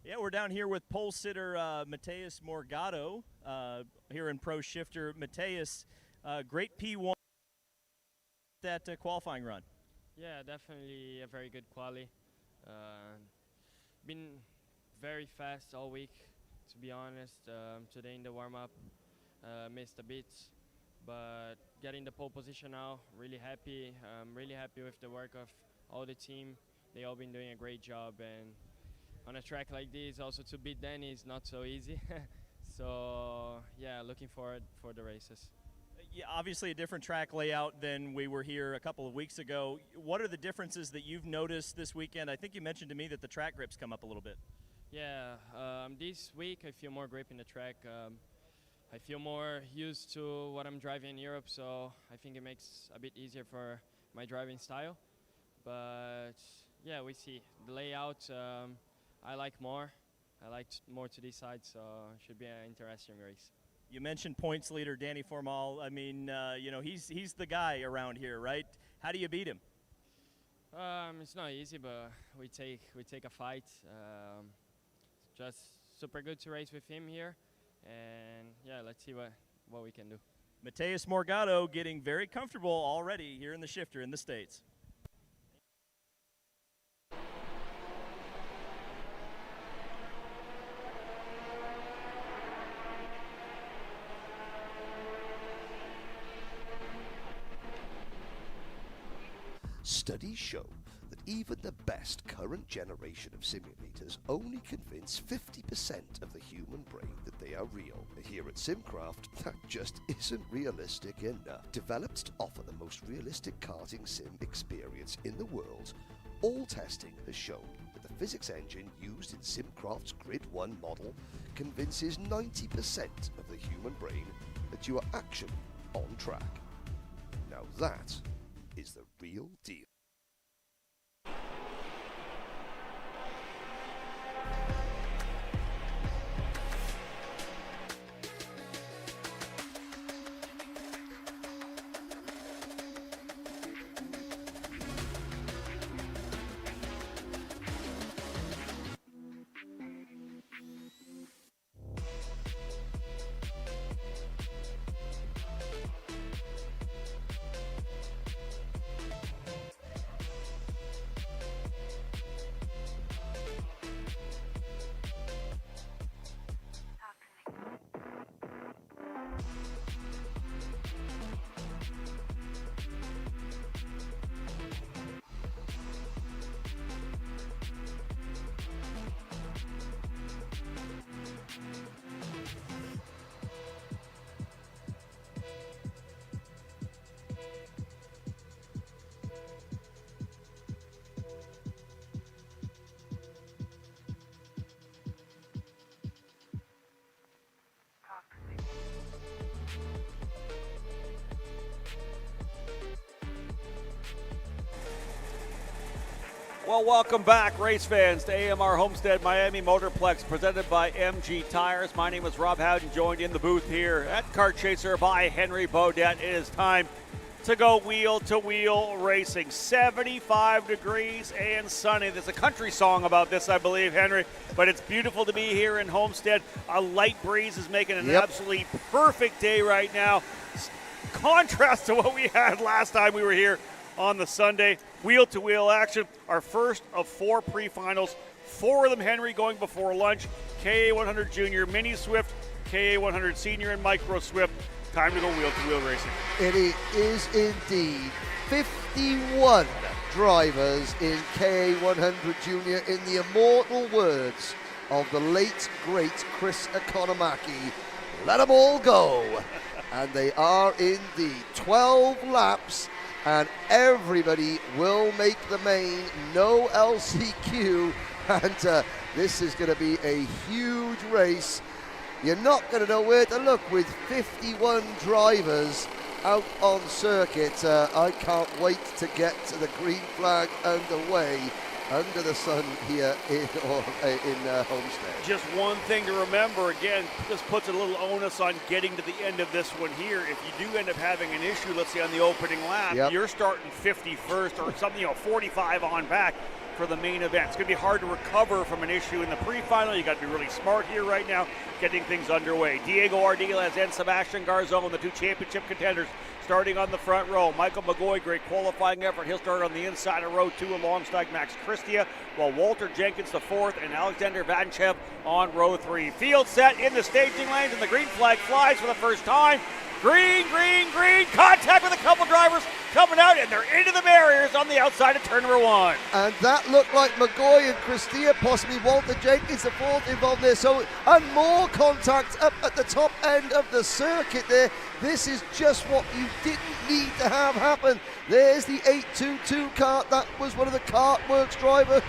Yeah, we're down here with pole sitter Mateus Morgado here in Pro Shifter. Mateus, great P1 that qualifying run. Yeah, definitely a very good quali. Been very fast all week, to be honest. Today in the warm-up, missed a bit, but getting the pole position now, really happy. Really happy with the work of all the team. They all been doing a great job, and on a track like this, also to beat Danny is not so easy. So yeah, looking forward for the races. Yeah, obviously a different track layout than we were here a couple of weeks ago. What are the differences that you've noticed this weekend? I think you mentioned to me that the track grips come up a little bit. Yeah, this week I feel more grip in the track. I feel more used to what I'm driving in Europe, so I think it makes a bit easier for my driving style. But yeah, we see the layout. I like more. I like more to this side, so it should be an interesting race. You mentioned points leader Danny Formal. I mean, you know, he's the guy around here, right? How do you beat him? It's not easy, but we take a fight. Just super good to race with him here, and yeah, let's see what we can do. Mateus Morgado getting very comfortable already here in the shifter in the States. Studies show that even the best current generation of simulators only convince 50% of the human brain that they are real. Here at SimCraft, that just isn't realistic enough. Developed to offer the most realistic karting sim experience in the world, all testing has shown that the physics engine used in SimCraft's Grid 1 model convinces 90% of the human brain that you are actually on track. Now that is the real deal. Well, welcome back, race fans, to AMR Homestead-Miami Motorplex, presented by MG Tires. My name is Rob Howden, joined in the booth here at Kart Chaser by Henry Beaudet. It is time to go wheel-to-wheel racing. 75 degrees and sunny. There's a country song about this, I believe, Henry, but it's beautiful to be here in Homestead. A light breeze is making an absolutely perfect day right now. Contrast to what we had last time we were here on the Sunday. Wheel-to-wheel action, our first of 4 pre-finals. 4 of them, Henry, going before lunch. KA100 Junior, Mini Swift, KA100 Senior, and Micro Swift. Time to go wheel-to-wheel racing. It is indeed 51 drivers in KA100 Junior, in the immortal words of the late, great Chris Economaki. Let them all go. And they are indeed 12 laps, and everybody will make the main, no LCQ, and this is going to be a huge race. You're not going to know where to look with 51 drivers out on circuit. I can't wait to get to the green flag underway under the sun here in Homestead. Just one thing to remember, again, this puts a little onus on getting to the end of this one here. If you do end up having an issue, let's say on the opening lap, you're starting 51st or something, 45 on back. for the main event. It's going to be hard to recover from an issue in the pre-final. You got to be really smart here right now, getting things underway. Diego Ardiles and Sebastian Garzon, the two championship contenders, starting on the front row. Michael McGoy, great qualifying effort. He'll start on the inside of row 2 alongside Max Christia, while Walter Jenkins, the 4th, and Alexander Vanchev on row 3. Field set in the staging lanes, and the green flag flies for the first time. Green, green, green. Contact with a couple drivers coming out, and they're into the barriers on the outside of turn number 1. And that looked like McGoy and Christia, possibly Walter Jenkins, the 4th, involved there. So, and more contact up at the top end of the circuit there. This is just what you didn't need to have happen. There's the 822 Kart. That was one of the Kart Works driver,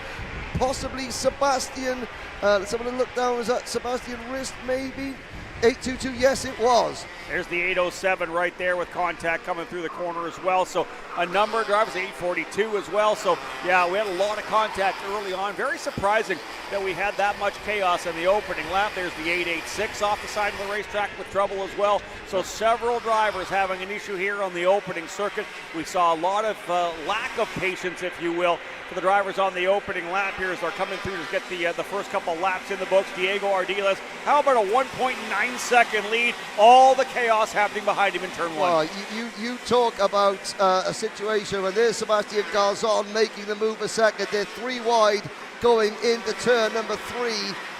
possibly Sebastian. Let's have a look down. Was that Sebastian Rist, maybe? 822, yes, it was. There's the 807 right there with contact coming through the corner as well. So a number of drivers, 842 as well. So, yeah, we had a lot of contact early on. Very surprising that we had that much chaos in the opening lap. There's the 886 off the side of the racetrack with trouble as well. So several drivers having an issue here on the opening circuit. We saw a lot of lack of patience, if you will, for the drivers on the opening lap here as they're coming through to get the first couple laps in the books. Diego Ardiles, how about a 1.9-second lead? All the chaos happening behind him in turn 1. Well, you talk about a situation where there's Sebastian Garzon making the move a second. They're 3 wide going into turn number 3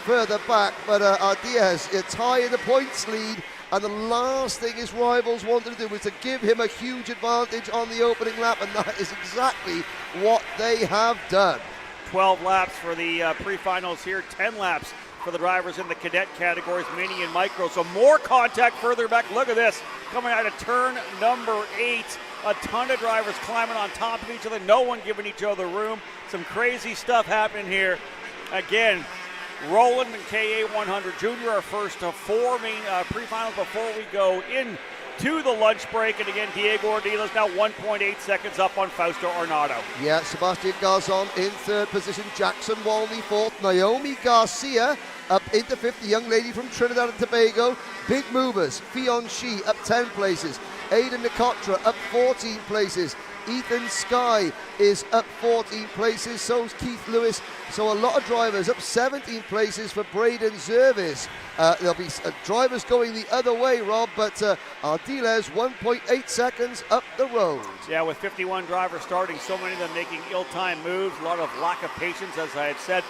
further back. But Ardiles, it's high in the points lead. And the last thing his rivals wanted to do was to give him a huge advantage on the opening lap. And that is exactly what they have done. 12 laps for the pre-finals here, 10 laps for the drivers in the cadet categories, mini and micro. So more contact further back. Look at this, coming out of turn number 8. A ton of drivers climbing on top of each other, no one giving each other room. Some crazy stuff happening here. Again, Roland and KA100 Junior are first of 4 main pre-finals before we go into the lunch break. And again, Diego Ardiles now 1.8 seconds up on Fausto Arnaudo. Yeah, Sebastian Garzon in 3rd position, Jackson Walney 4th, Naomi Garcia up into 5th, the young lady from Trinidad and Tobago. Big movers, Fionn Shi up 10 places, Aidan Nicotra up 14 places, Ethan Sky is up 14 places, so's Keith Lewis. So a lot of drivers up 17 places for Braden Zervis. There'll be drivers going the other way, Rob, but Ardiles 1.8 seconds up the road. Yeah, with 51 drivers starting, so many of them making ill-timed moves, a lot of lack of patience, as I had said.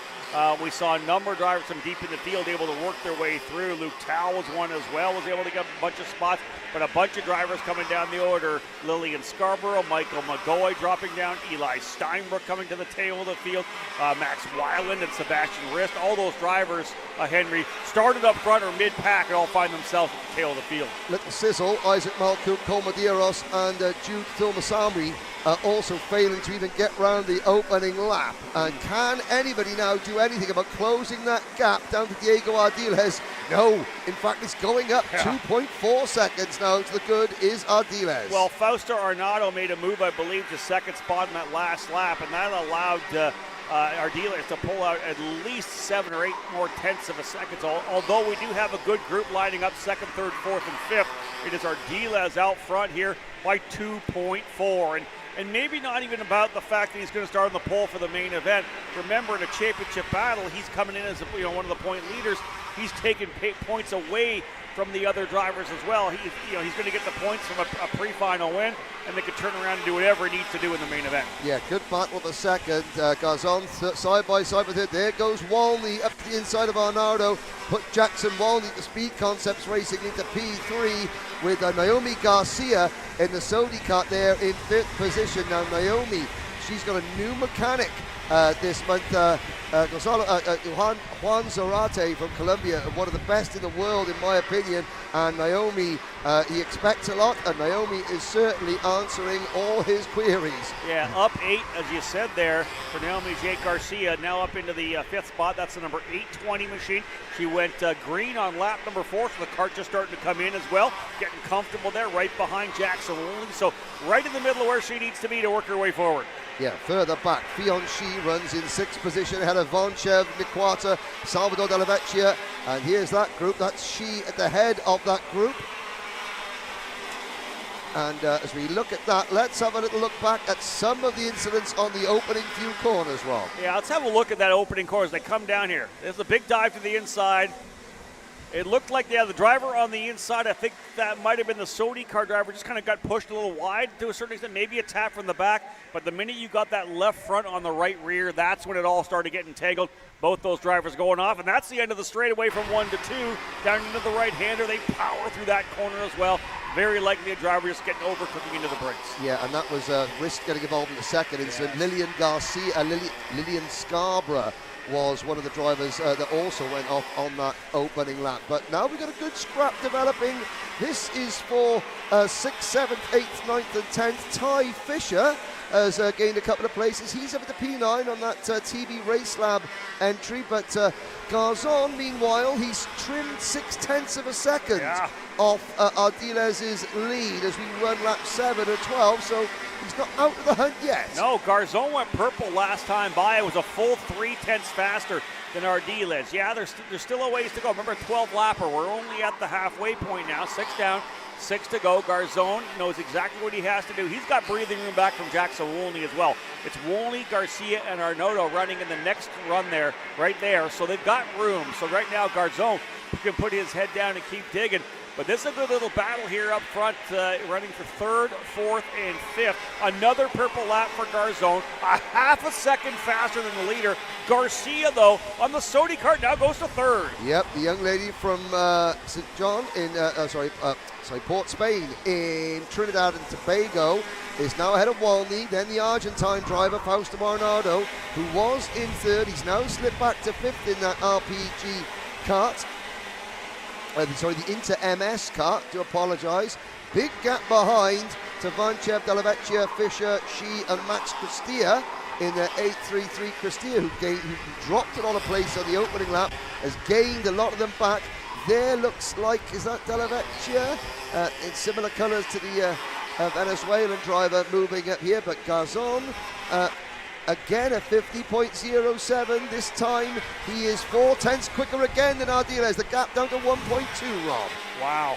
We saw a number of drivers from deep in the field able to work their way through. Luke Tao was one as well, was able to get a bunch of spots, but a bunch of drivers coming down the order. Lillian Scarborough, Michael McGoy dropping down, Eli Steinbrook coming to the tail of the field, Max Weiland and Sebastian Rist. All those drivers, Henry, started up front or mid-pack and all find themselves at the tail of the field. Little sizzle, Isaac Malcoop, Colmadeiros and Jude Thilmasami also failing to even get round the opening lap. And can anybody now do anything about closing that gap down to Diego Ardiles? No, in fact it's going up 2.4 seconds now to the good is Ardiles. Well, Fausto Arnaudo made a move, I believe, to 2nd spot in that last lap, and that allowed Ardiles to pull out at least 7 or 8 more tenths of a second. So, although we do have a good group lining up 2nd, 3rd, 4th, and 5th, it is Ardiles out front here by 2.4. And maybe not even about the fact that he's going to start on the pole for the main event. Remember, in a championship battle, he's coming in as one of the point leaders. He's taking points away from the other drivers as well. He's going to get the points from a pre-final win, and they can turn around and do whatever he needs to do in the main event. Yeah, good battle the second. Garzon side by side with it. There goes Walney up to the inside of Arnaudo. Put Jackson Walney to Speed Concepts Racing into P3 with Naomi Garcia in the Sodi Kart there in 5th position. Now Naomi, she's got a new mechanic this month. Juan Zarate from Colombia, one of the best in the world in my opinion, and Naomi, he expects a lot, and Naomi is certainly answering all his queries. Yeah, up 8, as you said there, for Naomi J. Garcia, now up into the 5th spot. That's the number 820 machine. She went green on lap number 4, so the Kart just starting to come in as well, getting comfortable there, right behind Jackson Woolley, so right in the middle of where she needs to be to work her way forward. Yeah, further back, Fionn Shi runs in 6th position ahead of Vonchev, Niquata, Salvador Della Vecchia, and here's that group. That's Shi at the head of that group. And as we look at that, let's have a little look back at some of the incidents on the opening few corners, Rob. Yeah, let's have a look at that opening corner as they come down here. There's a big dive to the inside. It looked like, the driver on the inside, I think that might have been the Sony car driver, just kind of got pushed a little wide to a certain extent, maybe a tap from the back. But the minute you got that left front on the right rear, that's when it all started getting tangled. Both those drivers going off, and that's the end of the straightaway from 1 to 2. Down into the right-hander, they power through that corner as well. Very likely a driver just getting over, cooking into the brakes. Yeah, and that was risk getting involved in the second incident. Lillian Scarborough was one of the drivers that also went off on that opening lap. But now we've got a good scrap developing. This is for 6th, 7th, 8th, 9th and 10th. Ty Fisher has gained a couple of places. He's up at the P9 on that TV Race Lab entry. But Garzon, meanwhile, he's trimmed 0.6 of a second off Ardiles' lead as we run lap 7 or 12. So he's not out of the hunt yet. No, Garzon went purple last time by. It was a full 0.3 faster than Ardiles. Yeah, there's still a ways to go. Remember, 12 lapper. We're only at the halfway point now. 6 down, 6 to go. Garzon knows exactly what he has to do. He's got breathing room back from Jackson Wolney as well. It's Wolney, Garcia, and Arnaudo running in the next run there, right there. So they've got room. So right now, Garzon can put his head down and keep digging. But this is a good little battle here up front, running for 3rd, 4th, and 5th. Another purple lap for Garzon, a half a second faster than the leader. Garcia, though, on the Sony Kart now goes to 3rd. Yep, the young lady from St. John in, Port Spain in Trinidad and Tobago is now ahead of Wolney. Then the Argentine driver, Fausto Arnaudo, who was in 3rd. He's now slipped back to 5th in that RPG kart. The Inter-MS car, do apologise. Big gap behind to Vanchev, Delavecchia, Fisher, Shi and Max Cristia in the 833 Cristia, who dropped it on a place on the opening lap, has gained a lot of them back. There looks like, is that Delavecchia? In similar colours to the Venezuelan driver moving up here, but Garzon, again a 50.07. This time he is 0.4 quicker again than Ardiles. The gap down to 1.2, Rob. Wow.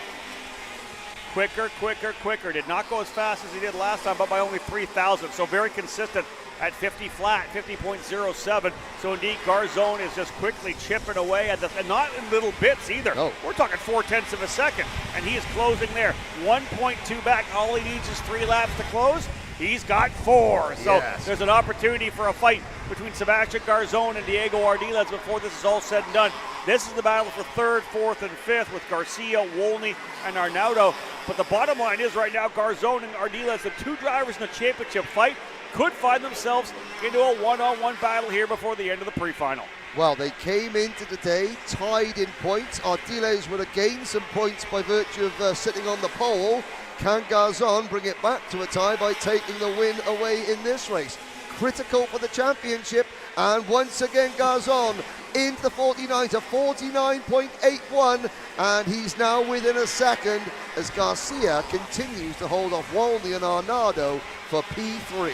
Quicker. Did not go as fast as he did last time, but by only 0.3 So very consistent at 50 flat, 50.07. So indeed, Garzon is just quickly chipping away at and not in little bits either. No. We're talking 0.4 of a second, and he is closing there. 1.2 back. All he needs is 3 laps to close. He's got 4. So There's an opportunity for a fight between Sebastian Garzon and Diego Ardiles before this is all said and done. This is the battle for 3rd, 4th, and 5th with Garcia, Wolney, and Arnaudo. But the bottom line is right now, Garzon and Ardiles, the 2 drivers in the championship fight, could find themselves into a one-on-one battle here before the end of the pre-final. Well, they came into today tied in points. Ardiles would have gained some points by virtue of sitting on the pole. Can Garzon bring it back to a tie by taking the win away in this race? Critical for the championship, and once again Garzon into the 49 to 49.81, and he's now within a second as Garcia continues to hold off Wolney and Arnaudo for P3.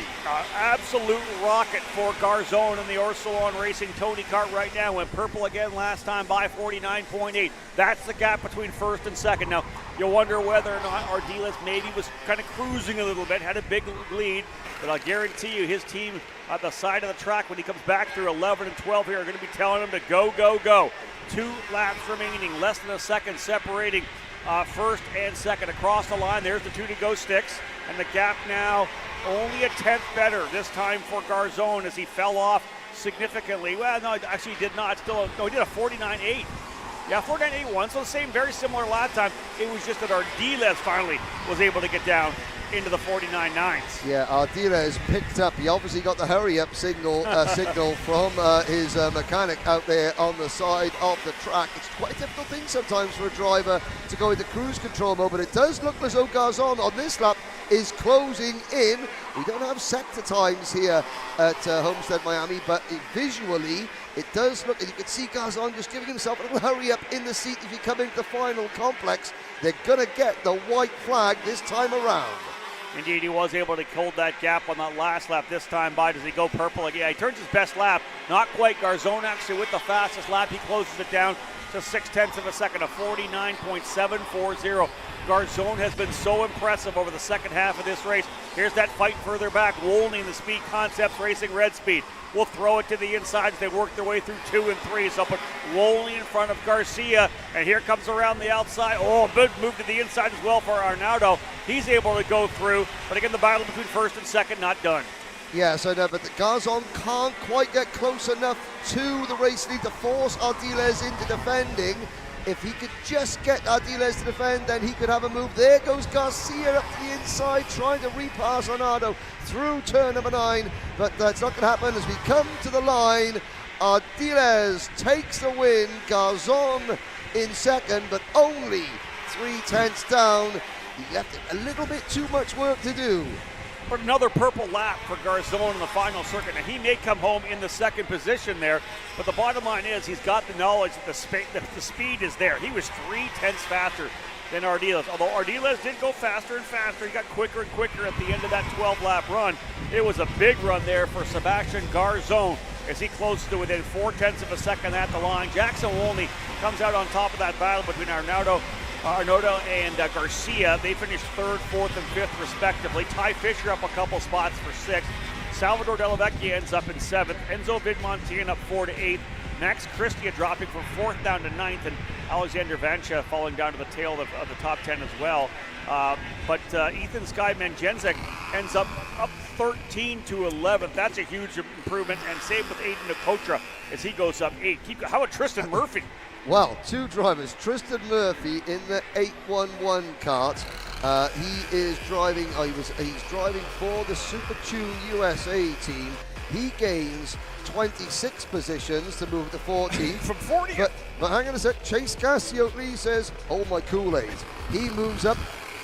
Absolute rocket for Garzon in the Orsolon Racing Tony Kart right now. Went purple again last time by 49.8. That's the gap between 1st and 2nd. Now, you wonder whether or not Ardiles maybe was kind of cruising a little bit, had a big lead, but I'll guarantee you his team at the side of the track when he comes back through 11 and 12 here are going to be telling him to go, go, go. 2 laps remaining, less than a second separating 1st and 2nd across the line. There's the 2 to go sticks, and the gap now only a 10th better this time for Garzon as he fell off significantly. Well, no, actually he did not. He did a 49.8. Yeah, 49.81, so the same, very similar last time. It was just that Ardiles finally was able to get down into the 49.9s. Yeah, Ardiles picked up. He obviously got the hurry-up signal from his mechanic out there on the side of the track. It's quite a difficult thing sometimes for a driver to go into cruise control mode, but it does look as though Garzon on this lap is closing in. We don't have sector times here at Homestead-Miami, but visually it does look, and you can see Garzon just giving himself a little hurry up in the seat. If you come into the final complex, they're going to get the white flag this time around. Indeed, he was able to hold that gap on that last lap this time by. Does he go purple again? He turns his best lap. Not quite. Garzon actually with the fastest lap. He closes it down to 0.6 of a second, a 49.740. Garzone has been so impressive over the second half of this race. Here's that fight further back. Wolney, the Speed Concepts Racing Red Speed, will throw it to the inside as they work their way through 2 and 3. So put Wolney in front of Garcia, and here comes around the outside. Oh, good move to the inside as well for Arnaudo. He's able to go through, but again, the battle between first and second not done. Yes, I know, but the Garzon can't quite get close enough to the race lead to force Ardiles into defending. If he could just get Ardiles to defend, then he could have a move. There goes Garcia up to the inside, trying to repass Arnaudo through turn number 9, but that's not going to happen as we come to the line. Ardiles takes the win, Garzon in second, but only 0.3 down. He left it a little bit too much work to do. But another purple lap for Garzone in the final circuit. Now, he may come home in the second position there, but the bottom line is he's got the knowledge that the speed is there. He was 0.3 faster than Ardiles. Although Ardiles did go faster and faster, he got quicker and quicker at the end of that 12-lap run. It was a big run there for Sebastian Garzone as he closed to within 0.4 of a second at the line. Jackson Wolney comes out on top of that battle between Arnaudo and Garcia. They finished 3rd, 4th, and 5th respectively. Ty Fisher up a couple spots for 6th. Salvador Della Vecchia ends up in 7th. Enzo Vidmontien up 4 to 8th. Max Christia dropping from 4th down to 9th, and Alexander Vancha falling down to the tail of the top 10 as well. But Ethan Sky Manjenzek ends up 13 to 11th. That's a huge improvement, and same with Aiden Okotra as he goes up 8. How about Tristan Murphy? Well, 2 drivers. Tristan Murphy in the 811 kart. He is driving. He's driving for the Super Tune USA team. He gains 26 positions to move to 14th. From 40th. But hang on a sec. Chase Cassiope says, "Oh my Kool-Aid." He moves up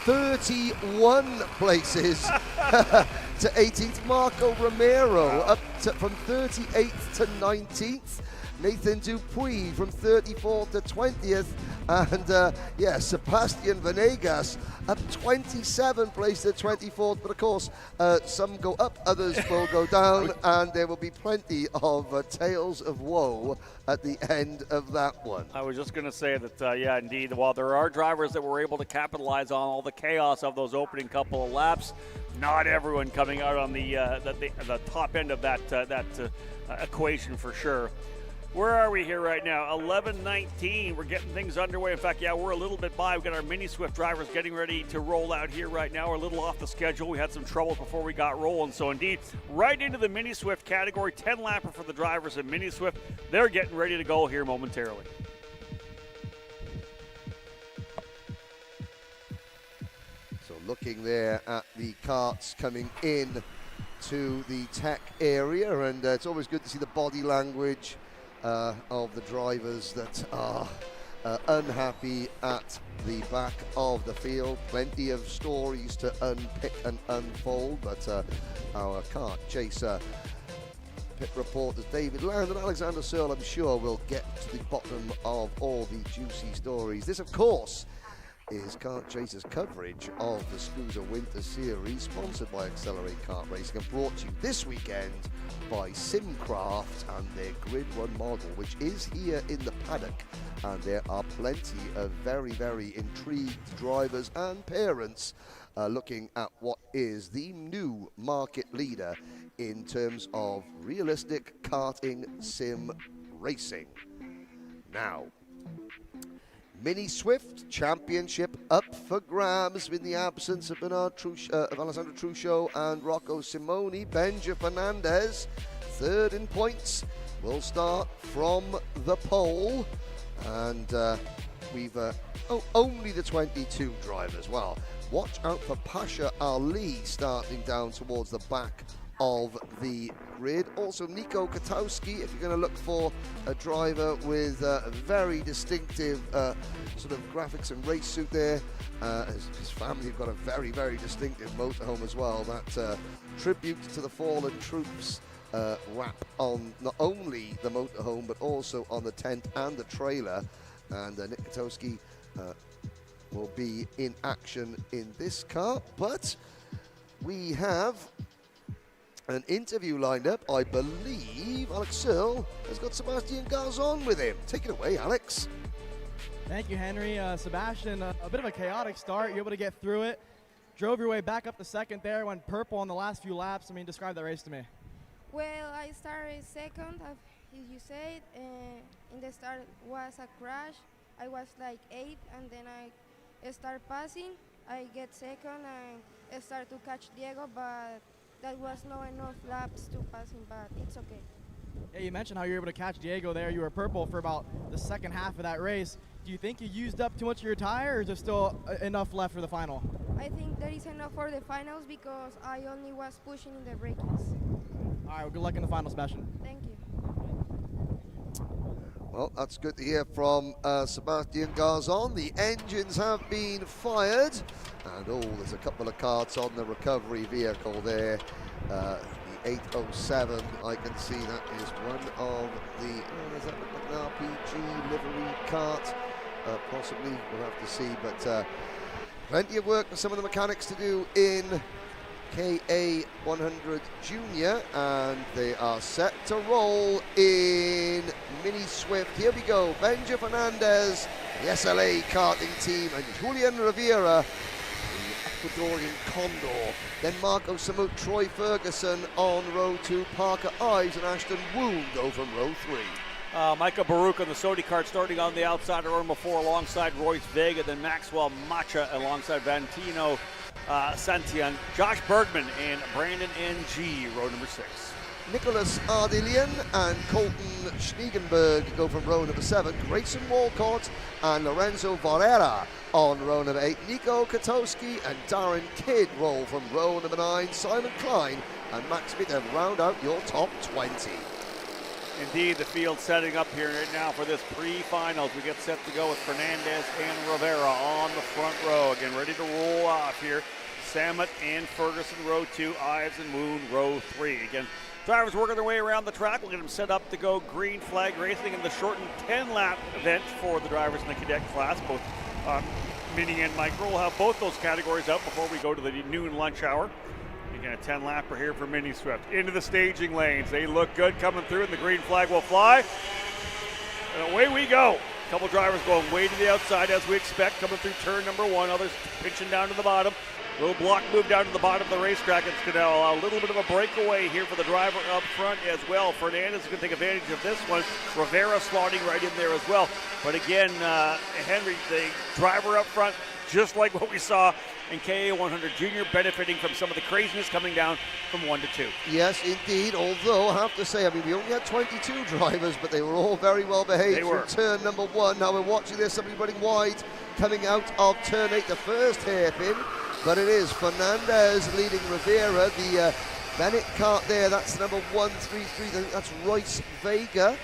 31 places to 18th. Marco Romero up from 38th to 19th. Nathan Dupuis from 34th to 20th, and Sebastian Venegas up 27 places to 24th. But of course, some go up, others will go down, and there will be plenty of tales of woe at the end of that one. I was just going to say that, yeah, indeed, while there are drivers that were able to capitalize on all the chaos of those opening couple of laps, not everyone coming out on the top end of that equation for sure. Where are we here right now? 11:19. We're getting things underway. In fact, yeah, we're a little bit by. We've got our Mini Swift drivers getting ready to roll out here right now. We're a little off the schedule. We had some trouble before we got rolling. So, indeed, right into the Mini Swift category. 10-lapper for the drivers in Mini Swift. They're getting ready to go here momentarily. So looking there at the karts coming in to the tech area, and it's always good to see the body language of the drivers that are unhappy at the back of the field. Plenty of stories to unpick and unfold, but our kart chaser pit reporters David Land and Alexander Searle, I'm sure, will get to the bottom of all the juicy stories. This, of course, is Kart Chaser's coverage of the SKUSA Winter Series, sponsored by Accelerate Kart Racing and brought to you this weekend by Simcraft and their Grid 1 model, which is here in the paddock. And there are plenty of very, very intrigued drivers and parents looking at what is the new market leader in terms of realistic karting sim racing. Now, Mini Swift Championship up for grabs in the absence of Alessandro Truccio and Rocco Simoni. Benja Fernandez, 3rd in points, will start from the pole. And we've only the 22 drivers. Well, watch out for Pasha Ali starting down towards the back of the grid. Also Nico Katowski, if you're going to look for a driver with a very distinctive sort of graphics and race suit there. His family have got a very, very distinctive motorhome as well. That tribute to the fallen troops wrap on not only the motorhome but also on the tent and the trailer. And Nick Katowski will be in action in this car. But we have an interview lined up. I believe Alex Searle has got Sebastian Garzon with him. Take it away, Alex. Thank you, Henry. Sebastian, a bit of a chaotic start. You're able to get through it. Drove your way back up to second there, went purple on the last few laps. I mean, describe that race to me. Well, I started second, as you said. In the start was a crash. I was like 8th, and then I start passing. I get second and I start to catch Diego, but that was not enough laps to pass him, but it's okay. Yeah, you mentioned how you were able to catch Diego there. You were purple for about the second half of that race. Do you think you used up too much of your tire, or is there still enough left for the final? I think there is enough for the finals because I only was pushing in the brackets. All right, well, good luck in the final, Sebastian. Thank you. Well, that's good to hear from Sebastian Garzon. The engines have been fired, and there's a couple of carts on the recovery vehicle there. The 807, I can see that is one of the, is that an RPG livery cart? Possibly, we'll have to see, but plenty of work for some of the mechanics to do in KA 100 Junior, and they are set to roll in Mini Swift. Here we go, Benja Fernandez, the SLA karting team, and Julian Rivera, the Ecuadorian Condor. Then Marco Samut, Troy Ferguson on row 2, Parker Ives and Ashton Woon go from row 3. Micah Baruch on the Sodi kart starting on the outside of row number 4 alongside Royce Vega, then Maxwell Macha alongside Valentino Santian, Josh Bergman and Brandon NG, row number 6. Nicholas Ardilian and Colton Schniegenberg go from row number 7. Grayson Walcott and Lorenzo Varela on row number 8. Nico Katowski and Darren Kidd roll from row number 9. Simon Klein and Max Bitter round out your top 20. Indeed, the field setting up here right now for this pre-finals. We get set to go with Fernandez and Rivera on the front row. Again, ready to roll off here. Samet and Ferguson, row 2. Ives and Moon, row 3. Again, drivers working their way around the track. We'll get them set up to go green flag racing in the shortened 10-lap event for the drivers in the cadet class. Both mini and micro. We'll have both those categories out before we go to the noon lunch hour. Again, a 10-lapper here for Mini Swift. Into the staging lanes. They look good coming through, and the green flag will fly. And away we go. A couple drivers going way to the outside as we expect, coming through turn number 1. Others pitching down to the bottom. Little block move down to the bottom of the racetrack. It's going to allow a little bit of a breakaway here for the driver up front as well. Fernandez is going to take advantage of this one. Rivera slotting right in there as well. But again, Henry, the driver up front, just like what we saw in KA 100 Junior, benefiting from some of the craziness coming down from 1 to 2. Yes, indeed, although I have to say, I mean, we only had 22 drivers, but they were all very well behaved from turn number 1. Now we're watching this, somebody running wide, coming out of turn 8, the first hairpin, but it is Fernandez leading Rivera. The Bennett cart there, that's number 133, I think that's Royce Vega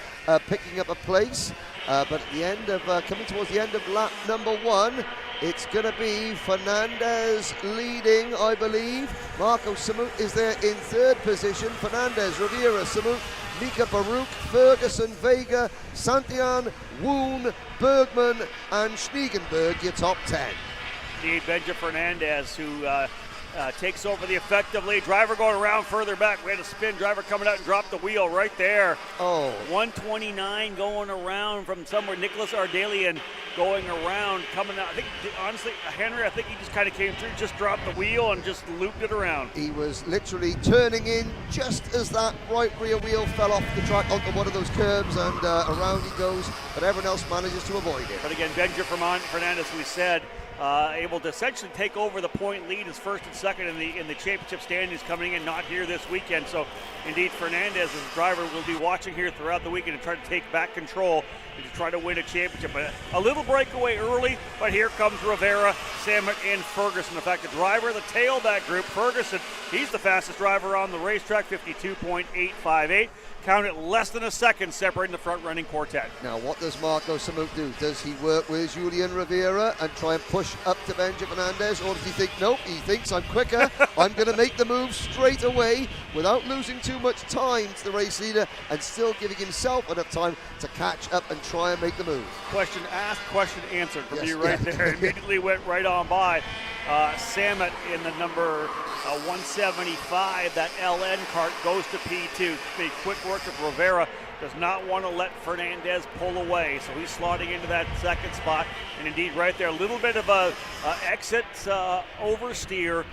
picking up a place. But at the end of, coming towards the end of lap number 1, it's going to be Fernandez leading, I believe. Marco Samut is there in 3rd position. Fernandez, Rivera, Samut, Mika Baruch, Ferguson, Vega, Santian, Woon, Bergman, and Schniegenberg, your top 10. Indeed, Benja Fernandez, who takes over the effective lead. Driver going around further back. We had a spin. Driver coming out and dropped the wheel right there. 129 going around from somewhere. Nicholas Ardalian going around, coming out. I think, honestly, Henry, I think he just kind of came through, just dropped the wheel and just looped it around. He was literally turning in just as that right rear wheel fell off the track onto one of those curbs, and around he goes, but everyone else manages to avoid it. But again, Benja Fernandez, we said, able to essentially take over the point lead as first and second in the championship standings coming in, not here this weekend. So indeed, Fernandez as a driver will be watching here throughout the weekend to try to take back control and to try to win a championship. But a little breakaway early, but here comes Rivera, Samet, and Ferguson. In fact, the driver of the tailback group, Ferguson, he's the fastest driver on the racetrack, 52.858. Counted less than a second separating the front-running quartet. Now, what does Marco Samut do? Does he work with Julian Rivera and try and push up to Benja Fernandez, or does he think, nope, he thinks I'm quicker, I'm going to make the move straight away without losing too much time to the race leader and still giving himself enough time to catch up and try and make the move? Question asked, question answered from you right yeah. there. Immediately went right on by. Samet in the number 175, that LN cart goes to P2. A quick work of Rivera does not want to let Fernandez pull away, so he's slotting into that second spot. And indeed, right there, a little bit of a exit oversteer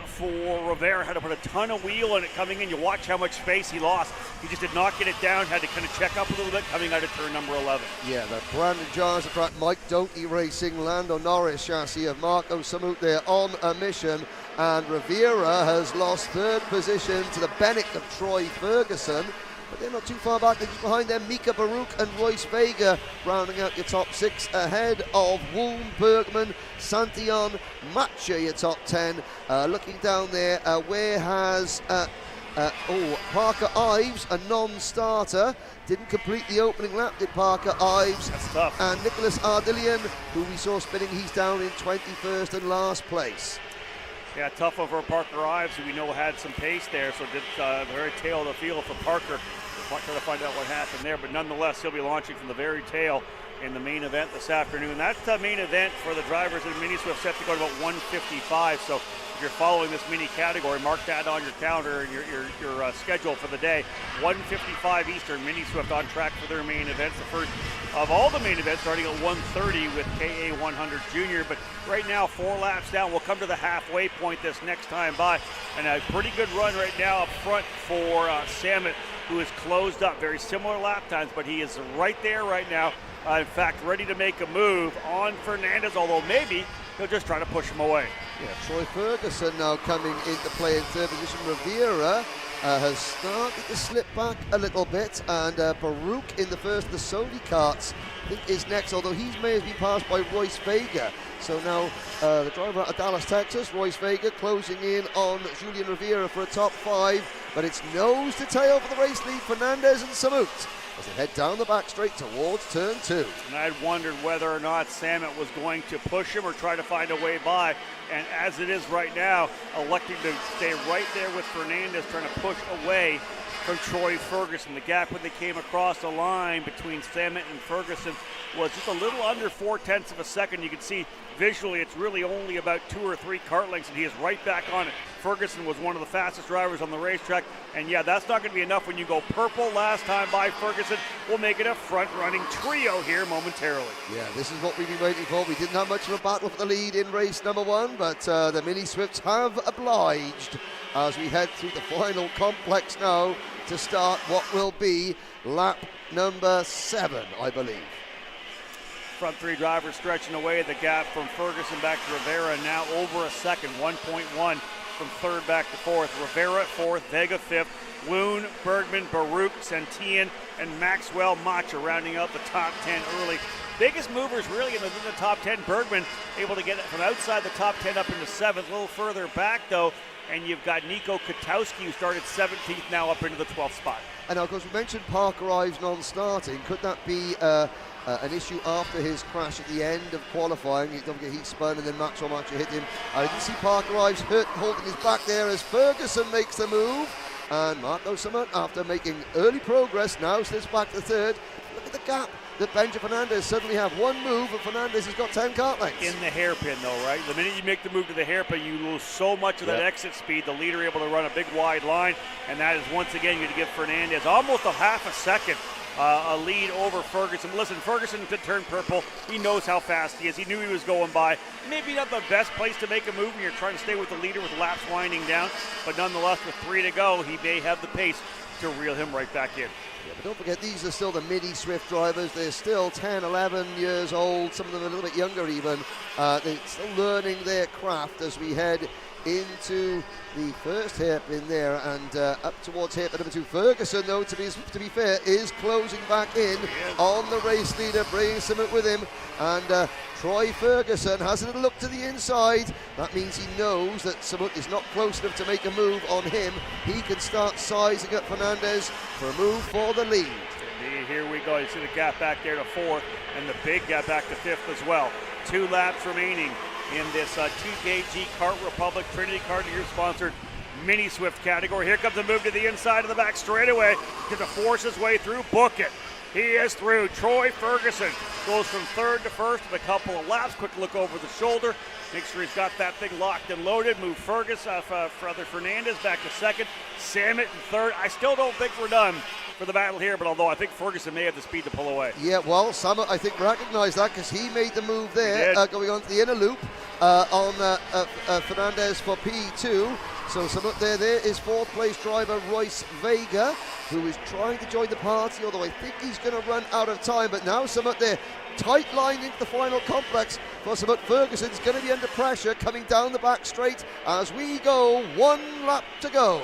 for Rivera. Had to put a ton of wheel in it coming in. You watch how much space he lost. He just did not get it down. Had to kind of check up a little bit coming out of turn number 11. Yeah, the Brandon Jars, the track, Mike Doty Racing, Lando Norris chassis of Marco Samut there on a mission. And Rivera has lost third position to the Bennett of Troy Ferguson. But they're not too far back. They're just behind them. Mika Baruch and Royce Vega rounding out your top 6 ahead of Woon, Bergman, Santillan, Matcha, your top 10. Looking down there, where has Parker Ives, a non-starter, didn't complete the opening lap, did Parker Ives. That's tough. And Nicholas Ardillian, who we saw spinning, he's down in 21st and last place. Yeah, tough over Parker Ives, who we know had some pace there, so did the very tail of the field for Parker. Trying to find out what happened there, but nonetheless, he'll be launching from the very tail in the main event this afternoon. That main event for the drivers in Mini Swift set to go to about 155, so if you're following this mini category, mark that on your calendar and your schedule for the day. 155 Eastern, Mini Swift on track for their main events. The first of all the main events starting at 1:30 with KA 100 Junior. But right now, 4 laps down. We'll come to the halfway point this next time by. And a pretty good run right now up front for Samet, who is closed up. Very similar lap times, but he is right there right now. In fact, ready to make a move on Fernandez, although maybe he'll just try to push him away. Yeah, Troy Ferguson now coming into play in third position. Rivera has started to slip back a little bit, and Baruch in the first of the Sony karts, I think, is next, although he may have been passed by Royce Vega. So now the driver out of Dallas, Texas, Royce Vega, closing in on Julian Rivera for a top 5, but it's nose to tail for the race lead, Fernandez and Samut, as they head down the back straight towards turn 2. And I'd wondered whether or not Samet was going to push him or try to find a way by. And as it is right now, electing to stay right there with Fernandez, trying to push away from Troy Ferguson. The gap when they came across the line between Samet and Ferguson was just a little under 0.4 of a second. You can see visually it's really only about 2 or 3 kart lengths, and he is right back on it. Ferguson was one of the fastest drivers on the racetrack, and yeah, that's not going to be enough when you go purple last time by Ferguson. We'll make it a front-running trio here momentarily. Yeah, this is what we've been waiting for. We didn't have much of a battle for the lead in race number 1, but the Mini Swifts have obliged as we head through the final complex now to start what will be lap number 7, I believe. Front 3 drivers stretching away. The gap from Ferguson back to Rivera now over a second, 1.1 from third back to fourth. Rivera at fourth, Vega fifth, Woon, Bergman, Baruch, Santillan, and Maxwell Macha rounding out the top 10 early. Biggest movers really in the top 10. Bergman able to get it from outside the top 10 up into 7th. A little further back though, and you've got Nico Katowski, who started 17th, now up into the 12th spot. And of course we mentioned Parker Ives non-starting. Could that be an issue after his crash at the end of qualifying? He spun and then Maxwell Macha hit him. I didn't see Parker Ives hurt, holding his back there as Ferguson makes the move. And Marco Samut, after making early progress, now slips back to third. Look at the gap that Benja Fernandez suddenly have. One move and Fernandez has got 10 kart lengths. In the hairpin though, right? The minute you make the move to the hairpin, you lose so much of that exit speed. The leader able to run a big wide line, and that is once again going to give Fernandez almost a half a second a lead over Ferguson. Listen, Ferguson could turn purple. He knows how fast he is. He knew he was going by. Maybe not the best place to make a move when you're trying to stay with the leader with laps winding down, but nonetheless, with 3 to go, he may have the pace to reel him right back in. Yeah, but don't forget, these are still the Mini Swift drivers. They're still 10, 11 years old, some of them a little bit younger even. They're still learning their craft as we head into the first hairpin there and up towards hairpin number 2. Ferguson, though, to be fair, is closing back in on the race leader, bringing Samut with him. And Troy Ferguson has a little look to the inside. That means he knows that Samut is not close enough to make a move on him. He can start sizing up Fernandez for a move for the lead. Indeed, here we go. You see the gap back there to 4th and the big gap back to 5th as well. 2 laps remaining in this TKG Kart Republic Trinity Kart Gear sponsored Mini Swift category. Here comes the move to the inside of the back straightaway. Gets to force his way through. Book it. He is through. Troy Ferguson goes from 3rd to 1st with a couple of laps. Quick look over the shoulder. Make sure he's got that thing locked and loaded. Move Fergus off Brother Fernandez back to second. Samet in third. I still don't think we're done for the battle here, but although I think Ferguson may have the speed to pull away. Yeah, well, Samet, I think, recognised that because he made the move there, going on to the inner loop on Fernandez for P2. So Samet there is fourth place driver Royce Vega, who is trying to join the party, although I think he's going to run out of time. But now Samet there, tight line into the final complex for Samet. Ferguson's going to be under pressure coming down the back straight as we go, 1 lap to go.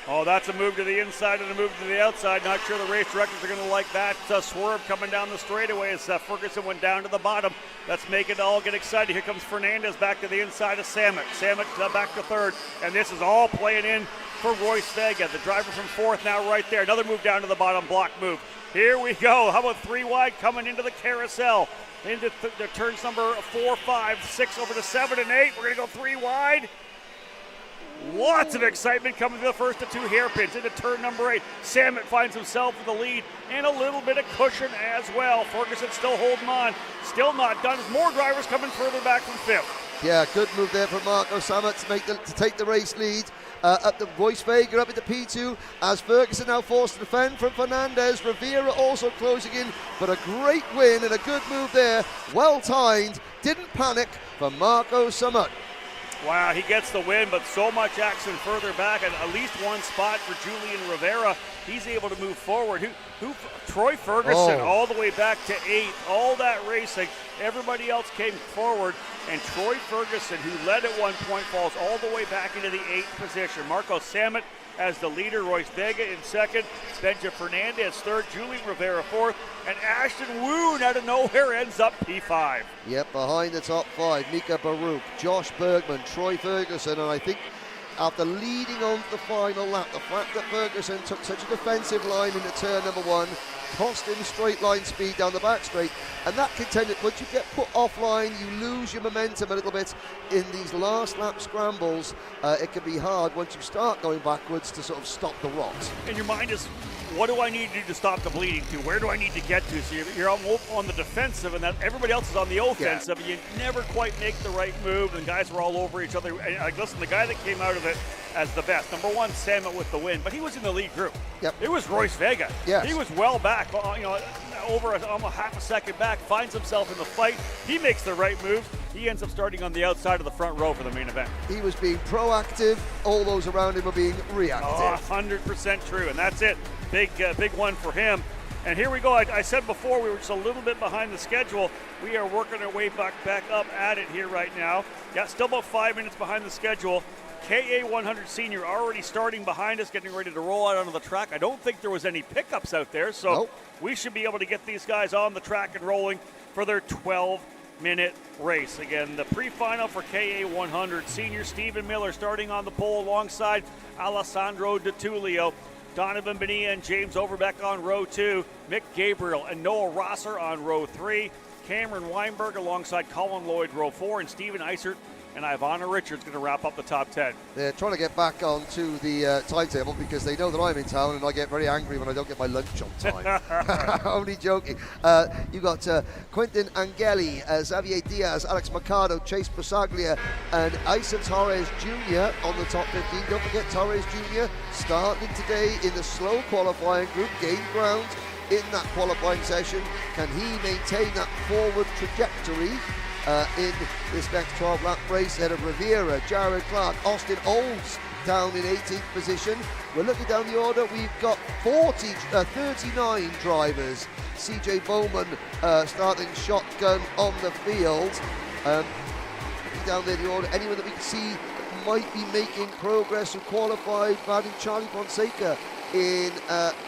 Oh, that's a move to the inside and a move to the outside. Not sure the race directors are going to like that swerve coming down the straightaway as Ferguson went down to the bottom. Let's make it all get excited. Here comes Fernandez back to the inside of Samet. Samet back to third, and this is all playing in for Royce Vega. The driver from fourth now right there. Another move down to the bottom, block move. Here we go. How about 3 wide coming into the carousel? Into the turns number 4, 5, 6 over to 7 and 8. We're going to go 3 wide. Lots of excitement coming to the first of 2 hairpins into turn number 8. Samet finds himself in the lead and a little bit of cushion as well. Ferguson still holding on. Still not done. There's more drivers coming further back from 5th. Yeah, good move there from Marco Samet to take the race lead. Up the Royce Vega up into P2 as Ferguson now forced to defend from Fernandez. Rivera also closing in, but a great win and a good move there. Well timed, didn't panic for Marco Samet. Wow, he gets the win, but so much action further back, and at least one spot for Julian Rivera. He's able to move forward. Troy Ferguson all the way back to 8th. All that racing, everybody else came forward, and Troy Ferguson, who led at one point, falls all the way back into the 8th position. Marco Samet as the leader, Royce Vega in second, Benja Fernandez third, Julian Rivera fourth, and Ashton Woon out of nowhere ends up P5. Yep, behind the top 5, Mika Baruch, Josh Bergman, Troy Ferguson, and I think after leading on to the final lap, the fact that Ferguson took such a defensive line into turn number 1 cost him straight line speed down the back straight, and that contended, once you get put offline, you lose your momentum a little bit in these last lap scrambles. It can be hard once you start going backwards to sort of stop the rot. And your mind is, what do I need to do to stop the bleeding to? Where do I need to get to? So you're on the defensive, and then everybody else is on the offensive, and you never quite make the right move, and guys were all over each other. And listen, the guy that came out of it as the best, number 1, Samet with the win, but he was in the lead group. Yep. It was Royce Vega. Yes. He was well back, over almost half a second back, finds himself in the fight. He makes the right move. He ends up starting on the outside of the front row for the main event. He was being proactive. All those around him were being reactive. 100% true, and that's it. Big one for him. And here we go. I said before we were just a little bit behind the schedule. We are working our way back up at it here right now. Yeah, still about 5 minutes behind the schedule. KA100 Senior already starting behind us, getting ready to roll out onto the track. I don't think there was any pickups out there, so we should be able to get these guys on the track and rolling for their 12-minute race. Again, the pre-final for KA100 Senior, Stephen Miller starting on the pole alongside Alessandro DiTullio. Donovan Bonilla and James Overbeck on row 2. Mick Gabriel and Noah Rosser on row 3. Cameron Weinberg alongside Colin Lloyd row 4, and Steven Eisert and Ivana Richards going to wrap up the top 10. They're trying to get back onto the timetable because they know that I'm in town, and I get very angry when I don't get my lunch on time. Only joking. You got Quentin Angeli, Xavier Diaz, Alex Mercado, Chase Brasaglia, and Isa Torres Jr. on the top 15. Don't forget Torres Jr. starting today in the slow qualifying group, gained ground in that qualifying session. Can he maintain that forward trajectory in this next 12-lap race ahead of Rivera, Jared Clark, Austin Olds down in 18th position. We're looking down the order. We've got 39 drivers. CJ Bowman starting shotgun on the field. Looking down there the order, anyone that we can see might be making progress who qualified, adding Charlie Fonseca in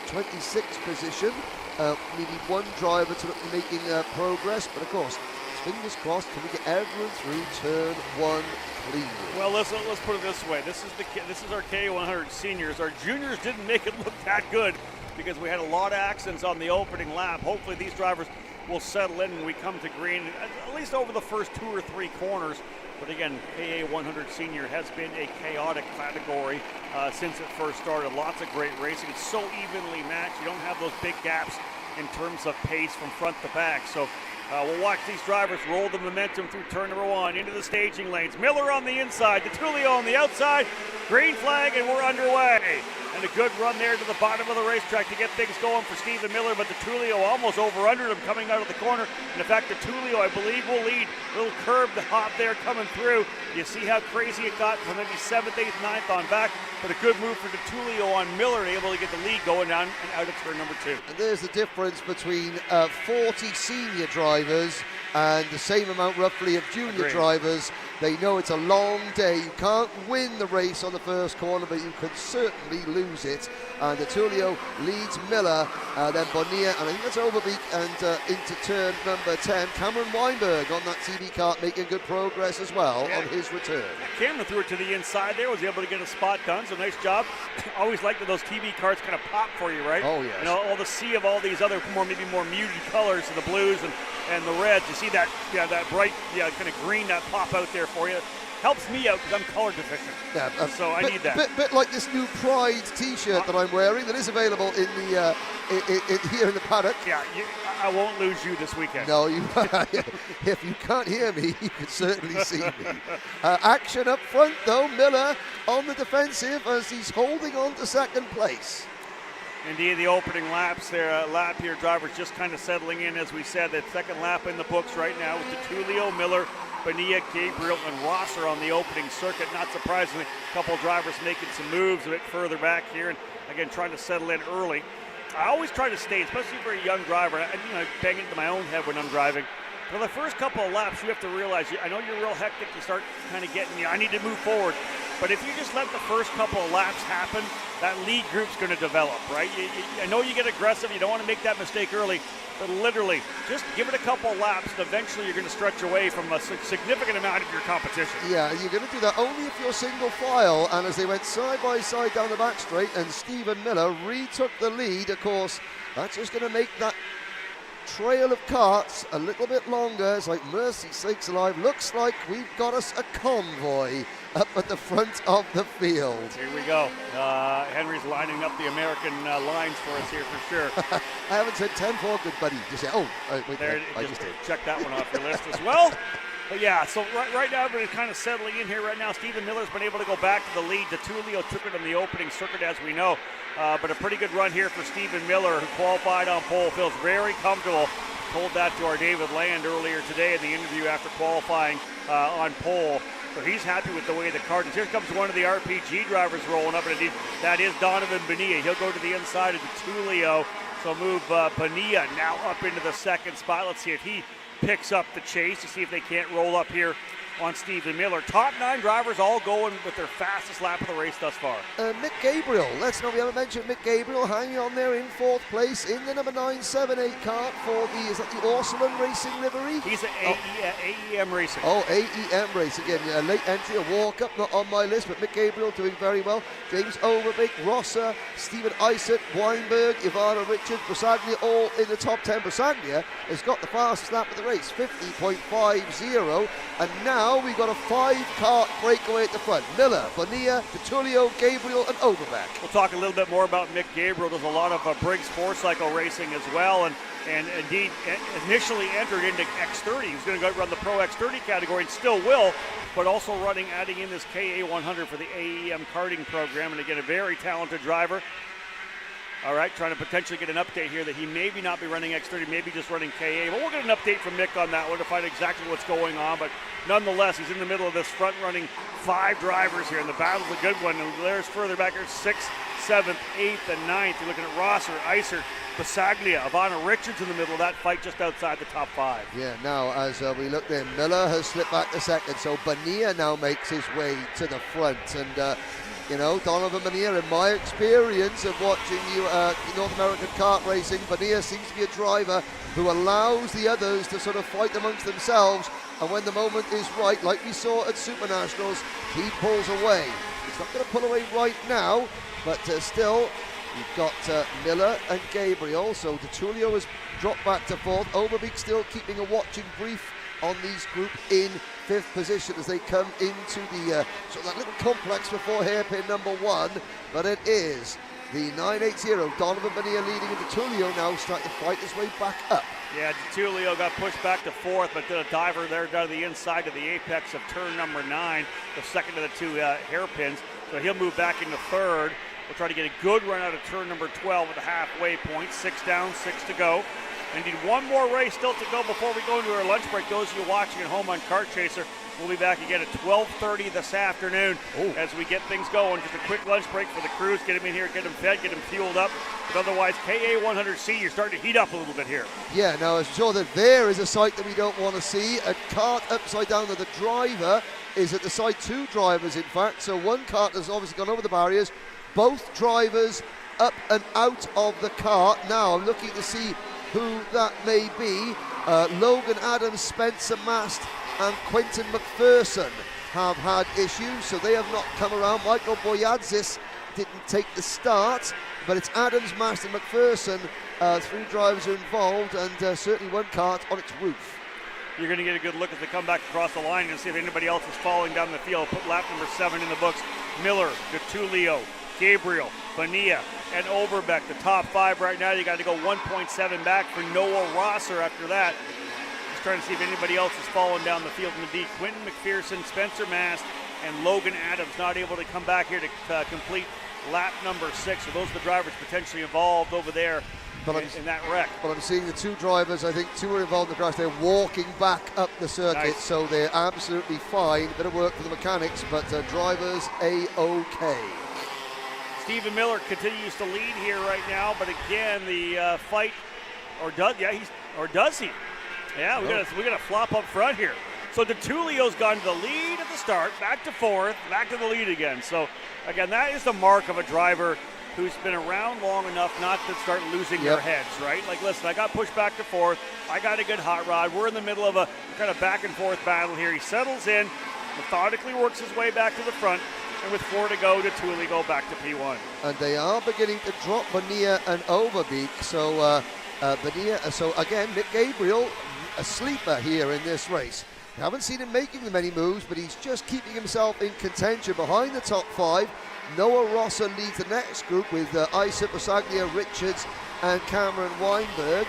26th position. Maybe one driver to look making progress, but of course, fingers crossed, can we get everyone through turn 1 clean? Well, let's put it this way. This is our K100 seniors. Our juniors didn't make it look that good because we had a lot of accidents on the opening lap. Hopefully these drivers will settle in when we come to green, at least over the first 2 or 3 corners. But again, KA100 Senior has been a chaotic category since it first started. Lots of great racing. It's so evenly matched. You don't have those big gaps in terms of pace from front to back. So We'll watch these drivers roll the momentum through turn number 1 into the staging lanes. Miller on the inside, DeTulio on the outside. Green flag, and we're underway. And a good run there to the bottom of the racetrack to get things going for Stephen Miller, but DeTulio almost over-undered him coming out of the corner. And in fact, DeTulio, I believe, will lead. Little curb to hop there coming through. You see how crazy it got from maybe 7th, 8th, 9th on back. But a good move for DeTulio on Miller, able to get the lead going down and out of turn number 2. And there's the difference between 40 senior drivers and the same amount roughly of junior drivers. They know it's a long day. You can't win the race on the first corner, but you can certainly lose it. And DeTulio leads Miller, then Bonilla, and I think that's Overbeek, and into turn number 10. Cameron Weinberg on that TV kart making good progress as well on his return. Cameron threw it to the inside there, was able to get a spot done, so nice job. Always like that those TV karts kind of pop for you, right? Oh, yes. You know, all the sea of all these other maybe more muted colors, and the blues and the reds. You see that, that bright, kind of green that pop out there for you. Helps me out because I'm color deficient. Yeah, so I need that. Bit like this new Pride T-shirt that I'm wearing that is available in the here in the paddock. Yeah, I won't lose you this weekend. No, if you can't hear me, you can certainly see me. Action up front though, Miller on the defensive as he's holding on to second place. Indeed, the opening laps there, lap here, drivers just kind of settling in, as we said. That second lap in the books right now with DeTulio, Miller, Bonilla, Gabriel, and Rosser on the opening circuit. Not surprisingly, a couple drivers making some moves a bit further back here, and again trying to settle in early. I always try to stay, especially for a young driver. I bang into my own head when I'm driving. For the first couple of laps, you have to realize, I know you're real hectic. You start kind of getting, I need to move forward. But if you just let the first couple of laps happen, that lead group's going to develop, right? I know you get aggressive. You don't want to make that mistake early. But literally, just give it a couple of laps, and eventually you're going to stretch away from a significant amount of your competition. Yeah, you're going to do that only if you're single file. And as they went side by side down the back straight, and Stephen Miller retook the lead, of course, that's just going to make that trail of karts a little bit longer. It's like, mercy sakes alive, looks like we've got us a convoy up at the front of the field. Here we go. Henry's lining up the American lines for us here for sure. I haven't said 10-4, good buddy. Just say, wait, there, I just did. Check that one off your list as well. But yeah, so right now everybody's kind of settling in here right now. Stephen Miller's been able to go back to the lead. DeTulio took it on the opening circuit, as we know. But a pretty good run here for Stephen Miller, who qualified on pole. Feels very comfortable. Told that to our David Land earlier today in the interview after qualifying on pole. So he's happy with the way the kart is. Here comes one of the RPG drivers rolling up, and indeed, that is Donovan Bonilla. He'll go to the inside of DeTulio. So move Bonilla now up into the second spot. Let's see if he picks up the chase to see if they can't roll up here on Stephen Miller. Top 9 drivers all going with their fastest lap of the race thus far. Mick Gabriel, let's not, we haven't mentioned Mick Gabriel hanging on there in 4th place in the number 978 kart for the, is that the Orsolon Racing livery? He's at AEM Racing. Oh, AEM Racing, again, a late entry, a walk-up, not on my list, but Mick Gabriel doing very well. James Overbeek, Rosser, Stephen Isett, Weinberg, Ivana Richards, Brasaglia all in the top 10. Brasaglia has got the fastest lap of the race, 50.50, and now we've got a 5-kart breakaway at the front. Miller, Bonilla, DeTulio, Gabriel, and Overbeck. We'll talk a little bit more about Mick Gabriel. Does a lot of Briggs 4-cycle racing as well, and indeed initially entered into X30. He was going to go run the Pro X30 category and still will, but also adding in this KA100 for the AEM karting program. And again, a very talented driver. All right, trying to potentially get an update here that he maybe not be running X30, maybe just running KA. But we'll get an update from Mick on that one to find exactly what's going on. But nonetheless, he's in the middle of this front-running 5 drivers here, and the battle's a good one. And there's further back here, 6th, 7th, 8th, and 9th. You're looking at Rosser, Isert, Basaglia, Ivana Richards in the middle of that fight just outside the top 5. Yeah, now as we look there, Miller has slipped back to second, so Bonilla now makes his way to the front. And Donovan Bonilla, in my experience of watching North American kart racing, Bonilla seems to be a driver who allows the others to sort of fight amongst themselves, and when the moment is right, like we saw at Super Nationals, he pulls away. He's not going to pull away right now, but still, you've got Miller and Gabriel, so DeTulio has dropped back to 4th. Overbeek still keeping a watching brief on these group in 5th position as they come into the that little complex before hairpin number 1, but it is the 980 Donovan Bonilla leading, and DeTulio now starting to fight his way back up Yeah, DeTulio got pushed back to fourth, but did a diver there down to the inside of the apex of turn number 9, the second of the two hairpins. So he'll move back into third. We'll try to get a good run out of turn number 12 at the halfway point. 6 down, 6 to go. And need one more race still to go before we go into our lunch break. Those of you watching at home on Kart Chaser, we'll be back again at 12:30 this afternoon as we get things going. Just a quick lunch break for the crews. Get them in here, get them fed, get them fueled up. But otherwise, KA 100 Senior starting to heat up a little bit here. Yeah, now I'm sure that there is a sight that we don't want to see. A kart upside down that the driver is at the side, 2 drivers in fact. So one kart has obviously gone over the barriers. Both drivers up and out of the kart. Now I'm looking to see who that may be. Logan Adams, Spencer Mast and Quentin McPherson have had issues, so they have not come around. Michael Boyadzis didn't take the start, but it's Adams, Mast and McPherson. 3 drivers are involved, and certainly one kart on its roof. You're going to get a good look as they come back across the line and see if anybody else is falling down the field. Put lap number 7 in the books. Miller, DeTulio, Gabriel, Bonilla, and Overbeck. The top 5 right now. You got to go 1.7 back for Noah Rosser after that. Just trying to see if anybody else is falling down the field. Indeed, Quentin McPherson, Spencer Mast, and Logan Adams not able to come back here to complete lap number 6. So those are the drivers potentially involved over there in that wreck. But I'm seeing the 2 drivers, I think 2 are involved in the crash. They're walking back up the circuit, nice. So they're absolutely fine. Bit of work for the mechanics, but drivers A-OK. Stephen Miller continues to lead here right now, but again, the fight, does he? Yeah, we got a flop up front here. So DeTulio's gone to the lead at the start, back to fourth, back to the lead again. So again, that is the mark of a driver who's been around long enough not to start losing their heads, right? Like, listen, I got pushed back to fourth. I got a good hot rod. We're in the middle of a kind of back and forth battle here. He settles in, methodically works his way back to the front. And with 4 to go, DeTulio go back to P1. And they are beginning to drop Bonilla and Overbeek. So Bonilla, so again, Nick Gabriel, a sleeper here in this race. We haven't seen him making many moves, but he's just keeping himself in contention behind the top 5. Noah Rosser leads the next group with Isa Pasaglia, Richards and Cameron Weinberg.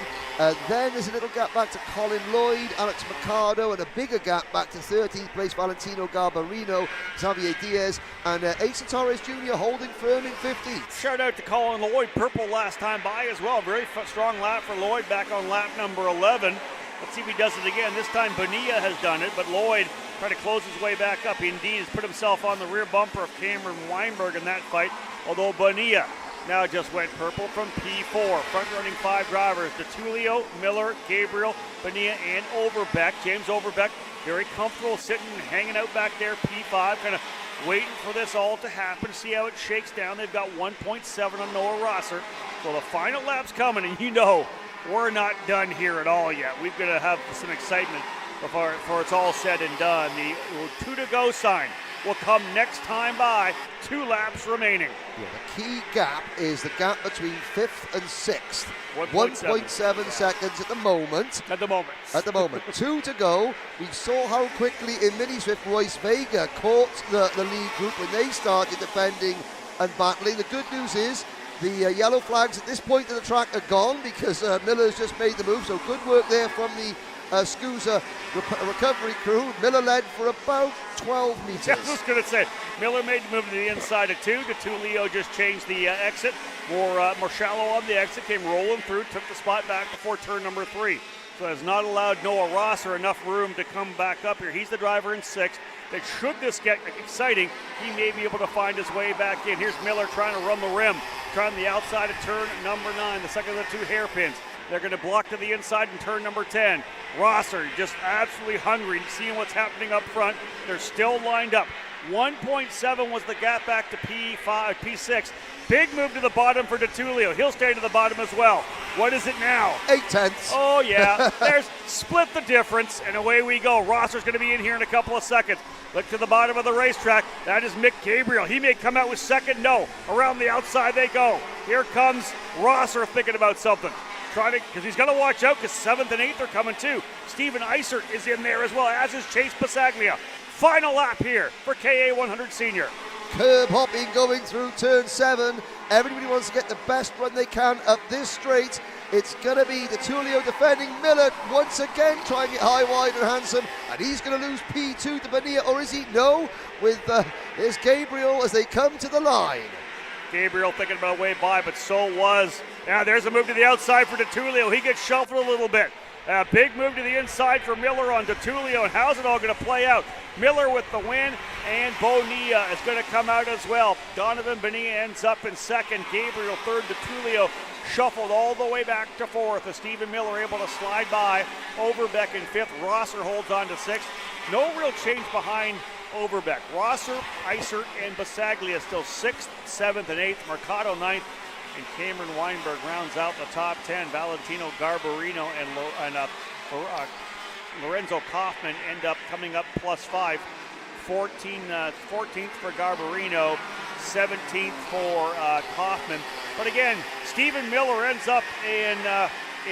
Then there's a little gap back to Colin Lloyd, Alex Mercado, and a bigger gap back to 13th place Valentino Garbarino, Xavier Diaz, and Asa Torres Jr. holding firm in 15th. Shout out to Colin Lloyd, purple last time by as well. Very strong lap for Lloyd back on lap number 11. Let's see if he does it again. This time Bonilla has done it, but Lloyd trying to close his way back up. He indeed has put himself on the rear bumper of Cameron Weinberg in that fight, although Bonilla now just went purple from P4. Front-running 5 drivers, DeTulio, Miller, Gabriel, Bonilla, and Overbeck. James Overbeck, very comfortable sitting and hanging out back there, P5, kind of waiting for this all to happen, see how it shakes down. They've got 1.7 on Noah Rosser. So the final lap's coming, and you know we're not done here at all yet. We're going to have some excitement before it's all said and done. The 2 to go sign will come next time by. 2 laps remaining. Yeah, the key gap is the gap between 5th and 6th. 1.7 seconds at the moment. At the moment. 2 to go. We saw how quickly in Mini Swift Royce Vega caught the lead group when they started defending and battling. The good news is the yellow flags at this point of the track are gone because Miller's just made the move. So good work there from the SKUSA recovery crew. Miller led for about 12 meters. Yeah, I was going to say, Miller made the move to the inside of 2. DeTulio just changed the exit. More shallow on the exit, came rolling through, took the spot back before turn number 3. So has not allowed Noah Rosser enough room to come back up here. He's the driver in 6th. That should this get exciting, he may be able to find his way back in. Here's Miller trying to run the rim, trying the outside of turn number 9, the second of the 2 hairpins. They're going to block to the inside in turn number 10. Rosser just absolutely hungry, seeing what's happening up front. They're still lined up. 1.7 was the gap back to P6. Big move to the bottom for DeTulio. He'll stay to the bottom as well. What is it now? 0.8. Oh, yeah. There's split the difference, and away we go. Rosser's going to be in here in a couple of seconds. Look to the bottom of the racetrack. That is Mick Gabriel. He may come out with second. No. Around the outside they go. Here comes Rosser thinking about something. Because he's got to watch out because 7th and 8th are coming too. Steven Eisert is in there as well, as is Chase Pasaglia. Final lap here for KA 100 Senior. curb hopping going through turn 7. Everybody wants to get the best run they can up this straight. It's going to be DeTulio defending Miller once again, trying it high, wide and handsome, and he's going to lose P2 to Bonilla, or is he? No, with there's Gabriel as they come to the line. Gabriel thinking about a way by, but so was. Now there's a move to the outside for DeTulio. He gets shuffled a little bit. A big move to the inside for Miller on DeTulio, and how's it all going to play out? Miller with the win, and Bonilla is going to come out as well. Donovan Bonilla ends up in second. Gabriel third. DeTulio shuffled all the way back to fourth as Stephen Miller able to slide by. Overbeck in fifth. Rosser holds on to sixth. No real change behind Overbeck. Rosser, Isert, and Basaglia still 6th, 7th, and 8th. Mercado 9th, and Cameron Weinberg rounds out the top 10. Valentino Garbarino and Lorenzo Kaufman end up coming up +5. 14th for Garbarino, 17th for Kaufman. But again, Stephen Miller ends up in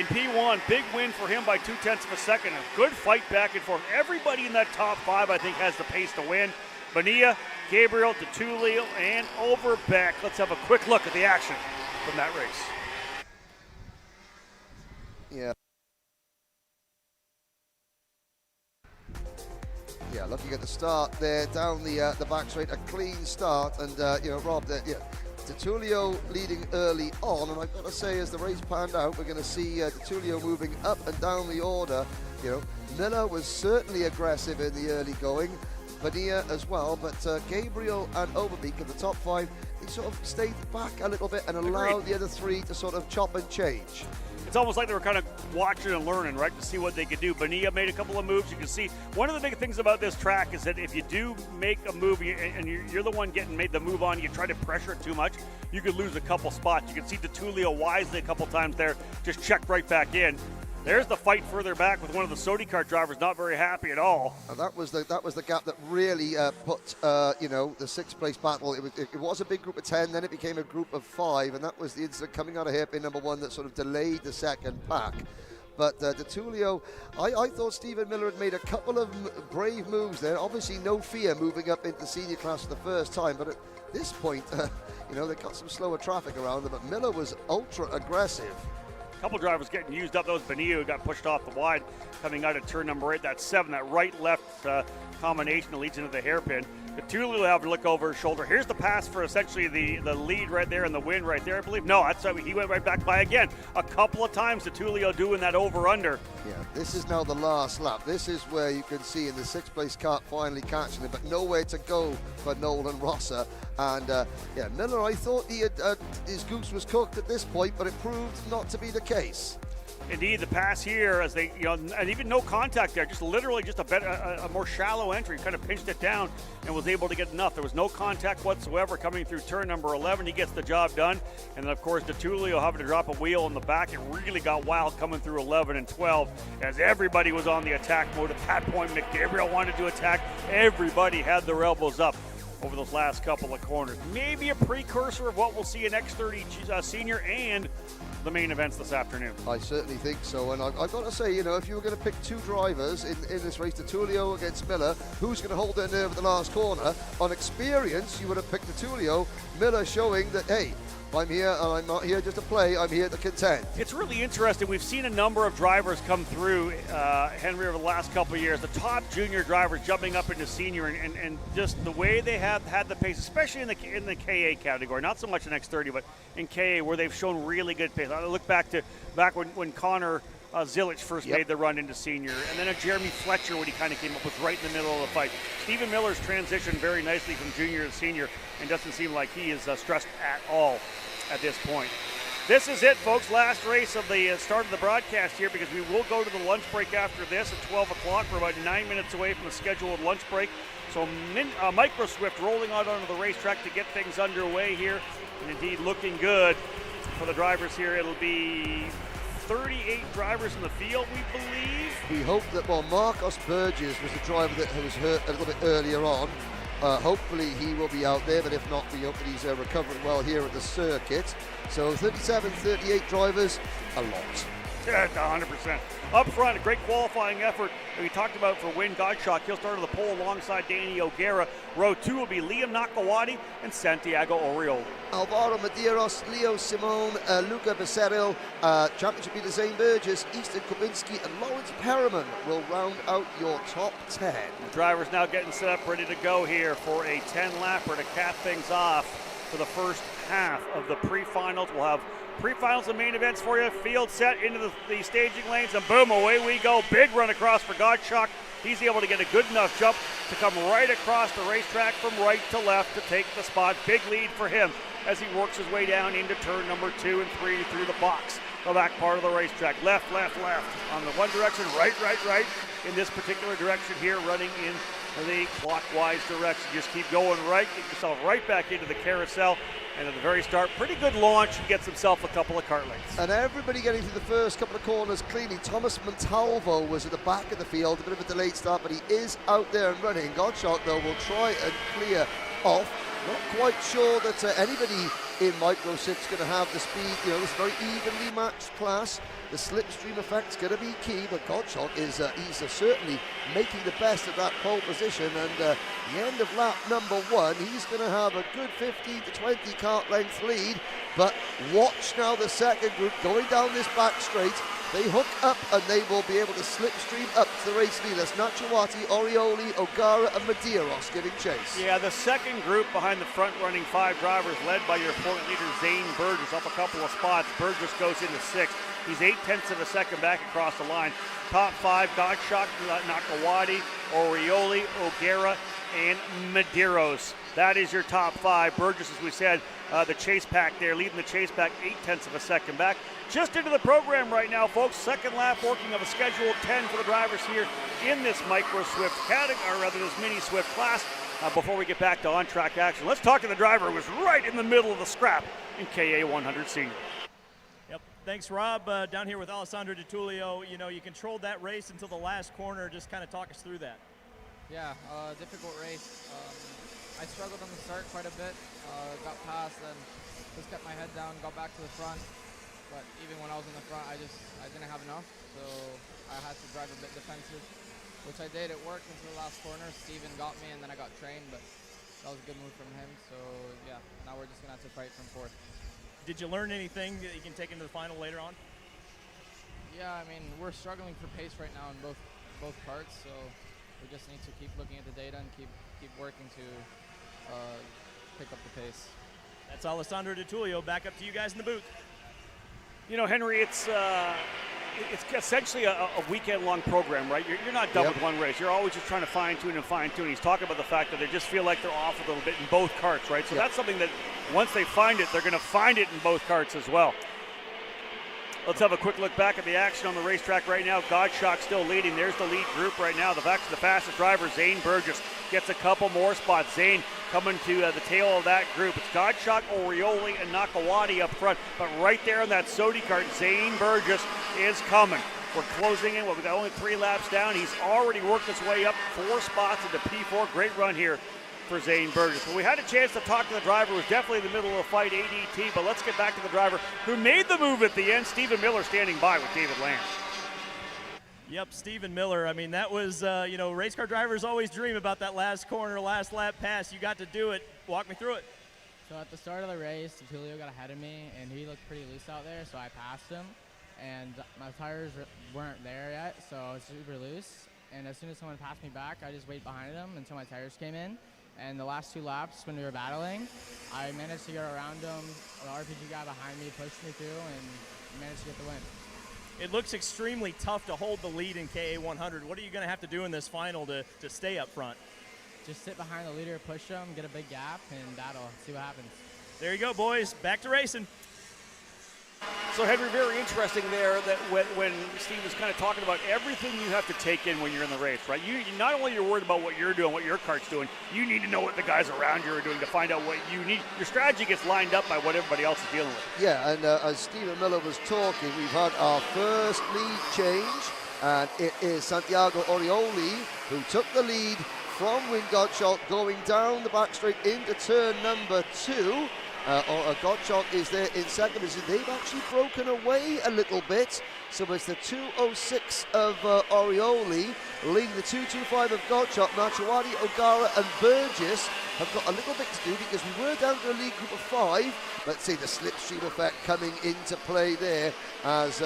P1. Big win for him by 0.2 of a second. A good fight back and forth. Everybody in that top 5, I think, has the pace to win. Bonilla, Gabriel, DeTulio, and Overbeck. Let's have a quick look at the action from that race. Yeah, looking at the start there, down the back straight, a clean start, and Rob, DeTulio leading early on, and I've got to say, as the race panned out, we're going to see DeTulio moving up and down the order. Miller was certainly aggressive in the early going, Bonilla as well, but Gabriel and Overbeek in the top 5, they sort of stayed back a little bit and allowed the other 3 to sort of chop and change. It's almost like they were kind of watching and learning, right, to see what they could do. Bonilla made a couple of moves. You can see one of the big things about this track is that if you do make a move and you're the one getting made the move on, you try to pressure it too much, you could lose a couple spots. You can see DeTulio wisely a couple times there, just checked right back in. There's the fight further back with one of the Sodi Kart drivers not very happy at all. And that was the gap that really put the 6th place battle. It was a big group of 10, then it became a group of 5, and that was the incident coming out of hairpin number 1 that sort of delayed the second pack. But DeTulio, I thought Stephen Miller had made a couple of brave moves there. Obviously no fear moving up into senior class for the first time, but at this point, they got some slower traffic around them, but Miller was ultra aggressive. Couple drivers getting used up. That was Bonilla who got pushed off the wide coming out of turn number 8. That's 7, that right-left combination that leads into the hairpin. DeTulio will have to look over his shoulder. Here's the pass for essentially the lead right there and the win right there, I believe. No, he went right back by again. A couple of times DeTulio doing that over-under. Yeah, this is now the last lap. This is where you can see in the 6th place Kart finally catching it, but nowhere to go for Nolan Rosser. And Miller, I thought his goose was cooked at this point, but it proved not to be the case. Indeed, the pass here as they, and even no contact there, just literally just a more shallow entry, kind of pinched it down and was able to get enough. There was no contact whatsoever coming through turn number 11. He gets the job done. And then, of course, DeTulio having to drop a wheel in the back. It really got wild coming through 11 and 12 as everybody was on the attack mode. At that point, McGabriel wanted to attack. Everybody had their elbows up over those last couple of corners. Maybe a precursor of what we'll see in X30 Senior and the main events this afternoon. I certainly think so, and I've got to say, if you were going to pick 2 drivers in this race, DeTulio against Miller, who's going to hold their nerve at the last corner? On experience, you would have picked DeTulio. Miller showing that, hey, I'm here and I'm not here just to play, I'm here to contend. It's really interesting. We've seen a number of drivers come through, Henry, over the last couple of years. The top junior drivers jumping up into senior and just the way they have had the pace, especially in the KA category, not so much in X30, but in KA where they've shown really good pace. I look back when Connor Zilic first made the run into senior, and then Jeremy Fletcher when he kind of came up was right in the middle of the fight. Stephen Miller's transitioned very nicely from junior to senior and doesn't seem like he is stressed at all at this point. This is it, folks. Last race of the start of the broadcast here, because we will go to the lunch break after this at 12 o'clock. We're about 9 minutes away from the scheduled lunch break. So Micro Swift rolling out onto the racetrack to get things underway here, and indeed looking good for the drivers here. It'll be 38 drivers in the field, we believe. We hope that, Marcos Burgess was the driver that was hurt a little bit earlier on. Hopefully he will be out there, but if not, we hope that he's recovering well here at the circuit. So 37, 38 drivers, a lot. Yeah, 100%. Up front, a great qualifying effort that we talked about for Wayne Gottschalk. He'll start on the pole alongside Danny O'Gara. Row 2 will be Liam Nakawati and Santiago Oriol. Alvaro Medeiros, Leo Simone, Luca Becerril, championship leader Zane Burgess, Easton Kubinski, and Lawrence Perriman will round out your top 10. The drivers now getting set up, ready to go here for a 10-lapper to cap things off for the first half of the pre-finals. We'll have pre-finals and main events for you. Field set into the staging lanes, and boom, away we go. Big run across for Gottschalk. He's able to get a good enough jump to come right across the racetrack from right to left to take the spot. Big lead for him as he works his way down into turn number 2 and 3 through the box. The back part of the racetrack. Left, left, left. On the one direction, right, right, right. In this particular direction here, running in the clockwise direction. Just keep going right, get yourself right back into the carousel. And at the very start, pretty good launch. He gets himself a couple of kart lanes. And everybody getting through the first couple of corners cleanly. Thomas Montalvo was at the back of the field, a bit of a delayed start, but he is out there and running. Gottschalk, though, will try and clear off. Not quite sure that anybody in Micro 6 is going to have the speed. You know, this very evenly matched class. The slipstream effect's going to be key, but Gottschalk is he's certainly making the best of that pole position. And the end of lap number 1, he's going to have a good 15 to 20 kart length lead. But watch now the second group going down this back straight. They hook up and they will be able to slipstream up to the race leaders. Nachawati, Orioli, O'Gara and Medeiros giving chase. Yeah, the second group behind the front running 5 drivers led by your point leader Zane Burgess up a couple of spots. Burgess goes into 6th. He's 0.8 of a second back across the line. Top 5, Gottschalk, Nakawati, Orioli, O'Gara, and Medeiros. That is your top 5. Burgess, as we said, the chase pack there, leading the chase pack 0.8 of a second back. Just into the program right now, folks. Second lap working of a scheduled 10 for the drivers here in this Micro Swift category, or rather this Mini Swift class. Before we get back to on-track action, let's talk to the driver who was right in the middle of the scrap in KA 100 Senior. Yep. Thanks, Rob. Down here with Alessandro Di Tullio. You know, you controlled that race until the last corner. Just kind of talk us through that. Yeah, difficult race. I struggled on the start quite a bit. Got past and just kept my head down, got back to the front. But even when I was in the front, I didn't have enough. So I had to drive a bit defensive, which I did. It worked until the last corner. Steven got me and then I got trained, but that was a good move from him. So yeah, now we're just gonna have to fight from 4th. Did you learn anything that you can take into the final later on? Yeah, I mean, we're struggling for pace right now in both karts, so we just need to keep looking at the data and keep working to pick up the pace. That's Alessandro Di Tullio. Back up to you guys in the booth. You know, Henry, it's essentially a weekend-long program, right? You're not done with one race. You're always just trying to fine-tune and fine-tune. He's talking about the fact that they just feel like they're off a little bit in both karts, right? So that's something that once they find it, they're going to find it in both karts as well. Let's have a quick look back at the action on the racetrack right now. Gottschalk still leading. There's the lead group right now. The fastest driver, Zane Burgess, gets a couple more spots. Zane coming to the tail of that group. It's Gottschalk, Orioli, and Nakawati up front. But right there in that Sodi kart, Zane Burgess is coming. We're closing in. We've got only 3 laps down. He's already worked his way up 4 spots into P4. Great run here for Zane Burgess. Well, we had a chance to talk to the driver who was definitely in the middle of the fight, ADT, but let's get back to the driver who made the move at the end, Stephen Miller, standing by with David Lamb. Yep, Stephen Miller. I mean, that was, you know, race car drivers always dream about that last corner, last lap pass. You got to do it. Walk me through it. So at the start of the race, Tulio got ahead of me, and he looked pretty loose out there, so I passed him. And my tires weren't there yet, so I was super loose. And as soon as someone passed me back, I just waited behind them until my tires came in. And the last 2 laps, when we were battling, I managed to get around them. The RPG guy behind me pushed me through and managed to get the win. It looks extremely tough to hold the lead in KA 100. What are you going to have to do in this final to stay up front? Just sit behind the leader, push them, get a big gap, and battle. See what happens. There you go, boys. Back to racing. So, Henry, very interesting there that when Steve was kind of talking about everything you have to take in when you're in the race, right? You not only you're worried about what you're doing, what your kart's doing, you need to know what the guys around you are doing to find out what you need. Your strategy gets lined up by what everybody else is dealing with. Yeah, and as Stephen Miller was talking, we've had our first lead change, and it is Santiago Orioli who took the lead from Wayne Gottschalk going down the back straight into turn number 2. Gottschalk is there in second. They've actually broken away a little bit. So it's the 2:06 of Orioli leading the 2:25 of Gottschalk. Nachawati, O'Gara and Burgess have got a little bit to do because we were down to a lead group of 5. Let's see the slipstream effect coming into play there as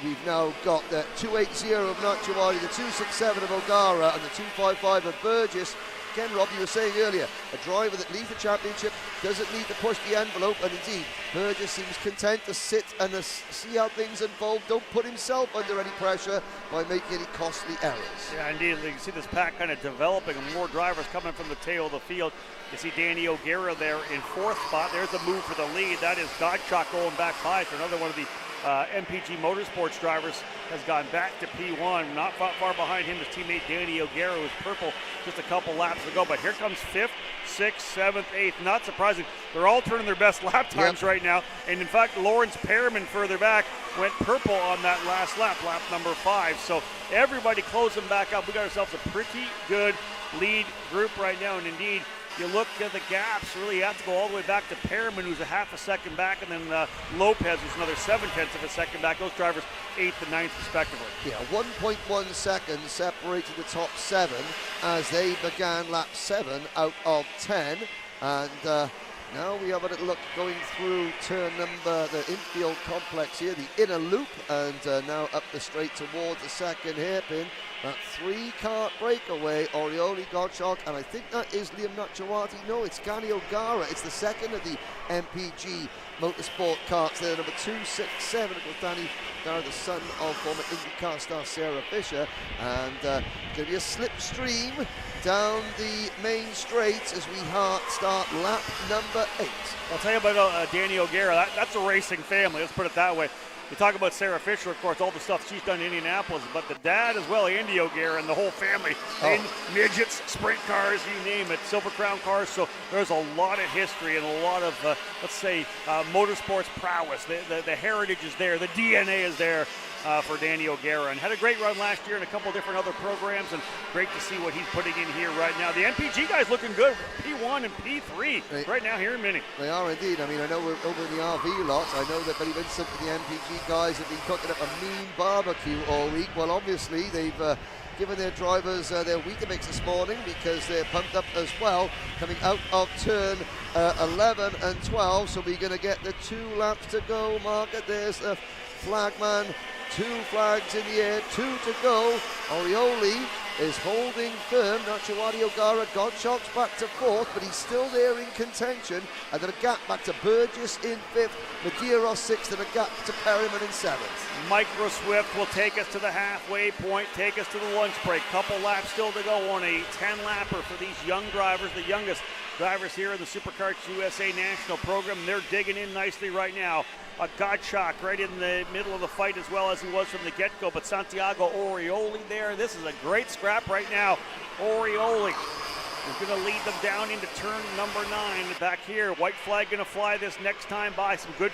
we've now got the 2:80 of Nachawati, the 2:67 of O'Gara and the 2:55 of Burgess. Again, Rob, you were saying earlier, a driver that leads the championship doesn't need to push the envelope, and indeed, Burgess seems content to sit and see how things unfold, don't put himself under any pressure by making any costly errors. Yeah, indeed, you can see this pack kind of developing, and more drivers coming from the tail of the field. You see Danny O'Gara there in 4th spot. There's a move for the lead. That is Gottschalk going back high for another one of the MPG Motorsports drivers has gone back to P1. Not far behind him, his teammate Danny O'Gara, who's purple just a couple laps to go. But here comes 5th, 6th, 7th, 8th. Not surprising. They're all turning their best lap times right now. And in fact, Lawrence Perriman further back went purple on that last lap number 5. So everybody closing back up. We got ourselves a pretty good lead group right now. And indeed, you look at the gaps, really you have to go all the way back to Perriman, who's a half a second back, and then Lopez, who's another 7/10 of a second back. Those drivers 8th and 9th respectively. Yeah, 1.1 seconds separated the top 7 as they began lap 7 out of 10. And now we have a little look going through turn number, the infield complex here, the inner loop, and now up the straight towards the second hairpin. That 3-car breakaway, Orioli, Gottschalk, and I think that is Liam Nachawati. No, it's Danny O'Gara. It's the second of the MPG Motorsport karts there, number 267. It was Danny O'Gara, the son of former IndyCar star Sarah Fisher. And going to be a slipstream down the main straight as we start lap number 8. I'll tell you about Danny O'Gara. That's a racing family, let's put it that way. You talk about Sarah Fisher, of course, all the stuff she's done in Indianapolis, but the dad as well, Andy O'Gara, and the whole family, in midgets, sprint cars, you name it, Silver Crown cars. So there's a lot of history and a lot of, let's say, motorsports prowess. The heritage is there, the DNA is there for Danny O'Gara, and had a great run last year in a couple different other programs, and great to see what he's putting in here right now. The MPG guys looking good, P1 and P3 right now here in Mini. They are indeed. I mean, I know we're over in the RV lot. I know that Billy Vincent and the MPG guys have been cooking up a mean barbecue all week. Well, obviously, they've given their drivers their Weetabix this morning because they're pumped up as well, coming out of turn 11 and 12. So we're going to get the 2 laps to go. Market, there's the flagman. 2 flags in the air, 2 to go. Orioli is holding firm. Nachawati, O'Gara, Gottschalk's back to 4th, but he's still there in contention. And then a gap back to Burgess in 5th, Medeiros 6th, and a gap to Perriman in 7th. Micro Swift will take us to the halfway point, take us to the lunch break. Couple laps still to go on a 10-lapper for these young drivers, the youngest drivers here in the SuperKarts USA National Program. They're digging in nicely right now. Gottschalk right in the middle of the fight as well as he was from the get-go, but Santiago Orioli there. This is a great scrap right now. Orioli is going to lead them down into turn number 9. Back here, white flag going to fly this next time by. Some good,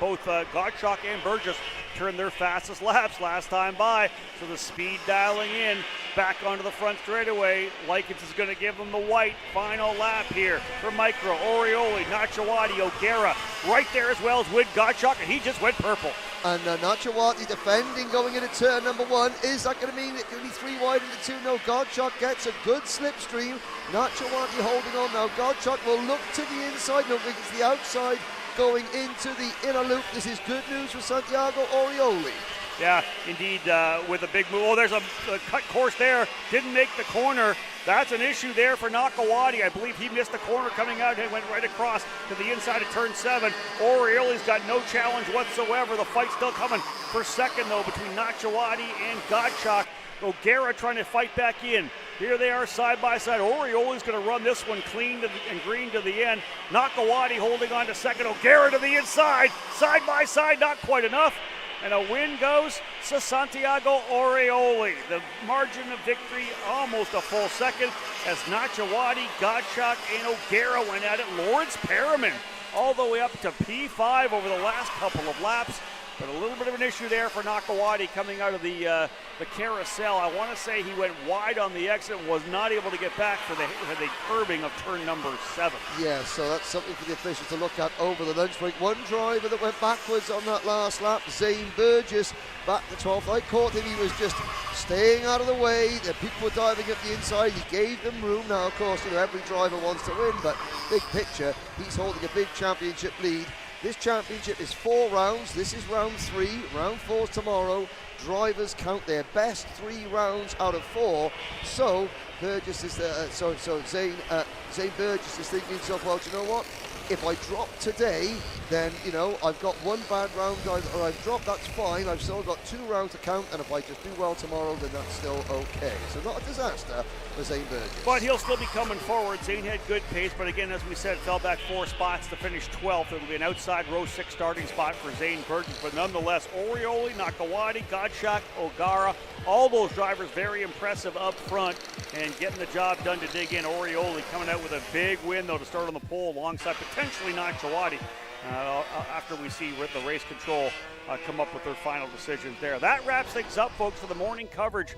both Gottschalk and Burgess turned their fastest laps last time by, so the speed dialing in back onto the front straightaway. Likens is going to give them the white final lap here for Micro, Orioli, Nachawati, O'Gara right there as well as Wood Gottschalk, and he just went purple. And Nachawati defending going into turn number 1. Is that going to mean it can be 3 wide into 2? No, Gottschalk gets a good slipstream. Nachawati holding on now. Gottschalk will look to the inside. No, it's the outside going into the inner loop. This is good news for Santiago Orioli. Yeah, indeed, with a big move. Oh, there's a cut course there. Didn't make the corner. That's an issue there for Nachawati. I believe he missed the corner coming out and went right across to the inside of turn 7. Orioli's got no challenge whatsoever. The fight's still coming for second, though, between Nachawati and Gottschalk. O'Gara trying to fight back in. Here they are side by side. Orioli's going to run this one clean and green to the end. Nachawati holding on to second. O'Gara to the inside. Side by side, not quite enough. And a win goes to Santiago Orioli. The margin of victory almost a full second as Nachawati, Gottschalk, and O'Gara went at it. Lawrence Perriman all the way up to P5 over the last couple of laps. But a little bit of an issue there for Nakawati coming out of the carousel. I want to say he went wide on the exit and was not able to get back for the curbing of turn number 7. Yeah, so that's something for the officials to look at over the lunch break. One driver that went backwards on that last lap, Zane Burgess, back to 12th. I caught him, he was just staying out of the way. The people were diving up the inside, he gave them room. Now, of course, every driver wants to win, but big picture, he's holding a big championship lead. This championship is 4 rounds. This is round 3. Round 4's tomorrow. Drivers count their best 3 rounds out of 4. So Burgess is Zane Burgess is thinking to himself, well, do you know what? If I drop today, then, I've got 1 bad round, or I've dropped, that's fine. I've still got 2 rounds to count, and if I just do well tomorrow, then that's still okay. So not a disaster for Zane Burgess. But he'll still be coming forward. Zane had good pace, but again, as we said, fell back 4 spots to finish 12th. It'll be an outside row 6 starting spot for Zane Burgess, but nonetheless, Orioli, Nakawati, Gottschalk, O'Gara, all those drivers very impressive up front and getting the job done to dig in. Orioli coming out with a big win, though, to start on the pole alongside potentially Nakawati after we see the race control come up with their final decisions there. That wraps things up, folks, for the morning coverage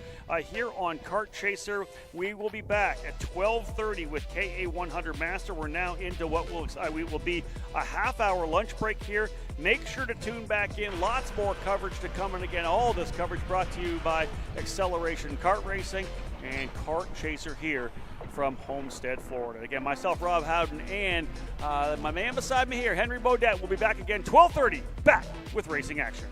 here on Kart Chaser. We will be back at 12:30 with KA100 Master. We're now into what will be a half-hour lunch break here. Make sure to tune back in. Lots more coverage to come. And again, all this coverage brought to you by Acceleration Kart Racing and Kart Chaser here from Homestead, Florida. Again, myself, Rob Howden, and my man beside me here, Henry Beaudet, will be back again 12:30, back with racing action.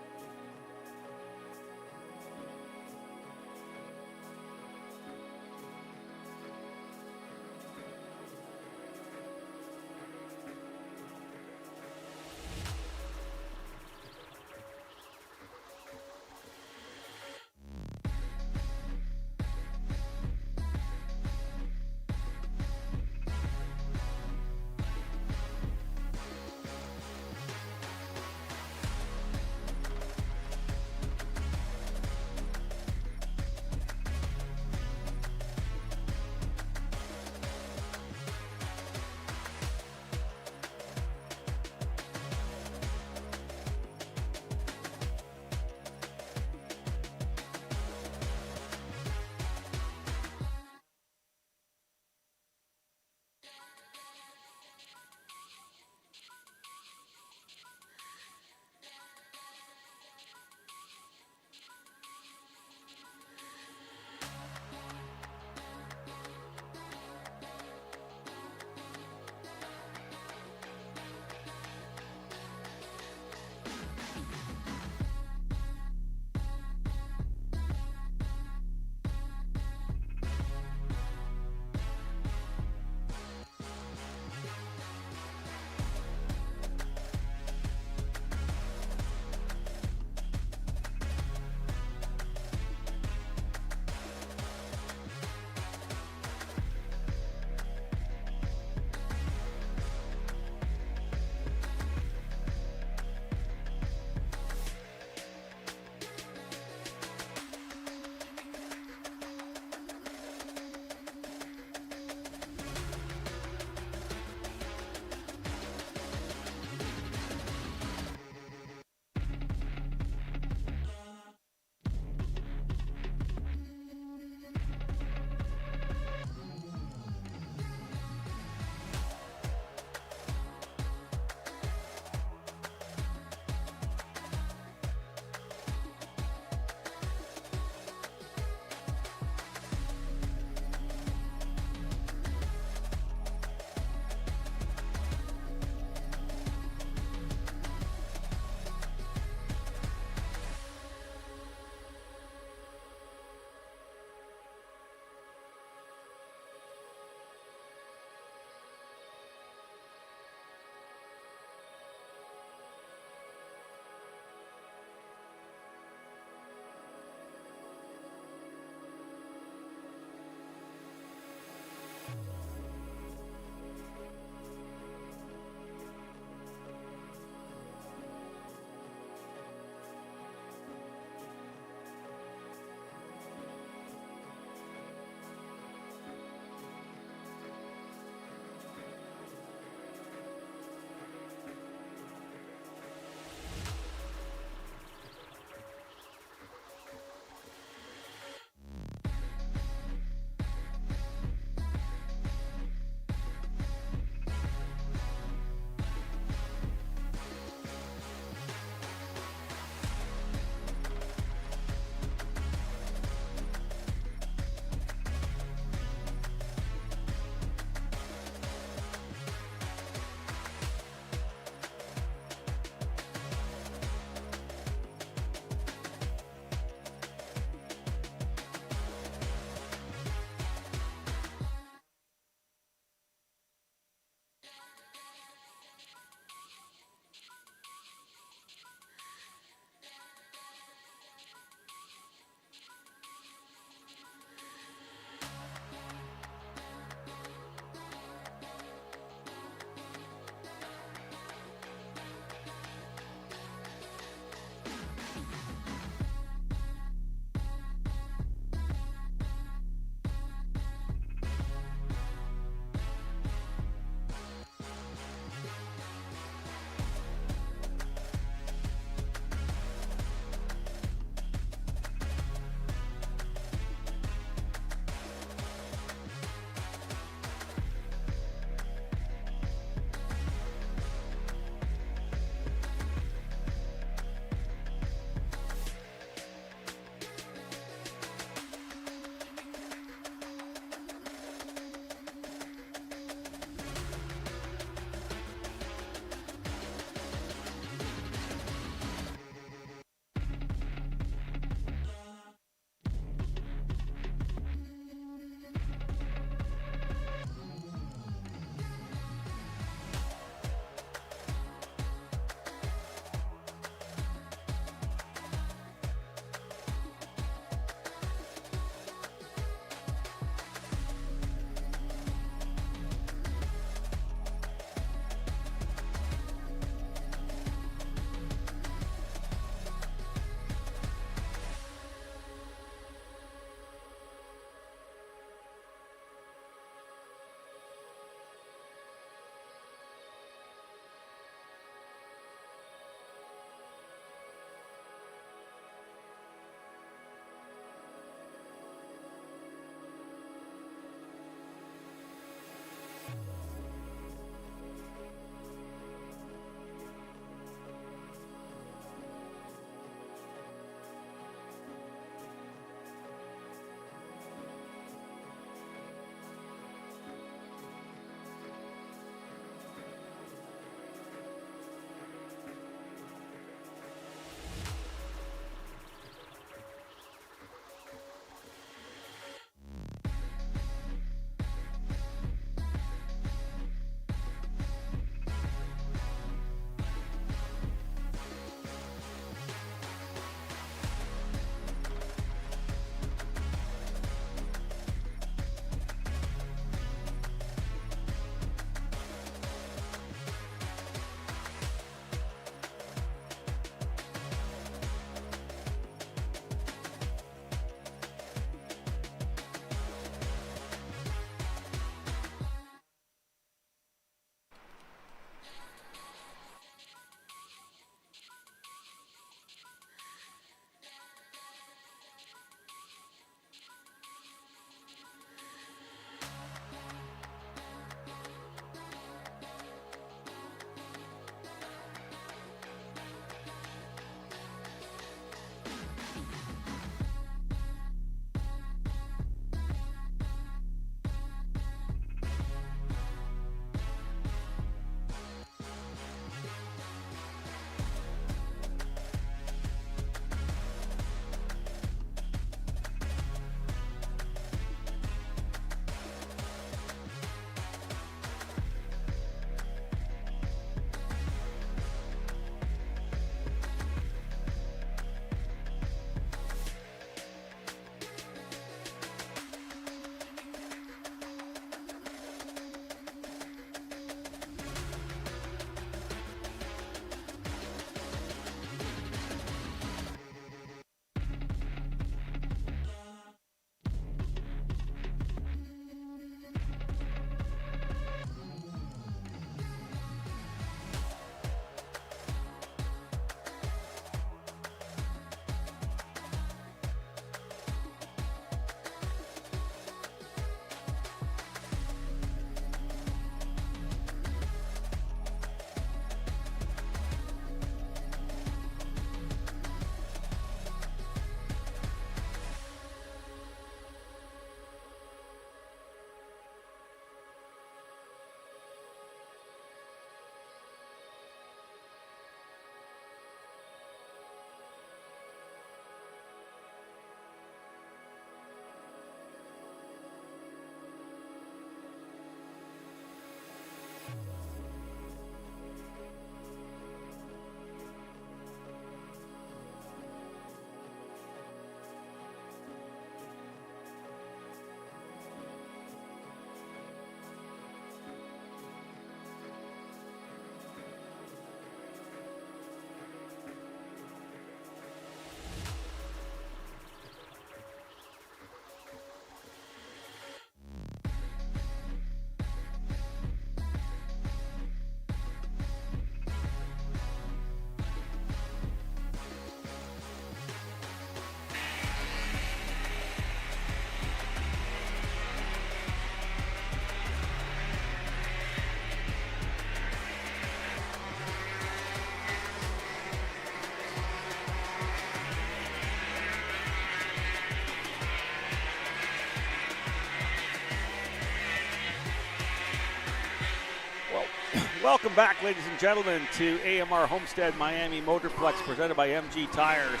Welcome back, ladies and gentlemen, to AMR Homestead-Miami Motorplex, presented by MG Tires.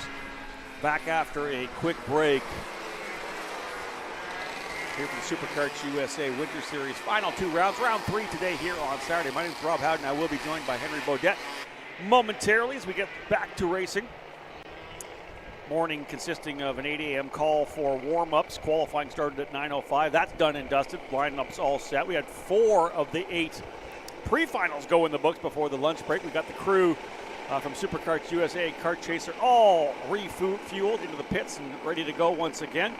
Back after a quick break here for the SuperKarts USA Winter Series. Final 2 rounds. Round 3 today here on Saturday. My name is Rob Howden. I will be joined by Henry Beaudette momentarily as we get back to racing. Morning consisting of an 8 a.m. call for warm-ups. Qualifying started at 9:05. That's done and dusted. Lineups all set. We had 4 of the 8 pre-finals go in the books before the lunch break. We got the crew from SuperKarts USA, Kart Chaser, all refueled into the pits and ready to go once again.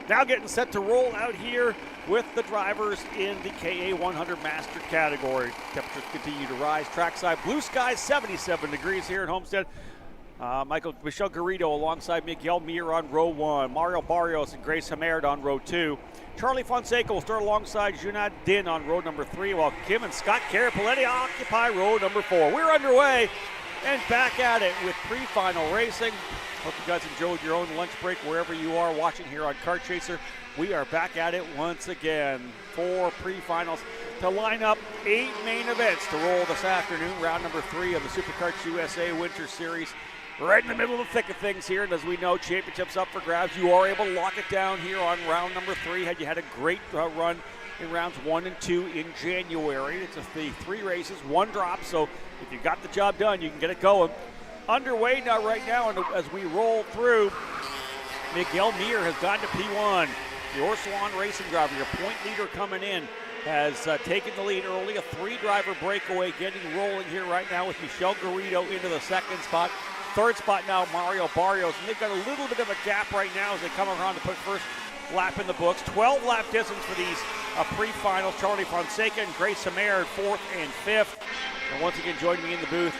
Now getting set to roll out here with the drivers in the KA 100 Master category. Temperatures continue to rise. Trackside blue skies, 77 degrees here at Homestead. Michel Garrido alongside Miguel Mir on row 1. Mario Barrios and Grace Hamerd on row 2. Charlie Fonseca will start alongside Junad Din on row number 3, while Kim and Scott Carapaletti occupy row number 4. We're underway and back at it with pre-final racing. Hope you guys enjoyed your own lunch break wherever you are watching here on Kart Chaser. We are back at it once again. 4 pre-finals to line up 8 main events to roll this afternoon. Round number 3 of the SuperKarts USA Winter Series. Right in the middle of the thick of things here, and as we know, championships up for grabs. You are able to lock it down here on round number 3. You had a great run in rounds 1 and 2 in January. It's the 3 races, 1 drop, so if you got the job done, you can get it going. Underway now, right now, and as we roll through, Miguel Mir has gotten to P1. The Orsuan racing driver, your point leader coming in, has taken the lead early. A 3-driver breakaway getting rolling here right now with Michel Garrido into the 2nd spot. 3rd spot now, Mario Barrios, and they've got a little bit of a gap right now as they come around to put first lap in the books. 12-lap distance for these pre-finals. Charlie Fonseca and Grace Hamerd, 4th and 5th. And once again, joining me in the booth,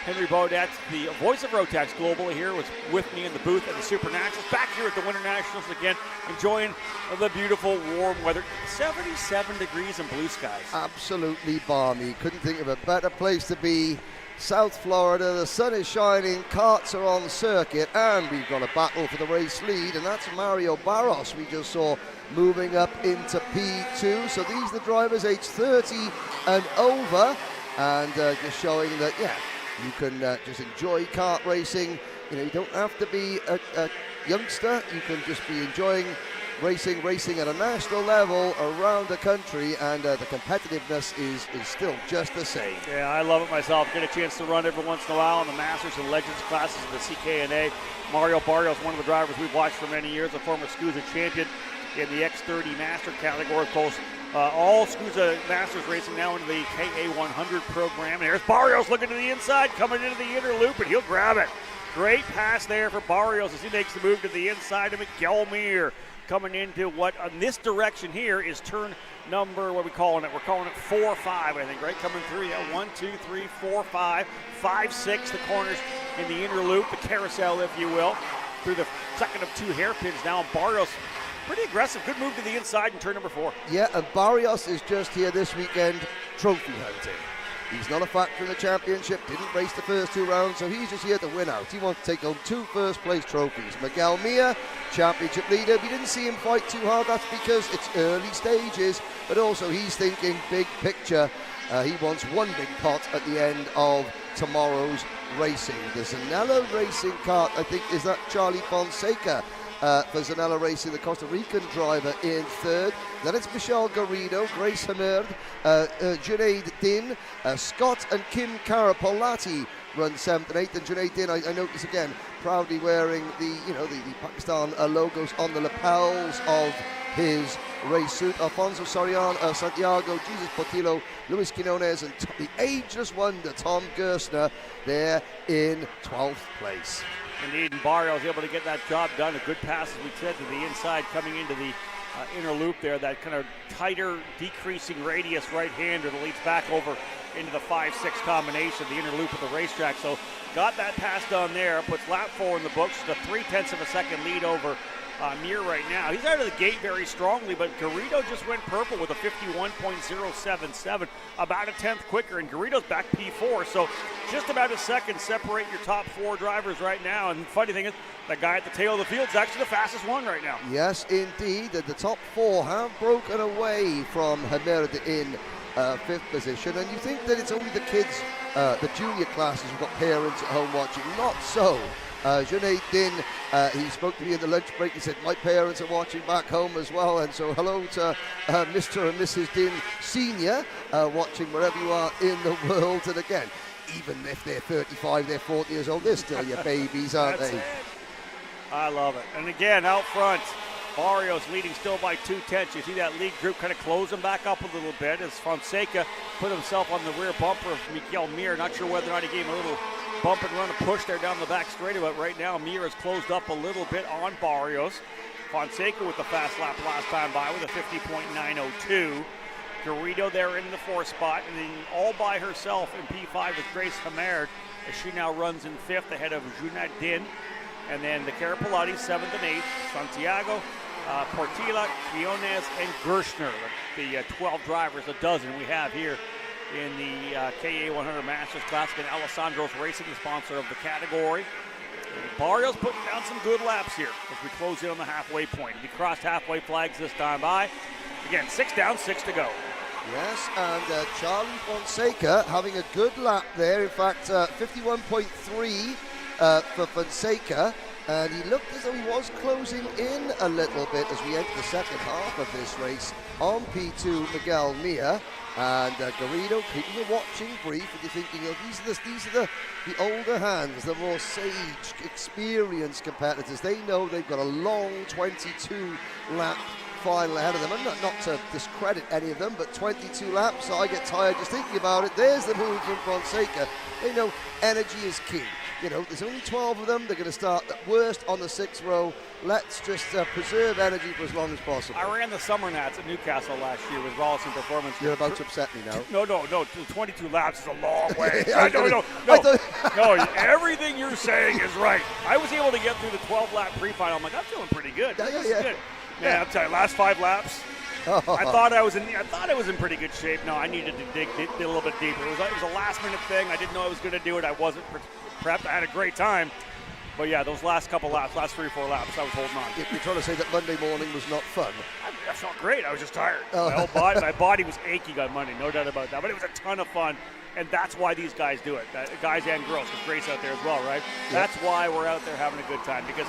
Henry Beaudette, the voice of Rotax globally here, was with me in the booth at the Super Nationals. Back here at the Winter Nationals again, enjoying the beautiful warm weather. 77 degrees and blue skies. Absolutely balmy. Couldn't think of a better place to be. South Florida, the sun is shining, karts are on circuit, and we've got a battle for the race lead, and that's Mario Barros we just saw moving up into P2. So these are the drivers age 30 and over, and just showing that, yeah, you can just enjoy kart racing. You know, you don't have to be a youngster, you can just be enjoying racing at a national level around the country, and the competitiveness is still just the same. Yeah, I love it myself. Get a chance to run every once in a while in the Masters and Legends classes of the CKNA. Mario Barrios, one of the drivers we've watched for many years, a former SKUSA champion in the X30 Master category. Of course, all SKUSA Masters racing now into the KA 100 program. And here's Barrios looking to the inside, coming into the inner loop, and he'll grab it. Great pass there for Barrios as he makes the move to the inside of Miguel Mir. Coming into what in this direction here is turn number, what are we calling it? We're calling it 4-5, I think, right? Coming through, yeah, 1, 2, 3, 4, 5, 5, 6, the corners in the inner loop, the carousel, if you will, through the second of 2 hairpins now. Barrios, pretty aggressive, good move to the inside in turn number 4. Yeah, and Barrios is just here this weekend trophy hunting. He's not a factor in the championship, didn't race the first 2 rounds, so he's just here to win out. He wants to take home 2 first-place trophies. Miguel Mir, championship leader. We didn't see him fight too hard. That's because it's early stages, but also he's thinking big picture. He wants 1 big pot at the end of tomorrow's racing. The Zanella Racing kart, I think, is that Charlie Fonseca for Zanella Racing, the Costa Rican driver, in 3rd. Then it's Michel Garrido, Grace Hamerd, Junaid Din, Scott and Kim Carapolati run 7th and 8th. And Junaid Din, I notice again, proudly wearing the Pakistan logos on the lapels of his race suit. Alfonso Soriano, Santiago, Jesus Portillo, Luis Quinones, and the ageless wonder Tom Gerstner there in 12th place. Indeed, and Barrios able to get that job done. A good pass, as we said, to the inside, coming into the inner loop there. That kind of tighter, decreasing radius right-hander that leads back over into the 5-6 combination, the inner loop of the racetrack. So got that pass done there. Puts lap 4 in the books. The 0.3 of a second lead over Mir right now. He's out of the gate very strongly, but Garrido just went purple with a 51.077, about a 10th quicker, and Garrido's back P4, so just about a second separate your top 4 drivers right now. And the funny thing is, the guy at the tail of the field is actually the fastest one right now. Yes, indeed. The top 4 have broken away from Hamerd in fifth position. And you think that it's only the kids, the junior classes, who've got parents at home watching. Not so. Junaid Din, he spoke to me in the lunch break. He said, my parents are watching back home as well. And so hello to Mr. and Mrs. Din Senior, watching wherever you are in the world. And again, even if they're 35, they're 40 years old, they're still your babies, aren't they? I love it. And again, out front, Barrios leading still by 2/10. You see that lead group kind of close him back up a little bit as Fonseca put himself on the rear bumper of Miguel Mir. Not sure whether or not he gave him a little bump and run and push there down the back straightaway. But right now, Mir has closed up a little bit on Barrios. Fonseca with the fast lap last time by with a 50.902. Garrido there in the 4th spot, and then all by herself in P5 with Grace Hamard, as she now runs in 5th ahead of Junaid Din. And then the Carapolati, 7th and 8th, Santiago, Portilla, Quiones, and Gershner, the 12 drivers, a dozen we have here in the KA 100 Masters Classic. And Alessandro's Racing, the sponsor of the category. And Barrios putting down some good laps here as we close in on the halfway point. We crossed halfway flags this time by. Again, 6 down, 6 to go. Yes, and Charlie Fonseca having a good lap there. In fact, 51.3 for Fonseca. And he looked as though he was closing in a little bit as we enter the second half of this race on P2 Miguel Mir. And Garrido keeping the watching brief, and you're thinking, oh, these are the older hands, the more sage, experienced competitors. They know they've got a long 22-lap final ahead of them. And not to discredit any of them, but 22 laps, so I get tired just thinking about it. There's the move from Fonseca. They know energy is key. You know, there's only 12 of them. They're going to start at worst on the 6th row. Let's just preserve energy for as long as possible. I ran the Summer Nats at Newcastle last year with Rawlison Performance. You're about to upset me now. No. 22 laps is a long way. No. Everything you're saying is right. I was able to get through the 12-lap pre-final. I'm like, I'm feeling pretty good. This is good. Man, I'm telling you, last 5 laps, I thought I was in pretty good shape. No, I needed to dig a little bit deeper. It was a last-minute thing. I didn't know I was going to do it. I wasn't prepped. I had a great time. But yeah, those last couple laps, last 3 or 4 laps, I was holding on. You're trying to say that Monday morning was not fun? I felt great. I was just tired. My body was aching on Monday, no doubt about that. But it was a ton of fun, and that's why these guys do it. Guys and girls, because Grace out there as well, right? Yep. That's why we're out there having a good time, because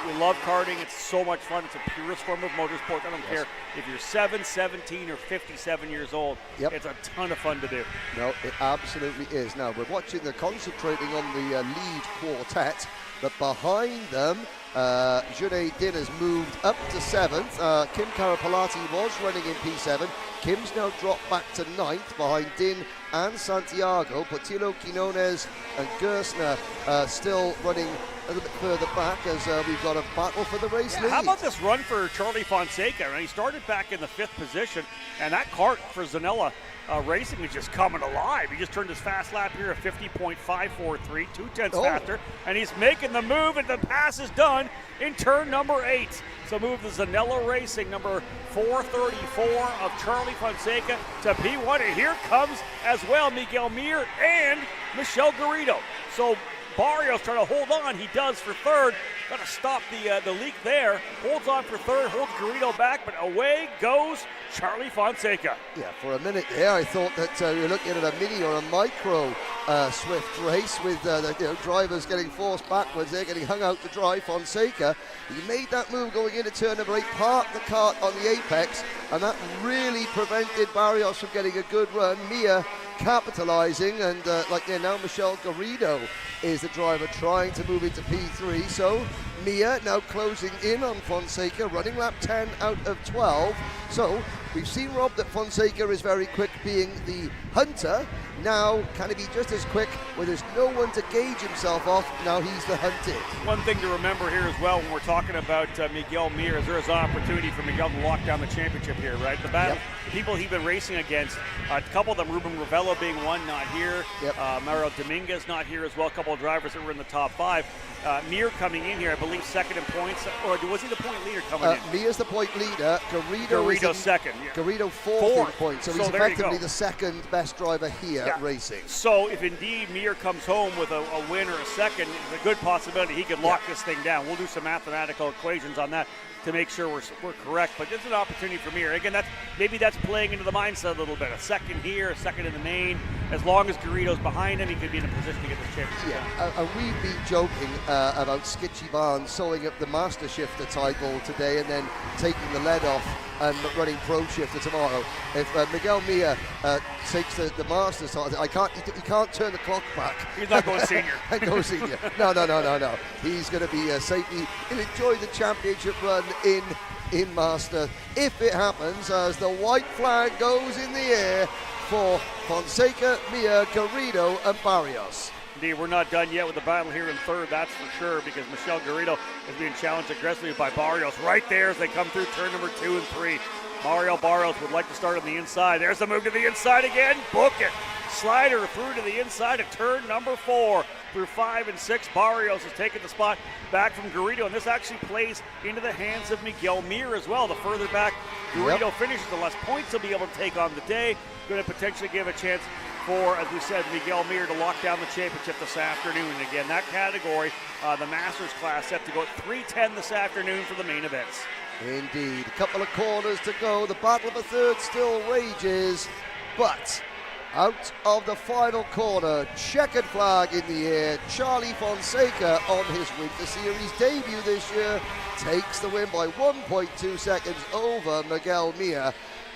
we love karting. It's so much fun. It's the purest form of motorsport. I don't care if you're 7, 17, or 57 years old. Yep. It's a ton of fun to do. No, it absolutely is. Now, we're concentrating on the lead quartet. But behind them, Junaid Din has moved up to 7th. Kim Carapolati was running in P7. Kim's now dropped back to 9th behind Din and Santiago. Portillo, Quinones, and Gerstner still running a little bit further back as we've got a battle for the race lead. How about this run for Charlie Fonseca? He started back in the 5th position, and that Kart for Zanella Racing is just coming alive. He just turned his fast lap here at 50.543, 2/10 faster, and he's making the move, and the pass is done in turn number 8. So move the Zanella Racing number 434 of Charlie Fonseca to P1, and here comes as well Miguel Mir and Michelle Garrido. So Barrios trying to hold on. He does for 3rd. Got to stop the leak there. Holds on for 3rd, holds Garrido back, but away goes Charlie Fonseca. Yeah, for a minute there, I thought that you're looking at a mini or a micro Swift race with the drivers getting forced backwards. They're getting hung out to dry. Fonseca, he made that move going into turn number 8, parked the kart on the apex, and that really prevented Barrios from getting a good run. Mia capitalizing, and now Michelle Garrido is the driver trying to move into P3. So Mia now closing in on Fonseca, running lap 10 out of 12. So we've seen, Rob, that Fonseca is very quick being the hunter. Now, can he be just as quick where there's no one to gauge himself off? Now he's the hunted. One thing to remember here as well when we're talking about Miguel Mir is there is an opportunity for Miguel to lock down the championship here, right? The battle, people he's been racing against, a couple of them, Ruben Ravello being one, not here. Mario Dominguez not here as well. A couple of drivers that were in the top 5. Mir coming in here, I believe, second in points. Or was he the point leader coming in? Mia's the point leader. Garrido's second. Yeah. Garrido fourth in points. So he's there you effectively go. the second best driver here racing. So if indeed Mir comes home with a win or a second, there's a good possibility he could lock this thing down. We'll do some mathematical equations on that to make sure we're correct. But it's an opportunity for Mir. Again, maybe that's playing into the mindset a little bit. A second here, a second in the main. As long as Garrido's behind him, he could be in a position to get this championship. And we've been joking about Skitchy Barnes sewing up the Master Shifter title today and then taking the lead off and running Pro Shifter tomorrow. If Miguel Mir takes the Masters title, he can't turn the clock back. He's not going senior. And go senior. No. He's going to be safely. He'll enjoy the championship run in Master if it happens, as the white flag goes in the air for Fonseca, Mir, Garrido and Barrios. Indeed, we're not done yet with the battle here in third, that's for sure, because Michel Garrido is being challenged aggressively by Barrios right there as they come through turn number 2 and 3. Mario Barrios would like to start on the inside. There's the move to the inside again. Book it. Slider through to the inside of turn number 4. Through 5 and 6, Barrios has taken the spot back from Garrido, and this actually plays into the hands of Miguel Mir as well. The further back Garrido finishes, the less points he'll be able to take on the day. Going to potentially give a chance for, as we said, Miguel Mir to lock down the championship this afternoon. And again, that category, the Masters class, set to go at 3:10 this afternoon for the main events. Indeed. A couple of corners to go. The battle of the third still rages, but out of the final corner, checkered flag in the air, Charlie Fonseca on his Winter Series debut this year takes the win by 1.2 seconds over Miguel Mir.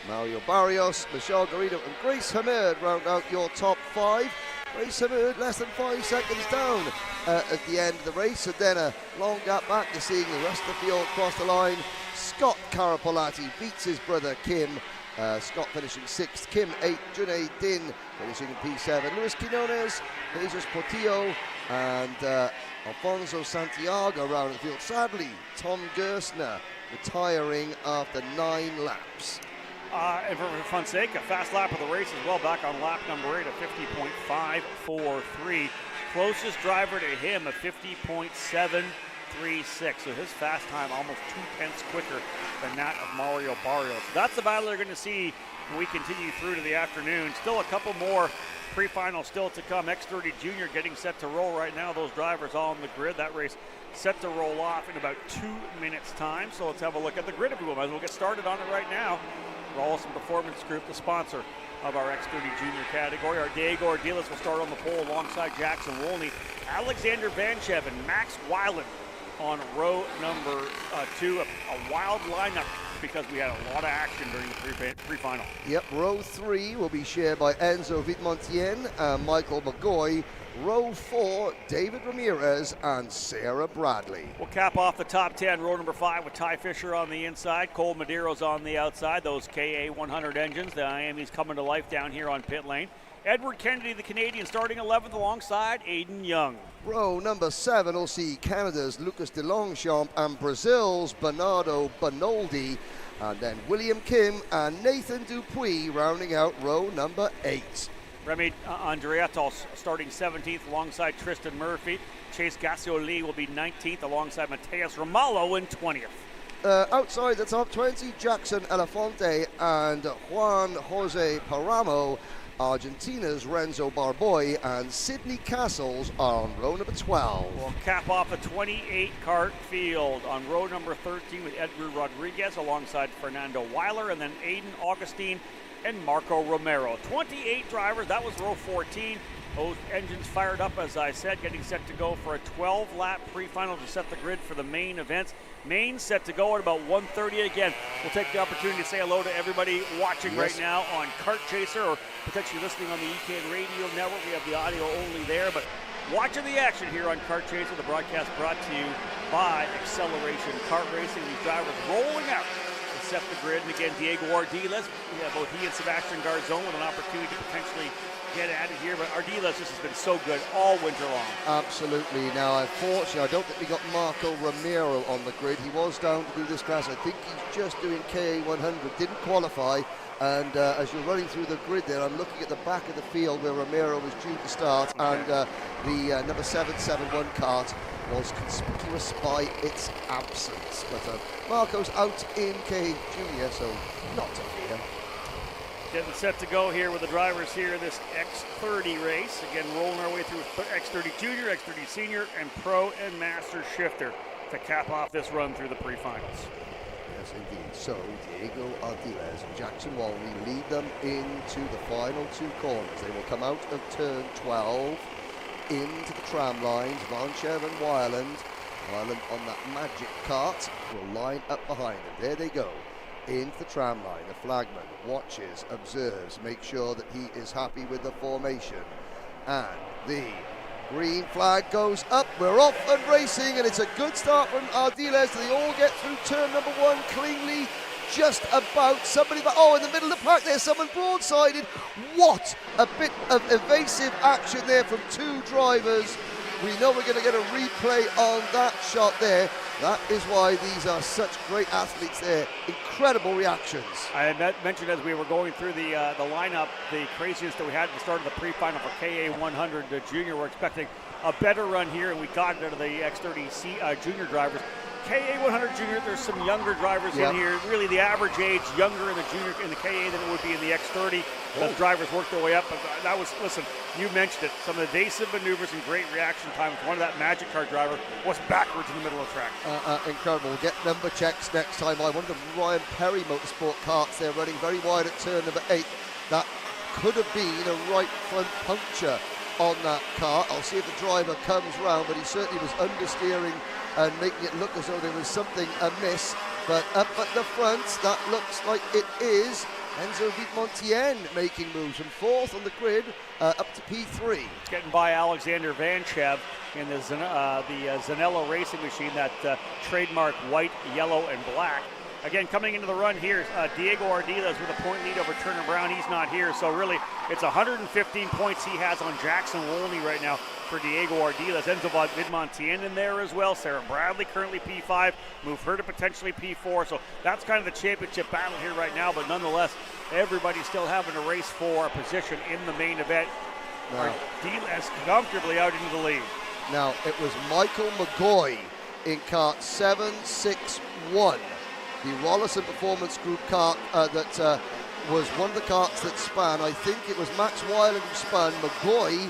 Mario Barrios, Michel Garrido and Grace Hamid round out your top 5. Grace Hamid less than 5 seconds down at the end of the race, and then a long gap back to seeing the rest of the field cross the line. Scott Carapolati beats his brother Kim. Scott finishing 6th, Kim 8th, Junaid Din finishing in P7. Luis Quinones, Jesus Portillo and Alfonso Santiago round the field. Sadly, Tom Gerstner retiring after 9 laps. And for Fonseca, fast lap of the race as well, back on lap number 8 at 50.543. Closest driver to him at 50.736. So his fast time almost 2 tenths quicker than that of Mario Barrios. That's the battle they're going to see when we continue through to the afternoon. Still a couple more pre-finals still to come. X30 Junior getting set to roll right now. Those drivers all on the grid. That race set to roll off in about 2 minutes time. So let's have a look at the grid if we will. Might as well get started on it right now. Rawlson Performance Group, the sponsor of our X30 Junior category. Our Diego Ardiles will start on the pole alongside Jackson Wolney, Alexander Vanchev, and Max Weiland on row number 2. A wild lineup because we had a lot of action during the pre-final. Yep, row 3 will be shared by Enzo Vitmontien and Michael McGoy. Row 4, David Ramirez and Sarah Bradley. We'll cap off the top 10, row number 5 with Ty Fisher on the inside, Cole Medeiros on the outside, those KA100 engines. The IAME's coming to life down here on pit lane. Edward Kennedy, the Canadian, starting 11th alongside Aiden Young. Row number 7 will see Canada's Lucas de Longchamp and Brazil's Bernardo Bonoldi. And then William Kim and Nathan Dupuis rounding out row number 8. Remy Andreatos starting 17th alongside Tristan Murphy. Chase Gassioli will be 19th alongside Mateus Ramallo in 20th. Outside the top 20, Jackson Elefante and Juan Jose Paramo. Argentina's Renzo Barboy and Sidney Castles are on row number 12. We'll cap off a 28 kart field on row number 13 with Edgar Rodriguez alongside Fernando Weiler, and then Aiden Augustine and Marco Romero. 28 drivers, that was row 14. Those engines fired up, as I said, getting set to go for a 12-lap pre-final to set the grid for the main events. Main set to go at about 1:30 again. We'll take the opportunity to say hello to everybody watching right now on Kart Chaser or potentially listening on the EKN Radio Network. We have the audio only there, but watching the action here on Kart Chaser, the broadcast brought to you by Acceleration Kart Racing. These drivers rolling out to set the grid. And again, Diego Ardiles, we have both he and Sebastian Garzon with an opportunity to potentially get at it here, but Ardiles just has been so good all winter long. Absolutely. Now, unfortunately, I don't think we got Marco Romero on the grid. He was down to do this class. I think he's just doing KA100, didn't qualify. And as you're running through the grid there, I'm looking at the back of the field where Romero was due to start, and the number 771 kart was conspicuous by its absence. But Marco's out in K Junior, so not to fear. Getting set to go here with the drivers here in this X30 race. Again, rolling our way through X30 Junior, X30 Senior, and Pro and Master Shifter to cap off this run through the pre-finals. Yes, indeed. So Diego Ardiles and Jackson Walney lead them into the final two corners. They will come out of turn 12 into the tram lines. Vanchev and Wyland on that magic cart will line up behind them. There they go. Into the tram line. The flagman watches, observes, makes sure that he is happy with the formation. And the green flag goes up. We're off and racing, and it's a good start from Ardiles. They all get through turn number one cleanly. Just about somebody, in the middle of the pack there's someone broadsided. What a bit of evasive action there from two drivers. We know we're going to get a replay on that shot there. That is why these are such great athletes there. Incredible reactions. I mentioned as we were going through the lineup, the craziness that we had at the start of the pre-final for KA100 Junior. We're expecting a better run here, and we got it out of the X30 Junior drivers. KA100 Junior, there's some younger drivers in here. Really, the average age younger in the Junior in the KA than it would be in the X30. Those drivers worked their way up. But that was, listen, you mentioned it. Some evasive maneuvers and great reaction time. One of that Magic Car driver was backwards in the middle of the track. Incredible. We'll get number checks next time. One of the Ryan Perry Motorsport karts there running very wide at turn number 8. That could have been a right front puncture on that car. I'll see if the driver comes round, but he certainly was understeering and making it look as though there was something amiss. But up at the front, that looks like it is Enzo Vidmontien making moves from 4th on the grid up to P3. Getting by Alexander Vanchev in the Zanello racing machine, that trademark white, yellow, and black. Again, coming into the run here, Diego Ardiles with a point lead over Turner Brown. He's not here, so really it's 115 points he has on Jackson Wolney right now for Diego Ardiles. Enzo Vidmontien in there as well. Sarah Bradley currently P5, move her to potentially P4. So that's kind of the championship battle here right now, but nonetheless, everybody's still having a race for a position in the main event. Ardiles comfortably out into the lead. Now, it was Michael McGoy in kart 761. The Rollerson Performance Group kart that was one of the karts that span. I think it was Max Weiland who spun, McGoy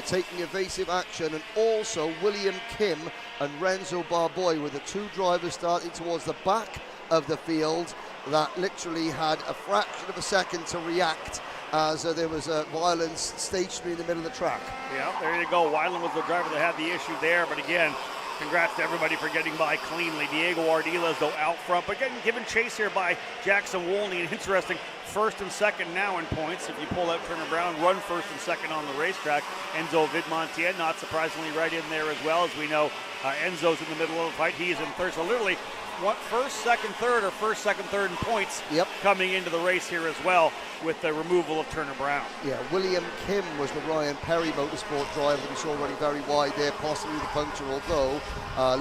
taking evasive action, and also William Kim and Renzo Barboy were the two drivers starting towards the back of the field that literally had a fraction of a second to react as there was Weiland stationary in the middle of the track. Yeah, there you go. Weiland was the driver that had the issue there, but again, congrats to everybody for getting by cleanly. Diego Ardiles, though, out front, but getting given chase here by Jackson Wolney. And interesting, first and second now in points. If you pull out Turner Brown, run first and second on the racetrack. Enzo Vidmontien, not surprisingly, right in there as well. As we know, Enzo's in the middle of the fight. He is in third. So literally, first, second, third, or first, second, third in points coming into the race here as well with the removal of Turner Brown. Yeah, William Kim was the Ryan Perry Motorsport driver that we saw running very wide there, possibly the puncture, although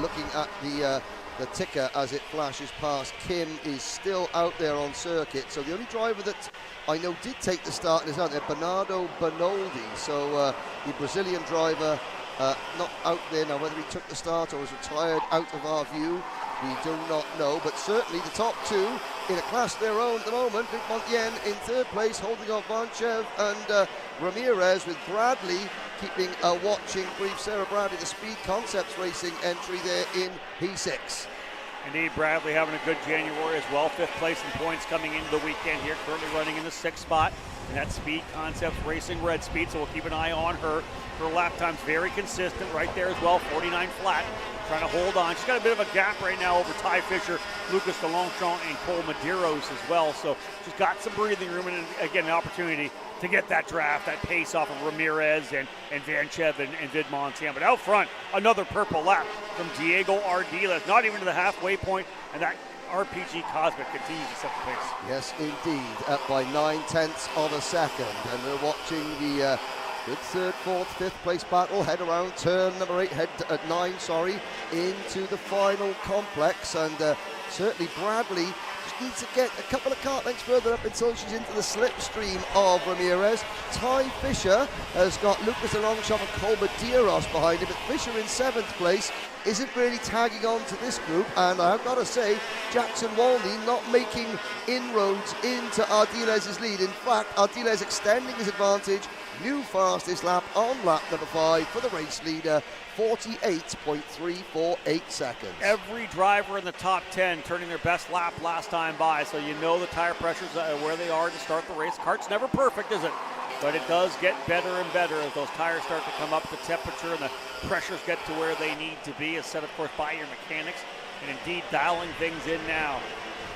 looking at the ticker as it flashes past, Kim is still out there on circuit. So the only driver that I know did take the start is out there, Bernardo Bonoldi. So the Brazilian driver not out there now. Whether he took the start or was retired out of our view, we do not know, but certainly the top two in a class of their own at the moment. Vidmontien in third place, holding off Vanchev and Ramirez, with Bradley keeping a watching brief. Sarah Bradley, the Speed Concepts Racing entry there in P6. Indeed, Bradley having a good January as well. 5th place in points coming into the weekend here, currently running in the 6th spot. And that Speed Concepts Racing Red Speed, so we'll keep an eye on her. Her lap time's very consistent right there as well, 49 flat. Trying to hold on. She's got a bit of a gap right now over Ty Fisher, Lucas DeLongchamp, and Cole Medeiros as well. So she's got some breathing room, and again, an opportunity to get that draft, that pace off of Ramirez and Vanchev and Vidmontien. But out front, another purple lap from Diego Ardiles, not even to the halfway point, and that RPG Cosmic continues to set the pace. Yes, indeed, up by 9/10 of a second, and we're watching the good third, fourth, fifth place battle head around turn number 8, head at 9, into the final complex, and certainly Bradley She needs to get a couple of kart lengths further up until she's into the slipstream of Ramirez. Ty Fisher has got Lucas Longshot and Colbert Diaros behind him, but Fisher in 7th place isn't really tagging on to this group, and I've got to say, Jackson Walney not making inroads into Ardiles' lead. In fact, Ardiles extending his advantage, new fastest lap on lap number 5 for the race leader, 48.348 seconds. Every driver in the top 10 turning their best lap last time by, so you know the tire pressures where they are to start the race. Kart's never perfect, is it? But it does get better and better as those tires start to come up, the temperature and the pressures get to where they need to be, as set, of course, by your mechanics. And indeed, dialing things in now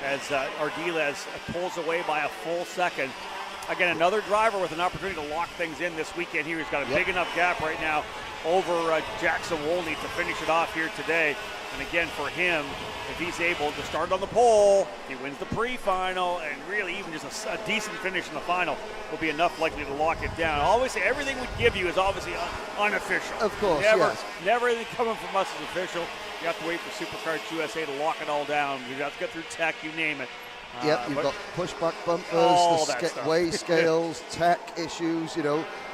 as Ardiles pulls away by a full second. Again, another driver with an opportunity to lock things in this weekend here. He's got a big enough gap right now over Jackson Wolney to finish it off here today. And again, for him, if he's able to start on the pole, he wins the pre-final, and really even just a decent finish in the final will be enough likely to lock it down. I always say everything we give you is obviously unofficial. Of course, Never anything coming from us is official. You have to wait for SuperCarts USA to lock it all down. You have to get through tech, you name it. Yep, you've got pushback bumpers, the weigh scales, tech issues,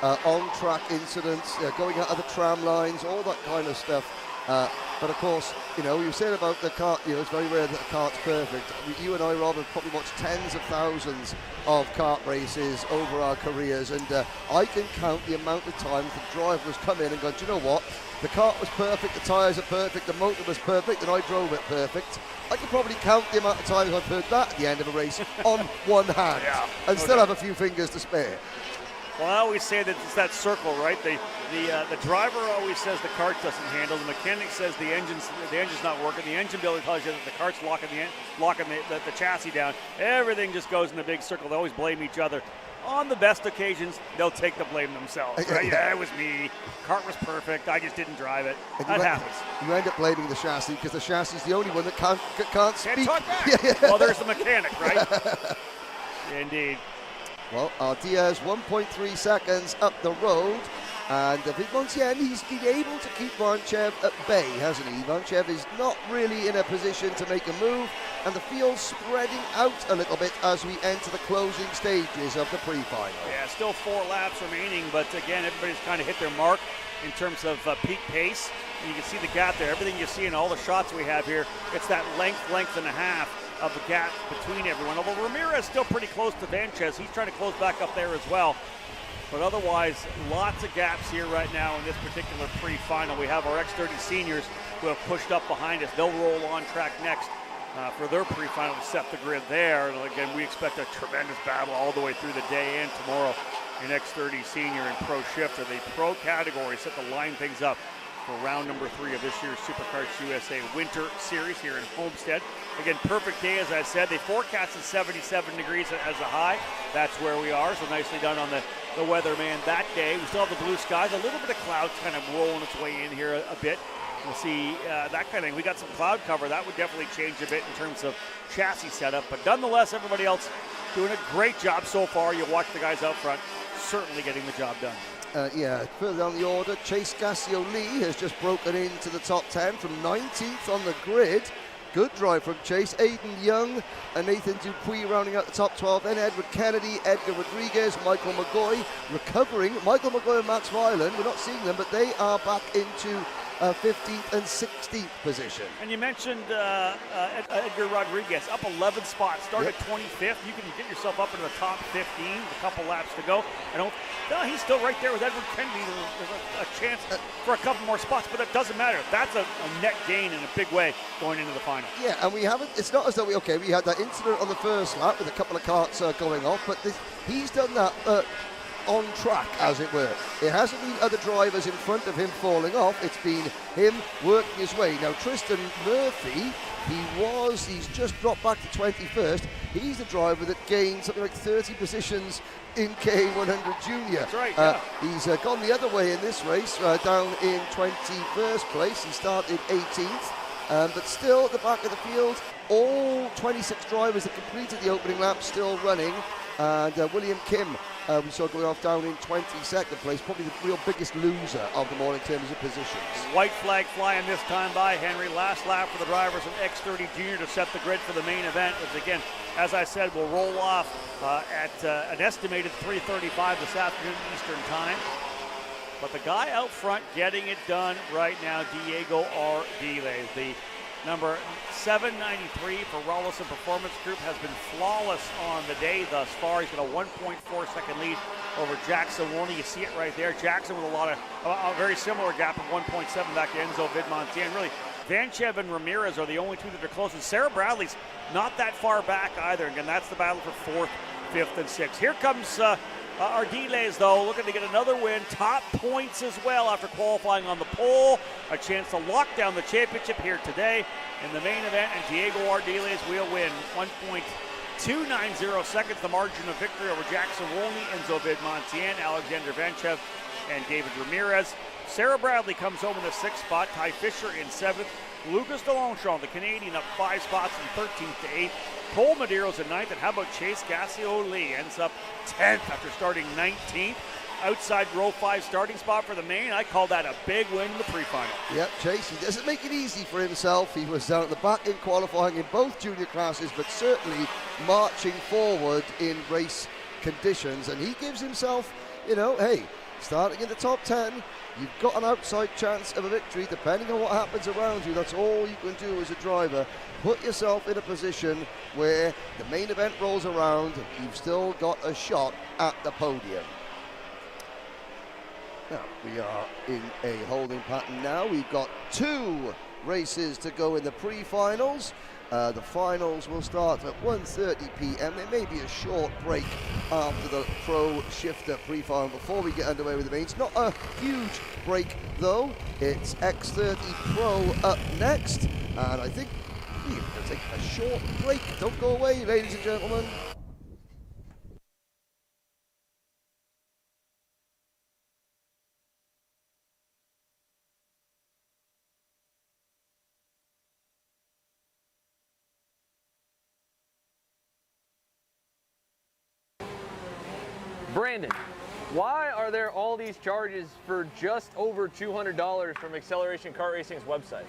on-track incidents, going out of the tram lines, all that kind of stuff. But of course, you said about the kart, it's very rare that a kart's perfect. You and I, Rob, have probably watched tens of thousands of kart races over our careers, and I can count the amount of times the driver has come in and gone, do you know what? The kart was perfect, the tyres are perfect, the motor was perfect, and I drove it perfect. I can probably count the amount of times I've heard that at the end of a race on one hand, and still have a few fingers to spare. Well, I always say that it's that circle, right? The driver always says the kart doesn't handle. The mechanic says the engine's not working. The engine builder tells you that the kart's locking the chassis down. Everything just goes in a big circle. They always blame each other. On the best occasions, they'll take the blame themselves. Right? Yeah, it was me. Kart was perfect. I just didn't drive it. That happens. You end up blaming the chassis because the chassis is the only one that can't speak. Talk back. Well, there's the mechanic, right? Indeed. Well, Diaz 1.3 seconds up the road, and once again he's been able to keep Vanchev at bay, hasn't he? Vanchev is not really in a position to make a move, and the field's spreading out a little bit as we enter the closing stages of the pre-final. Yeah, still 4 laps remaining, but again, everybody's kind of hit their mark in terms of peak pace. And you can see the gap there. Everything you see in all the shots we have here, it's that length and a half of the gap between everyone. Although Ramirez still pretty close to Vanches. He's trying to close back up there as well. But otherwise, lots of gaps here right now in this particular pre-final. We have our X30 seniors who have pushed up behind us. They'll roll on track next for their pre-final to set the grid there. And again, we expect a tremendous battle all the way through the day and tomorrow in X30 senior and pro shifter. The pro category set to line things up for round number 3 of this year's SuperCarts USA Winter Series here in Homestead. Again, perfect day, as I said. They forecasted 77 degrees as a high. That's where we are, so nicely done on the weatherman that day. We still have the blue skies, a little bit of clouds kind of rolling its way in here a bit. We'll see that kind of thing. We got some cloud cover. That would definitely change a bit in terms of chassis setup. But nonetheless, everybody else doing a great job so far. You watch the guys out front certainly getting the job done. Further down the order, Chase Gassio-Lee has just broken into the top 10 from 19th on the grid. Good drive from Chase. Aiden Young and Nathan Dupuis rounding out the top 12. Then Edward Kennedy, Edgar Rodriguez, Michael McGoy recovering. Michael McGoy and Max Weiland, we're not seeing them, but they are back into 15th and 16th position. And you mentioned Edgar Rodriguez, up 11 spots, started 25th. You can get yourself up into the top 15, a couple laps to go. He's still right there with Edward Kennedy. There's a chance for a couple more spots, but it doesn't matter. That's a net gain in a big way going into the final. Yeah, and we haven't, it's not as though we had that incident on the first lap with a couple of karts going off, but he's done that on track, as it were. It hasn't been other drivers in front of him falling off, it's been him working his way. Now, Tristan Murphy, he's just dropped back to 21st. He's the driver that gained something like 30 positions in K100 Junior. That's right, He's gone the other way in this race, down in 21st place. He started 18th, but still at the back of the field, all 26 drivers that completed the opening lap still running. And William Kim we saw going off down in 22nd place, probably the real biggest loser of them all in terms of positions. White flag flying this time by Henry. Last lap for the drivers in X30 Junior to set the grid for the main event, which again, as I said, will roll off at an estimated 3:35 this afternoon Eastern time. But the guy out front getting it done right now, Diego Ardiles, the number 793 for Rollison Performance Group, has been flawless on the day thus far. He's got a 1.4 second lead over Jackson Warney. You see it right there. Jackson with a very similar gap of 1.7 back to Enzo Vidmontian. Really, Vanchev and Ramirez are the only two that are close. And Sarah Bradley's not that far back either. Again, that's the battle for 4th, 5th, and 6th. Here comes Ardiles, though, looking to get another win. Top points as well after qualifying on the pole. A chance to lock down the championship here today in the main event, and Diego Ardiles will win 1.290 seconds, the margin of victory over Jackson Wolney, Enzo Vidmontian, Alexander Vanchev, and David Ramirez. Sarah Bradley comes home in the 6th spot. Ty Fisher in 7th. Lucas Delongchamp, the Canadian, up 5 spots from 13th to 8th. Cole Medeiros in 9th, and how about Chase Gassioli ends up 10th after starting 19th. Outside row 5 starting spot for the main. I call that a big win in the pre-final. Yep, Chase, he doesn't make it easy for himself. He was down at the back in qualifying in both junior classes, but certainly marching forward in race conditions. And he gives himself, hey, starting in the top 10, you've got an outside chance of a victory depending on what happens around you. That's all you can do as a driver. Put yourself in a position where the main event rolls around, you've still got a shot at the podium. Now, we are in a holding pattern now. We've got 2 races to go in the pre-finals. The finals will start at 1:30 p.m. There may be a short break after the Pro Shifter pre-final before we get underway with the mains. Not a huge break, though. It's X30 Pro up next. And I think we're going to take a short break. Don't go away, ladies and gentlemen. Brandon, why are there all these charges for just over $200 from Acceleration Kart Racing's website?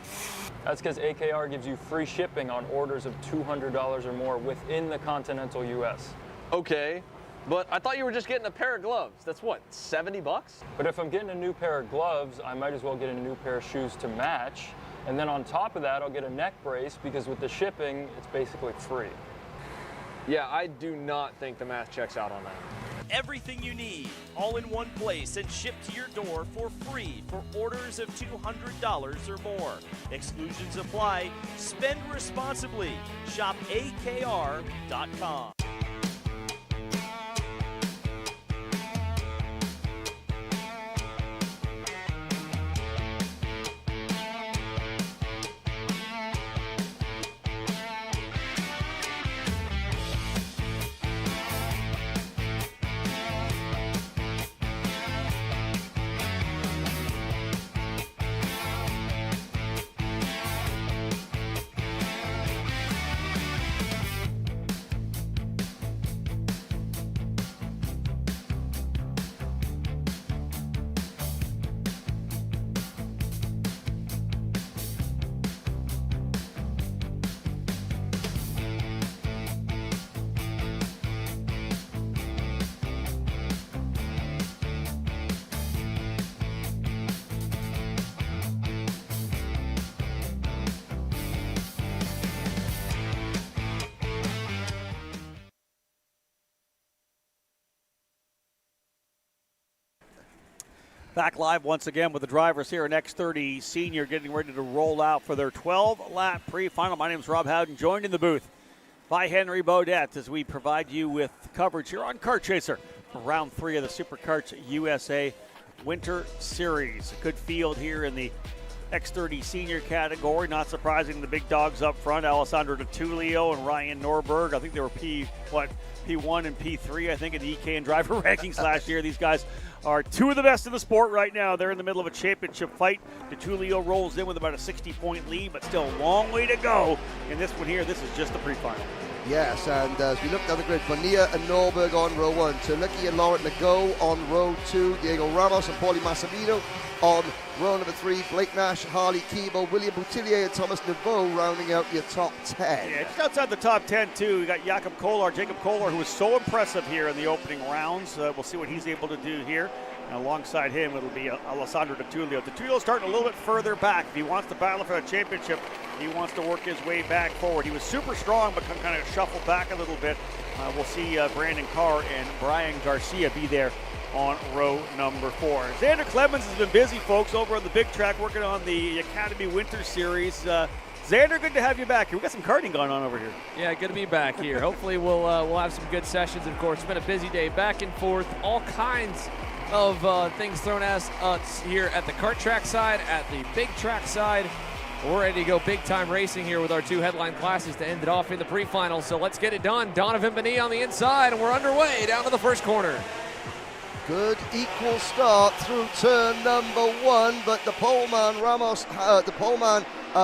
That's because AKR gives you free shipping on orders of $200 or more within the continental US. Okay, but I thought you were just getting a pair of gloves. That's what, 70 bucks? But if I'm getting a new pair of gloves, I might as well get a new pair of shoes to match. And then on top of that, I'll get a neck brace because with the shipping, it's basically free. Yeah, I do not think the math checks out on that. Everything you need, all in one place and shipped to your door for free for orders of $200 or more. Exclusions apply. Spend responsibly. Shop AKR.com. Back live once again with the drivers here in X30 Senior getting ready to roll out for their 12-lap pre-final. My name is Rob Howden, joined in the booth by Henry Beaudet as we provide you with coverage here on Kart Chaser for round 3 of the Superkarts USA Winter Series. A good field here in the X30 Senior category. Not surprising, the big dogs up front, Alessandro Di Tullio and Ryan Norberg. I think they were P1 and P3, I think, in the EK and driver rankings last year. These guys are two of the best in the sport right now. They're in the middle of a championship fight. Di Tullio rolls in with about a 60-point lead, but still a long way to go in this one here. This is just the pre-final. Yes, and as we look down the grid, Bonilla and Norberg on row 1, Turlecki and Laurent Legault on row 2, Diego Ramos and Paulie Massimino on row number 3, Blake Nash, Harley Keeble, William Boutillier and Thomas Neveu rounding out your top 10. Yeah, just outside the top 10 too, we got Jacob Kolar, who was so impressive here in the opening rounds. We'll see what he's able to do here. And alongside him, it'll be Alessandro Di Tullio. Di Tullio's starting a little bit further back. If he wants to battle for the championship, he wants to work his way back forward. He was super strong, but can kind of shuffle back a little bit. We'll see Brandon Carr and Brian Garcia be there on row number 4. Xander Clemens has been busy, folks, over on the big track working on the Academy Winter Series. Xander, good to have you back here. We've got some karting going on over here. Yeah, good to be back here. Hopefully we'll have some good sessions. Of course, it's been a busy day, back and forth, all kinds of things thrown at us here at the kart track side, at the big track side. We're ready to go big-time racing here with our 2 headline classes to end it off in the pre-final. So let's get it done. Donovan Bonilla on the inside, and we're underway down to the first corner. Good equal start through turn number 1, but the poleman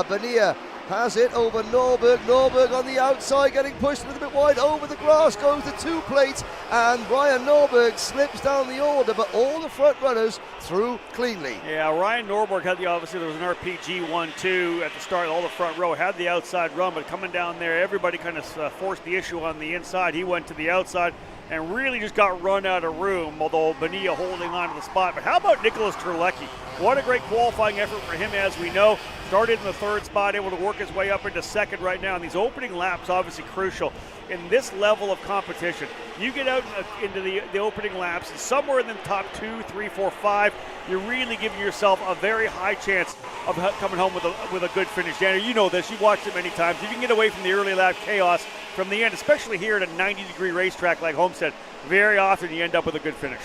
Bonilla has it over Norberg. Norberg on the outside, getting pushed a little bit wide. Over the grass goes the 2 plates, and Ryan Norberg slips down the order, but all the front runners through cleanly. Yeah, Ryan Norberg had obviously there was an RPG 1-2 at the start. All the front row had the outside run, but coming down there, everybody kind of forced the issue on the inside. He went to the outside and really just got run out of room, although Bonilla holding on to the spot. But how about Nicholas Turlecki? What a great qualifying effort for him, as we know. Started in the 3rd spot, able to work his way up into 2nd right now. And these opening laps, obviously crucial in this level of competition. You get out into the opening laps, and somewhere in the top 2, 3, 4, 5, you're really giving yourself a very high chance of coming home with a good finish. Daniel, you know this. You've watched it many times. If you can get away from the early lap chaos from the end, especially here at a 90-degree racetrack like Homestead, very often you end up with a good finish.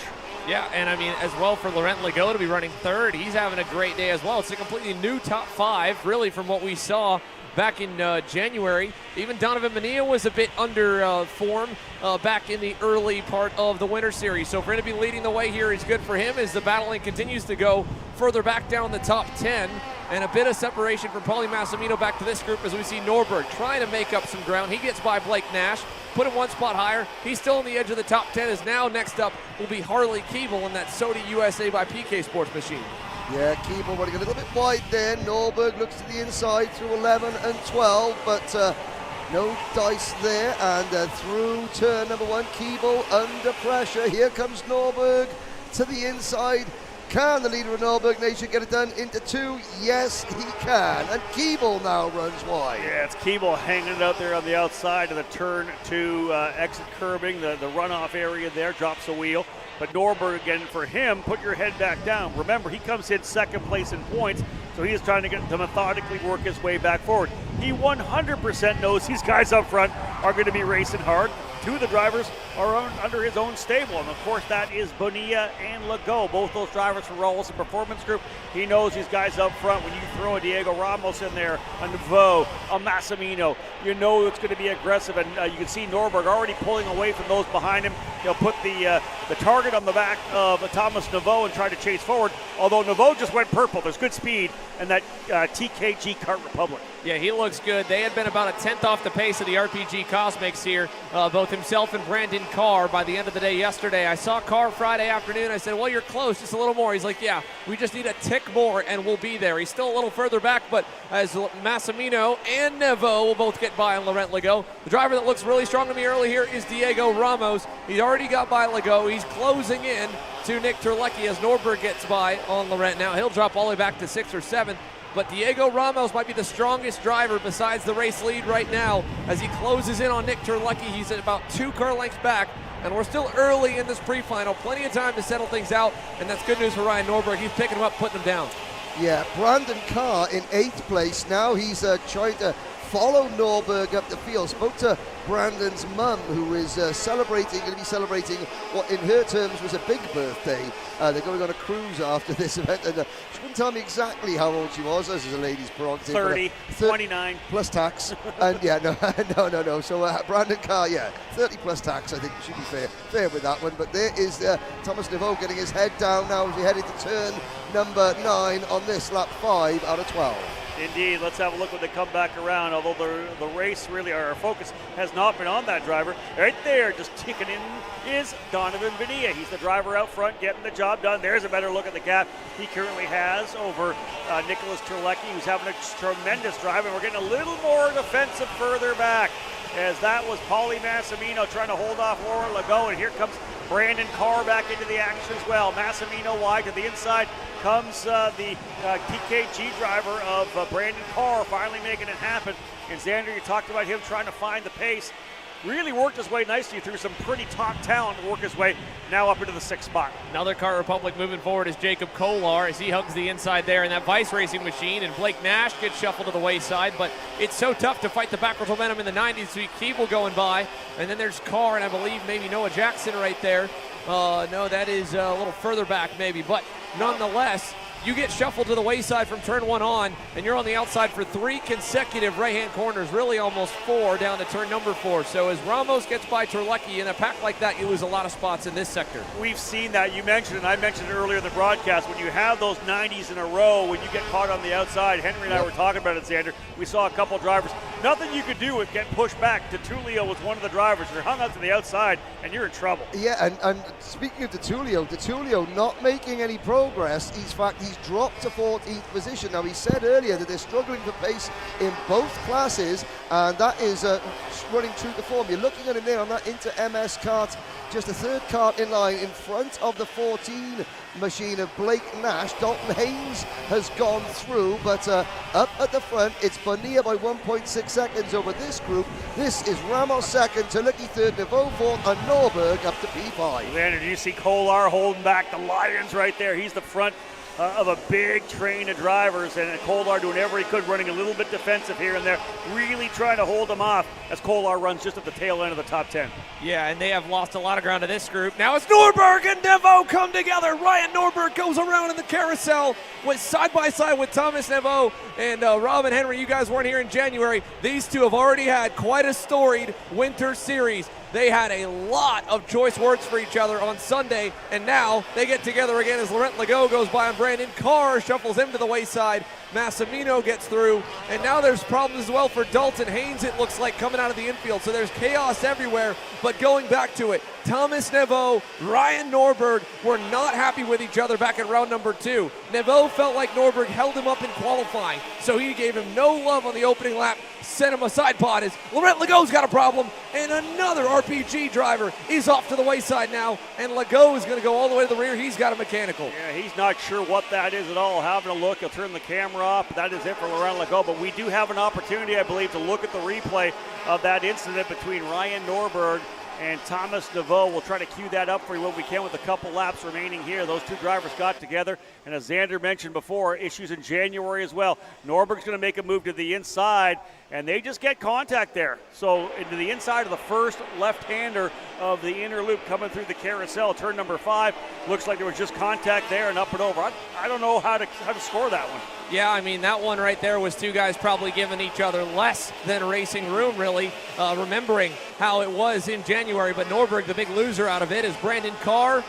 Yeah, and I mean, as well for Laurent Legault to be running 3rd, he's having a great day as well. It's a completely new top 5, really, from what we saw back in January. Even Donovan Bonilla was a bit under form back in the early part of the Winter Series. So for him to be leading the way here is good for him as the battling continues to go further back down the top 10. And a bit of separation from Paulie Massimino back to this group as we see Norberg trying to make up some ground. He gets by Blake Nash, put him 1 spot higher. He's still on the edge of the top 10 as now next up will be Harley Keeble in that Sodi USA by PK Sports machine. Yeah, Keeble running a little bit wide there. Norberg looks to the inside through 11 and 12, but no dice there. And through turn number 1, Keeble under pressure. Here comes Norberg to the inside. Can the leader of Norberg Nation get it done into 2? Yes, he can. And Keeble now runs wide. Yeah, it's Keeble hanging it out there on the outside of the turn 2 exit curbing. The runoff area there, drops a wheel. But Norberg, again, for him, put your head back down. Remember, he comes in 2nd place in points, so he is trying to methodically work his way back forward. He 100% knows these guys up front are going to be racing hard. 2 of the drivers are under his own stable, and of course that is Bonilla and Legault, both those drivers for Rolls and Performance Group. He knows these guys up front. When you throw a Diego Ramos in there, a Neveu, a Massimino, you know it's going to be aggressive, and you can see Norberg already pulling away from those behind him. He'll put the target on the back of Thomas Neveu and try to chase forward, although Neveu just went purple. There's good speed in that TKG Kart Republic. Yeah, he looks good. They had been about a 10th off the pace of the RPG Cosmics here, both himself and Brandon Carr by the end of the day yesterday. I saw Carr Friday afternoon. I said, well, you're close, just a little more. He's like, yeah, we just need a tick more and we'll be there. He's still a little further back, but as Massimino and Neveu will both get by on Laurent Legault. The driver that looks really strong to me early here is Diego Ramos. He's already got by Legault. He's closing in to Nick Turlecki as Norberg gets by on Laurent. Now he'll drop all the way back to 6th or 7th. But Diego Ramos might be the strongest driver besides the race lead right now as he closes in on Nick Turlecki. He's at about 2 car lengths back, and we're still early in this pre-final. Plenty of time to settle things out, and that's good news for Ryan Norberg. He's picking him up, putting him down. Yeah, Brandon Carr in 8th place. Now he's trying to follow Norberg up the field. Spoke to Brandon's mum, who is going to be celebrating what in her terms was a big birthday. They're going on a cruise after this event, and she couldn't tell me exactly how old she was, as is a lady's prerogative. 30, 29. Plus tax. And yeah, no. So Brandon Carr, 30 plus tax, I think should be fair with that one. But there is Thomas Neveu getting his head down now as we head into turn number 9 on this lap 5 out of 12. Indeed, let's have a look when they come back around, although the race really, our focus has not been on that driver. Right there, just ticking in is Donovan Bonilla. He's the driver out front getting the job done. There's a better look at the gap he currently has over Nicholas Terlecki, who's having a tremendous drive, and we're getting a little more defensive further back, as that was Paulie Massimino trying to hold off Laurent Legault, and here comes Brandon Carr back into the action as well. Massimino wide to the inside comes the TKG driver of Brandon Carr, finally making it happen. And Xander, you talked about him trying to find the pace. Really worked his way nicely through some pretty top talent to work his way now up into the 6th spot. Another Kart Republic moving forward is Jacob Kolar as he hugs the inside there in that Vice Racing machine, and Blake Nash gets shuffled to the wayside, but it's so tough to fight the backwards momentum in the 90s, so Keeble going by, and then there's Carr, and I believe maybe Noah Jackson right there. No, that is a little further back maybe, but nonetheless, you get shuffled to the wayside from turn 1 on, and you're on the outside for 3 consecutive right-hand corners, really almost 4 down to turn number 4. So as Ramos gets by Terlecki in a pack like that, you lose a lot of spots in this sector. We've seen that. You mentioned it, I mentioned it earlier in the broadcast, when you have those 90s in a row, when you get caught on the outside, Henry and I were talking about it, Xander, we saw a couple drivers, nothing you could do with get pushed back. DeTulio was one of the drivers. You're hung out to the outside, and you're in trouble. Yeah, and speaking of DeTulio not making any progress. He's dropped to 14th position. Now, he said earlier that they're struggling for pace in both classes, and that is running true to form. You're looking at him there on that Inter-MS kart, just the 3rd kart in line in front of the 14 machine of Blake Nash. Dalton Haynes has gone through, but up at the front, it's Bonilla by 1.6 seconds over this group. This is Ramos 2nd, Terlecki 3rd, Neveu 4th, and Norberg up to P5. Xander, do you see Kolar holding back the Lions right there? He's the front of a big train of drivers, and Kolar doing everything he could, running a little bit defensive here and there, really trying to hold them off as Kolar runs just at the tail end of the top 10. Yeah, and they have lost a lot of ground to this group. Now it's Norberg and Neveu come together. Ryan Norberg goes around in the carousel with side by side with Thomas Neveu, and Rob and Henry, you guys weren't here in January. These two have already had quite a storied winter series. They had a lot of choice words for each other on Sunday, and now they get together again as Laurent Legault goes by and Brandon Carr shuffles him to the wayside. Massimino gets through, and now there's problems as well for Dalton Haynes, it looks like, coming out of the infield. So there's chaos everywhere, but going back to it, Thomas Neveu, Ryan Norberg were not happy with each other back in round number 2. Neveu felt like Norberg held him up in qualifying, so he gave him no love on the opening lap, sent him a side pod as Laurent Legault's got a problem, and another RPG driver is off to the wayside now, and Legault is going to go all the way to the rear. He's got a mechanical. Yeah, he's not sure what that is at all. Having a look, he'll turn the camera off, but that is it for Laurent Legault. But we do have an opportunity, I believe, to look at the replay of that incident between Ryan Norberg and Thomas Neveu. We'll try to cue that up for you when we can with a couple laps remaining here. Those two drivers got together, and as Xander mentioned before, issues in January as well. Norberg's going to make a move to the inside, and they just get contact there. So into the inside of the first left-hander of the inner loop coming through the carousel, turn number 5. Looks like there was just contact there and up and over. I don't know how to score that one. Yeah, I mean, that one right there was two guys probably giving each other less than racing room, really, remembering how it was in January. But Norberg, the big loser out of it, is Brandon Carr.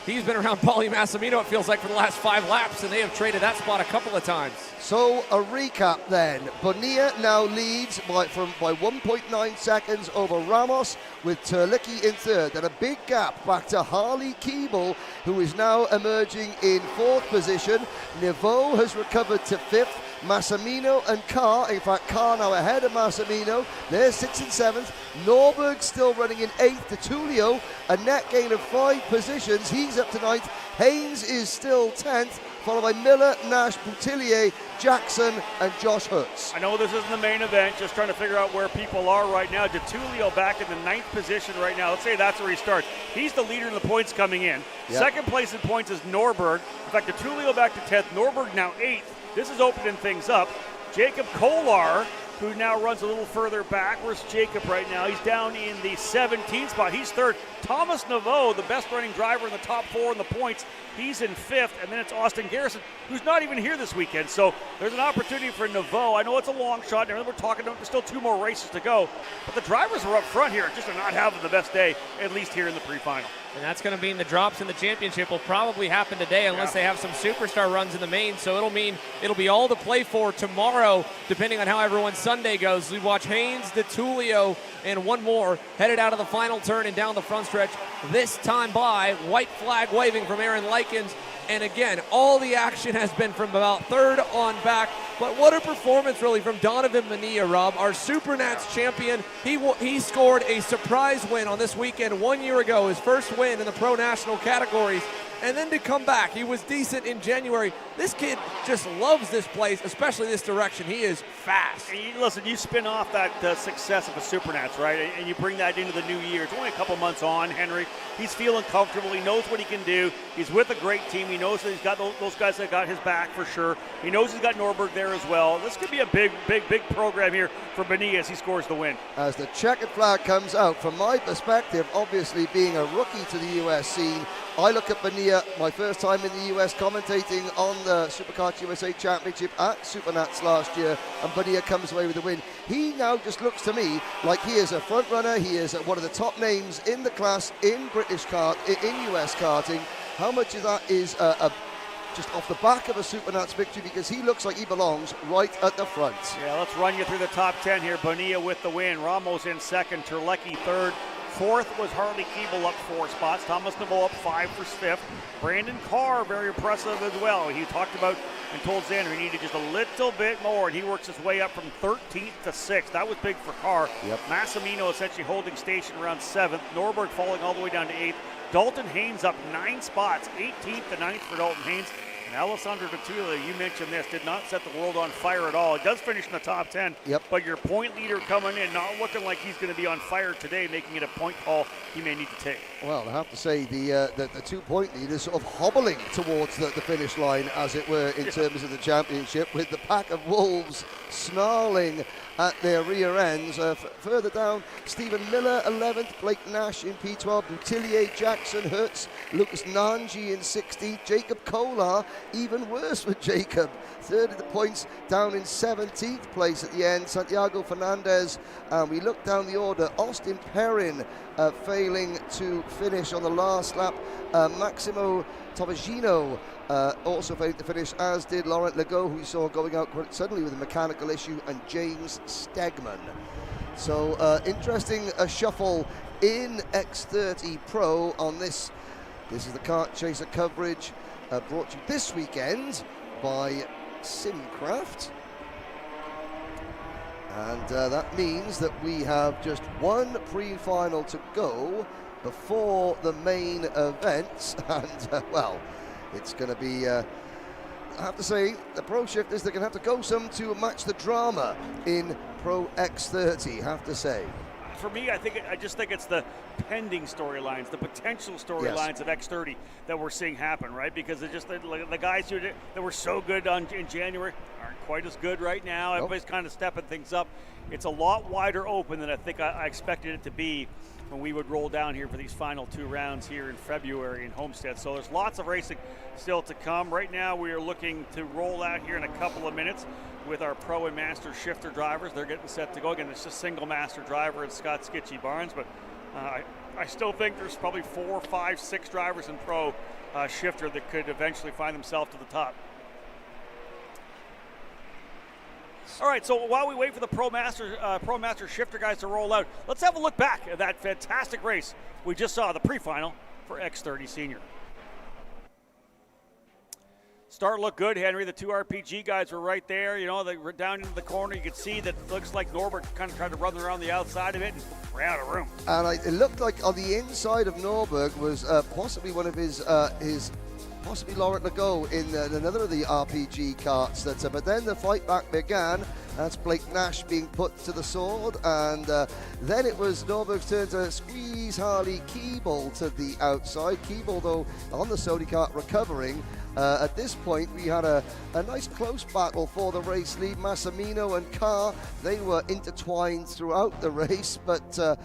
He's been around Paulie Massimino, it feels like, for the last 5 laps, and they have traded that spot a couple of times. So a recap then. Bonilla now leads by 1.9 seconds over Ramos, with Terlecki in 3rd. Then a big gap back to Harley Keeble, who is now emerging in 4th position. Neveu has recovered to 5th. Massimino and Carr, in fact Carr now ahead of Massimino, they're 6th and 7th. Norberg still running in 8th. DeTulio, a net gain of 5 positions, he's up to 9th. Haynes is still 10th, followed by Miller, Nash, Boutillier, Jackson, and Josh Hurts. I know this isn't the main event, just trying to figure out where people are right now. DeTulio back in the 9th position right now. Let's say that's where he starts. He's the leader in the points coming in. Yep. 2nd place in points is Norberg. In fact, DeTulio back to 10th. Norberg now 8th. This is opening things up. Jacob Kolar who now runs a little further back. Where's Jacob right now? He's down in the 17th spot. He's third. Thomas Naveau, the best running driver in the top 4 in the points, he's in 5th. And then it's Austin Garrison, who's not even here this weekend. So there's an opportunity for Naveau. I know it's a long shot. And we're talking, there's still 2 more races to go. But the drivers are up front here just are not having the best day, at least here in the pre-final. And that's going to mean the drops in the championship will probably happen today unless they have some superstar runs in the main. So it'll mean it'll be all to play for tomorrow, depending on how everyone's Sunday goes. We watch Haynes, DeTulio, and one more headed out of the final turn and down the front stretch. This time by white flag waving from Aaron Likens. And again, all the action has been from about third on back. But what a performance, really, from Donovan Mania, Rob, our Supernats champion. He scored a surprise win on this weekend 1 year ago, his first win in the Pro National categories. And then to come back, he was decent in January. This kid just loves this place, especially this direction. He is fast. Listen, you spin off that success of the Supernats, right? And you bring that into the new year. It's only a couple months on, Henry. He's feeling comfortable. He knows what he can do. He's with a great team. He knows that he's got those guys that got his back for sure. He knows he's got Norberg there as well. This could be a big program here for Benia as he scores the win. As the checkered flag comes out, from my perspective, obviously being a rookie to the US scene, I look at Benia, my first time in the US commentating on the Supercars USA Championship at Supernats last year, and Benia comes away with the win. He now just looks to me like he is a front runner. He is one of the top names in the class in British kart, in US karting. How much of that is just off the back of a Supernats victory, because he looks like he belongs right at the front. Yeah, let's run you through the top 10 here. Benia with the win. Ramos in second. Terlecki third. Fourth was Harley Keeble up 4 spots. Thomas Naveau up 5 for 5th. Brandon Carr, very impressive as well. He talked about and told Xander he needed just a little bit more, and he works his way up from 13th to 6th. That was big for Carr. Yep. Massimino essentially holding station around 7th. Norberg falling all the way down to 8th. Dalton Haynes up 9 spots, 18th to 9th for Dalton Haynes. And Alessandro Dotula, you mentioned this, did not set the world on fire at all. It does finish in the top 10, but your point leader coming in, not looking like he's going to be on fire today, making it a point call he may need to take. Well, I have to say the 2-point lead is sort of hobbling towards the finish line, as it were, in terms of the championship, with the pack of wolves snarling at their rear ends. Further down, Stephen Miller, 11th, Blake Nash in P12, Boutillier, Jackson, Hertz, Lucas Nanji in 16th, Jacob Kolar, even worse for Jacob, third at the points, down in 17th place at the end, Santiago Fernandez, and we look down the order, Austin Perrin failing to finish on the last lap, Maximo Tovagino also failing to finish, as did Laurent Legault, who we saw going out quite suddenly with a mechanical issue, and James Stegman. So interesting shuffle in X30 Pro on this. This is the Kart Chaser coverage brought to you this weekend by Simcraft. And that means that we have just one pre-final to go before the main event. And, well, it's going to be, I have to say, the Pro Shifters, they're going to have to go some to match the drama in Pro X30, have to say. For me, I just think it's the pending storylines, the potential storylines of X30 that we're seeing happen, right? Because it's just the guys who that were so good in January aren't quite as good right now. Everybody's kind of stepping things up. It's a lot wider open than I think I expected it to be when we would roll down here for these final 2 rounds here in February in Homestead. So there's lots of racing still to come. Right now we are looking to roll out here in a couple of minutes with our Pro and Master shifter drivers. They're getting set to go. Again, it's just single master driver and Scott Skitchy Barnes, but I still think there's probably 4, 5, 6 drivers in Pro shifter that could eventually find themselves to the top. All right, so while we wait for the Pro Master shifter guys to roll out, let's have a look back at that fantastic race we just saw, the pre-final for X30 Senior. Start looked good, Henry. The 2 RPG guys were right there. You know, they were down into the corner. You could see that it looks like Norbert kind of tried to run around the outside of it and ran out of room. And it looked like on the inside of Norberg was possibly one of his possibly Laurent Legault in another of the RPG karts. But then the fight back began. That's Blake Nash being put to the sword, and then it was Norberg's turn to squeeze Harley Keeble to the outside. Keeble, though, on the Sony kart recovering, At this point, we had a nice close battle for the race lead. Massimino and Carr, they were intertwined throughout the race, but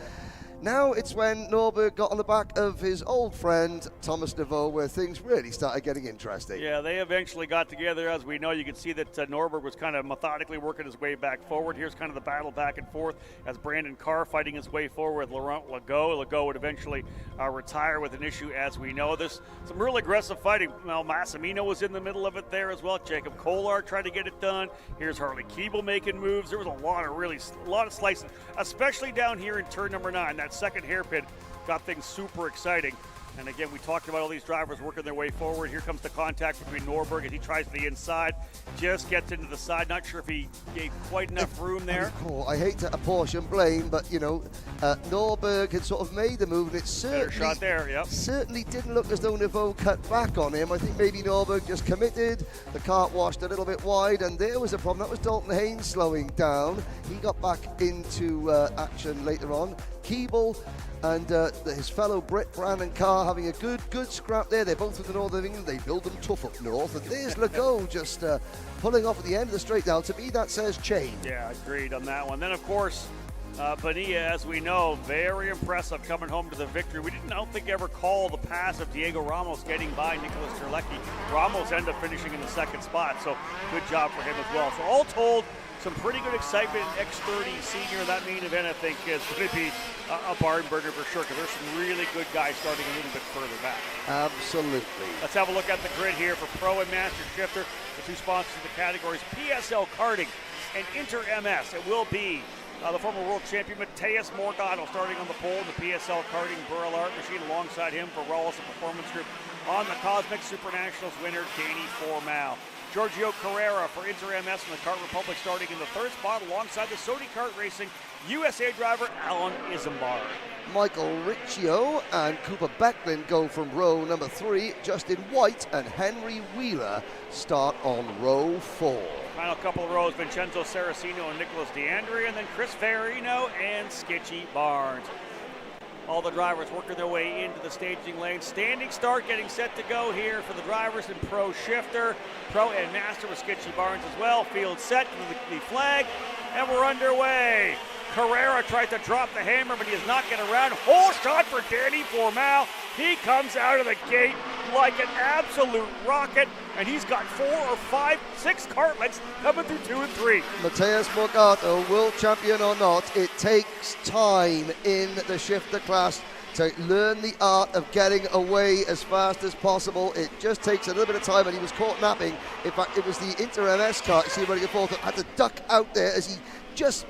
now it's when Norberg got on the back of his old friend Thomas Deveau where things really started getting interesting. Yeah, they eventually got together. As we know, you can see that Norberg was kind of methodically working his way back forward. Here's kind of the battle back and forth as Brandon Carr fighting his way forward with Laurent Legault. Legault would eventually retire with an issue, as we know. There's some real aggressive fighting. Well, Massimino was in the middle of it there as well. Jacob Kolar tried to get it done. Here's Harley Keeble making moves. There was a lot of slicing, especially down here in turn number 9. That second hairpin got things super exciting. And again, we talked about all these drivers working their way forward. Here comes the contact between Norberg as he tries the inside, just gets into the side. Not sure if he gave quite enough room there. I hate to apportion blame, but you know, Norberg had sort of made the move, and it certainly didn't look as though Deveau cut back on him. I think maybe Norberg just committed. The kart washed a little bit wide, and there was a problem. That was Dalton Haynes slowing down. He got back into action later on. Keeble and his fellow Brit, Brandon Carr, having a good scrap there. They're both with the North of England. They build them tough up north. And there's Legault just pulling off at the end of the straight now. To me, that says chain. Yeah, agreed on that one. Then, of course, Bonilla, as we know, very impressive coming home to the victory. We didn't, I don't think, ever call the pass of Diego Ramos getting by Nicholas Terlecki. Ramos ended up finishing in the second spot, so good job for him as well. So all told, some pretty good excitement in X30 Senior. That main event, I think, is going to be a barn burner for sure, because there's some really good guys starting a little bit further back. Absolutely. Let's have a look at the grid here for Pro and Master Shifter. The two sponsors of the categories, PSL Karting and Inter MS. It will be the former world champion Mateus Morgado starting on the pole in the PSL Karting Burl Art machine. Alongside him for Rawlson Performance Group on the Cosmic Super Nationals winner Danny Formal. Giorgio Carrera for Inter MS in the Kart Republic starting in the third spot alongside the Sony Kart Racing USA driver Alan Isambard. Michael Riccio and Cooper Becklin go from row number 3. Justin White and Henry Wheeler start on row 4. Final couple of rows, Vincenzo Saracino and Nicholas DeAndrea, and then Chris Farino and Skitchy Barnes. All the drivers working their way into the staging lane. Standing start getting set to go here for the drivers in Pro Shifter. Pro and Master with Skitchy Barnes as well. Field set to the flag, and we're underway. Carrera tried to drop the hammer, but he is not getting around. Whole shot for Danny Formal. He comes out of the gate like an absolute rocket, and he's got 4 or 5, 6 kart legs coming through 2 and 3. Mateus Morgado, world champion or not, it takes time in the shifter class to learn the art of getting away as fast as possible. It just takes a little bit of time, and he was caught napping. In fact, it was the Inter MS car, you see running forth, that had to duck out there as he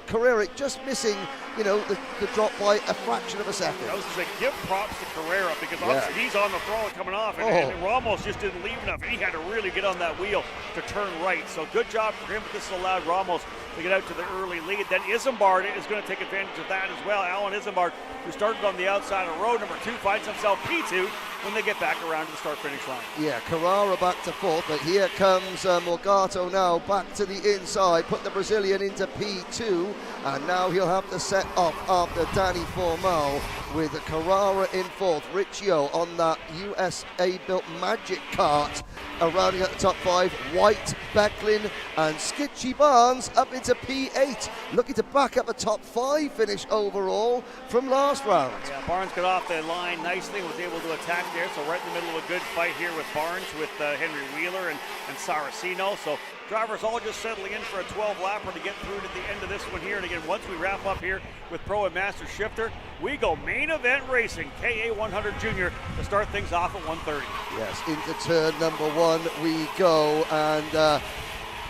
Carrera just missing, you know, the drop by a fraction of a second. I was going to say, give props to Carrera, because obviously he's on the throttle coming off, and Ramos just didn't leave enough. He had to really get on that wheel to turn right. So good job for him, but this allowed Ramos to get out to the early lead. Then Isambard is going to take advantage of that as well. Alan Isambard, who started on the outside of row number 2, finds himself P2 when they get back around to the start-finish line. Yeah, Carrara back to 4th, but here comes Morgado now back to the inside, put the Brazilian into P2, and now he'll have to set off after Danny Formal with Carrara in 4th. Riccio on that USA-built Magic kart, rounding at the top 5. White, Becklin, and Skitchy Barnes up into P8, looking to back up a top 5 finish overall from last round. Yeah, Barnes got off the line nicely, was able to attack there, so right in the middle of a good fight here with Barnes, with Henry Wheeler and Saracino. So drivers all just settling in for a 12-lapper to get through to the end of this one here. And again, once we wrap up here with Pro and Master Shifter, we go main event racing, KA 100 Junior, to start things off at 1:30. Yes, into turn number 1 we go, and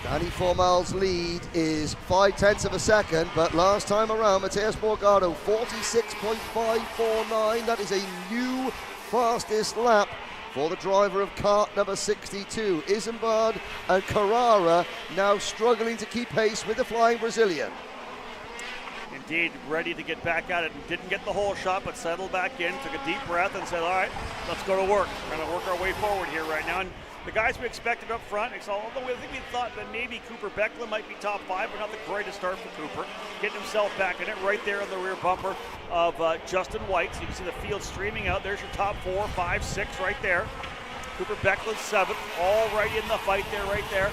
Danny Formal's lead is 0.5 of a second, but last time around, Mateus Morgado, 46.549. That is a new fastest lap for the driver of kart number 62. Isambard and Carrara now struggling to keep pace with the flying Brazilian. Indeed, ready to get back at it, and didn't get the whole shot, but settled back in, took a deep breath, and said, all right, let's go to work. We're going to work our way forward here right now. And the guys we expected up front, although I think we thought that maybe Cooper Becklin might be top 5, but not the greatest start for Cooper. Getting himself back in it right there in the rear bumper of Justin White. So you can see the field streaming out. There's your top 4, 5, 6 right there. Cooper Becklin 7th, all right in the fight there, right there.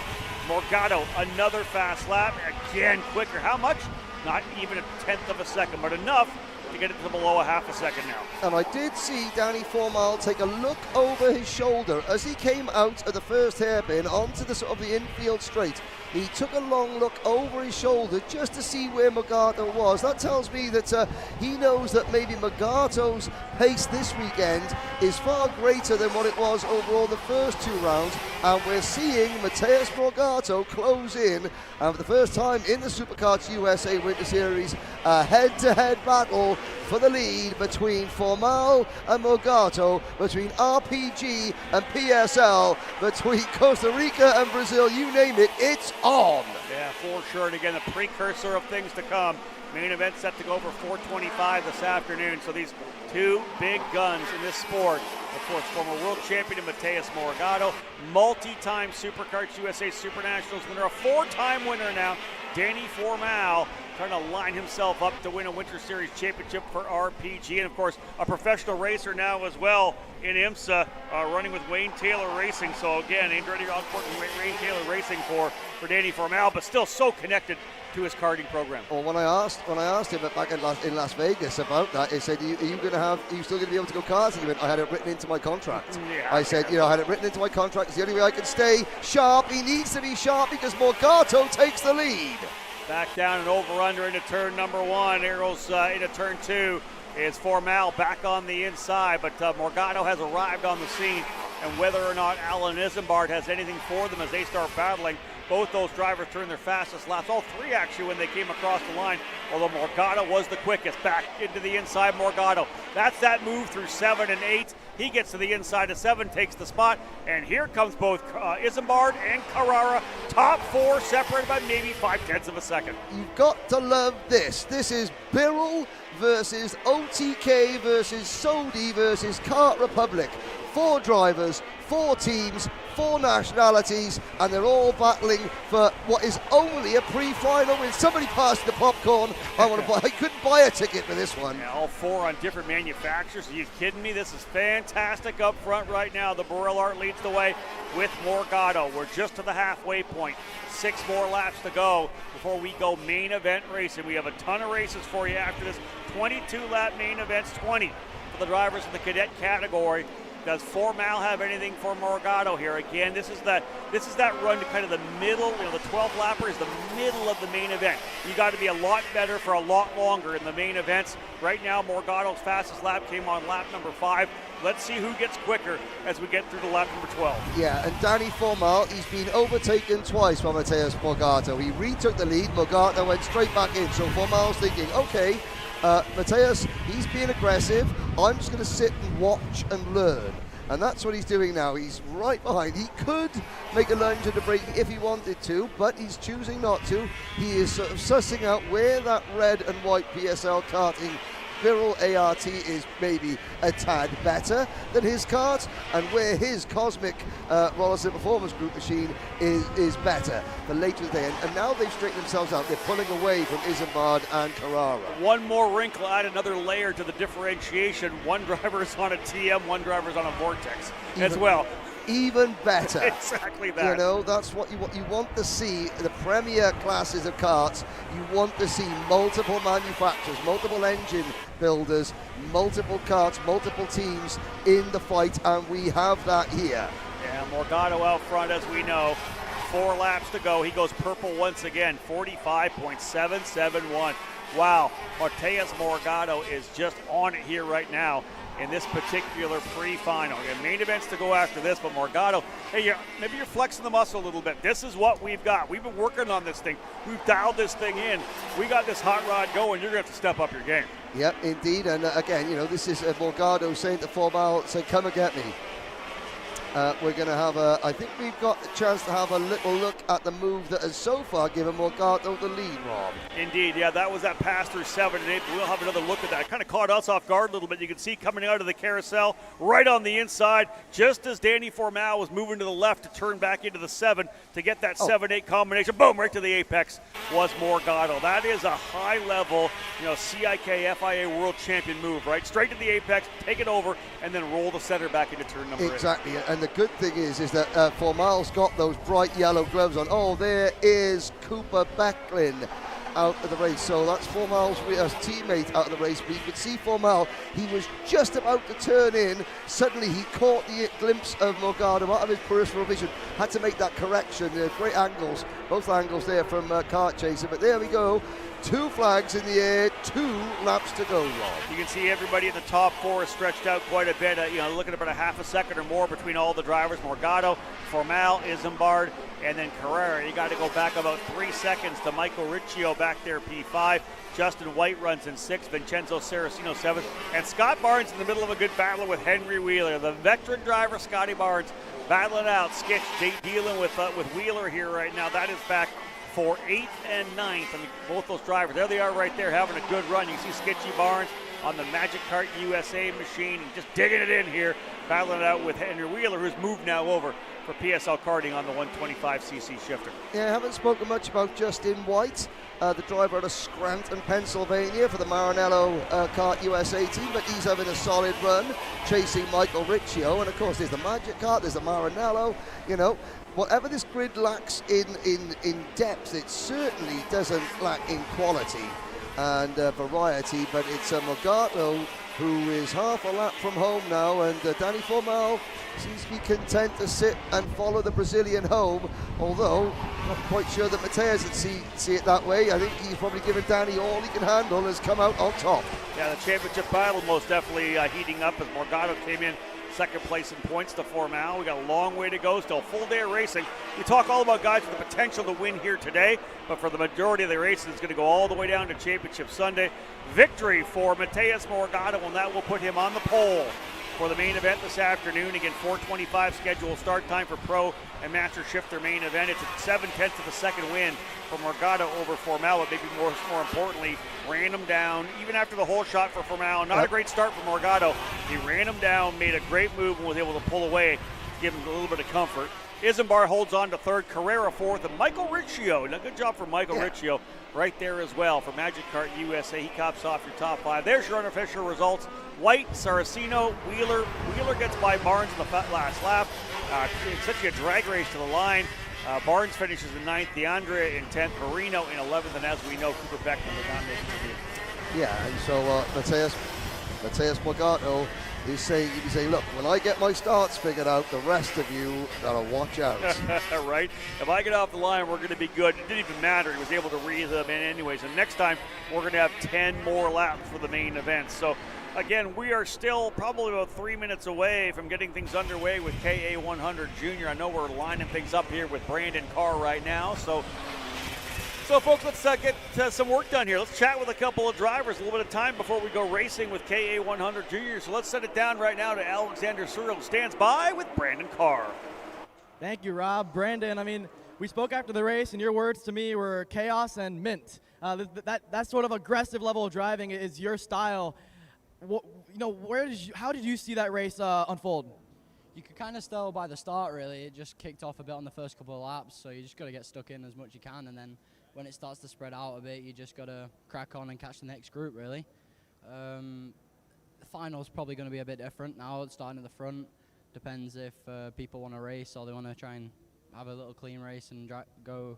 Morgado, another fast lap, again quicker. How much? Not even a 1/10 of a second, but enough to get it to below a half a second now. And I did see Danny Formal take a look over his shoulder as he came out of the first hairpin onto the sort of the infield straight. He took a long look over his shoulder just to see where Morgado was. That tells me that he knows that maybe Morgado's pace this weekend is far greater than what it was overall the first 2 rounds. And we're seeing Mateusz Morgado close in, and for the first time in the Superkarts USA Winter Series, a head-to-head battle for the lead between Formal and Morgado, between RPG and PSL, between Costa Rica and Brazil, you name it, it's on. Yeah, for sure. And again, a precursor of things to come. Main event set to go for 4:25 this afternoon. So these 2 big guns in this sport. Of course, former world champion Mateusz Morgado, multi-time Superkarts USA Super Nationals winner, a 4-time winner now, Danny Formal, trying to line himself up to win a Winter Series championship for RPG. And of course, a professional racer now as well in IMSA, running with Wayne Taylor Racing. So again, Andretti Osborne and Wayne Taylor Racing for Danny Formal, but still so connected to his karting program. Well, when I asked him back in Las Vegas about that, he said, "Are you still going to be able to go karting?" He went, "I had it written into my contract." Yeah, I said, I had it written into my contract. It's the only way I can stay sharp. He needs to be sharp because Morgado takes the lead. Back down and over under into turn number 1. Arrows into turn 2 is Formal back on the inside, but Morgado has arrived on the scene, and whether or not Alan Isambard has anything for them as they start battling, both those drivers turned their fastest laps, all 3 actually, when they came across the line, although Morgado was the quickest. Back into the inside, Morgado. That's that move through 7 and 8. He gets to the inside of 7, takes the spot, and here comes both Isambard and Carrara. Top 4 separated by maybe 5/10 of a second. You've got to love this. This is Birrell versus OTK versus Sodi versus Kart Republic. 4 drivers, 4 teams, 4 nationalities, and they're all battling for what is only a pre-final win. Somebody passed the popcorn. I couldn't buy a ticket for this one. Yeah, all 4 on different manufacturers. Are you kidding me? This is fantastic up front right now. The Burrell Art leads the way with Morgado. We're just to the halfway point. 6 more laps to go before we go main event racing. We have a ton of races for you after this. 22-lap main events, 20 for the drivers in the cadet category. Does Formal have anything for Morgado here? Again, this is that run to kind of the middle. The 12th lapper is the middle of the main event. You got to be a lot better for a lot longer in the main events. Right now, Morgado's fastest lap came on lap number 5. Let's see who gets quicker as we get through to lap number 12. Yeah, and Danny Formal, he's been overtaken twice by Mateusz Morgado. He retook the lead. Morgado went straight back in. So Formal's thinking, okay, Mateusz, he's being aggressive. I'm just going to sit and watch and learn. And that's what he's doing now. He's right behind. He could make a lunge at the braking if he wanted to, but he's choosing not to. He is sort of sussing out where that red and white PSL karting Birrell ART is maybe a tad better than his kart, and where his Cosmic Rollerson Performance Group machine is better for later in the day. And now they've straightened themselves out. They're pulling away from Isambard and Carrara. One more wrinkle, add another layer to the differentiation. One driver is on a TM, one driver is on a Vortex as well. Even better. Exactly that. That's what you want to see. The premier classes of karts, you want to see multiple manufacturers, multiple engine builders, multiple karts, multiple teams in the fight, and we have that here. Yeah, Morgado out front, as we know. 4 laps to go. He goes purple once again, 45.771. Wow, Mateusz Morgado is just on it here right now in this particular pre-final. Main events to go after this, but Morgado, hey, maybe you're flexing the muscle a little bit. This is what we've got. We've been working on this thing. We've dialed this thing in. We got this hot rod going. You're going to have to step up your game. Yep, indeed. And again, this is Morgado saying to Formal, say, come and get me. We're going to have I think we've got the chance to have a little look at the move that has so far given Morgado the lead, Rob. Indeed, yeah, that was that pass through 7 and 8. We'll have another look at that. Kind of caught us off guard a little bit. You can see coming out of the carousel right on the inside, just as Danny Formal was moving to the left to turn back into the 7 to get that 7-8 combination. Boom, right to the apex was Morgado. That is a high-level, CIK FIA World Champion move, right? Straight to the apex, take it over, and then roll the center back into turn number 8. Exactly, and the good thing is that Formal's got those bright yellow gloves on. Oh, there is Cooper Becklin out of the race. So that's Formal's teammate out of the race. But you could see Formal, he was just about to turn in. Suddenly he caught the glimpse of Morgado out of his peripheral vision. Had to make that correction. Great angles, both angles there from Kart Chaser. But there we go. 2 flags in the air, 2 laps to go, Rob. You can see everybody in the top 4 is stretched out quite a bit. Looking at about a half a second or more between all the drivers. Morgado, Formal, Isambard, and then Carrera. You got to go back about 3 seconds to Michael Riccio back there, P5. Justin White runs in 6th, Vincenzo Saraceno 7th, and Scott Barnes in the middle of a good battle with Henry Wheeler. The veteran driver, Scotty Barnes, battling out. Skitch dealing with Wheeler here right now. That is back for 8th and 9th, and both those drivers, there they are right there having a good run. You see Skitchy Barnes on the Magic Kart USA machine, just digging it in here, battling it out with Henry Wheeler, who's moved now over for PSL Karting on the 125cc shifter. Yeah, I haven't spoken much about Justin White, the driver out of Scranton, Pennsylvania for the Maranello Kart USA team, but he's having a solid run, chasing Michael Riccio, and of course there's the Magic Kart, there's the Maranello, whatever this grid lacks in depth, it certainly doesn't lack in quality and variety, but it's Morgado who is half a lap from home now, and Danny Formal seems to be content to sit and follow the Brazilian home, although not quite sure that Mateus would see it that way. I think he's probably given Danny all he can handle and has come out on top. Yeah, the championship battle most definitely heating up as Morgado came in second place in points to Formal. We got a long way to go, still full day of racing. We talk all about guys with the potential to win here today, but for the majority of the races, it's going to go all the way down to Championship Sunday. Victory for Mateus Morgado, and that will put him on the pole for the main event this afternoon. Again, 4:25 scheduled start time for Pro and Master Shifter main event. It's a 7/10 of a second win for Morgado over Formal, but maybe more importantly, ran him down even after the whole shot for Formal. Not a great start for Morgado. He ran him down, made a great move, and was able to pull away, give him a little bit of comfort. Isambard holds on to 3rd, Carrera 4th, and Michael Riccio. Now, good job for Michael Riccio right there as well for Magic Kart USA. He cops off your top 5. There's your unofficial results. White, Saraceno, Wheeler. Wheeler gets by Barnes in the last lap. It's such a drag race to the line. Barnes finishes in 9th, DeAndrea in 10th, Perino in 11th, and as we know, Cooper Beckman did not make it to the Yeah, and so Mateus Morgado is saying, look, when I get my starts figured out, the rest of you gotta watch out. Right? If I get off the line, we're gonna be good. It didn't even matter. He was able to reel them in anyways. And next time, we're gonna have 10 more laps for the main event. So again, we are still probably about 3 minutes away from getting things underway with KA100 Junior. I know we're lining things up here with Brandon Carr right now. So folks, let's get some work done here. Let's chat with a couple of drivers, a little bit of time before we go racing with KA100 Junior. So let's set it down right now to Alexander Searle, who stands by with Brandon Carr. Thank you, Rob. Brandon, we spoke after the race, and your words to me were chaos and mint. That sort of aggressive level of driving is your style. How did you see that race unfold? You could kind of tell by the start, really. It just kicked off a bit on the first couple of laps, so you just got to get stuck in as much as you can, and then when it starts to spread out a bit, you just got to crack on and catch the next group, really. The final's probably going to be a bit different now. It's starting at the front. Depends if people want to race or they want to try and have a little clean race and go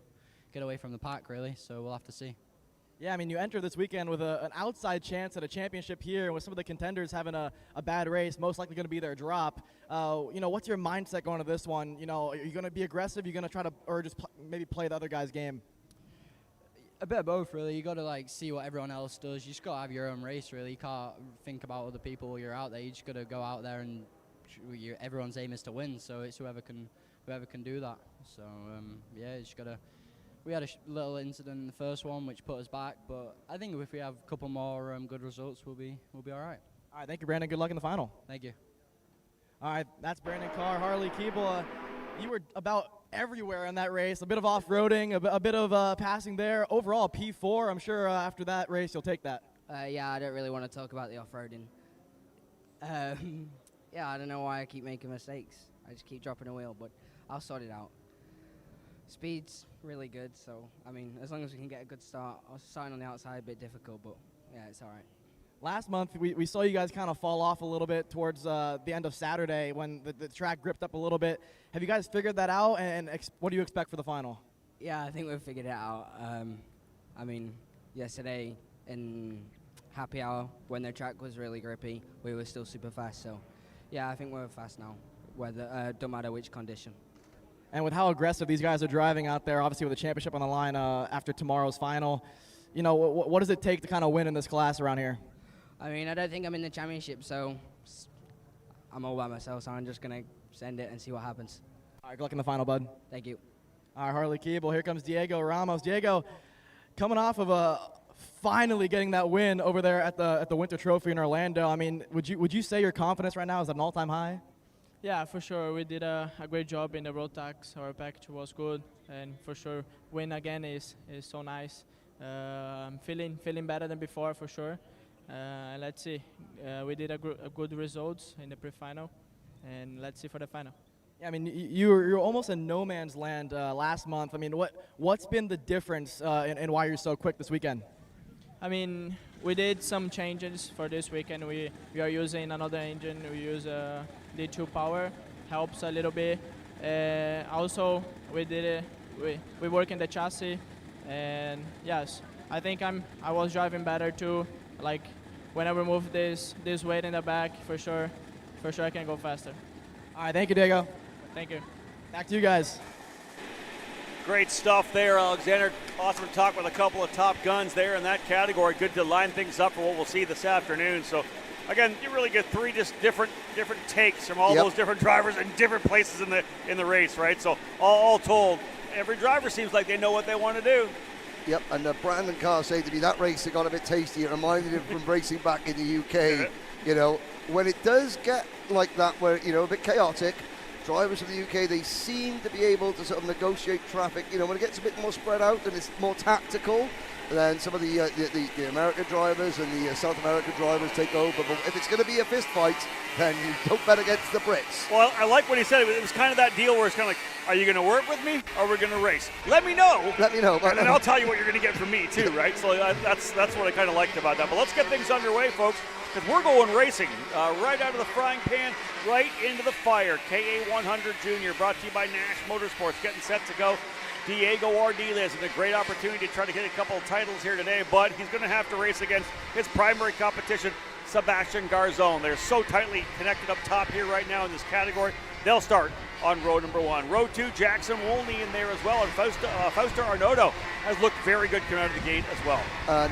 get away from the pack, really. So we'll have to see. Yeah, I mean, you enter this weekend with an outside chance at a championship here, and with some of the contenders having a bad race, most likely going to be their drop. What's your mindset going to this one? Are you going to be aggressive? Are you going to try to, or just maybe play the other guy's game? A bit of both, really. You got to see what everyone else does. You just got to have your own race, really. You can't think about other people while you're out there. You just got to go out there, and everyone's aim is to win. So it's whoever can do that. So yeah, you just got to. We had a little incident in the first one which put us back, but I think if we have a couple more good results, we'll be all right. All right, thank you, Brandon. Good luck in the final. Thank you. All right, that's Brandon Carr. Harley Keeble, you were about everywhere in that race. A bit of off-roading, a bit of passing there. Overall, P4. I'm sure after that race you'll take that. Yeah, I don't really want to talk about the off-roading. Yeah, I don't know why I keep making mistakes. I just keep dropping a wheel, but I'll sort it out. Speed's really good, so, I mean, as long as we can get a good start. I was starting on the outside, a bit difficult, but, yeah, it's all right. Last month, we saw you guys kind of fall off a little bit towards the end of Saturday when the track gripped up a little bit. Have you guys figured that out, and what do you expect for the final? Yeah, I think we've figured it out. I mean, yesterday in happy hour, when the track was really grippy, we were still super fast. So, yeah, I think we're fast now, whether don't matter which condition. And with how aggressive these guys are driving out there, obviously with the championship on the line after tomorrow's final, you know, what does it take to kind of win in this class around here? I mean, I don't think I'm in the championship, so I'm all by myself, so I'm just going to send it and see what happens. All right, good luck in the final, bud. Thank you. All right, Harley Keeble, here comes Diego Ramos. Diego, coming off of finally getting that win over there at the Winter Trophy in Orlando. I mean, would you say your confidence right now is at an all-time high? Yeah, for sure. We did a great job in the road tax. Our package was good, and for sure, win again is so nice. I'm feeling better than before, for sure. Let's see. We did a good results in the pre-final, and let's see for the final. Yeah, I mean, you're almost in no man's land last month. I mean, what's been the difference in why you're so quick this weekend? I mean, we did some changes for this weekend. We are using another engine. We use D2 power, helps a little bit. Also, we work in the chassis, and yes, I think I was driving better too. Like when I remove this weight in the back, for sure I can go faster. All right, thank you, Diego. Thank you. Back to you guys. Great stuff there, Alexander. Awesome to talk with a couple of top guns there in that category. Good to line things up for what we'll see this afternoon. So, again, you really get three just different takes from all those different drivers in different places in the race, right? So, all told, every driver seems like they know what they want to do. Yep, and Brandon Carr said to me that race had got a bit tasty. It reminded him from racing back in the UK. You know, when it does get like that, where, you know, a bit chaotic, drivers from the UK, they seem to be able to sort of negotiate traffic. You know, when it gets a bit more spread out and it's more tactical, then some of the American drivers and the South American drivers take over. But if it's going to be a fist fight, then you don't bet against the Brits. Well, I like what he said. It was kind of that deal where it's kind of like, are you going to work with me or are we going to race? Let me know. Let me know. And then I'll tell you what you're going to get from me too, right? So that's what I kind of liked about that. But let's get things underway, folks, because we're going racing right out of the frying pan, right into the fire. KA100 Junior, brought to you by Nash Motorsports, getting set to go. Diego Ardiles has a great opportunity to try to get a couple of titles here today, but he's going to have to race against his primary competition, Sebastian Garzon. They're so tightly connected up top here right now in this category. They'll start on row number one. Row two, Jackson Wolney in there as well, and Fausto Arnaudo has looked very good coming out of the gate as well.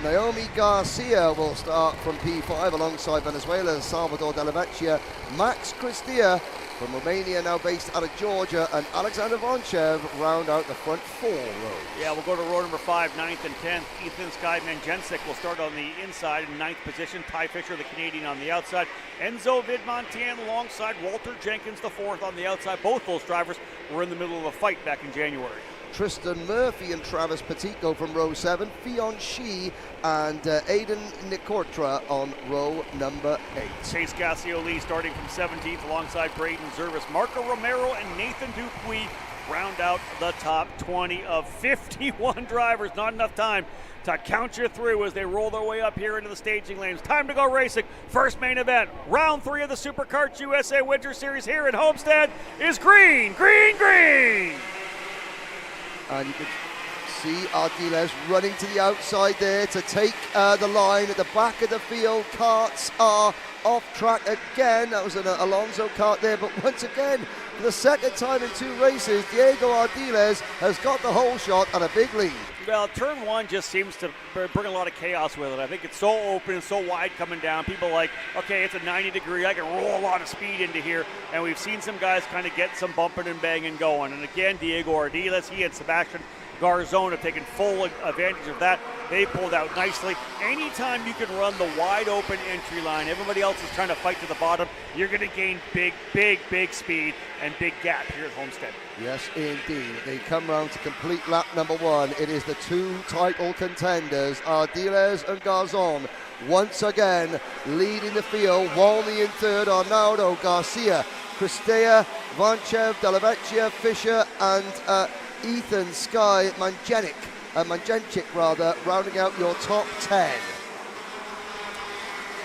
Naomi Garcia will start from P5 alongside Venezuela's Salvador Della Vecchia. Max Cristia from Romania, now based out of Georgia, and Alexander Vonchev round out the front four rows. Yeah, we'll go to row number 5, 9th and 10th. Ethan Sky Manjensik will start on the inside in 9th position. Ty Fisher, the Canadian, on the outside. Enzo Vidmontian alongside Walter Jenkins, the 4th, on the outside. Both those drivers were in the middle of a fight back in January. Tristan Murphy and Travis Petito from row 7, Fionn Shee and Aidan Nicortra on row number 8. Chase Gassioli starting from 17th alongside Braden Zervis. Marco Romero and Nathan Dupuis round out the top 20 of 51 drivers. Not enough time to count you through as they roll their way up here into the staging lanes. Time to go racing. First main event, round 3 of the Super Kart USA Winter Series here in Homestead is green, green, green. And you can see Ardiles running to the outside there to take the line at the back of the field. Karts are off track again. That was an Alonso kart there, but once again, for the second time in 2 races, Diego Ardiles has got the whole shot and a big lead. Well, turn 1 just seems to bring a lot of chaos with it. I think it's so open and so wide coming down. People are like, okay, it's a 90 degree. I can roll a lot of speed into here. And we've seen some guys kind of get some bumping and banging going. And again, Diego Ardiles, he and Sebastian Garzon have taken full advantage of that. They pulled out nicely. Anytime you can run the wide open entry line, everybody else is trying to fight to the bottom, you're going to gain big, big, big speed and big gap here at Homestead. Yes, indeed. They come round to complete lap number 1. It is the 2 title contenders, Ardiles and Garzon, once again leading the field. Wolney in 3rd, Arnaudo, Garcia, Cristea, Vonchev, Della Vecchia, Fisher, and Ethan Sky Manjensik, rounding out your top 10.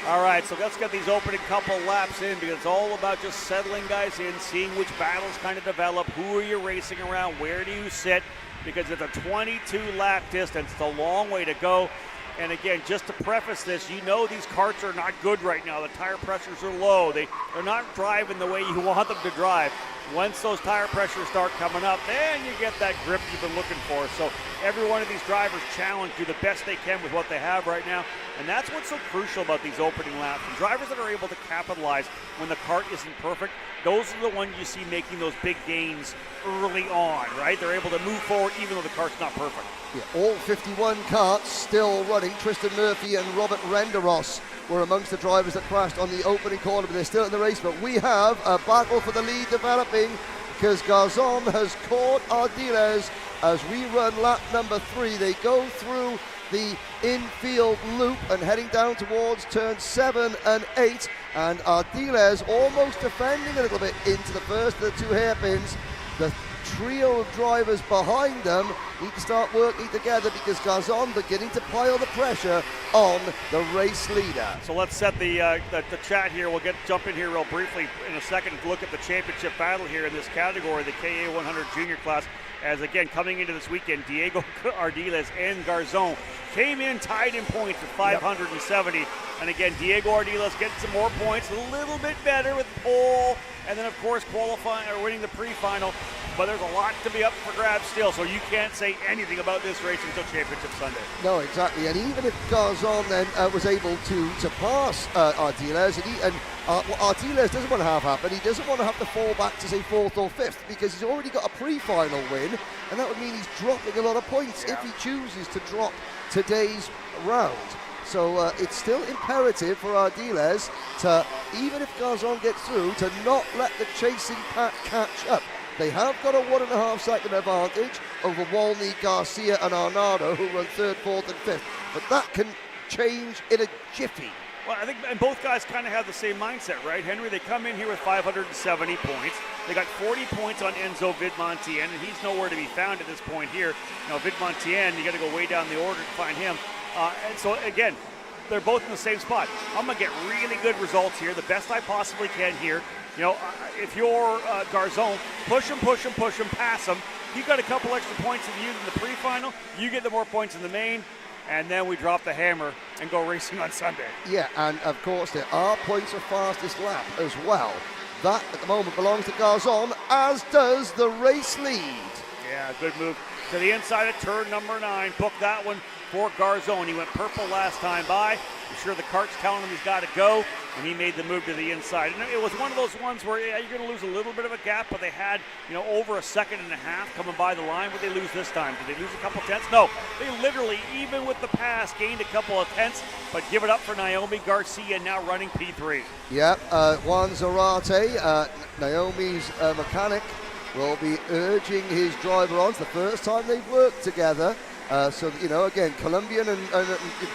All right, so let's get these opening couple laps in, because it's all about just settling guys in, seeing which battles kind of develop, who are you racing around, where do you sit, because it's a 22-lap distance. It's a long way to go. And again, just to preface this, you know these karts are not good right now. The tire pressures are low. They're not driving the way you want them to drive. Once those tire pressures start coming up, then you get that grip you've been looking for. So every one of these drivers challenge do the best they can with what they have right now. And that's what's so crucial about these opening laps. And drivers that are able to capitalize when the kart isn't perfect, those are the ones you see making those big gains early on, right? They're able to move forward even though the kart's not perfect. Yeah, all 51 karts still running. Tristan Murphy and Robert Renderos were amongst the drivers that crashed on the opening corner, but they're still in the race. But we have a battle for the lead developing, because Garzon has caught Ardiles as we run lap number 3. They go through the infield loop and heading down towards turns 7 and 8, and Ardiles almost defending a little bit into the first of the 2 hairpins. The trio of drivers behind them need to start working together, because Garzon beginning to pile the pressure on the race leader. So let's set the chat here. We'll jump in here real briefly in a second to look at the championship battle here in this category, the KA 100 junior class. As again, coming into this weekend, Diego Ardiles and Garzon came in tied in points with 570. Yep. And again, Diego Ardiles getting some more points, a little bit better with pole, and then of course qualifying or winning the pre-final. But there's a lot to be up for grabs still, so you can't say anything about this race until Championship Sunday. No, exactly. And even if Garzon then was able to pass Ardiles, and Ardiles doesn't want to have happen. He doesn't want to have to fall back to say 4th or 5th, because he's already got a pre-final win, and that would mean he's dropping a lot of points if he chooses to drop today's round. So it's still imperative for Ardiles to, even if Garzon gets through, to not let the chasing pack catch up. They have got a 1.5 second advantage over Walney, Garcia and Arnado, who run 3rd, 4th and 5th. But that can change in a jiffy. Well, I think and both guys kind of have the same mindset, right, Henry? They come in here with 570 points. They got 40 points on Enzo Vidmontien, and he's nowhere to be found at this point here. Now, Vidmontien, you got to go way down the order to find him. And so, again, they're both in the same spot. I'm going to get really good results here, the best I possibly can here. You know, if you're Garzon, push him, pass him. You got a couple extra points in the pre-final. You get the more points in the main, and then we drop the hammer and go racing on Sunday. Yeah, and of course there are points of fastest lap as well. That at the moment belongs to Garzon, as does the race lead. Yeah, good move to the inside of turn number 9. Book that one for Garzon. He went purple last time by. I'm sure the kart's telling him he's got to go, and he made the move to the inside. And it was one of those ones where you're going to lose a little bit of a gap, but they had, over a second and a half coming by the line. Would they lose this time? Did they lose a couple tenths? No. They literally, even with the pass, gained a couple of tenths, but give it up for Naomi Garcia, now running P3. Yeah, Juan Zarate, Naomi's mechanic, will be urging his driver on. It's the first time they've worked together. So, again, Colombian and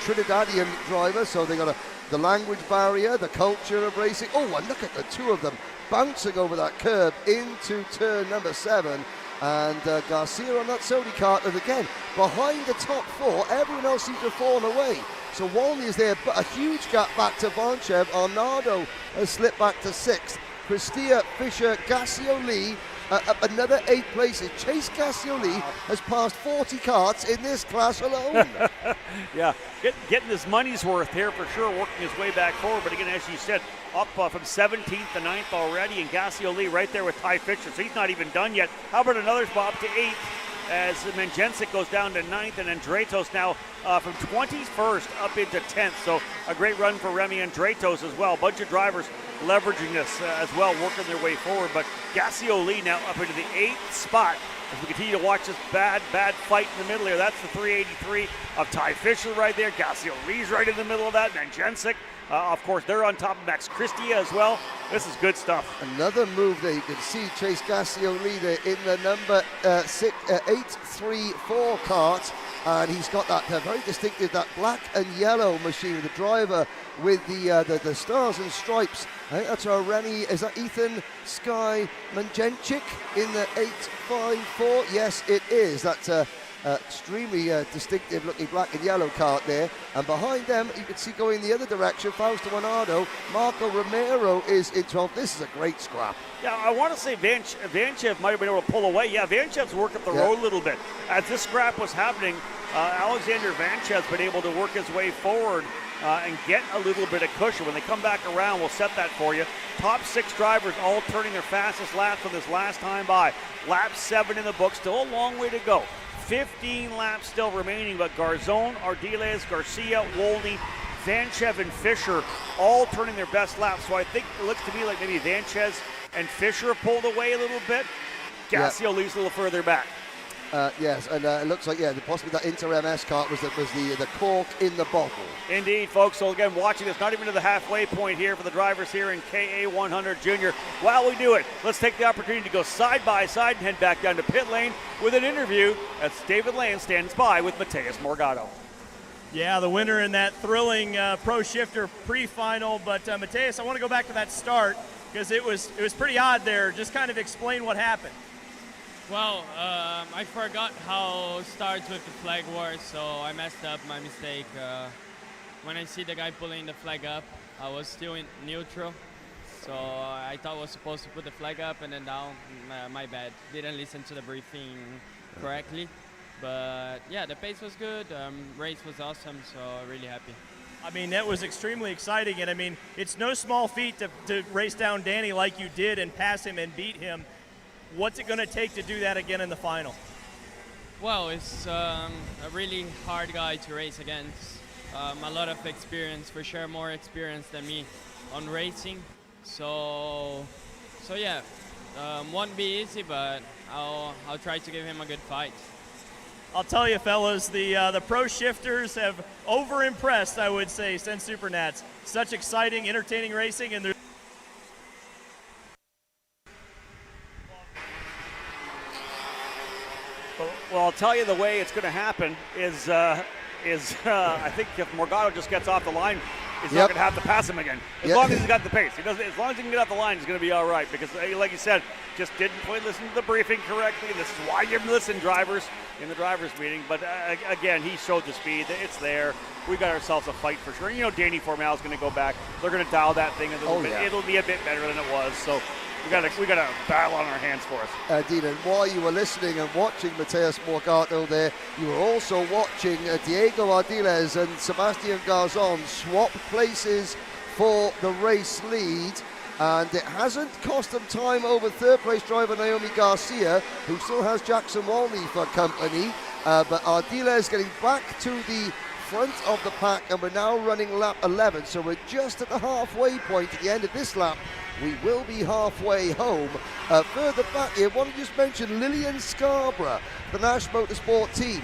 Trinidadian driver, so they got the language barrier, the culture of racing. Oh, and look at the two of them bouncing over that curb into turn number 7. And Garcia on that Sony kart, and again, behind the top 4, everyone else seems to have fallen away. So Walney is there, but a huge gap back to Vonchev. Arnado has slipped back to 6th. Christia, Fisher, Gassioli, up another 8 places. Chase Gassioli has passed 40 karts in this class alone. Yeah, getting his money's worth here for sure, working his way back forward. But again, as you said, up from 17th to 9th already, and Gassioli right there with Ty Fisher, so he's not even done yet. How about another spot up to 8th as Menjensic goes down to 9th, and Andretos now from 21st up into 10th. So a great run for Remy Andretos as well. A bunch of drivers leveraging this as well, working their way forward. But Gassioli now up into the 8th spot as we continue to watch this bad fight in the middle here. That's the 383 of Ty Fisher right there. Gassioli's right in the middle of that. Menjensic, of course, they're on top of Max Christia as well. This is good stuff. Another move there. You can see Chase Gassioli there in the number 834 kart. And he's got that very distinctive, that black and yellow machine, the driver with the stars and stripes. I think that's our Rennie, is that Ethan Sky Menjenchik in the 854? Yes, it is. That's extremely distinctive looking black and yellow kart there. And behind them, you can see going the other direction, Fausto Bernardo. Marco Romero is in 12th. This is a great scrap. Yeah, I want to say Vanchev might have been able to pull away. Yeah, Vanchev's worked up the road a little bit. As this scrap was happening, Alexander Vanchev's been able to work his way forward and get a little bit of cushion. When they come back around, we'll set that for you. Top 6 drivers all turning their fastest laps for this last time by. Lap 7 in the book, still a long way to go. 15 laps still remaining, but Garzon, Ardiles, Garcia, Wolney, Vanchev, and Fisher all turning their best laps. So I think it looks to me like maybe Vanchev and Fisher have pulled away a little bit. Gassio leaves a little further back. Yes, and it looks like, possibly that Inter-MS kart was the cork in the bottle. Indeed, folks. So again, watching this, not even to the halfway point here for the drivers here in KA100 Junior. While we do it, let's take the opportunity to go side by side and head back down to pit lane with an interview as David Land stands by with Mateus Morgado. Yeah, the winner in that thrilling Pro Shifter pre-final. But Mateus, I want to go back to that start because it was pretty odd there. Just kind of explain what happened. Well, I forgot how it starts with the flag war, so I messed up, my mistake. When I see the guy pulling the flag up, I was still in neutral, so I thought I was supposed to put the flag up and then down. My bad. Didn't listen to the briefing correctly. But yeah, the pace was good, race was awesome, so really happy. I mean, that was extremely exciting, and I mean, it's no small feat to race down Danny like you did and pass him and beat him. What's it going to take to do that again in the final? Well, it's a really hard guy to race against. A lot of experience, for sure more experience than me on racing. So yeah, won't be easy, but I'll try to give him a good fight. I'll tell you, fellas, the Pro Shifters have over-impressed, I would say, since Supernats. Such exciting, entertaining racing, and there's Well, I'll tell you the way it's going to happen is I think if Morgado just gets off the line, he's not going to have to pass him again. As long as he's got the pace. As long as he can get off the line, he's going to be all right. Because, like you said, just didn't quite listen to the briefing correctly. And this is why you listen, drivers, in the drivers' meeting. But, again, he showed the speed. It's there. We got ourselves a fight for sure. And, Danny Formal is going to go back. They're going to dial that thing a little bit. Yeah. It'll be a bit better than it was. So we got a battle on our hands for us. Dean, and while you were listening and watching Mateus Morgado there, you were also watching Diego Ardiles and Sebastian Garzon swap places for the race lead. And it hasn't cost them time over third place driver Naomi Garcia, who still has Jackson Walney for company. But Ardiles getting back to the front of the pack, and we're now running lap 11. So we're just at the halfway point at the end of this lap. We will be halfway home. Further back here, I want to just mention Lillian Scarborough, the Nash Motorsport team.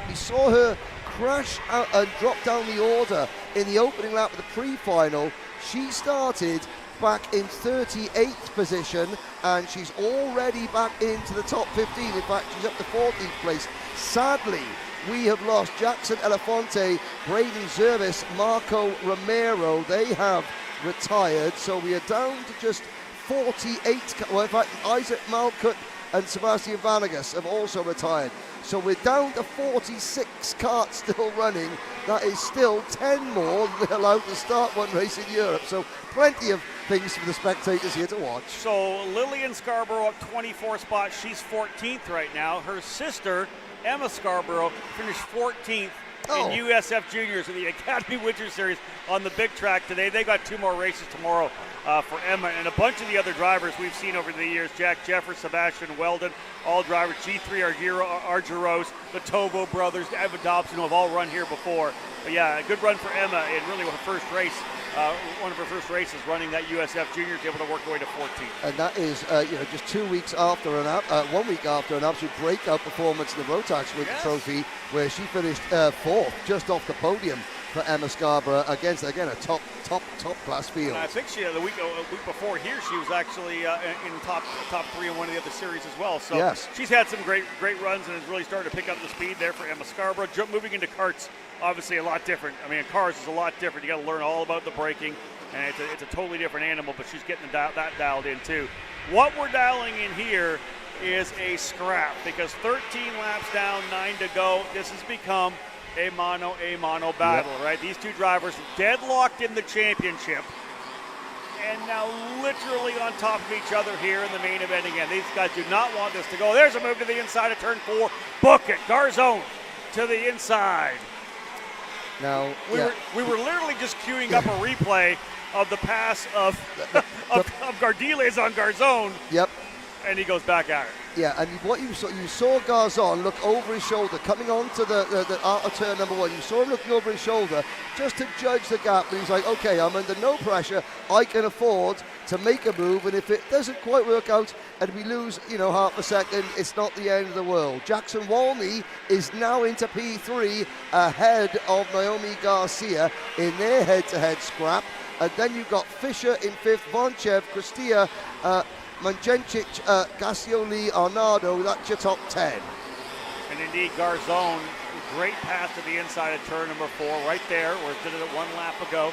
We saw her crash out and drop down the order in the opening lap of the pre-final. She started back in 38th position, and she's already back into the top 15. In fact, she's up to 14th place. Sadly, we have lost Jackson Elefante, Braden Zervis, Marco Romero. They have retired, so we are down to just 48. Well, in fact, Isaac Malkut and Sebastian Vanegas have also retired. So we're down to 46 karts still running. That is still 10 more than they're allowed to start one race in Europe. So plenty of things for the spectators here to watch. So Lillian Scarborough up 24 spots. She's 14th right now. Her sister, Emma Scarborough, finished 14th in USF Juniors in the Academy Winter Series on the big track today. They got 2 more races tomorrow for Emma, and a bunch of the other drivers we've seen over the years. Jack Jeffers, Sebastian Weldon, all drivers. G3 Argyros, the Togo brothers, Evan Dobson, who have all run here before. But yeah, a good run for Emma in really her first race. One of her first races running that USF Juniors, able to work her way to 14. And that is, just 2 weeks after 1 week after an absolute breakout performance in the Rotax Winter Trophy, where she finished 4th, just off the podium for Emma Scarborough against, again, a top class field. And I think a week before here, she was actually in top 3 in one of the other series as well. So she's had some great runs and has really started to pick up the speed there for Emma Scarborough. Moving into karts, obviously a lot different. I mean, cars is a lot different. You got to learn all about the braking, and it's a totally different animal. But she's getting that dialed in too. What we're dialing in here is a scrap because 13 laps down, 9 to go. This has become a mano battle, right? These two drivers deadlocked in the championship and now literally on top of each other here in the main event again. These guys do not want this to go. There's a move to the inside of turn 4. Book it. Garzone to the inside. Now, we were literally just queuing up a replay of the pass of Gardiles on Garzone. Yep. And he goes back at it. Yeah, and what you saw Garzon look over his shoulder coming on to the outer turn number 1. You saw him looking over his shoulder just to judge the gap. And he's like, okay, I'm under no pressure. I can afford to make a move. And if it doesn't quite work out and we lose, half a second, it's not the end of the world. Jackson Walney is now into P3 ahead of Naomi Garcia in their head-to-head scrap. And then you've got Fisher in 5th, Vonchev, Cristia, Manjencic, Gassioli, Arnado. That's your top 10. And indeed, Garzone, great pass to the inside of turn number 4, right there, where it did it 1 lap ago.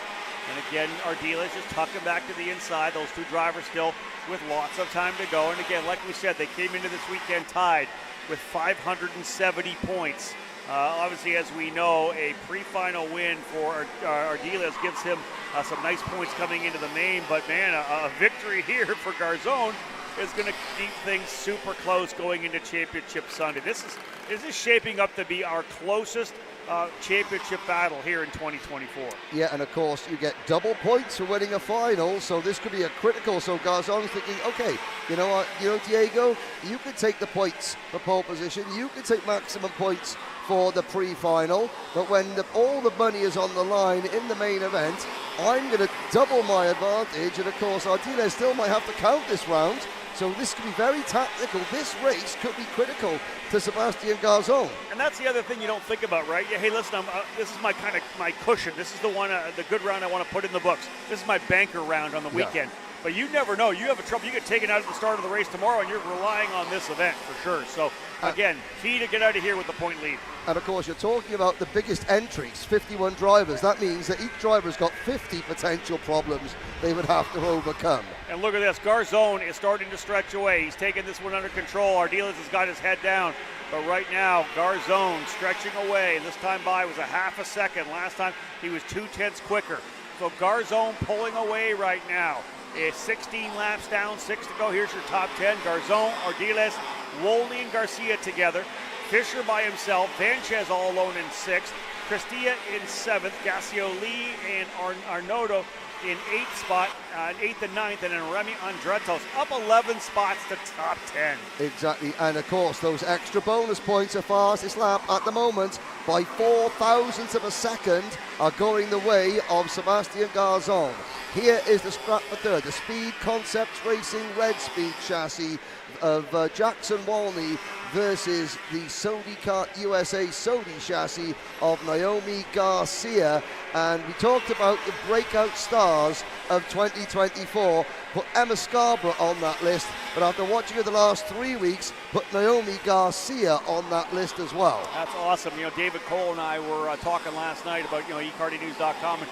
And again, Ardiles just tucking back to the inside. Those two drivers still with lots of time to go. And again, like we said, they came into this weekend tied with 570 points. Obviously, as we know, a pre-final win for Ardiles gives him some nice points coming into the main. But, man, a victory here for Garzone is going to keep things super close going into Championship Sunday. This is shaping up to be our closest championship battle here in 2024. Yeah, and of course, you get double points for winning a final, so this could be a critical. So Garzone's thinking, okay, you know what, Diego, you could take the points for pole position, you could take maximum points for the pre-final, but when all the money is on the line in the main event, I'm going to double my advantage, and of course, Ardiles still might have to count this round, so this could be very tactical. This race could be critical to Sebastian Garzone. And that's the other thing you don't think about, right? Yeah, hey, listen, this is my cushion. This is the one, the good round I want to put in the books. This is my banker round on the weekend. But you never know. You have a trouble. You get taken out at the start of the race tomorrow, and you're relying on this event for sure. So, again, key to get out of here with the point lead. And, of course, you're talking about the biggest entries, 51 drivers. That means that each driver's got 50 potential problems they would have to overcome. And look at this. Garzone is starting to stretch away. He's taking this one under control. Ardiles has got his head down. But right now, Garzone stretching away. This time by was a half a second. Last time he was 0.2 quicker. So Garzone pulling away right now. It's 16 laps down, 6 to go. Here's your top 10. Garzone, Ardiles, Wolny, and Garcia together. Fisher by himself. Vanchez all alone in 6th. Cristia in 7th. Gassioli and Arnaudo in 8th spot, 8th and 9th, and then Remy Andretos up 11 spots to top 10. Exactly, and of course those extra bonus points are fastest lap at the moment by 4 thousandths of a second are going the way of Sebastian Garzone. Here is the scrap for third, the Speed Concepts Racing Red Speed chassis of Jackson Walney versus the Sony Kart USA Sony chassis of Naomi Garcia. And we talked about the breakout stars of 2024, put Emma Scarborough on that list, but after watching her the last 3 weeks, put Naomi Garcia on that list as well. That's awesome. David Cole and I were talking last night about, ekartingnews.com, and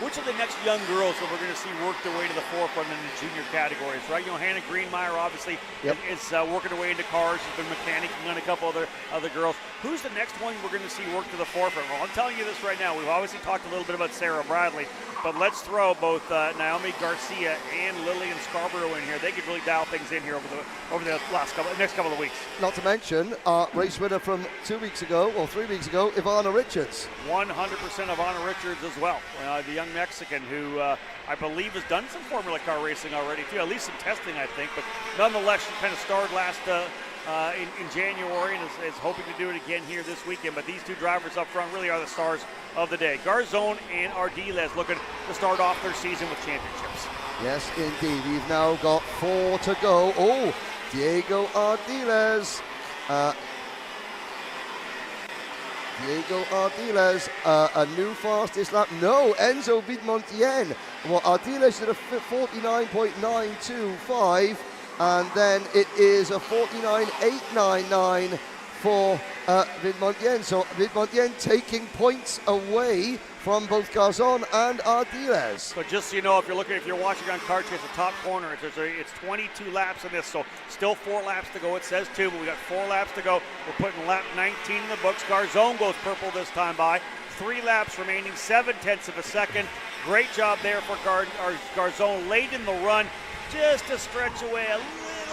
which of the next young girls that we're going to see work their way to the forefront in the junior categories, right? Hannah Greenmeyer obviously is working her way into cars. She's been mechanicking on a couple other girls. Who's the next one we're going to see work to the forefront? Well, I'm telling you this right now. We've obviously talked a little bit about Sarah Bradley, but let's throw both Naomi Garcia and Lillian Scarborough in here. They could really dial things in here over the next couple of weeks. Not to mention race winner from 3 weeks ago, Ivana Richards. 100% Ivana Richards as well. The young Mexican who I believe has done some Formula Car racing already too, at least some testing I think, but nonetheless she kind of starred last in January and is hoping to do it again here this weekend. But these two drivers up front really are the stars of the day. Garzone and Ardiles looking to start off their season with championships. Yes, indeed. We've now got 4 to go. Oh, Diego Ardiles. A new fastest lap. No, Enzo Vidmontien. Well, Ardiles did a 49.925. And then it is a 49.899 for Vidmontien. So Vidmontien taking points away from both Garzon and Ardiles. So just so you know, if you're watching on Kart Chase, the top corner, it's 22 laps in this, so still 4 laps to go. It says 2, but we got 4 laps to go. We're putting lap 19 in the books. Garzon goes purple this time by. 3 laps remaining, 7/10 of a second. Great job there for Garzon late in the run, just to stretch away a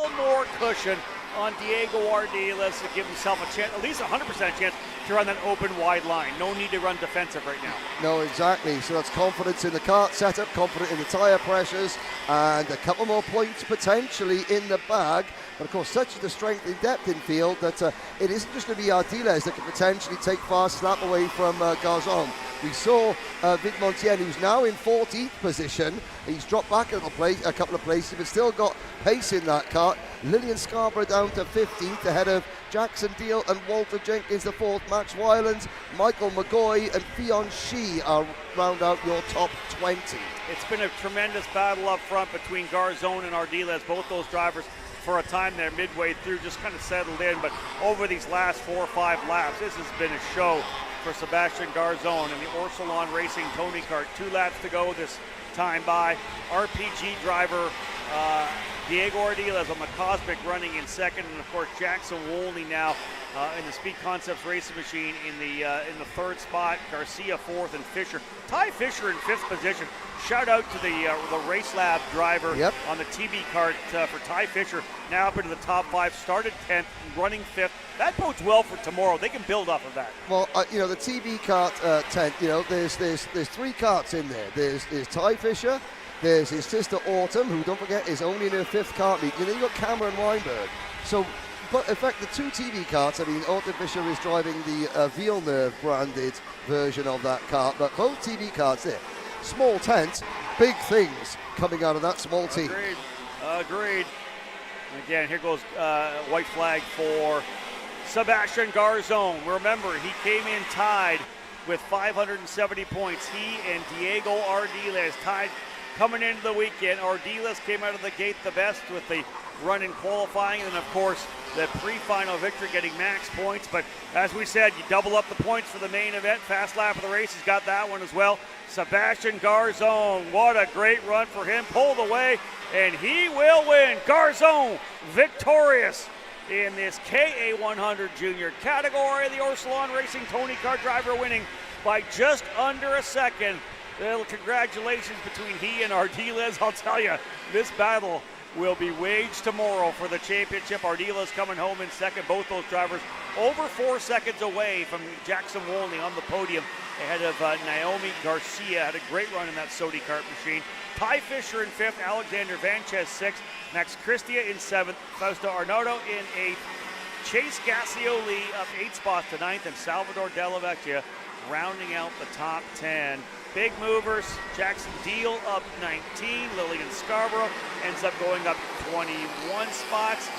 little more cushion on Diego Ardiles to give himself a chance, at least 100% chance to run that open wide line. No need to run defensive right now. No, exactly. So that's confidence in the kart setup, confidence in the tyre pressures, and a couple more points potentially in the bag. But of course, such is the strength in depth in field that it isn't just going to be Ardiles that can potentially take fast slap away from Garzon. We saw Vidmontien, who's now in 14th position. He's dropped back a couple of places, but still got pace in that kart. Lillian Scarborough down to 15th, ahead of Jackson Deal and Walter Jenkins, the 4th. Max Wylands, Michael McGoy, and Fionn Shee are round out your top 20. It's been a tremendous battle up front between Garzon and Ardiles. Both those drivers, for a time there midway through, just kind of settled in. But over these last 4 or 5 laps, this has been a show for Sebastian Garzon and the Orsolon Racing Tony Kart. 2 laps to go this time by. RPG driver Diego Ardiles on the Cosmic running in second, and of course Jackson Wolney now in the Speed Concepts Racing Machine in the 3rd spot. Garcia 4th, and Ty Fisher in 5th position. Shout out to the Race Lab driver on the TB kart for Ty Fisher, now up into the top 5. Started 10th, running 5th. That bodes well for tomorrow. They can build off of that. Well, the TB kart tent. There's 3 karts in there. There's Ty Fisher. There's his sister Autumn, who, don't forget, is only in her 5th kart meet. You've got Cameron Weinberg. So, but in fact, the 2 TV karts, Autumn Fisher is driving the Villeneuve branded version of that kart, but both TV karts there. Small tent, big things coming out of that small team. Agreed. And again, here goes white flag for Sebastian Garzon. Remember, he came in tied with 570 points. He and Diego Ardiles tied coming into the weekend. Ardiles came out of the gate the best with the run in qualifying, and of course the pre-final victory, getting max points. But as we said, you double up the points for the main event. Fast lap of the race, he's got that one as well. Sebastian Garzon, what a great run for him. Pulled away, and he will win. Garzon victorious in this KA100 Junior category. The Orsolon Racing Tony Kart driver winning by just under a second. Little congratulations between he and Ardiles. I'll tell you, this battle will be waged tomorrow for the championship. Ardiles coming home in second. Both those drivers over 4 seconds away from Jackson Wolney on the podium, ahead of Naomi Garcia. Had a great run in that Sodi kart machine. Ty Fisher in 5th, Alexander Vanches 6th, Max Christia in 7th, Fausto Arnaudo in 8th, Chase Gassioli up 8 spots to 9th, and Salvador Della Vecchia rounding out the top 10. Big movers, Jackson Deal up 19, Lillian Scarborough ends up going up 21 spots.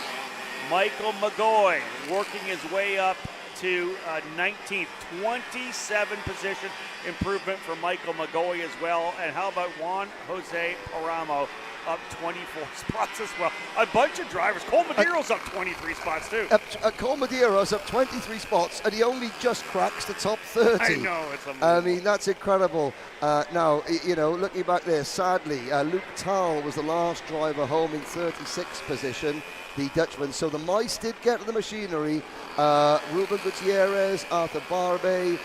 Michael McGoy working his way up to 19th, 27 position improvement for Michael McGoy as well. And how about Juan Jose Paramo up 24 spots as well. A bunch of drivers. Cole Madeiro's up 23 spots too. Cole Madeiro's up 23 spots, and he only just cracks the top 30. I know, it's unbelievable. That's incredible. Now, looking back there, sadly, Luke Tal was the last driver home in 36th position, the Dutchman. So the mice did get to the machinery. Ruben Gutierrez, Arthur Barbe,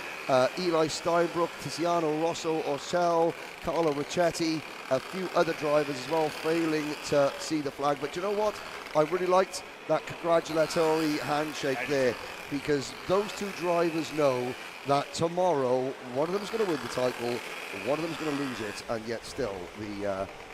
Eli Steinbrook, Tiziano Rosso Orcel, Carlo Ricchetti, a few other drivers as well failing to see the flag. But you know what? I really liked that congratulatory handshake there, because those 2 drivers know that tomorrow one of them is going to win the title, one of them is going to lose it, and yet still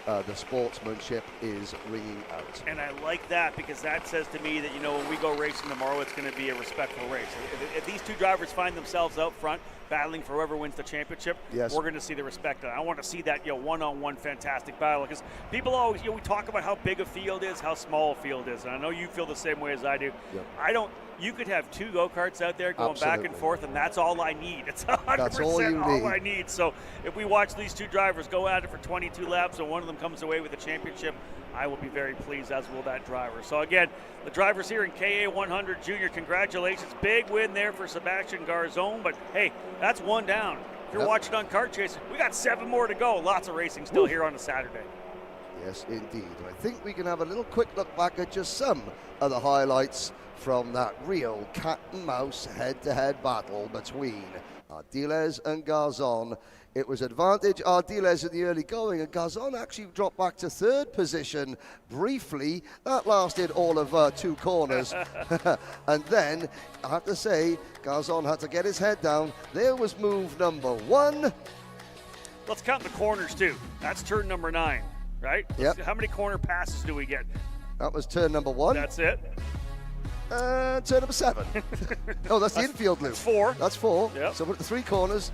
the sportsmanship is ringing out. And I like that, because that says to me that, when we go racing tomorrow, it's going to be a respectful race. If these 2 drivers find themselves out front battling for whoever wins the championship, we're going to see the respect. I want to see that one-on-one fantastic battle, because people always, we talk about how big a field is, how small a field is, and I know you feel the same way as I do. Yep. You could have 2 go-karts out there going Absolutely. back and forth, and that's all I need. It's 100% That's all you need. I need. So if we watch these 2 drivers go at it for 22 laps and one of them comes away with the championship, I will be very pleased, as will that driver. So again, the drivers here in KA 100 Junior, congratulations. Big win there for Sebastian Garzon, but hey, that's one down. If you're watching on Kart Chaser, we got 7 more to go. Lots of racing still here on a Saturday. Yes, indeed. I think we can have a little quick look back at just some of the highlights from that real cat and mouse head-to-head battle between Ardiles and Garzon. It was advantage Ardiles in the early going, and Garzon actually dropped back to 3rd position briefly. That lasted all of 2 corners. And then, I have to say, Garzon had to get his head down. There was move number 1. Let's count the corners, too. That's turn number 9, right? Yep. How many corner passes do we get? That was turn number 1. That's it. Turn number 7. Oh, that's the infield loop. That's 4. That's 4. Yep. So we're at the 3 corners.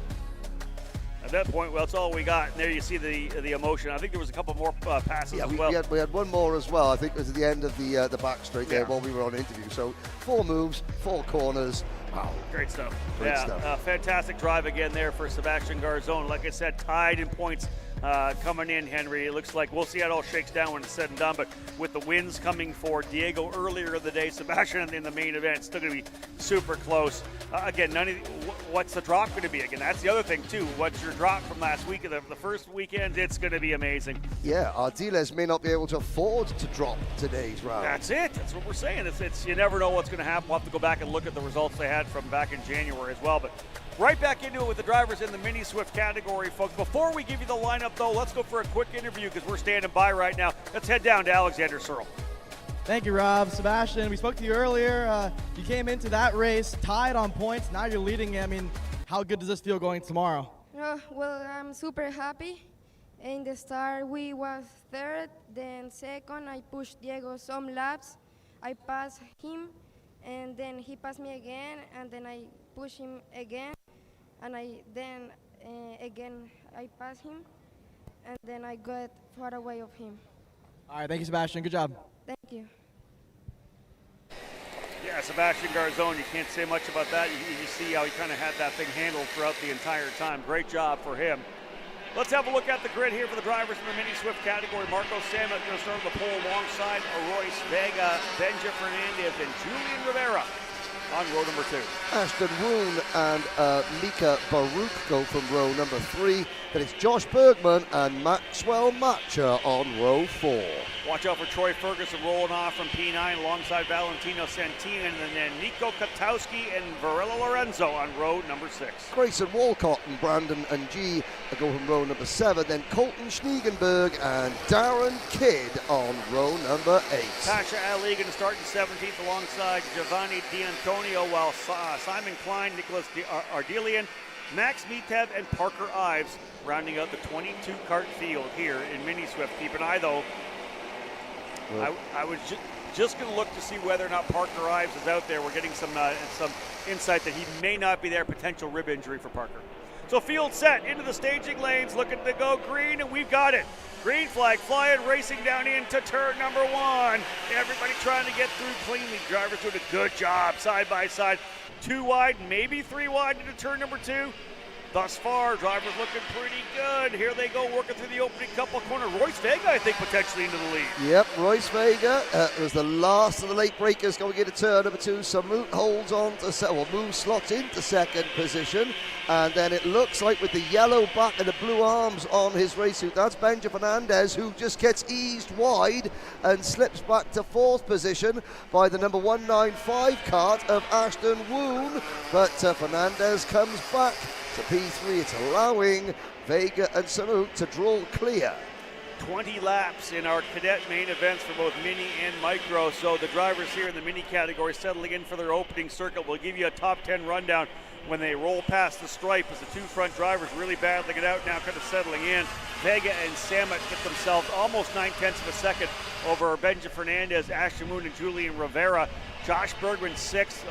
At that point, well, that's all we got. And there you see the emotion. I think there was a couple more passes as well. We had one more as well. I think it was at the end of the back straight there while we were on interview. So 4 moves, 4 corners. Wow. Great stuff. Great stuff. Fantastic drive again there for Sebastian Garzon. Like I said, tied in points coming in, Henry. It looks like we'll see how it all shakes down when it's said and done, but with the wins coming for Diego earlier in the day, Sebastian in the main event, still going to be super close. Again, what's the drop going to be? Again, that's the other thing, too. What's your drop from last week? The first weekend, it's going to be amazing. Yeah, Ardiles may not be able to afford to drop today's round. That's it. That's what we're saying. It's you never know what's going to happen. We'll have to go back and look at the results they had from back in January as well, but right back into it with the drivers in the Mini Swift category, folks. Before we give you the lineup, though, let's go for a quick interview because we're standing by right now. Let's head down to Alexander Searle. Thank you, Rob. Sebastian, we spoke to you earlier. You came into that race tied on points. Now you're leading. I mean, how good does this feel going tomorrow? Well, I'm super happy. In the start, we was 3rd, then 2nd. I pushed Diego some laps. I passed him, and then he passed me again, and then I pushed him again, and again I passed him, and then I got far away of him. All right, thank you, Sebastian. Good job. Thank you. Yeah, Sebastian Garzon, you can't say much about that. You see how he kind of had that thing handled throughout the entire time. Great job for him. Let's have a look at the grid here for the drivers in the Mini Swift category. Marco Samet going to start on the pole alongside Royce Vega, Benja Fernandez, and Julian Rivera on row number 2. Ashton Woon and Mika Baruch go from row number 3. Then it's Josh Bergman and Maxwell Matcher on row 4. Watch out for Troy Ferguson rolling off from P9 alongside Valentino Santin, and then Nico Katowski and Varela Lorenzo on row number 6. Grayson Walcott and Brandon and G go from row number 7. Then Colton Schniegenberg and Darren Kidd on row number 8. Tasha Ali going to start in 17th alongside Giovanni D'Antonio, while Simon Klein, Nicholas Ardelian, Max Mitev, and Parker Ives rounding out the 22 kart field here in Mini Swift. Keep an eye, though. I was just going to look to see whether or not Parker Ives is out there. We're getting some insight that he may not be there, potential rib injury for Parker. So field set into the staging lanes, looking to go green, and we've got it. Green flag flying, racing down into turn number 1. Everybody trying to get through cleanly. Drivers doing a good job side by side. 2 wide, maybe 3 wide into turn number 2. Thus far, drivers looking pretty good. Here they go, working through the opening couple corner. Royce Vega, I think, potentially into the lead. Yep, Royce Vega was the last of the late breakers going into turn number 2. Samut holds on to moves slots into 2nd position. And then it looks like with the yellow back and the blue arms on his race suit, that's Benja Fernandez, who just gets eased wide and slips back to 4th position by the number 195 kart of Ashton Woon. But Fernandez comes back to P3. It's allowing Vega and Samut to draw clear. 20 laps in our cadet main events for both mini and micro. So the drivers here in the mini category settling in for their opening circuit. We'll give you a top 10 rundown when they roll past the stripe as the 2 front drivers really battling it out now, kind of settling in. Vega and Samet get themselves almost 9/10 of a second over Benja Fernandez, Ashton Moon, and Julian Rivera. Josh Bergman 6th,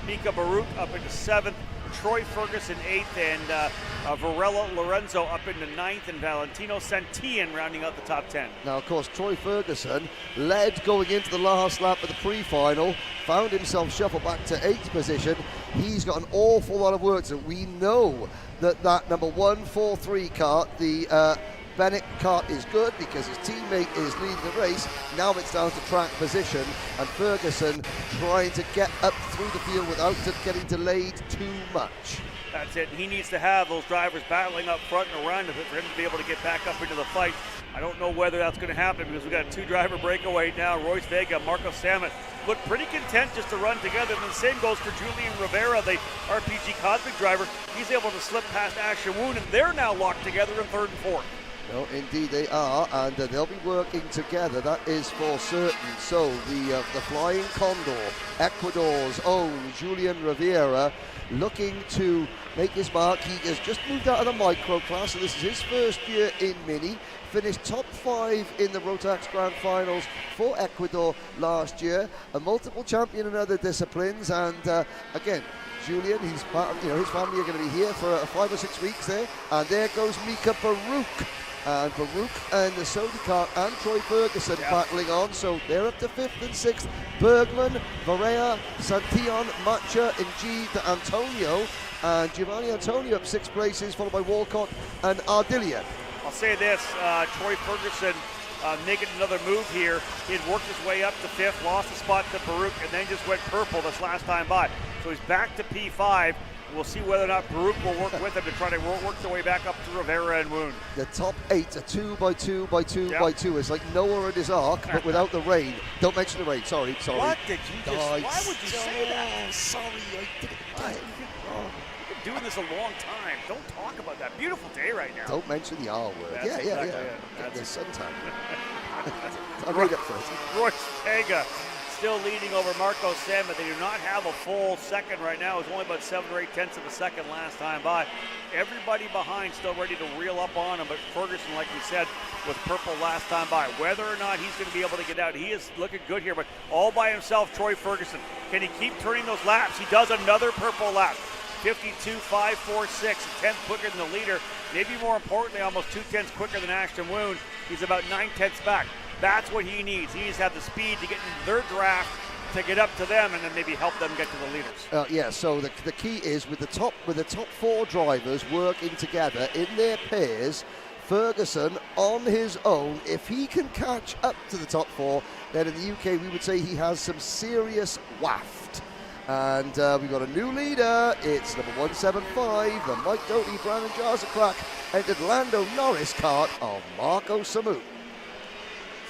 Mika Baruch up into 7th, Troy Ferguson 8th, and Varela Lorenzo up into 9th, and Valentino Santillan rounding out the top 10. Now, of course, Troy Ferguson led going into the last lap of the pre-final, found himself shuffled back to 8th position. He's got an awful lot of work, so we know that number 143 kart, the Bennett kart is good because his teammate is leading the race. Now it's down to track position, and Ferguson trying to get up through the field without getting delayed too much. That's it. He needs to have those drivers battling up front and around him for him to be able to get back up into the fight. I don't know whether that's going to happen because we've got a 2-driver breakaway now. Royce Vega, Marco Samet look pretty content just to run together. And the same goes for Julian Rivera, the RPG Cosmic driver. He's able to slip past Ashton Woon, and they're now locked together in 3rd and 4th. No, indeed they are, and they'll be working together, that is for certain. So the Flying Condor, Ecuador's own Julian Rivera, looking to make his mark. He has just moved out of the micro class, so this is his first year in Mini. Finished top 5 in the Rotax Grand Finals for Ecuador last year. A multiple champion in other disciplines, and again, Julian, he's part of, his family are going to be here for 5 or 6 weeks there. And there goes Mika Baruch. And Baruch and the Sodi Kart and Troy Ferguson battling on, so they're up to 5th and 6th. Bergman, Varela, Santillan, Macha, G. Antonio, and Giovanni Antonio up 6 places, followed by Walcott and Ardilia. I'll say this, Troy Ferguson making another move here. He had worked his way up to 5th, lost the spot to Baruch, and then just went purple this last time by. So he's back to P5. We'll see whether or not Baruch will work with him to try to work their way back up to Rivera and Woon. The top 8 are 2 by 2 by 2 by 2. It's like Noah and his ark, but without the rain. Don't mention the rain. Sorry. What did you just? Why would you say that? Sorry, I did it. You've been doing this a long time. Don't talk about that. Beautiful day right now. Don't mention the R word. That's Yeah. That's the suntan. I'll read it first. Royce Vega still leading over Marco Samet. They do not have a full second right now. It was only about 7 or 8 tenths of a second last time by. Everybody behind still ready to reel up on him, but Ferguson, like we said, was purple last time by. Whether or not he's going to be able to get out, he is looking good here, but all by himself, Troy Ferguson. Can he keep turning those laps? He does another purple lap. 52.546, a tenth quicker than the leader. Maybe more importantly, almost 2 tenths quicker than Ashton Woon. He's about 9 tenths back. That's what he needs. He needs to have the speed to get into their draft, to get up to them, and then maybe help them get to the leaders. So the key is with the top 4 drivers working together in their pairs. Ferguson on his own, if he can catch up to the top 4, then in the UK we would say he has some serious waft. And we've got a new leader. It's number 175, the Mike Doty, Brandon Jarzakrak, entered Lando Norris kart of Marco Samut.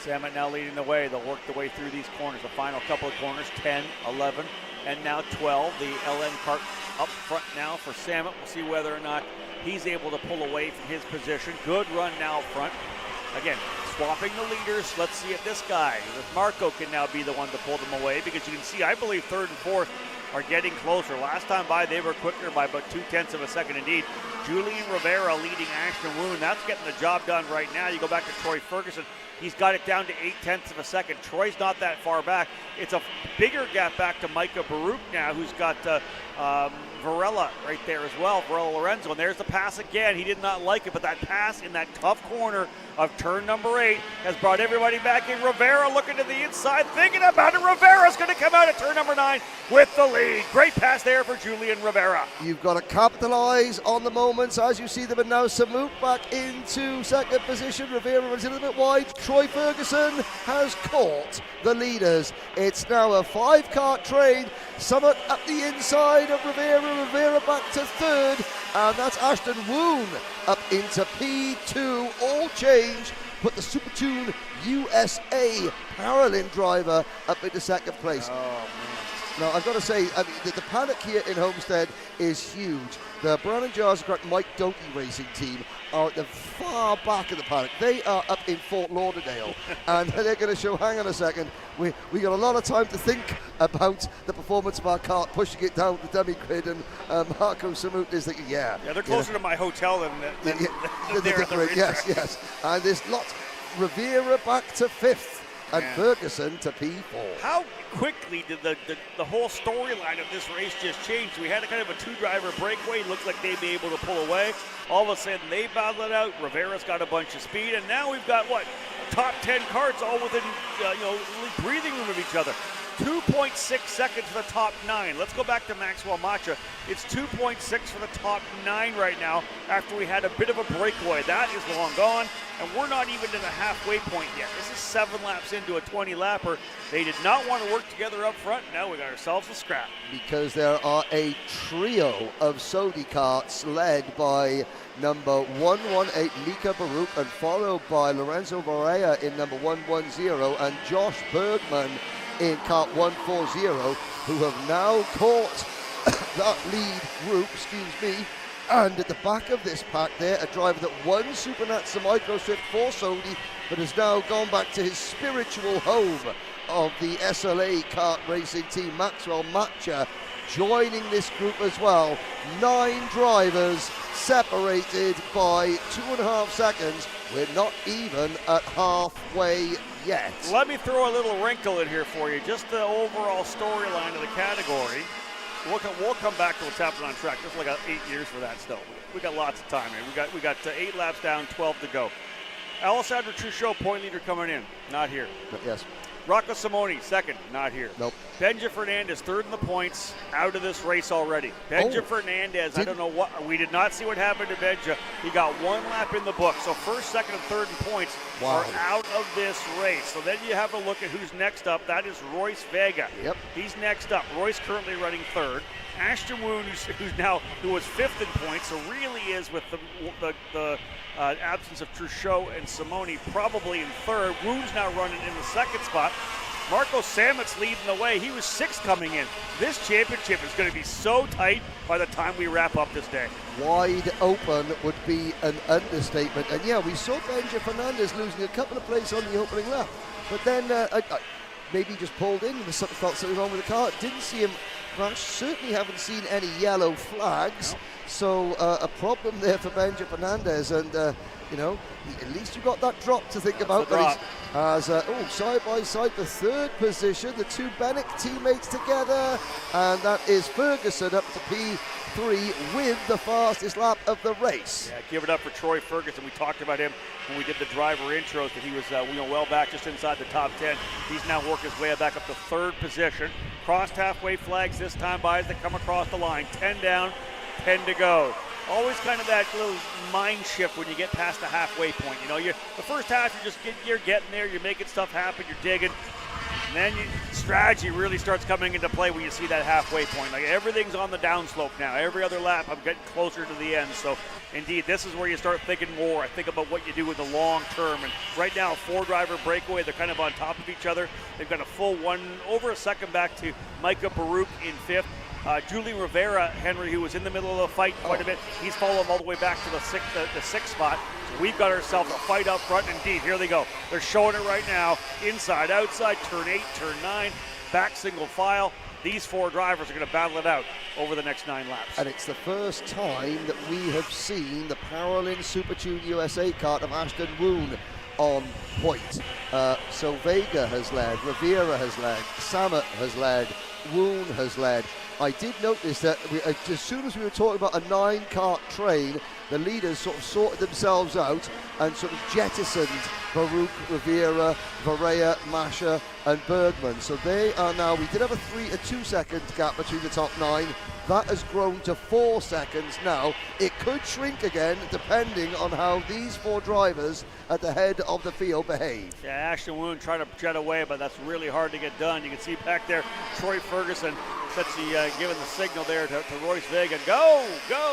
Samet now leading the way. They'll work their way through these corners. The final couple of corners, 10, 11, and now 12. The LN kart up front now for Samet. We'll see whether or not he's able to pull away from his position. Good run now up front. Again, swapping the leaders. Let's see if this guy, if Marco can now be the one to pull them away, because you can see, I believe 3rd and 4th are getting closer. Last time by, they were quicker by about 2 tenths of a second indeed. Julian Rivera leading Ashton Woon. That's getting the job done right now. You go back to Troy Ferguson. He's got it down to 8 tenths of a second. Troy's not that far back. It's a bigger gap back to Micah Baruch now, who's got Varela right there as well, Varela Lorenzo. And there's the pass again. He did not like it, but that pass in that tough corner of turn number 8 has brought everybody back in. Rivera looking to the inside, thinking about it. Rivera's going to come out at turn number 9 with the lead. Great pass there for Julian Rivera. You've got to capitalize on the moments as you see them, and now Samut back into second position. Rivera runs a little bit wide. Troy Ferguson has caught the leaders. It's now a 5-kart train. Samut up the inside of Rivera. Rivera back to 3rd, and that's Ashton Woon up into P2. All change. Put the Super Tune USA Paralympic driver up into 2nd place. Now, I've got to say, I mean, the panic here in Homestead is huge. The Brandon Jarzakrak Mike Doty racing team are at the far back of the paddock. They are up in Fort Lauderdale, and they're going to show, hang on a second, we got a lot of time to think about the performance of our kart, pushing it down the dummy grid, and Marco Samut is thinking, yeah, they're closer to my hotel than they're at the racetrack. Yes. And there's lots. Rivera back to 5th. And Ferguson to P4. How quickly did the whole storyline of this race just change? We had a kind of a 2-driver breakaway. Looked like they'd be able to pull away. All of a sudden, they battled it out. Rivera's got a bunch of speed, and now we've got top 10 karts all within breathing room of each other. 2.6 seconds for the top 9. Let's go back to Maxwell Macha. It's 2.6 for the top 9 right now after we had a bit of a breakaway. That is long gone, and we're not even to the halfway point yet. This is 7 laps into a 20-lapper. They did not want to work together up front. Now we got ourselves a scrap. Because there are a trio of Sodi karts led by number 118 Mika Baruch and followed by Lorenzo Varela in number 110 and Josh Bergman in kart 140, who have now caught that lead group, and at the back of this pack there, a driver that won Supernats Micro Shift for Sodi, but has now gone back to his spiritual home of the SLA kart racing team, Maxwell Matcha, joining this group as well. 9 drivers separated by 2.5 seconds. We're not even at halfway yet. Let me throw a little wrinkle in here for you. Just the overall storyline of the category. We'll come back to what's happening on track. There's like 8 years for that still. We got lots of time here. We got 8 laps down, 12 to go. Alessandro Truchot, point leader, coming in. Not here. Yes. Rocco Simoni, second, not here. Nope. Benja Fernandez, third in the points, out of this race already. Benja Fernandez, I don't know what, we did not see what happened to Benja. He got 1 lap in the book. So first, second, and third in points are out of this race. So then you have a look at who's next up. That is Royce Vega. Yep. He's next up. Royce currently running third. Ashton Woon, who was 5th in points, so really is with the absence of Truchot and Simoni probably in third. Woon's now running in the second spot. Marco Samet's leading the way. He was 6th coming in. This championship is going to be so tight by the time we wrap up this day. Wide open would be an understatement. And yeah, we saw Benja Fernandez losing a couple of places on the opening lap. But then maybe he just pulled in and felt something wrong with the car. Didn't see him crash. Certainly haven't seen any yellow flags. No. So a problem there for Benja Fernandez. And, at least you got that drop to think about. As side by side, the 3rd position, the 2 Bennett teammates together, and that is Ferguson up to P3 with the fastest lap of the race. Yeah, give it up for Troy Ferguson. We talked about him when we did the driver intros, that he was well back just inside the top 10. He's now worked his way back up to 3rd position. Crossed halfway flags this time by as they come across the line. 10 down, 10 to go. Always kind of that little mind shift when you get past the halfway point. The first half you're getting there, you're making stuff happen, you're digging, and then strategy really starts coming into play when you see that halfway point. Like everything's on the downslope now. Every other lap, I'm getting closer to the end. So, indeed, this is where you start thinking more. I think about what you do with the long term. And right now, 4-driver breakaway, they're kind of on top of each other. They've got a full over a second back to Micah Baruch in 5th. Julian Rivera, Henry, who was in the middle of the fight quite a bit, he's followed him all the way back to the 6th spot. So we've got ourselves a fight up front. Indeed, here they go. They're showing it right now. Inside, outside, turn 8, turn 9, back single file. These 4 drivers are going to battle it out over the next 9 laps. And it's the first time that we have seen the Paralin Super Tune USA kart of Ashton Woon on point. So Vega has led, Rivera has led, Samet has led, Woon has led. I did notice that as soon as we were talking about a 9-kart train, the leaders sort of sorted themselves out and sort of jettisoned Baruch, Rivera, Varela, Masha, and Bergman. So they are now, we did have a 2-second gap between the top 9. That has grown to 4 seconds now. It could shrink again depending on how these 4 drivers at the head of the field behave. Yeah, Ashton Woon trying to jet away, but that's really hard to get done. You can see back there, Troy Ferguson giving the signal there to Royce Vega. Go,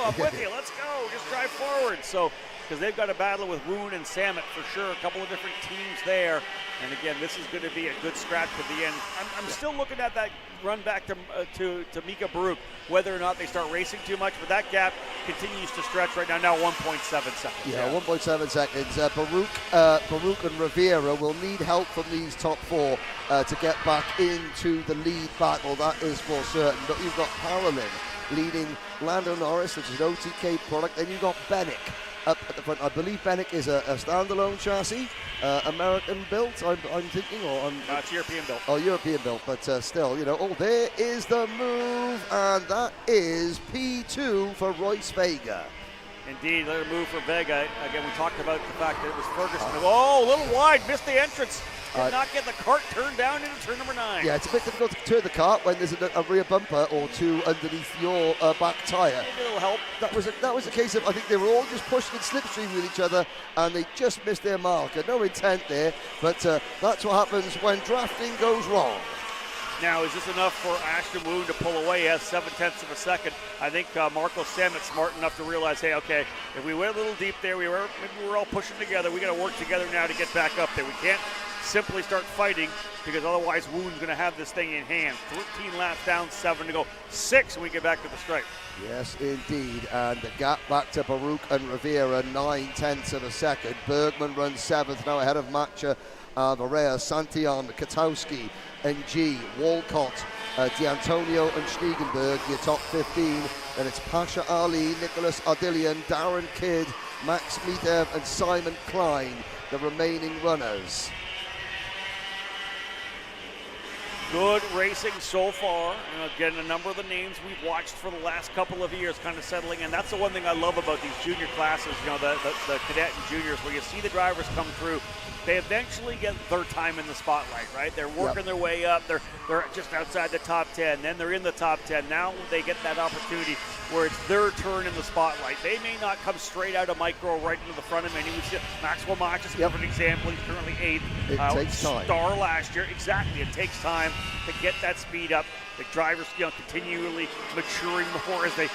I'm with you, let's go, just drive forward. So, because they've got a battle with Woon and Samet for sure, a couple of different teams there. And again, this is going to be a good scratch at the end. I'm still looking at that run back to Mika Baruch, whether or not they start racing too much, but that gap continues to stretch right now 1.7 seconds. Yeah, 1.7 seconds. Baruch and Rivera will need help from these top 4 to get back into the lead battle, that is for certain. But you've got Paralin leading Lando Norris, which is an OTK product, and you've got Bennick up at the front. I believe Bennick is a standalone chassis, American built, I'm thinking, or it's European built. Oh, European built, but still, there is the move, and that is P2 for Royce Vega. Indeed, let it move for Vega. Again, we talked about the fact that it was Ferguson. Oh, a little wide, missed the entrance. Could not get the Kart turned down into turn number 9. Yeah, it's a bit difficult to turn the Kart when there's a rear bumper or two underneath your back tyre. Maybe it'll help. That was a case of, I think they were all just pushing and slipstream with each other, and they just missed their marker. No intent there, but that's what happens when drafting goes wrong. Now, is this enough for Ashton Woon to pull away? He has 0.7 of a second. I think Marco Sammet's smart enough to realize, hey, okay, if we went a little deep there, maybe we're all pushing together. We got to work together now to get back up there. We can't simply start fighting, because otherwise Woon's going to have this thing in hand. 13 laps down, 7 to go. 6 when we get back to the stripe. Yes, indeed, and the gap back to Baruch and Rivera, 0.9 of a second. Bergman runs 7th now ahead of Matcha, Varela, Santillan, Katowski, NG, Walcott, D'Antonio and Schniegenberg, your top 15. Then it's Pasha Ali, Nicholas Ardillian, Darren Kidd, Max Mitev and Simon Klein, the remaining runners. Good racing so far. Again, a number of the names we've watched for the last couple of years kind of settling in. That's the one thing I love about these junior classes, the cadet and juniors, where you see the drivers come through. They eventually get their time in the spotlight, right? They're working their way up. They're just outside the top 10. Then they're in the top 10. Now they get that opportunity where it's their turn in the spotlight. They may not come straight out of micro right into the front of many. Maxwell Mach is a perfect example. He's currently 8th. It takes time. Star last year. Exactly. It takes time to get that speed up. The drivers, continually maturing more as they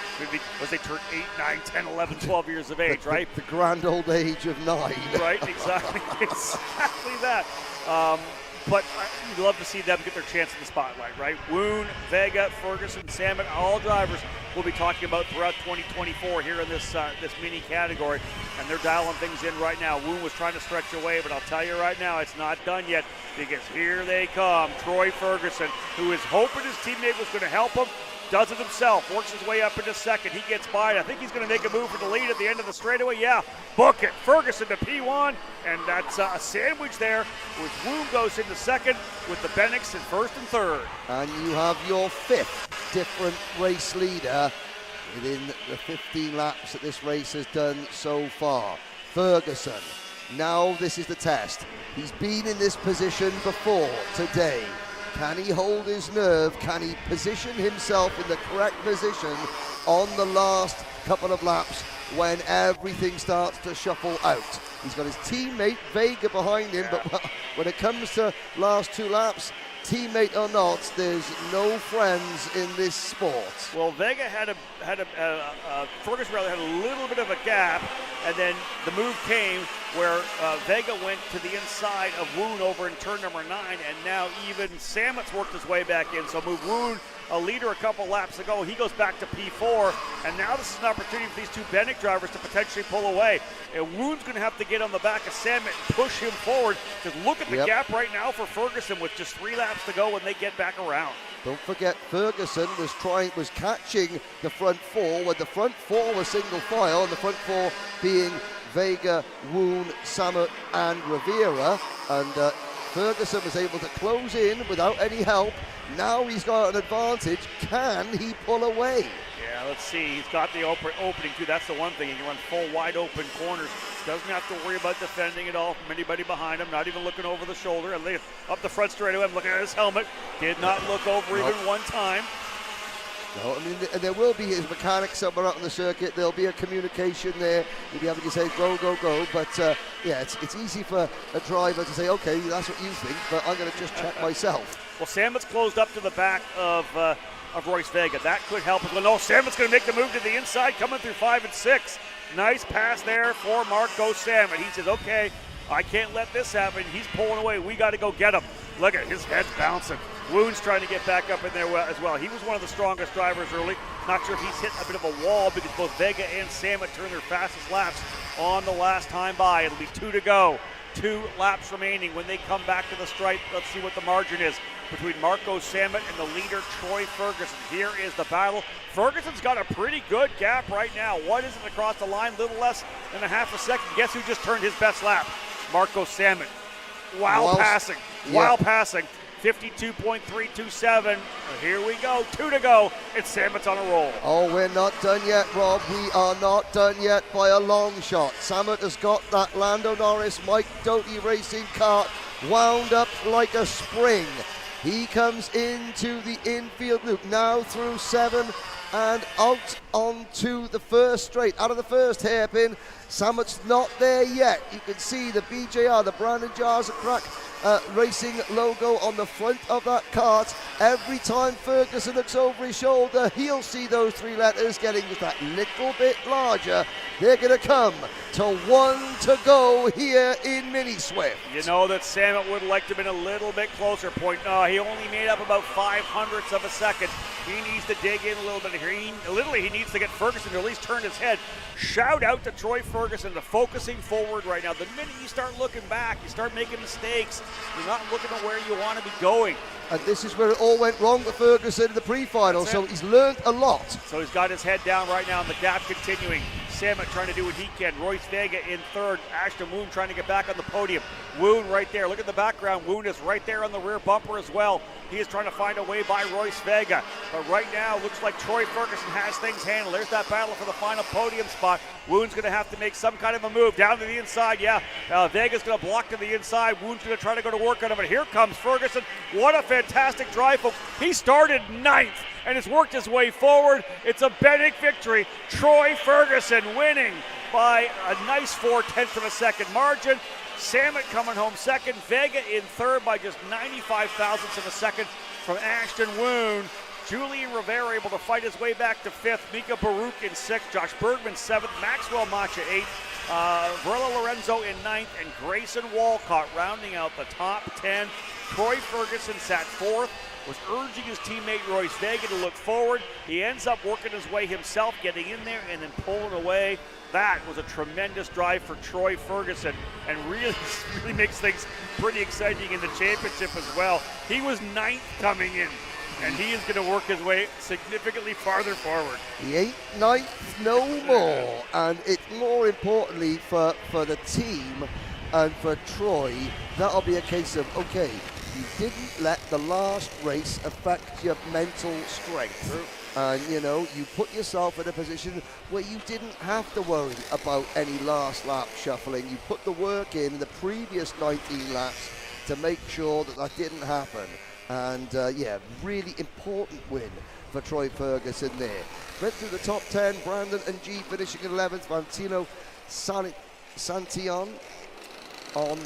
turn 8, 9, 10, 11, 12 years of age, right? The grand old age of 9. Right, exactly. Exactly that. But you'd love to see them get their chance in the spotlight, right? Woon, Vega, Ferguson, Sammet, all drivers we'll be talking about throughout 2024 here in this mini category, and they're dialing things in right now. Woon was trying to stretch away, but I'll tell you right now, it's not done yet, because here they come. Troy Ferguson, who is hoping his teammate was going to help him, does it himself, works his way up into second. He gets by. I think he's going to make a move for the lead at the end of the straightaway. Yeah, book it. Ferguson to P1, and that's a sandwich there, with Woon goes into second, with the Bennix in first and third. And you have your 5th different race leader within the 15 laps that this race has done so far. Ferguson. Now this is the test. He's been in this position before today. Can he hold his nerve? Can he position himself in the correct position on the last couple of laps when everything starts to shuffle out? He's got his teammate Vega behind him, but when it comes to last 2 laps, teammate or not, there's no friends in this sport. Well, Vega Ferguson rather had a little bit of a gap, and then the move came where Vega went to the inside of Woon over in turn number 9, and now even Sammet's worked his way back in, so move Woon, a leader a couple laps ago, he goes back to P4, and now this is an opportunity for these 2 Bennett drivers to potentially pull away. And Woon's going to have to get on the back of Sammet and push him forward, because look at the gap right now for Ferguson with just 3 laps to go when they get back around. Don't forget, Ferguson was catching the front 4 when the front 4 was single file, and the front 4 being Vega, Woon, Sammet and Rivera, and Ferguson was able to close in without any help. Now he's got an advantage. Can he pull away? Yeah, let's see. He's got the opening too. That's the one thing. He can run full wide open corners. Doesn't have to worry about defending at all from anybody behind him. Not even looking over the shoulder. And up the front straightaway, I'm looking at his helmet. Did not look over even one time. No, I mean, there will be his mechanic somewhere out on the circuit. There'll be a communication there. He'll be able to say, go, go, go. But, yeah, it's easy for a driver to say, okay, that's what you think, but I'm going to just check myself. Well, Sammet's closed up to the back of Royce Vega. That could help. Well, no, Sammet's going to make the move to the inside, coming through 5 and 6. Nice pass there for Marco Sammet. He says, okay, I can't let this happen. He's pulling away. We got to go get him. Look at his head's bouncing. Woon's trying to get back up in there as well. He was one of the strongest drivers early. Not sure if he's hit a bit of a wall because both Vega and Sammet turned their fastest laps on the last time by. It'll be 2 to go. 2 laps remaining. When they come back to the stripe, let's see what the margin is between Marco Sammet and the leader, Troy Ferguson. Here is the battle. Ferguson's got a pretty good gap right now. What is it across the line? Little less than a half a second. Guess who just turned his best lap? Marco Sammet. While passing. 52.327. Here we go. 2 to go. And Sammet's on a roll. Oh, we're not done yet, Rob. We are not done yet by a long shot. Sammet has got that Lando Norris, Mike Doty racing kart wound up like a spring. He comes into the infield loop, now through 7 and out onto the first straight, out of the first hairpin. Sammett's not there yet. You can see the BJR, the Brandon Jars of Crack Racing logo on the front of that kart. Every time Ferguson looks over his shoulder, he'll see those 3 letters getting just that little bit larger. They're going to come to 1 to go here in Mini Swift. You know that Samet would like to have been a little bit closer. He only made up about 0.05 of a second. He needs to dig in a little bit here. He needs to get Ferguson to at least turn his head. Shout out to Troy Ferguson to focusing forward right now. The minute you start looking back, you start making mistakes. You're not looking at where you want to be going. And this is where it all went wrong for Ferguson in the pre-final, so he's learned a lot. So he's got his head down right now, and the gap continuing. Samet trying to do what he can. Royce Vega in third. Ashton Woon trying to get back on the podium. Woon right there. Look at the background. Woon is right there on the rear bumper as well. He is trying to find a way by Royce Vega. But right now, looks like Troy Ferguson has things handled. There's that battle for the final podium spot. Woon's going to have to make some kind of a move down to the inside. Vega's going to block to the inside. Woon's going to try to go to work on him. But here comes Ferguson. What a fantastic drive, folks. He started 9th and has worked his way forward. It's a Bennick victory. Troy Ferguson winning by a nice 0.4 of a second margin. Samet coming home second. Vega in third by just 95 thousandths of a second from Ashton Woon. Julian Rivera able to fight his way back to 5th. Mika Baruch in 6th. Josh Bergman 7th. Maxwell Macha 8th. Verla Lorenzo in 9th. And Grayson Walcott rounding out the top 10. Troy Ferguson sat 4th. Was urging his teammate Royce Vega to look forward. He ends up working his way himself, getting in there and then pulling away. That was a tremendous drive for Troy Ferguson and really makes things pretty exciting in the championship as well. He was 9th coming in, and he is going to work his way significantly farther forward. He ain't 9th no more, and it's more importantly for the team and for Troy, that'll be a case of, okay, you didn't let the last race affect your mental strength. And, you put yourself in a position where you didn't have to worry about any last lap shuffling. You put the work in the previous 19 laps to make sure that didn't happen. And, really important win for Troy Ferguson there. Went through the top 10, Brandon and G finishing in 11th. Valentino Santillon on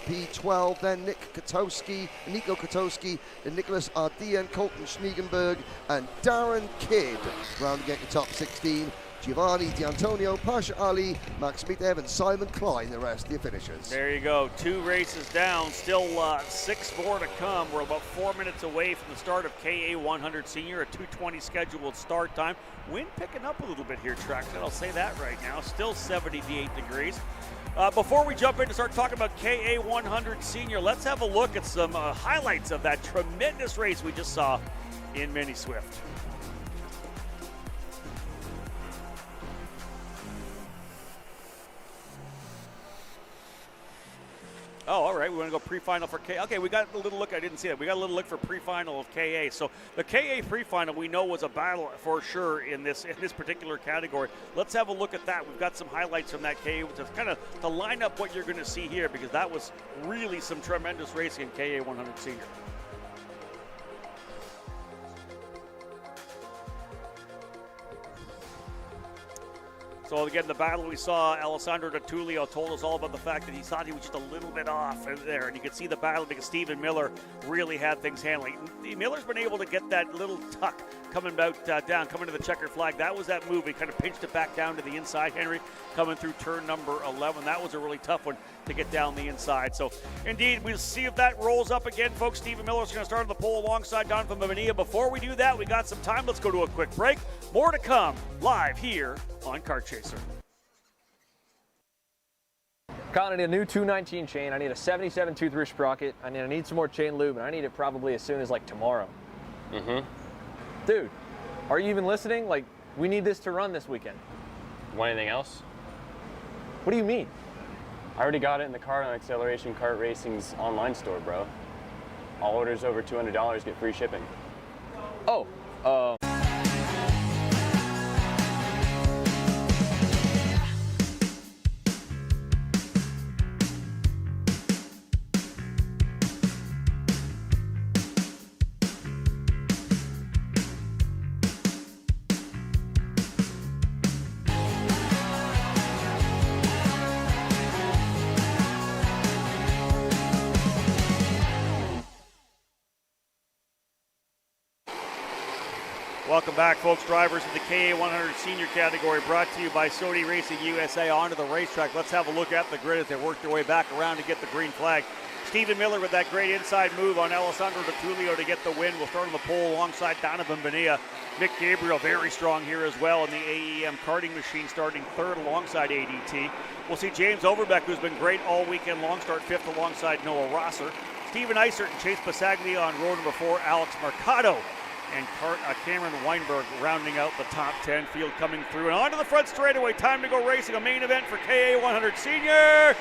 P12, then Nico Katowski, and Nicholas Ardian, Colton Schniegenberg, and Darren Kidd rounding out the top 16. Giovanni D'Antonio, Pasha Ali, Max Mitev, and Simon Klein, the rest of the finishers. There you go, 2 races down, still 6 more to come. We're about 4 minutes away from the start of KA 100 Senior, a 2:20 scheduled start time. Wind picking up a little bit here, Trackman, I'll say that right now. Still 78 degrees. Before we jump in to start talking about KA 100 Senior, let's have a look at some highlights of that tremendous race we just saw in Mini Swift. Oh, all right. We want to go pre-final for KA. Okay, we got a little look. I didn't see that. We got a little look for pre-final of KA. So the KA pre-final we know was a battle for sure in this particular category. Let's have a look at that. We've got some highlights from that KA to kind of to line up what you're going to see here, because that was really some tremendous racing in KA 100 Senior. So again, the battle we saw, Alessandro D'Attulio told us all about the fact that he thought he was just a little bit off there. And you could see the battle because Stephen Miller really had things handling. Miller's been able to get that little tuck coming down, coming to the checkered flag. That was that move. He kind of pinched it back down to the inside, Henry, coming through turn number 11. That was a really tough one to get down the inside. So indeed, we'll see if that rolls up again, folks. Stephen Miller's going to start on the pole alongside Donovan Bonilla. Before we do that, we got some time. Let's go to a quick break. More to come live here on Kart Chaser. I need a new 219 chain. I need a 77 tooth rear sprocket. I need some more chain lube, and I need it probably as soon as like tomorrow. Dude, are you even listening? Like, we need this to run this weekend. Want anything else? What do you mean? I already got it in the Kart on Acceleration Kart Racing's online store, bro. All orders over $200 get free shipping. Oh, Welcome back, folks. Drivers in the KA100 Senior category, brought to you by Sony Racing USA. Onto the racetrack. Let's have a look at the grid as they work their way back around to get the green flag. Stephen Miller with that great inside move on Alessandro Di Tullio to get the win. We'll start on the pole alongside Donovan Bonilla. Mick Gabriel very strong here as well in the AEM karting machine, starting third alongside ADT. We'll see James Overbeck, who's been great all weekend long, start fifth alongside Noah Rosser. Steven Eisert and Chase Passaglia on row number 4. Alex Mercado and Cameron Weinberg rounding out the top 10. Field coming through and onto the front straightaway. Time to go racing. A main event for KA100 Senior.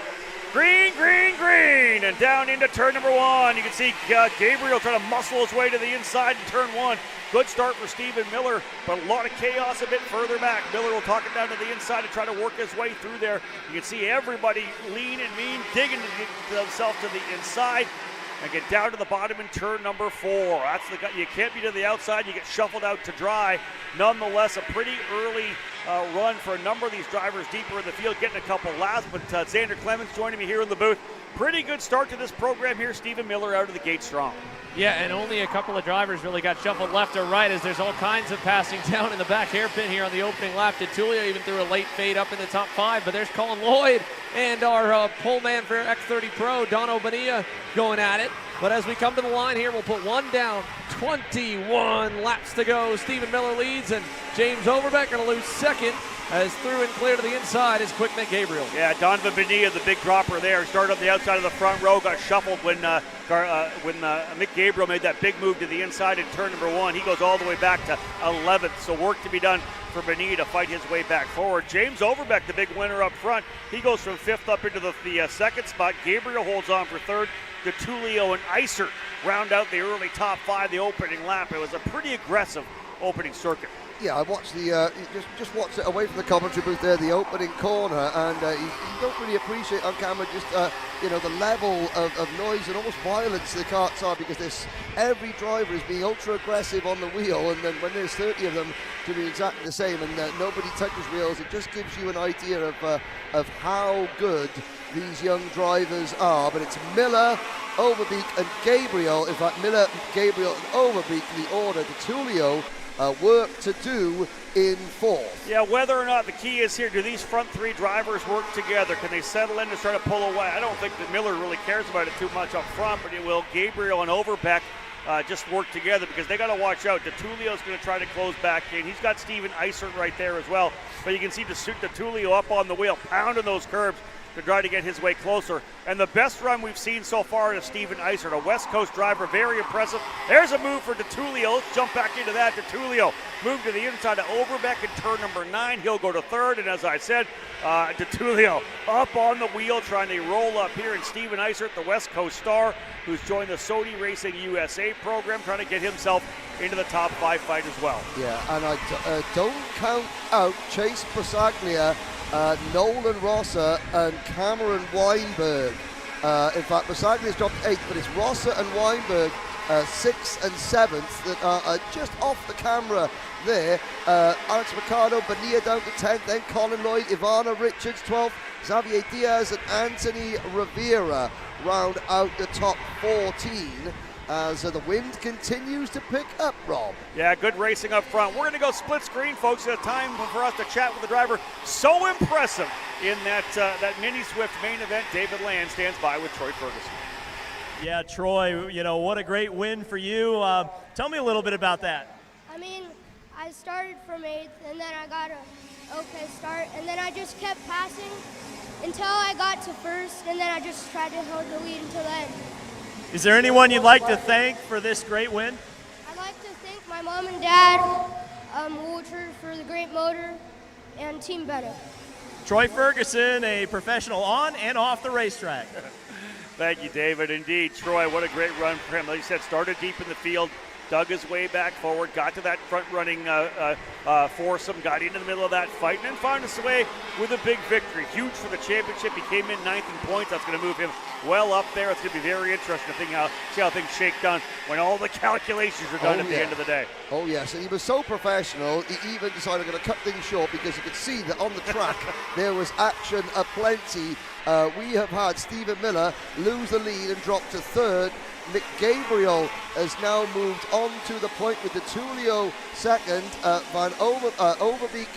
Green, green, green, and down into turn number 1. You can see Gabriel trying to muscle his way to the inside in turn 1. Good start for Stephen Miller, but a lot of chaos a bit further back. Miller will talk it down to the inside and try to work his way through there. You can see everybody lean and mean, digging themselves to the inside and get down to the bottom in turn number 4. That's the guy. You can't be to the outside. You get shuffled out to dry. Nonetheless, a pretty early run for a number of these drivers deeper in the field, getting a couple laps. But Xander Clemens joining me here in the booth. Pretty good start to this program here. Stephen Miller out of the gate strong. Yeah, and only a couple of drivers really got shuffled left or right, as there's all kinds of passing down in the back hairpin here on the opening lap. Tullio even threw a late fade up in the top 5, but there's Colin Lloyd and our pole man for X30 Pro, Dono Bonilla, going at it. But as we come to the line here, we'll put one down. 21 laps to go. Stephen Miller leads, and James Overbeck going to lose second as through and clear to the inside is Quick Mick Gabriel. Yeah, Donovan Bonilla, the big dropper there, started on the outside of the front row, got shuffled when Mick Gabriel made that big move to the inside in turn number 1. He goes all the way back to 11th, so work to be done for Bonilla to fight his way back forward. James Overbeck, the big winner up front, he goes from 5th up into the second spot. Gabriel holds on for 3rd. Di Tullio and Eisert round out the early top 5, the opening lap. It was a pretty aggressive opening circuit. Yeah, I watched the just watched it away from the commentary booth there, the opening corner, and you don't really appreciate on camera just the level of noise and almost violence the karts are, because every driver is being ultra aggressive on the wheel, and then when there's 30 of them doing exactly the same, and nobody touches wheels, it just gives you an idea of how good these young drivers are. But it's Miller, Overbeek, and Gabriel. In fact, Miller, Gabriel, and Overbeek, the order. Di Tullio work to do in 4th. Yeah, whether or not the key is here, do these front 3 drivers work together? Can they settle in to try to pull away? I don't think that Miller really cares about it too much up front, but it will. Gabriel and Overbeck just work together, because they got to watch out. Di Tullio's going to try to close back in. He's got Steven Eisert right there as well, but you can see Di Tullio up on the wheel, pounding those curbs to try to get his way closer. And the best run we've seen so far is Steven Eisert, a West Coast driver, very impressive. There's a move for Di Tullio. Let's jump back into that. Di Tullio moved to the inside of Overbeck in turn number 9. He'll go to 3rd, and as I said, Di Tullio up on the wheel trying to roll up here, and Steven Eisert, the West Coast star, who's joined the Sony Racing USA program, trying to get himself into the top 5 fight as well. Yeah, and I don't count out Chase Passaglia, Nolan Rosser, and Cameron Weinberg. In fact, Passaglia's dropped 8th, but it's Rosser and Weinberg 6th and 7th that are just off the camera there. Alex Mercado, Bonilla down to 10th, then Colin Lloyd, Ivana Richards 12th, Xavier Diaz and Anthony Rivera round out the top 14 as the wind continues to pick up, Rob. Yeah, good racing up front. We're going to go split screen, folks. It's time for us to chat with the driver. So impressive in that Mini Swift main event. David Land stands by with Troy Ferguson. Yeah, Troy, what a great win for you. Tell me a little bit about that. I mean, I started from 8th, and then I got a okay start, and then I just kept passing until I got to 1st, and then I just tried to hold the lead until then. Is there anyone you'd like to thank for this great win? I'd like to thank my mom and dad, Walter, for the great motor, and Team Bennett. Troy Ferguson, a professional on and off the racetrack. Thank you, David. Indeed, Troy, what a great run for him. Like you said, started deep in the field, dug his way back forward, got to that front-running foursome, got into the middle of that fight, and then found his way with a big victory. Huge for the championship. He came in 9th in points. That's going to move him well up there. It's going to be very interesting to see how things shake down when all the calculations are done at the end of the day. Oh, yes, and he was so professional, he even decided I'm going to cut things short, because you could see that on the track there was action aplenty. we have had Stephen Miller lose the lead and drop to third. Nick Gabriel has now moved on to the point with the Tullio second. Van Overbeek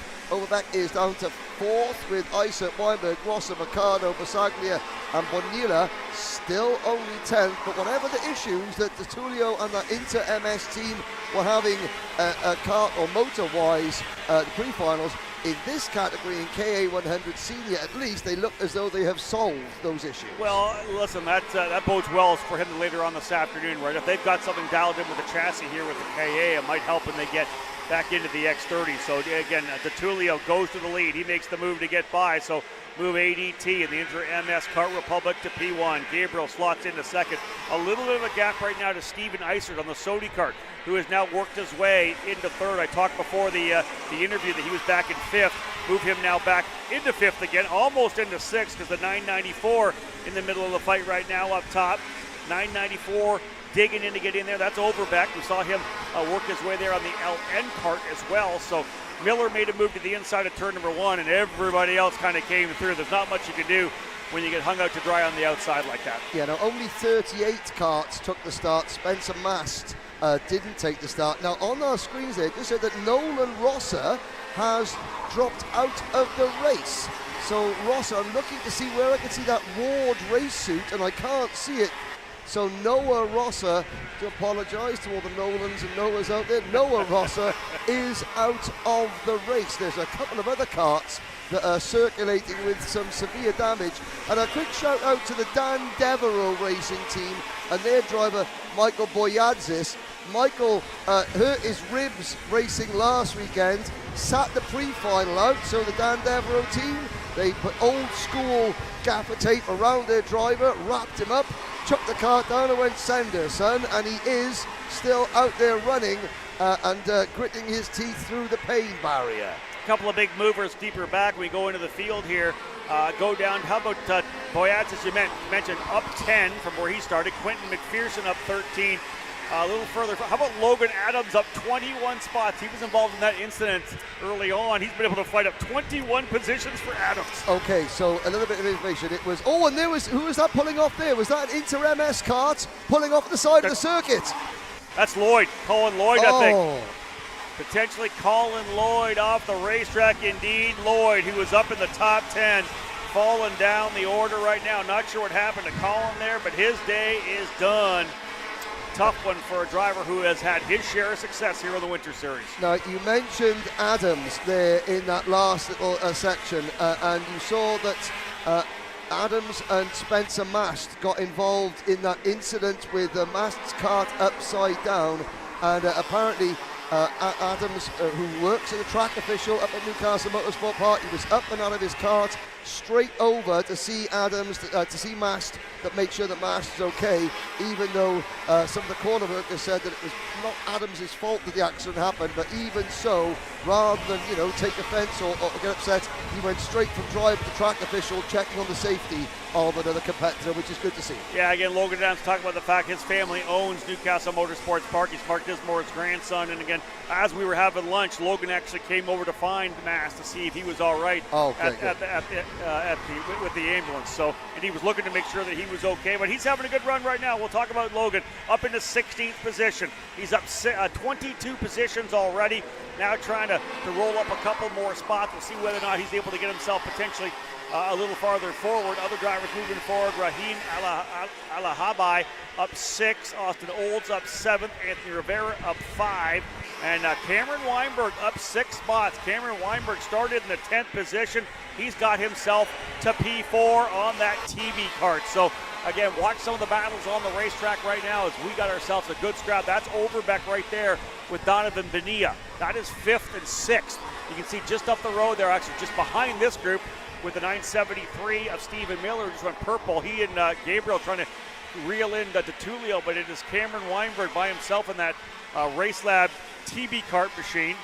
is down to fourth with Isaac Weinberg, Rosser, Mercado, Basaglia and Bonilla still only 10th. But whatever the issues that the Tullio and the Inter-MS team were having kart or motor-wise, the pre-finals, in this category, in KA100 Senior, at least, they look as though they have solved those issues. Well, listen, that bodes well for him later on this afternoon, right? If they've got something dialed in with the chassis here with the KA, it might help when they get back into the X30. So, again, the Tullio goes to the lead. He makes the move to get by. So, move ADT in the Inter-MS Kart Republic to P1. Gabriel slots into second. A little bit of a gap right now to Steven Eisert on the Sodi kart, who has now worked his way into third. I talked before the interview that he was back in fifth. Move him now back into fifth again, almost into sixth, because the 994 in the middle of the fight right now up top. 994 digging in to get in there. That's Overbeck. We saw him work his way there on the LN kart as well. So Miller made a move to the inside of turn number one, and everybody else kind of came through. There's not much you can do when you get hung out to dry on the outside like that. Yeah, now only 38 karts took the start. Spencer Mast didn't take the start. Now on our screens there, it just said that Nolan Rosser has dropped out of the race. So Rosser, I'm looking to see where I can see that Ward race suit, and I can't see it. So Noah Rosser, to apologise to all the Nolans and Noahs out there, Noah Rosser is out of the race. There's a couple of other karts that are circulating with some severe damage. And a quick shout out to the Dan Devereaux racing team and their driver, Michael Boyadzis. Michael hurt his ribs racing last weekend, sat the pre-final out, so the Dan Devereaux team, they put old school gaffer tape around their driver, wrapped him up, chucked the cart down and went send her, son, and he is still out there running and gritting his teeth through the pain barrier. A couple of big movers deeper back. We go into the field here. Go down. How about Boyats, as you mentioned, up 10 from where he started. Quentin McPherson up 13. A little further. How about Logan Adams up 21 spots? He was involved in that incident early on. He's been able to fight up 21 positions for Adams. Okay, so a little bit of information. It was, and there was, who was that pulling off there? Was that an Inter-MS kart pulling off the side of the circuit? That's Lloyd, Colin Lloyd, I think. Potentially Colin Lloyd off the racetrack. Indeed, Lloyd, who was up in the top 10, falling down the order right now. Not sure what happened to Colin there, but his day is done. Tough one for a driver who has had his share of success here in the Winter Series. Now, you mentioned Adams there in that last little section, and you saw that Adams and Spencer Mast got involved in that incident with Mast's cart upside down, and apparently Adams, who works as a track official up at Newcastle Motorsport Park, he was up and out of his cart, straight over to see Adams, to see Mast, that make sure that Mast is okay, even though some of the corner workers said that it was not Adams' fault that the accident happened, but even so, rather than, take offence or get upset, he went straight from driver to track official, checking on the safety of another competitor, which is good to see. Yeah, again, Logan Adams talking about the fact his family owns Newcastle Motorsports Park. He's Mark Dismore's grandson, and again, as we were having lunch, Logan actually came over to find Mast to see if he was all right with the ambulance. So, and he was looking to make sure that he was okay, but he's having a good run right now. We'll talk about Logan up in the 16th position. He's up 22 positions already. Now trying to roll up a couple more spots. We'll see whether or not he's able to get himself potentially a little farther forward. Other drivers moving forward. Rahim Alahabai up 6. Austin Olds up 7th. Anthony Rivera up 5. And Cameron Weinberg up 6 spots. Cameron Weinberg started in the 10th position. He's got himself to P4 on that TV kart. So, again, watch some of the battles on the racetrack right now as we got ourselves a good scrap. That's Overbeck right there with Donovan Bonilla. That is 5th and 6th. You can see just up the road there, actually just behind this group, with the 973 of Stephen Miller, who just went purple. He and Gabriel trying to reel in Tullio, but it is Cameron Weinberg by himself in that Race Lab TB kart machine.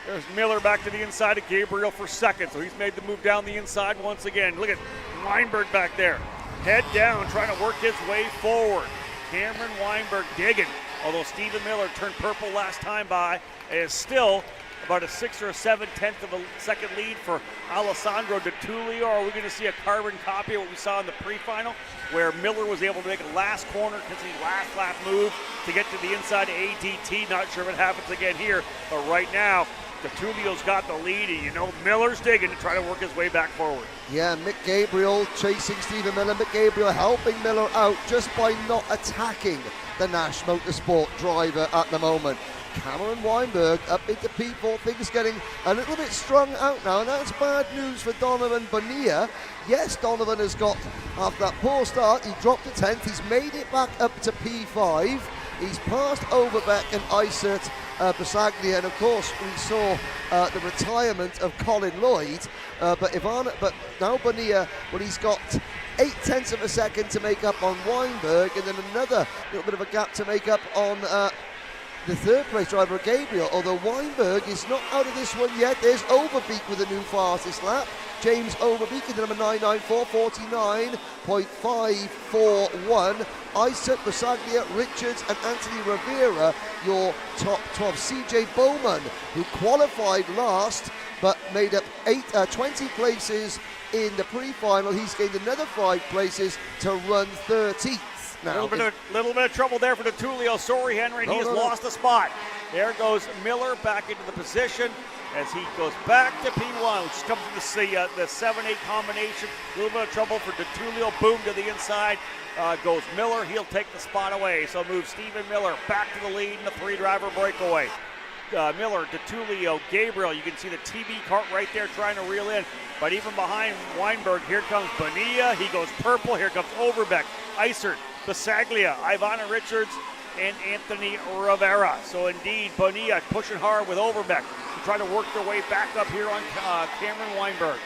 There's Miller back to the inside of Gabriel for second, so he's made the move down the inside once again. Look at Weinberg back there. Head down, trying to work his way forward. Cameron Weinberg digging, although Stephen Miller turned purple last time by, is still about a 6 or 7/10 of a second lead for Alessandro Di Tullio. Are we going to see a carbon copy of what we saw in the pre-final, where Miller was able to make a last corner, last lap move to get to the inside of ADT? Not sure if it happens again here, but right now, Di Tullio's got the lead, and you know Miller's digging to try to work his way back forward. Yeah, Mick Gabriel chasing Stephen Miller. Mick Gabriel helping Miller out just by not attacking the Nash Motorsport driver at the moment. Cameron Weinberg up into P4, things getting a little bit strung out now, and that's bad news for Donovan Bonilla. Yes, Donovan has got, after that poor start, he dropped to 10th, he's made it back up to P5, he's passed Overbeck and Isert Basaglia, and of course we saw the retirement of Colin Lloyd, but now Bonilla, well, he's got 0.8 of a second to make up on Weinberg, and then another little bit of a gap to make up on the third place driver, Gabriel, although Weinberg is not out of this one yet. There's Overbeek with a new fastest lap. James Overbeek into number 994, 49.541. Isaac Basaglia, Richards and Anthony Rivera, your top 12. CJ Bowman, who qualified last but made up 20 places in the pre-final. He's gained another 5 places to run 13th. A little bit of trouble there for Di Tullio. Sorry, Henry, he has lost the spot. There goes Miller back into the position as he goes back to P1, which comes to the 7-8 combination. A little bit of trouble for Di Tullio. Boom to the inside goes Miller. He'll take the spot away. So moves Stephen Miller back to the lead in the 3-driver breakaway. Miller, Di Tullio, Gabriel. You can see the TB cart right there trying to reel in. But even behind Weinberg, here comes Bonilla. He goes purple. Here comes Overbeck, Isert, Basaglia, Ivana Richards, and Anthony Rivera. So indeed, Bonilla pushing hard with Overbeck to try to work their way back up here on Cameron Weinberg.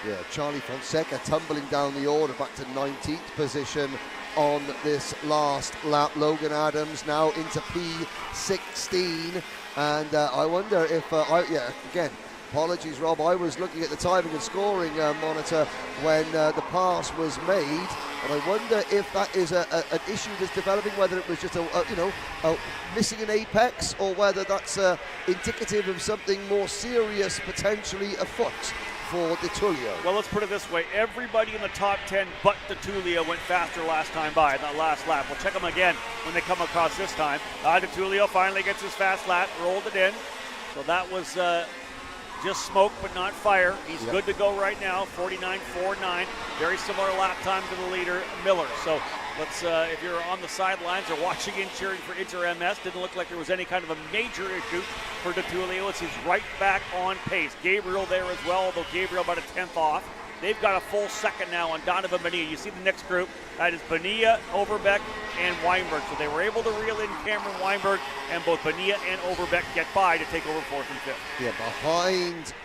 Yeah, Charlie Fonseca tumbling down the order back to 19th position on this last lap. Logan Adams now into P16, and I wonder if, again, apologies, Rob. I was looking at the timing and scoring monitor when the pass was made, and I wonder if that is an issue that's developing, whether it was just missing an apex, or whether that's indicative of something more serious potentially afoot for Di Tullio. Well, let's put it this way. Everybody in the top 10 but Di Tullio went faster last time by, that last lap. We'll check them again when they come across this time. Di Tullio finally gets his fast lap, rolled it in. So that was just smoke but not fire. He's good to go right now, 49.49. Very similar lap time to the leader, Miller. So let's, if you're on the sidelines or watching and cheering for Inter MS, didn't look like there was any kind of a major issue for Di Tullio. He's right back on pace. Gabriel there as well, although Gabriel about a 10th off. They've got a full second now on Donovan Bonilla. You see the next group, that is Bonilla, Overbeck, and Weinberg. So they were able to reel in Cameron Weinberg, and both Bonilla and Overbeck get by to take over 4th and 5th. Yeah, behind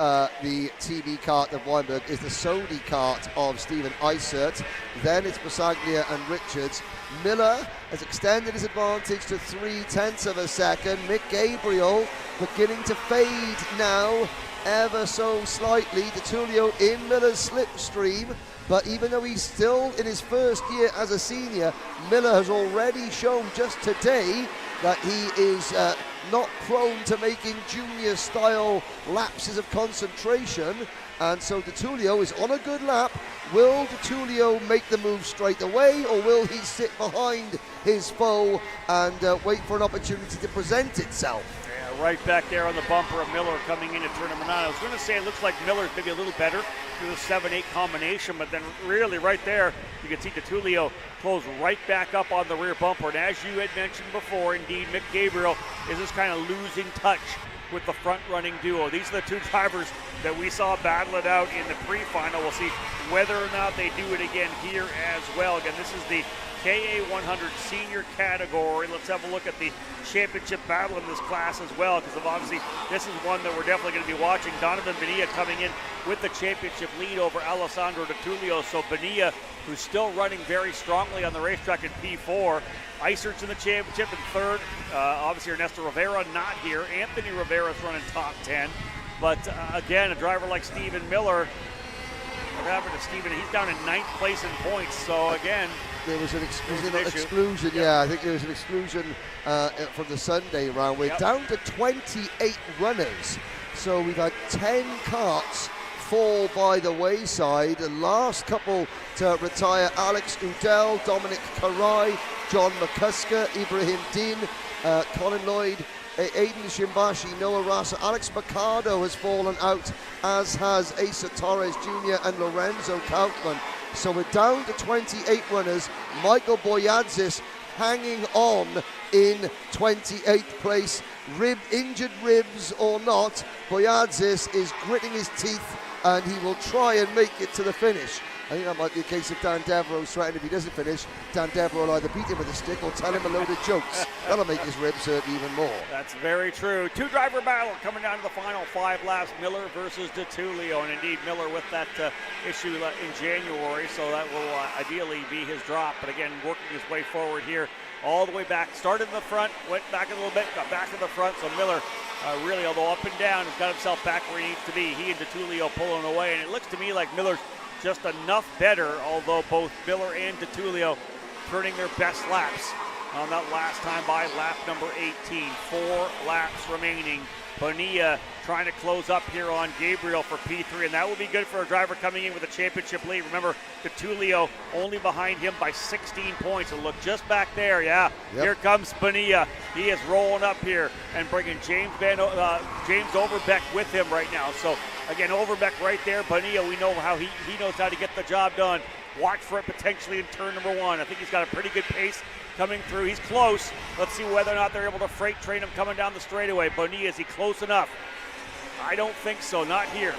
the TB cart of Weinberg is the Sony cart of Stephen Isert. Then it's Basaglia and Richards. Miller has extended his advantage to 0.3 of a second. Mick Gabriel beginning to fade now, ever so slightly. Di Tullio in Miller's slipstream, but even though he's still in his first year as a senior, Miller has already shown just today that he is not prone to making junior-style lapses of concentration, and so Di Tullio is on a good lap. Will Di Tullio make the move straight away, or will he sit behind his foe and wait for an opportunity to present itself? Right back there on the bumper of Miller coming into turn number 9. I was going to say it looks like Miller's maybe a little better through the 7-8 combination, but then really right there, you can see Di Tullio close right back up on the rear bumper. And as you had mentioned before, indeed, Mick Gabriel is just kind of losing touch with the front-running duo. These are the two drivers that we saw battle it out in the pre-final. We'll see whether or not they do it again here as well. Again, this is the KA100 senior category. Let's have a look at the championship battle in this class as well, because obviously this is one that we're definitely going to be watching. Donovan Bonilla coming in with the championship lead over Alessandro Di Tullio. So Bonilla, who's still running very strongly on the racetrack in P4. Isert's in the championship in 3rd. Obviously Ernesto Rivera not here. Anthony Rivera's running top 10. But again, a driver like Stephen Miller, what happened to Stephen? He's down in 9th place in points. So again, there was an exclusion. Yeah, I think there was an exclusion from the Sunday round. We're down to 28 runners So we've had 10 karts fall by the wayside. The last couple to retire: Alex Udell, Dominic Karai, John McCusker, Ibrahim Din, Colin Lloyd, Aiden Shimbashi, Noah Rasa. Alex Mercado has fallen out, as has Asa Torres Jr. and Lorenzo Kaufman. So we're down to 28 runners. Michael Boyadzis hanging on in 28th place. Injured ribs or not, Boyadzis is gritting his teeth and he will try and make it to the finish. I think that might be a case of Dan Devereaux's threatening if he doesn't finish, Dan Devereaux will either beat him with a stick or tell him a load of jokes. That'll make his ribs hurt even more. That's very true. Two-driver battle coming down to the final 5 laps. Miller versus DeTulio, and indeed Miller with that issue in January, so that will ideally be his drop. But again, working his way forward here, all the way back. Started in the front, went back a little bit, got back in the front. So Miller really, although up and down, has got himself back where he needs to be. He and DeTulio pulling away, and it looks to me like Miller's just enough better, although both Miller and DeTulio turning their best laps on that last time by, lap number 18. 4 laps remaining. Bonilla trying to close up here on Gabriel for P3, and that will be good for a driver coming in with a championship lead. Remember, DeTulio only behind him by 16 points. And look just back there, yeah. Yep. Here comes Bonilla. He is rolling up here and bringing James Overbeck with him right now. So again, Overbeck right there. Bonilla, we know how he knows how to get the job done. Watch for it potentially in turn number 1. I think he's got a pretty good pace coming through. He's close. Let's see whether or not they're able to freight train him coming down the straightaway. Bonilla, is he close enough? I don't think so, not here.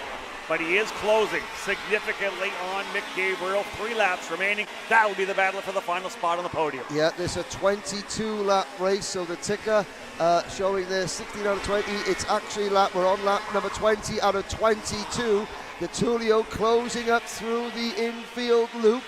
But he is closing significantly on Mick Gabriel. 3 laps remaining. That will be the battle for the final spot on the podium. Yeah, this is a 22-lap race, so the ticker showing there 16 out of 20. It's actually we're on lap number 20 out of 22. DeTulio closing up through the infield loop.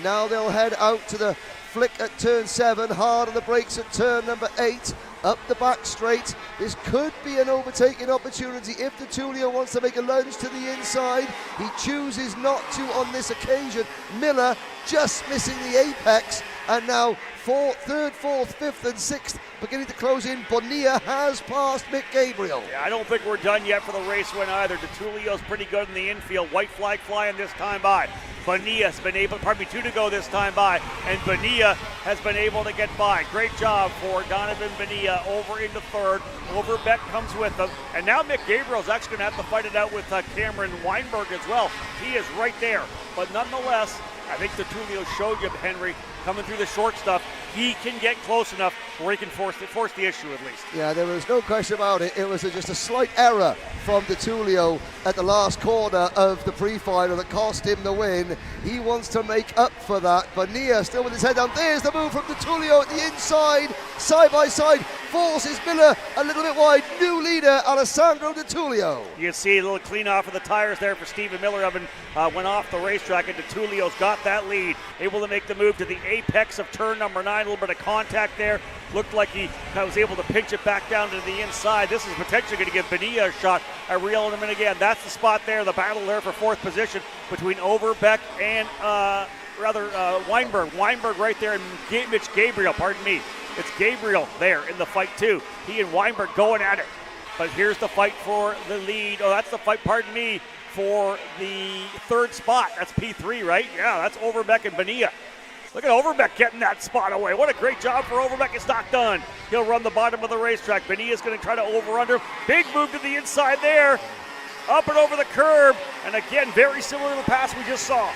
Now they'll head out to the flick at turn 7, hard on the brakes at turn number 8, up the back straight. This could be an overtaking opportunity if DeTulio wants to make a lunge to the inside. He chooses not to on this occasion. Miller just missing the apex, and now 3rd, 4th, 5th and 6th beginning to close in. Bonilla has passed Mick Gabriel. Yeah, I don't think we're done yet for the race win either. DeTulio's pretty good in the infield. White flag flying this time by. Bonilla's been able, 2 to go this time by, and Bonilla has been able to get by. Great job for Donovan Bonilla over into 3rd. Overbeck comes with him, and now Mick Gabriel's actually going to have to fight it out with Cameron Weinberg as well. He is right there, but nonetheless, I think DeTulio showed you, Henry, coming through the short stuff, he can get close enough where he can force the issue at least. Yeah, there was no question about it. It was just a slight error from DeTulio at the last corner of the pre-final that cost him the win. He wants to make up for that. Bonilla still with his head down. There's the move from DeTulio at the inside, side by side, forces Miller a little bit wide. New leader, Alessandro DeTulio. You can see a little clean off of the tires there for Stephen Miller. Went off the racetrack, and DeTulio's got that lead. Able to make the move to the apex of turn number 9. A little bit of contact there. Looked like he was able to pinch it back down to the inside. This is potentially going to give Bonilla a shot at reeling him in again. That's the spot there, the battle there for 4th position between Overbeck and Weinberg. Weinberg right there, and Mitch Gabriel, pardon me. It's Gabriel there in the fight too. He and Weinberg going at it. But here's the fight for the lead. Oh, that's the fight, pardon me, for the 3rd spot. That's P3, right? Yeah, that's Overbeck and Bonilla. Look at Overbeck getting that spot away. What a great job for Overbeck. It's not done. He'll run the bottom of the racetrack. Bonilla's going to try to over-under. Big move to the inside there. Up and over the curb. And again, very similar to the pass we just saw.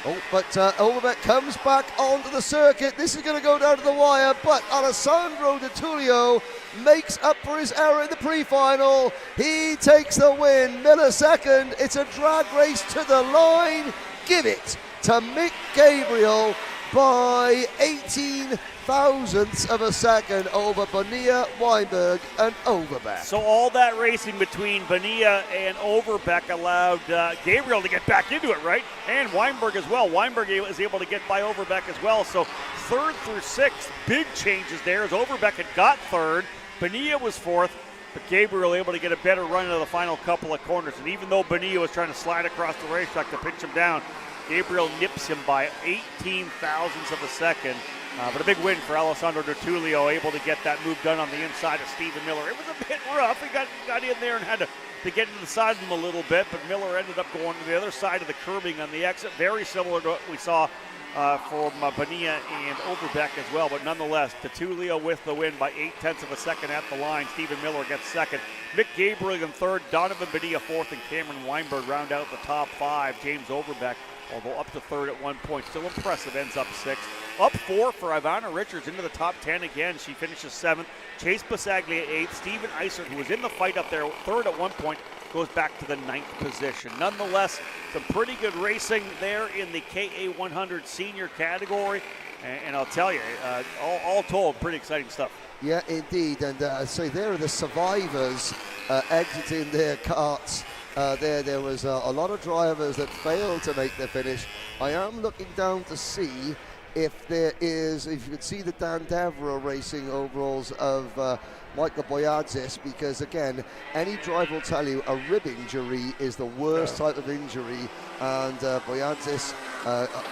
Oh, but Overbeck comes back onto the circuit. This is going to go down to the wire, but Alessandro DeTulio makes up for his error in the pre-final. He takes the win. Miller 2nd. It's a drag race to the line. Give it to Mick Gabriel by 18 thousandths of a second over Bonilla, Weinberg, and Overbeck. So all that racing between Bonilla and Overbeck allowed Gabriel to get back into it, right? And Weinberg as well. Weinberg is able to get by Overbeck as well. So 3rd through 6th, big changes there as Overbeck had got 3rd. Bonilla was 4th. But Gabriel able to get a better run into the final couple of corners. And even though Bonilla was trying to slide across the racetrack to pinch him down, Gabriel nips him by 18 thousandths of a second. But a big win for Alessandro DeTulio, able to get that move done on the inside of Stephen Miller. It was a bit rough. He got in there and had to to get to the side of them a little bit, but Miller ended up going to the other side of the curbing on the exit. Very similar to what we saw from Bonilla and Overbeck as well, but nonetheless, DeTulio with the win by 0.8 of a second at the line. Stephen Miller gets second. Mick Gabriel in third, Donovan Bonilla fourth, and Cameron Weinberg round out the top five. James Overbeck, although up to third at 1 point, still impressive, ends up sixth. Up four for Ivana Richards into the top 10 again. She finishes seventh. Chase Passaglia eighth. Steven Eisert, who was in the fight up there, third at 1 point, goes back to the ninth position. Nonetheless, some pretty good racing there in the KA100 senior category. And I'll tell you, all told, pretty exciting stuff. Yeah, indeed. And so there are the survivors exiting their carts. There was a lot of drivers that failed to make the finish. I am looking down to see if there is, if you could see the Dan Devereux racing overalls of Michael Boyadzis, because again, any driver will tell you a rib injury is the worst type of injury, and Boyadzis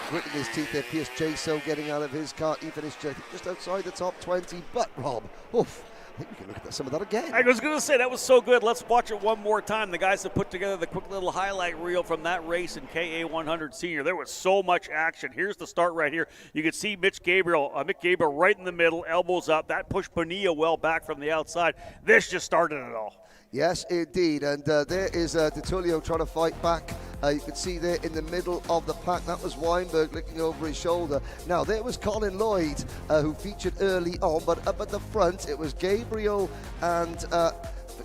gritting his teeth there. Pierce Jaso getting out of his car, he finished just outside the top 20, but Rob, oof, I think we can look at some of that again. I was going to say, that was so good. Let's watch it one more time. The guys have put together the quick little highlight reel from that race in KA100 Senior. There was so much action. Here's the start right here. You can see Mick Gabriel right in the middle, elbows up. That pushed Bonilla well back from the outside. This just started it all. Yes, indeed, and there is DeTulio trying to fight back. You can see there in the middle of the pack, that was Weinberg looking over his shoulder. Now, there was Colin Lloyd, who featured early on, but up at the front, it was Gabriel and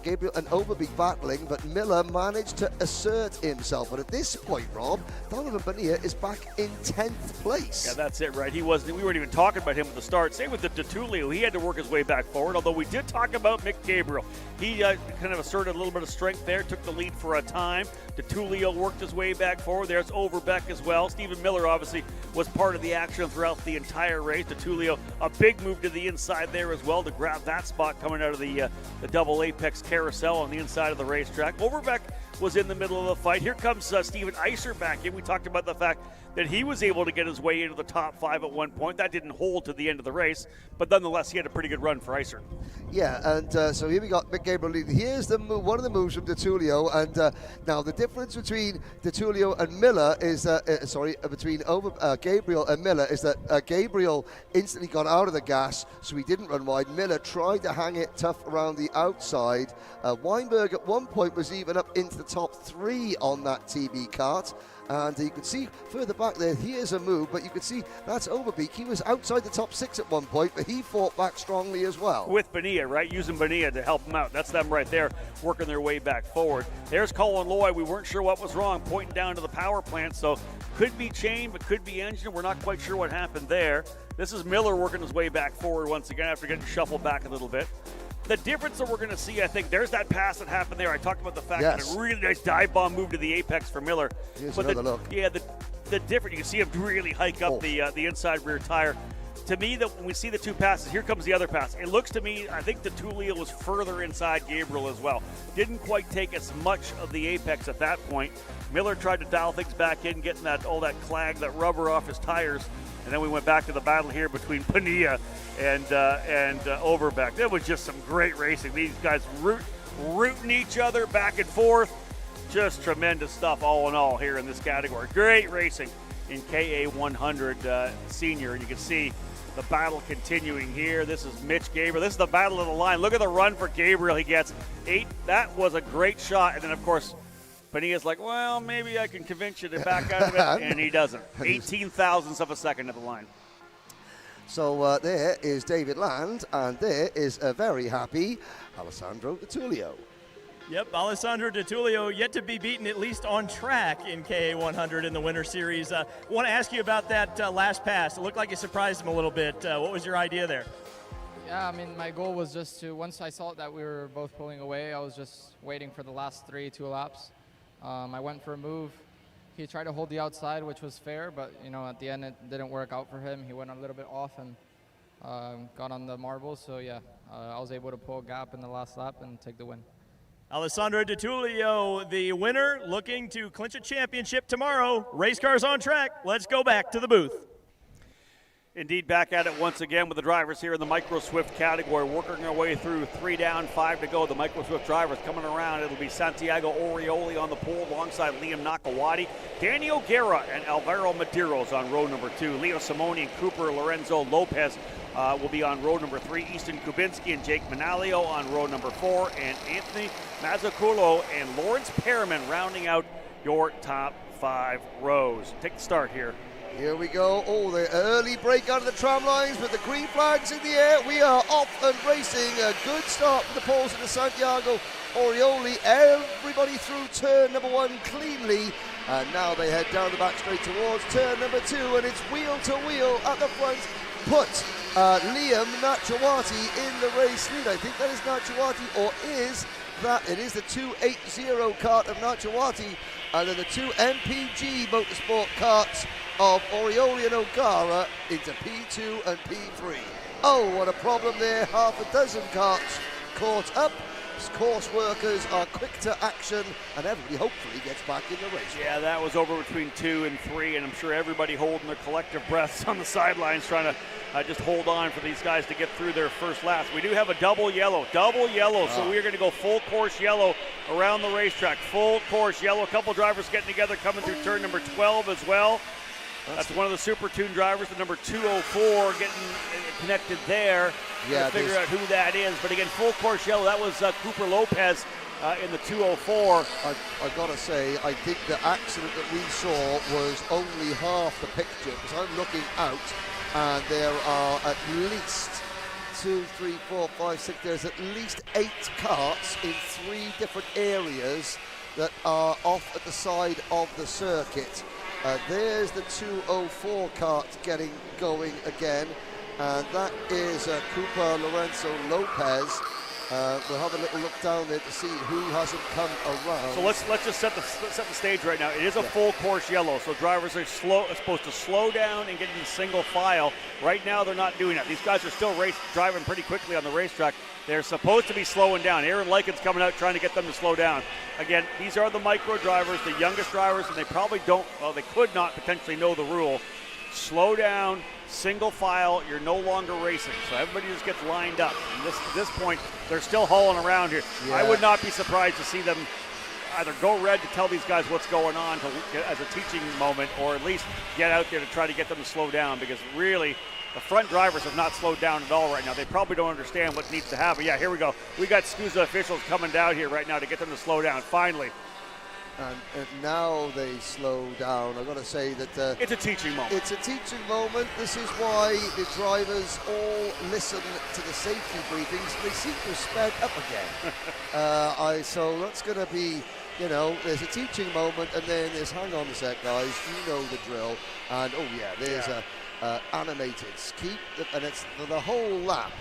Overbeek battling, but Miller managed to assert himself. But at this point, Rob, Donovan Bonilla is back in 10th place. Yeah, that's it, right? We weren't even talking about him at the start. Same with the DeTulio. He had to work his way back forward, although we did talk about Mick Gabriel. He kind of asserted a little bit of strength there, took the lead for a time. DeTulio worked his way back forward. There's Overbeck as well. Stephen Miller obviously was part of the action throughout the entire race. DeTulio, a big move to the inside there as well to grab that spot coming out of the double apex carousel on the inside of the racetrack. Overbeck was in the middle of the fight. Here comes Steven Eisert back in. We talked about the fact that he was able to get his way into the top five at 1 point. That didn't hold to the end of the race, but nonetheless, he had a pretty good run for Eisert. Yeah, and so here we got Mick Gabriel leading. Here's the one of the moves from DeTulio, and now the difference between DeTulio and Miller is between Gabriel and Miller is that Gabriel instantly got out of the gas, so he didn't run wide. Miller tried to hang it tough around the outside. Weinberg at 1 point was even up into the top three on that TB kart. And you can see further back there, here's a move, but you can see that's Overbeek. He was outside the top six at 1 point, but he fought back strongly as well. With Bonilla, right? Using Bonilla to help him out. That's them right there, working their way back forward. There's Colin Lloyd. We weren't sure what was wrong, pointing down to the power plant, so could be chain, but could be engine. We're not quite sure what happened there. This is Miller working his way back forward once again after getting shuffled back a little bit. The difference that we're going to see, I think, there's that pass that happened there. I talked about the fact that a really nice dive bomb move to the apex for Miller. Here's another look. Yeah, the difference, you can see him really hike up the inside rear tire. To me, that when we see the two passes, here comes the other pass. It looks to me, I think DeTulio was further inside Gabriel as well. Didn't quite take as much of the apex at that point. Miller tried to dial things back in, getting all that clag, that rubber off his tires. And then we went back to the battle here between Bonilla and Overbeck. It was just some great racing. These guys rooting each other back and forth. Just tremendous stuff all in all here in this category. Great racing in KA100 Senior. And you can see the battle continuing here. This is Mitch Gabriel. This is the battle of the line. Look at the run for Gabriel. He gets 8. That was a great shot. And then, of course, Bonilla's like, well, maybe I can convince you to back out of it, and he doesn't. 18 thousandths of a second at the line. So there is David Land, and there is a very happy Alessandro DeTulio. Yep, Alessandro DeTulio yet to be beaten, at least on track in KA100 in the Winter Series. I want to ask you about that last pass. It looked like it surprised him a little bit. What was your idea there? Yeah, I mean, my goal was just to, once I saw that we were both pulling away, I was just waiting for the last 2 laps. I went for a move. He tried to hold the outside, which was fair, but at the end it didn't work out for him. He went a little bit off and got on the marbles. So yeah, I was able to pull a gap in the last lap and take the win. Alessandro DeTulio, the winner, looking to clinch a championship tomorrow. Race cars on track. Let's go back to the booth. Indeed, back at it once again with the drivers here in the Micro Swift category, working our way through 3 down, 5 to go. The Micro Swift drivers coming around. It'll be Santiago Orioli on the pole alongside Liam Nakawati, Danny O'Gara, and Alvaro Medeiros on row number 2. Leo Simoni and Cooper Lorenzo Lopez will be on row number 3. Easton Kubinski and Jake Manalio on row number 4. And Anthony Mazzuccolo and Lawrence Perriman rounding out your top 5 rows. Take the start here. Here we go. Oh, the early break out of the tram lines with the green flags in the air. We are off and racing. A good start for the poles into Santiago Orioli. Everybody through turn number 1 cleanly. And now they head down the back straight towards turn number 2. And it's wheel to wheel at the front. Put Liam Nachawati in the race lead. I think that is Nachawati, or is that it is the 280 kart of Nachawati, and then the 2 MPG Motorsport karts of Orioli and O'Gara into P2 and P3. Oh, what a problem there. Half a dozen karts caught up. Course workers are quick to action, and everybody hopefully gets back in the race. Yeah, that was over between 2 and 3, and I'm sure everybody holding their collective breaths on the sidelines trying to just hold on for these guys to get through their first laps. We do have a double yellow, so we're going to go full course yellow around the racetrack. Full course yellow. A couple drivers getting together coming through turn number 12 as well. That's one of the Super Tune drivers, the number 204, getting connected there. Yeah, figure out who that is. But again, full course yellow, that was Cooper Lopez in the 204. I gotta say, I think the accident that we saw was only half the picture, because I'm looking out and there are at least 2, 3, 4, 5, 6, there's at least 8 karts in 3 different areas that are off at the side of the circuit. There's the 204 kart getting going again, and that is Cooper Lorenzo Lopez. We'll have a little look down there to see who hasn't come around. So let's just set the stage right now. It is a full course yellow, so drivers are supposed to slow down and get into single file. Right now they're not doing that. These guys are still driving pretty quickly on the racetrack. They're supposed to be slowing down. Aaron Lyken's coming out trying to get them to slow down. Again, these are the micro drivers, the youngest drivers, and they probably they could not potentially know the rule. Slow down, single file, you're no longer racing. So everybody just gets lined up. And at this point, they're still hauling around here. Yeah. I would not be surprised to see them either go red to tell these guys what's going on as a teaching moment, or at least get out there to try to get them to slow down, because really, the front drivers have not slowed down at all right now. They probably don't understand what needs to happen. Yeah, here we go. We got SKUSA officials coming down here right now to get them to slow down, finally. And now they slow down. I've got to say that it's a teaching moment. It's a teaching moment. This is why the drivers all listen to the safety briefings. They seem to have sped up again. So that's going to be, there's a teaching moment, and then there's, hang on a sec, guys, you know the drill. And, oh yeah, there's animated keep, and it's for the whole lap.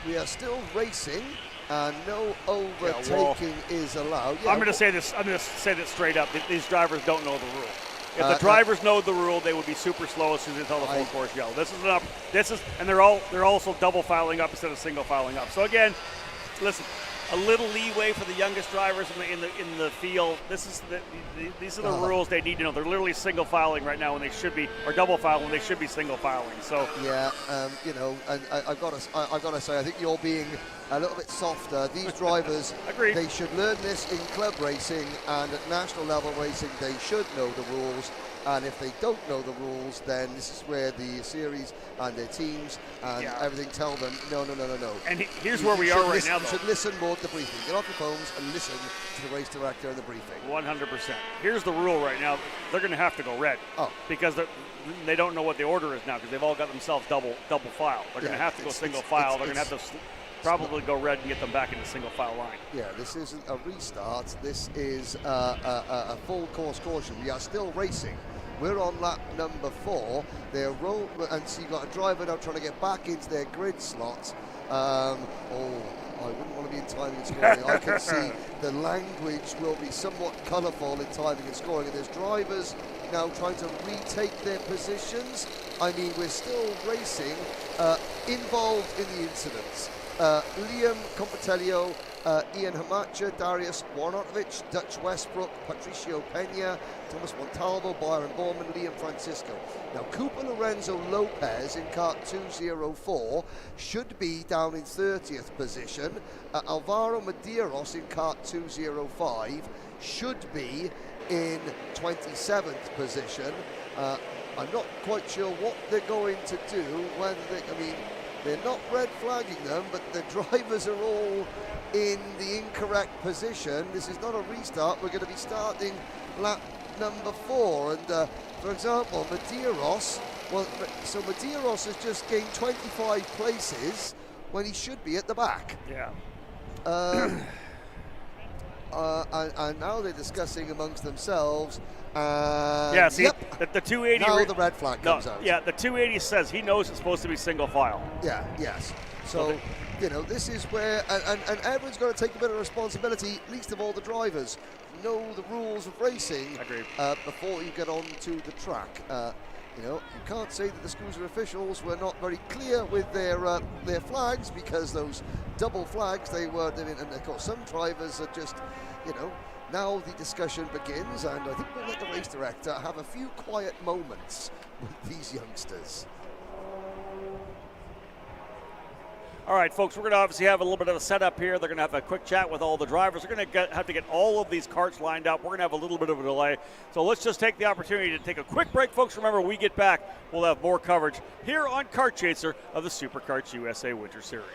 We are still racing, and no overtaking is allowed. I'm going to say this. I'm going to say this straight up. These drivers don't know the rule. If the drivers know the rule, they would be super slow as soon as they tell the full course yellow. And they're also double filing up instead of single filing up. So again, listen. A little leeway for the youngest drivers in the field. These are the rules they need to know. They're literally single filing right now when they should be, or double filing when they should be single filing. So yeah, and I've got to say, I think you're being a little bit softer. These drivers, they should learn this in club racing, and at national level racing, they should know the rules. And if they don't know the rules, then this is where the series and their teams and everything tell them, no. And here's where we are right now, You should listen more to the briefing. Get off your phones and listen to the race director and the briefing. 100%. Here's the rule right now. They're going to have to go red. Because they don't know what the order is now, because they've all got themselves double file. They're going to have to go single file. They're going to have to probably go red and get them back into single file line. Yeah, this isn't a restart. This is a full course caution. We are still racing. We're on lap number 4. They're and so you've got a driver now trying to get back into their grid slots. I wouldn't want to be in timing and scoring. I can see the language will be somewhat colourful in timing and scoring, and there's drivers now trying to retake their positions. I mean, we're still racing, involved in the incidents. Liam Compitelio, Ian Hamacha, Darius Warnotovich, Dutch Westbrook, Patricio Pena, Thomas Montalvo, Byron Borman, Liam Francisco. Now, Cooper Lorenzo Lopez in kart 204 should be down in 30th position. Alvaro Medeiros in kart 205 should be in 27th position. I'm not quite sure what they're going to do, whether they, I mean, they're not red flagging them, but the drivers are all in the incorrect position. This is not a restart. We're going to be starting lap number 4. And for example, Medeiros, well, so Medeiros has just gained 25 places when he should be at the back. Yeah. And now they're discussing amongst themselves. Yeah, see, yep. the 280. Now the red flag comes out. Yeah, the 280 says he knows it's supposed to be single file. Yeah, yes. So, you know, this is where, and everyone's got to take a bit of responsibility, least of all the drivers. Know the rules of racing before you get onto the track. You know, you can't say that the SKUSA officials were not very clear with their flags, because those double flags, they were, and of course some drivers are just, you know, now the discussion begins, and I think we'll let the race director have a few quiet moments with these youngsters. All right, folks, we're going to obviously have a little bit of a setup here. They're going to have a quick chat with all the drivers. They're going to have to get all of these karts lined up. We're going to have a little bit of a delay. So let's just take the opportunity to take a quick break, folks. Remember, when we get back, we'll have more coverage here on Kart Chaser of the SuperKarts USA Winter Series.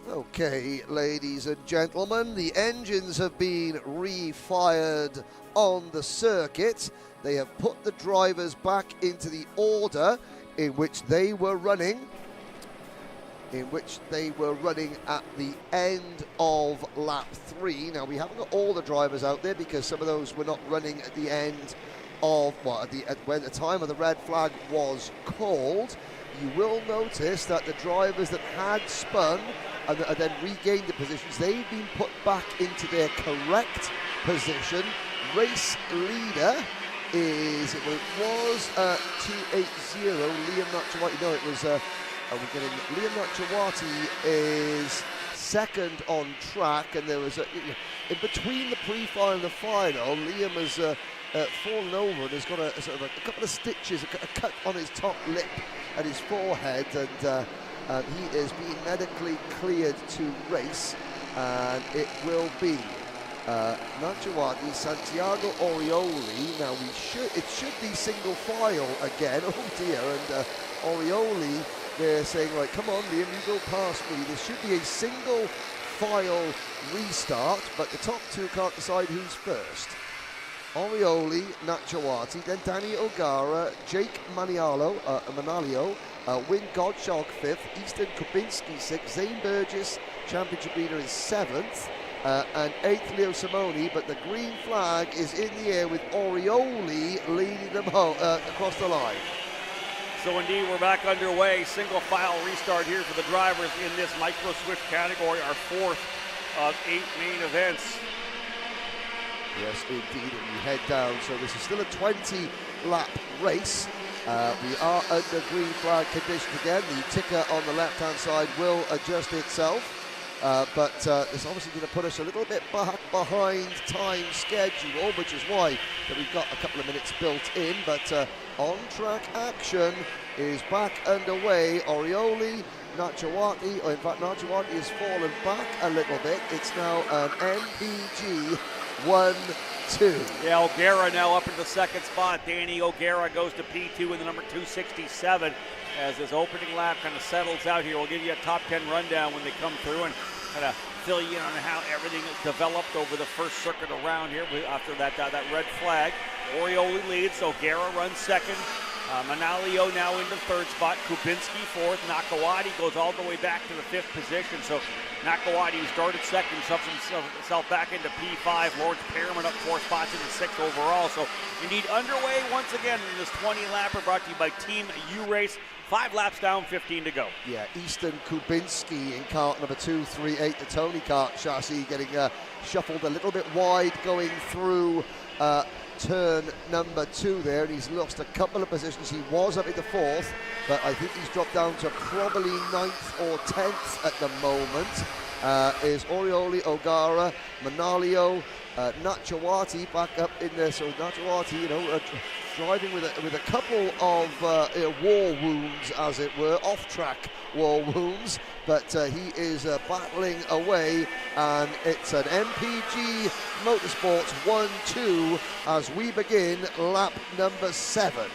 Okay, ladies and gentlemen, the engines have been refired on the circuit. They have put the drivers back into the order in which they were running, at the end of lap 3. Now, we haven't got all the drivers out there because some of those were not running at the end of, when the time of the red flag was called. You will notice that the drivers that had spun and then regained the positions, they've been put back into their correct position. Race leader is, it was 280, Liam Nachawati. No, it was, Liam Nachawati is second on track, and there was in between the pre-final and the final, Liam has fallen over and has got a couple of stitches, a cut on his top lip and his forehead, and he is being medically cleared to race, and it will be Nachawati, Santiago Orioli. Now it should be single file again. Oh dear, and Orioli, they're saying, right, come on Liam, you go past me. There should be a single file restart, but the top two can't decide who's first. Orioli, Nachawati, then Danny O'Gara, Jake Manalio, Wyn Gottschalk 5th, Easton Kubinski 6th, Zane Burgess, championship leader, is 7th, and 8th Leo Simoni, but the green flag is in the air with Orioli leading them across the line. So indeed, we're back underway. Single file restart here for the drivers in this micro switch category, our 4th of 8 main events. Yes, indeed, and we head down. So this is still a 20-lap race. We are under green flag conditions again. The ticker on the left-hand side will adjust itself, but it's obviously going to put us a little bit back behind time schedule, which is why that we've got a couple of minutes built in. But on-track action is back underway. Orioli, Nachawati, or in fact Nachawati has fallen back a little bit. It's now an MPG 1-2. Yeah, O'Gara now up in the second spot. Danny O'Gara goes to P2 in the number 267 as his opening lap kind of settles out here. We'll give you a top 10 rundown when they come through and kind of fill you in on how everything developed over the first circuit around here after that red flag. Orioli leads, O'Gara runs second. Manalio now into third spot, Kubinski fourth, Nakawati goes all the way back to the 5th position. So Nakawati, who started second, shoves himself back into P5. Lawrence Pearman up 4 spots into 6th overall. So indeed underway once again in this 20-lapper brought to you by Team U-Race. 5 laps down, 15 to go. Yeah, Easton Kubinski in kart number 238, the Tony Kart chassis, getting shuffled a little bit wide going through turn number 2 there, and he's lost a couple of positions. He was up into 4th, but I think he's dropped down to probably 9th or 10th at the moment. Is Orioli, O'Gara, Manalio, Nachawati back up in there. So Nachawati, driving with a couple of war wounds, as it were, off-track war wounds, but he is battling away, and it's an MPG Motorsports 1-2 as we begin lap number 7.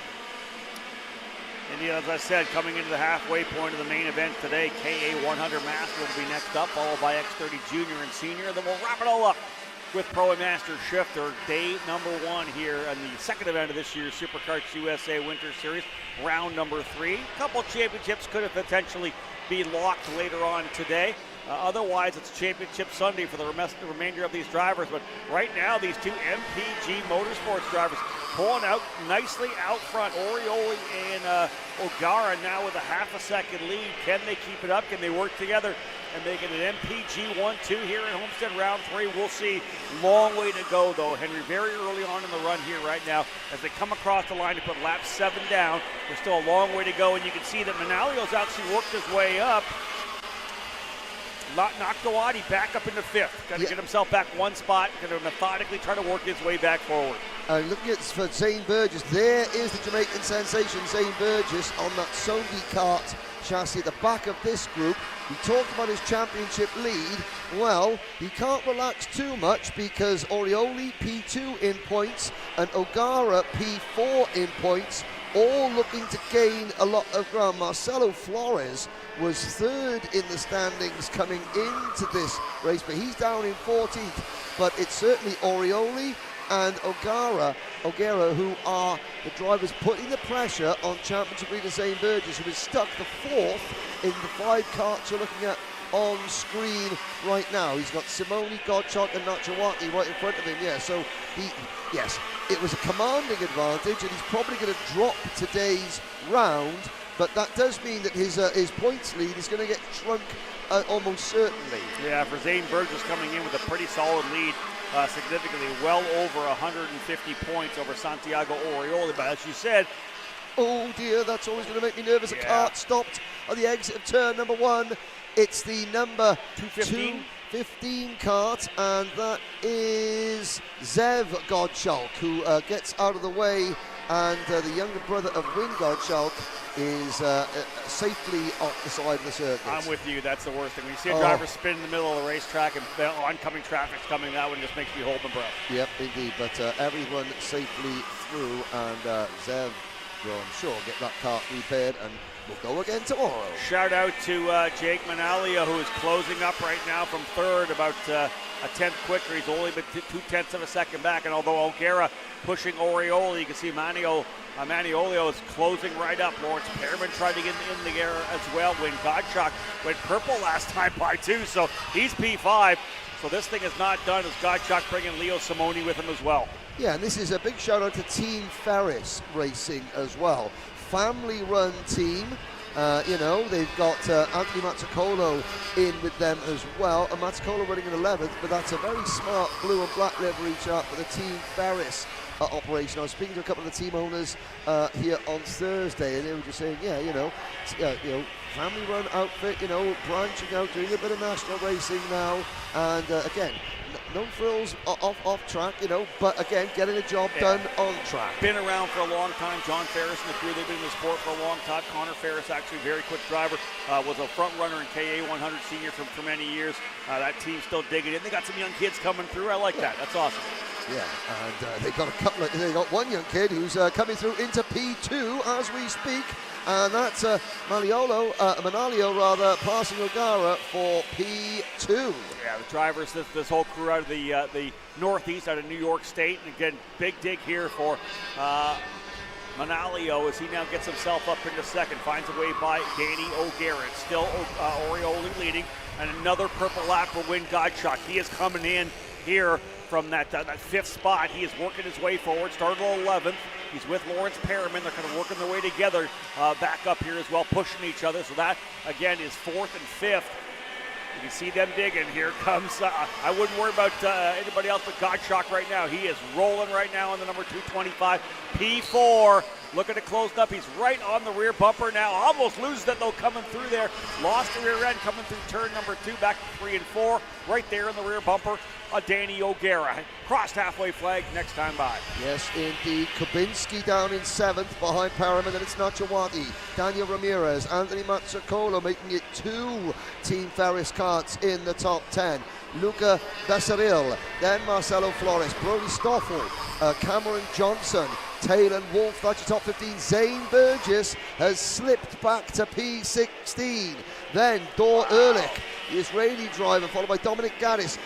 Indeed, as I said, coming into the halfway point of the main event today, KA 100 Master will be next up, followed by X30 Junior and Senior. Then we'll wrap it all up with Pro and Master Shifter, day number 1 here in the second event of this year's SuperKarts USA Winter Series, round number 3. A couple championships could have potentially be locked later on today. Otherwise, it's Championship Sunday for the remainder of these drivers. But right now, these two MPG Motorsports drivers pulling out nicely out front. Orioli and O'Gara now with a half a second lead. Can they keep it up? Can they work together and make it an MPG 1-2 here in Homestead round 3? We'll see. Long way to go, though, Henry. Very early on in the run here right now as they come across the line to put lap 7 down. There's still a long way to go, and you can see that Manalio's actually worked his way up. Nakawati back up into 5th. Got to get himself back 1 spot. Going to methodically try to work his way back forward. Looking at for Zane Burgess, there is the Jamaican sensation, Zane Burgess, on that Songi Kart chassis at the back of this group. We talked about his championship lead. Well, he can't relax too much because Orioli P2 in points and O'Gara P4 in points all looking to gain a lot of ground. Marcelo Flores was 3rd in the standings coming into this race, but he's down in 14th. But it's certainly Orioli and O'Gara, who are the drivers putting the pressure on championship leader Zane Burgess, who is stuck the 4th in the 5 karts you're looking at on screen right now. He's got Simoni, Godchak and Nachawati right in front of him. Yeah, so yes, it was a commanding advantage, and he's probably going to drop today's round, but that does mean that his points lead is going to get shrunk almost certainly. Yeah, for Zane Burgess coming in with a pretty solid lead, significantly well over 150 points over Santiago Orioli. But as you said, oh dear, that's always going to make me nervous. A kart stopped on the exit of turn number 1. It's the number 215 kart, and that is Zev Godchalk, who gets out of the way, and the younger brother of Win Godchalk is safely off the side of the circuit. I'm with you. That's the worst thing. When you see a driver spin in the middle of the racetrack and the oncoming traffic's coming, that one just makes me hold my breath. Yep, indeed. But everyone safely through, and Zev will, I'm sure, get that kart repaired, and we'll go again tomorrow. Shout out to Jake Manalio, who is closing up right now from 3rd, about a 10th quicker. He's only been 2/10 of a second back, and although O'Gara pushing Orioli, you can see Maniolio is closing right up. Lawrence Pearman tried to get in the air as well. When Godchak went purple last time by 2, so he's P5. So this thing is not done as Godchak bringing Leo Simoni with him as well. Yeah, and this is a big shout out to Team Ferris Racing as well. Family-run team. They've got Anthony Mazzacolo in with them as well. And Mazzacolo running in 11th, but that's a very smart blue and black livery chart for the Team Ferris operation. I was speaking to a couple of the team owners here on Thursday, and they were just saying, family-run outfit, branching out, doing a bit of national racing now, and again, no frills off track, but again, getting a job done on track. Been around for a long time. John Ferris and the crew, they've been in the sport for a long time. Connor Ferris, actually a very quick driver, was a front runner in KA 100 senior for many years. That team's still digging it. They got some young kids coming through. I like that. That's awesome. Yeah, and they've got they got one young kid who's coming through into P2 as we speak, and that's Manalio passing O'Gara for P2. Yeah, the drivers, this whole crew out of the Northeast, out of New York State, and again, big dig here for Manalio as he now gets himself up into 2nd, finds a way by Danny O'Gara. Still Orioli leading, and another purple lap for Win Godchak. He is coming in here from that 5th spot. He is working his way forward, started 11th. He's with Lawrence Perriman. They're kind of working their way together back up here as well, pushing each other. So that, again, is 4th and 5th. You can see them digging. Here comes, I wouldn't worry about anybody else but Godchak right now. He is rolling right now on the number 225. P4, looking to close up. He's right on the rear bumper now. Almost loses it, though, coming through there. Lost the rear end coming through turn number 2, back to 3 and 4. Right there in the rear bumper, Danny O'Gara. Crossed halfway flag next time by. Yes, indeed. Kubinski down in 7th behind Perriman, and it's Nachawati, Daniel Ramirez, Anthony Mazzacolo making it 2 Team Ferris karts in the top 10. Luca Becerril, then Marcelo Flores, Brody Stoffel, Cameron Johnson, Taylor Wolf, that's your top 15. Zane Burgess has slipped back to P16. Then Dor Ehrlich, the Israeli driver, followed by Dominic Gaddis,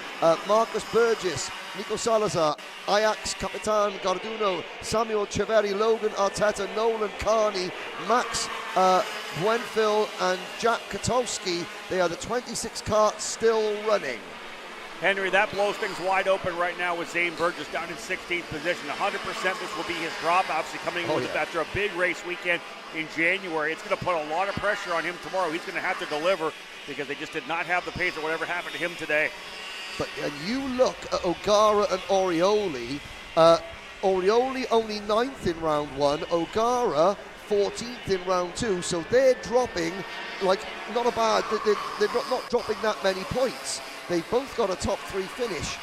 Marcus Burgess, Nico Salazar, Ajax Capitan Garduno, Samuel Cheveri, Logan Arteta, Nolan Carney, Max Buenfil, and Jack Katowski. They are the 26 karts still running. Henry, that blows things wide open right now with Zane Burgess down in 16th position. 100% this will be his drop, obviously coming in after a big race weekend in January. It's going to put a lot of pressure on him tomorrow. He's going to have to deliver because they just did not have the pace or whatever happened to him today. But you look at O'Gara and Orioli. Orioli only 9th in round 1. O'Gara 14th in round 2. So they're dropping like not a bad. They're not dropping that many points. They've both got a top 3 finish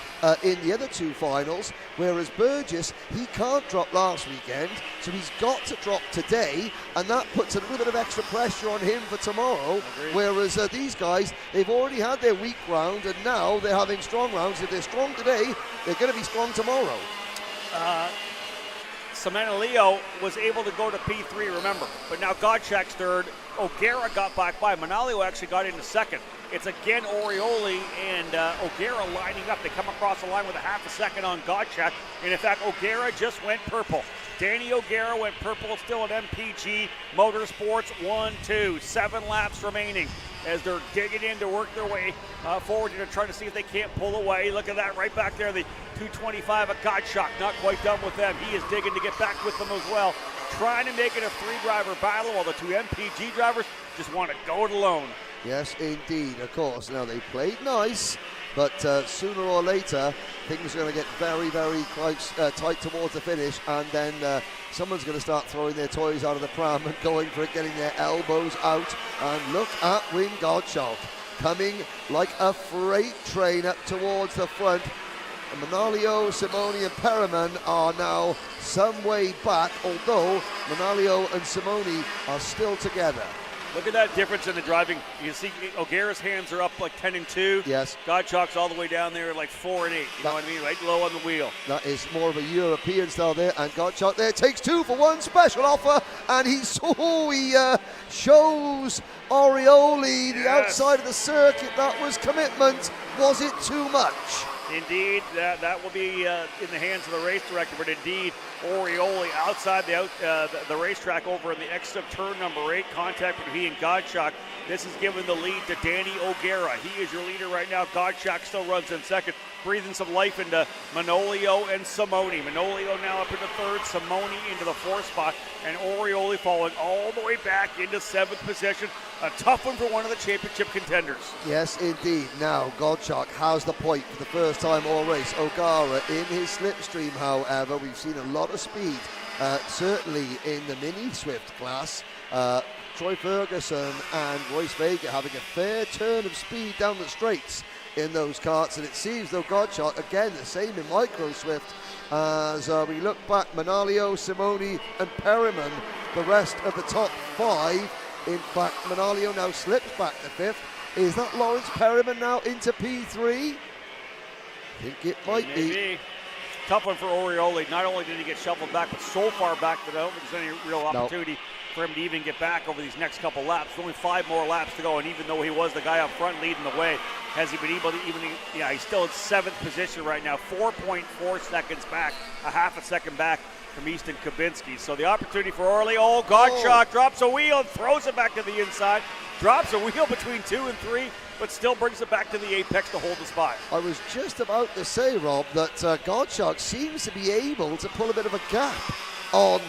in the other 2 finals, whereas Burgess, he can't drop last weekend, so he's got to drop today, and that puts a little bit of extra pressure on him for tomorrow. Agreed. Whereas these guys, they've already had their weak round, and now they're having strong rounds. If they're strong today, they're going to be strong tomorrow. Semenilio was able to go to P3, remember. But now Godchak's third. O'Gara got back by. Manalio actually got into second. It's again Orioli and O'Gara lining up. They come across the line with a half a second on Godchak. And in fact, O'Gara just went purple. Danny O'Gara went purple, still at MPG Motorsports 1-2. 7 laps remaining as they're digging in to work their way forward to try to see if they can't pull away. Look at that right back there, the 225 of Godchak, not quite done with them. He is digging to get back with them as well, trying to make it a 3-driver battle while the 2 MPG drivers just want to go it alone. Yes, indeed, of course. Now, they played nice, but sooner or later, things are going to get very, very close, tight towards the finish, and then someone's going to start throwing their toys out of the pram and going for it, getting their elbows out. And look at Wayne Godchak coming like a freight train up towards the front. Manalio, Simoni and Perriman are now some way back, although Manalio and Simoni are still together. Look at that difference in the driving. You can see O'Gara's hands are up like 10 and 2. Yes. Godchak's all the way down there like 4 and 8. You know what I mean? Right low on the wheel. That is more of a European style there. And Godchak there takes 2 for 1 special offer. And he shows Orioli the outside of the circuit. That was commitment. Was it too much? Indeed, that will be in the hands of the race director, but indeed, Orioli outside the racetrack over in the exit of turn number 8, contact between he and Godchak. This is giving the lead to Danny O'Gara. He is your leader right now. Godchak still runs in second, breathing some life into Manolio and Simoni. Manolio now up into third, Simoni into the 4th spot, and Orioli falling all the way back into 7th position. A tough one for one of the championship contenders. Yes, indeed. Now, Godchak has the point for the first time all race. O'Gara in his slipstream, however, we've seen a lot of speed, certainly in the Mini Swift class. Troy Ferguson and Royce Vega having a fair turn of speed down the straights in those karts, and it seems though Godchak, again, the same in Micro Swift, as we look back, Manalio, Simoni and Perriman, the rest of the top 5. In fact, Manalio now slips back to 5th. Is that Lawrence Perriman now into P3? I think it might be. Tough one for Orioli. Not only did he get shuffled back, but so far back that I don't think there's any real opportunity for him to even get back over these next couple laps. Only 5 more laps to go, and even though he was the guy up front leading the way, has he been able to he's still in 7th position right now, 4.4 seconds back, a half a second back from Easton Kubinski. So the opportunity for Orly. Godchak drops a wheel and throws it back to the inside. Drops a wheel between 2 and 3, but still brings it back to the apex to hold the spot. I was just about to say, Rob, that Godchak seems to be able to pull a bit of a gap on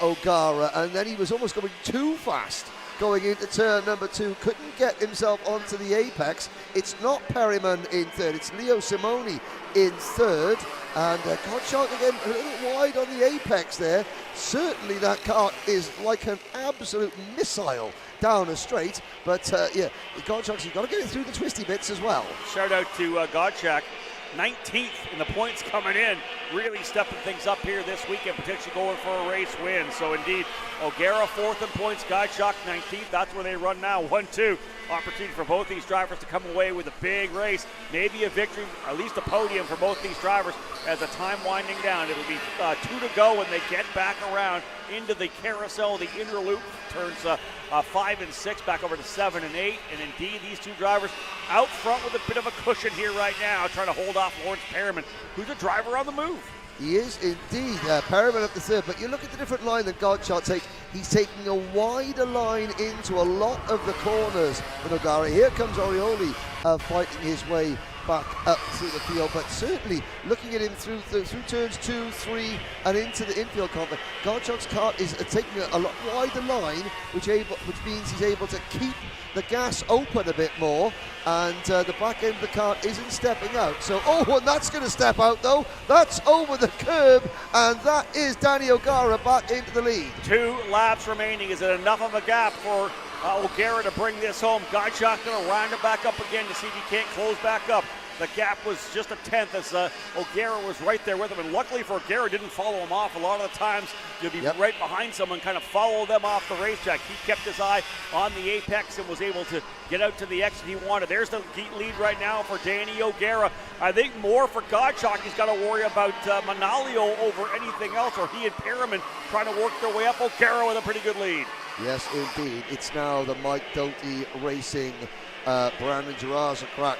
O'Gara, and then he was almost going too fast going into turn number 2, couldn't get himself onto the apex. It's not Perriman in 3rd, it's Leo Simoni in 3rd, and Godchak again a little wide on the apex there. Certainly that kart is like an absolute missile down a straight, but Godchak's got to get it through the twisty bits as well. Shout out to Godchak, 19th in the points coming in, really stepping things up here this weekend, potentially going for a race win. So indeed, O'Gara 4th in points, Godchak 19th. That's where they run now, 1-2. Opportunity for both these drivers to come away with a big race, maybe a victory, at least a podium for both these drivers as the time winding down. It'll be 2 to go when they get back around into the carousel, the inner loop, turns 5 and 6 back over to 7 and 8. And indeed, these 2 drivers out front with a bit of a cushion here right now, trying to hold off Lawrence Perriman, who's a driver on the move. He is indeed. Perriman up the 3rd, but you look at the different line that Godchak takes. He's taking a wider line into a lot of the corners than O'Gara. Here comes Orioli fighting his way back up through the field, but certainly looking at him through turns 2, 3 and into the infield conflict. Godchak's kart is taking a lot wider line, which means he's able to keep the gas open a bit more, and the back end of the kart isn't stepping out. So, and that's going to step out though. That's over the curb, and that is Danny O'Gara back into the lead. 2 laps remaining. Is it enough of a gap for O'Gara to bring this home? Godchak going to round it back up again to see if he can't close back up. The gap was just a tenth as O'Gara was right there with him. And luckily for O'Gara, didn't follow him off. A lot of the times you'll be right behind someone, kind of follow them off the racetrack. He kept his eye on the apex and was able to get out to the exit he wanted. There's the lead right now for Danny O'Gara. I think more for Gottschalk. He's got to worry about Manalio over anything else, or he and Perriman trying to work their way up. O'Gara with a pretty good lead. Yes, indeed. It's now the Mike Doty Racing Brandon Gerard-Crack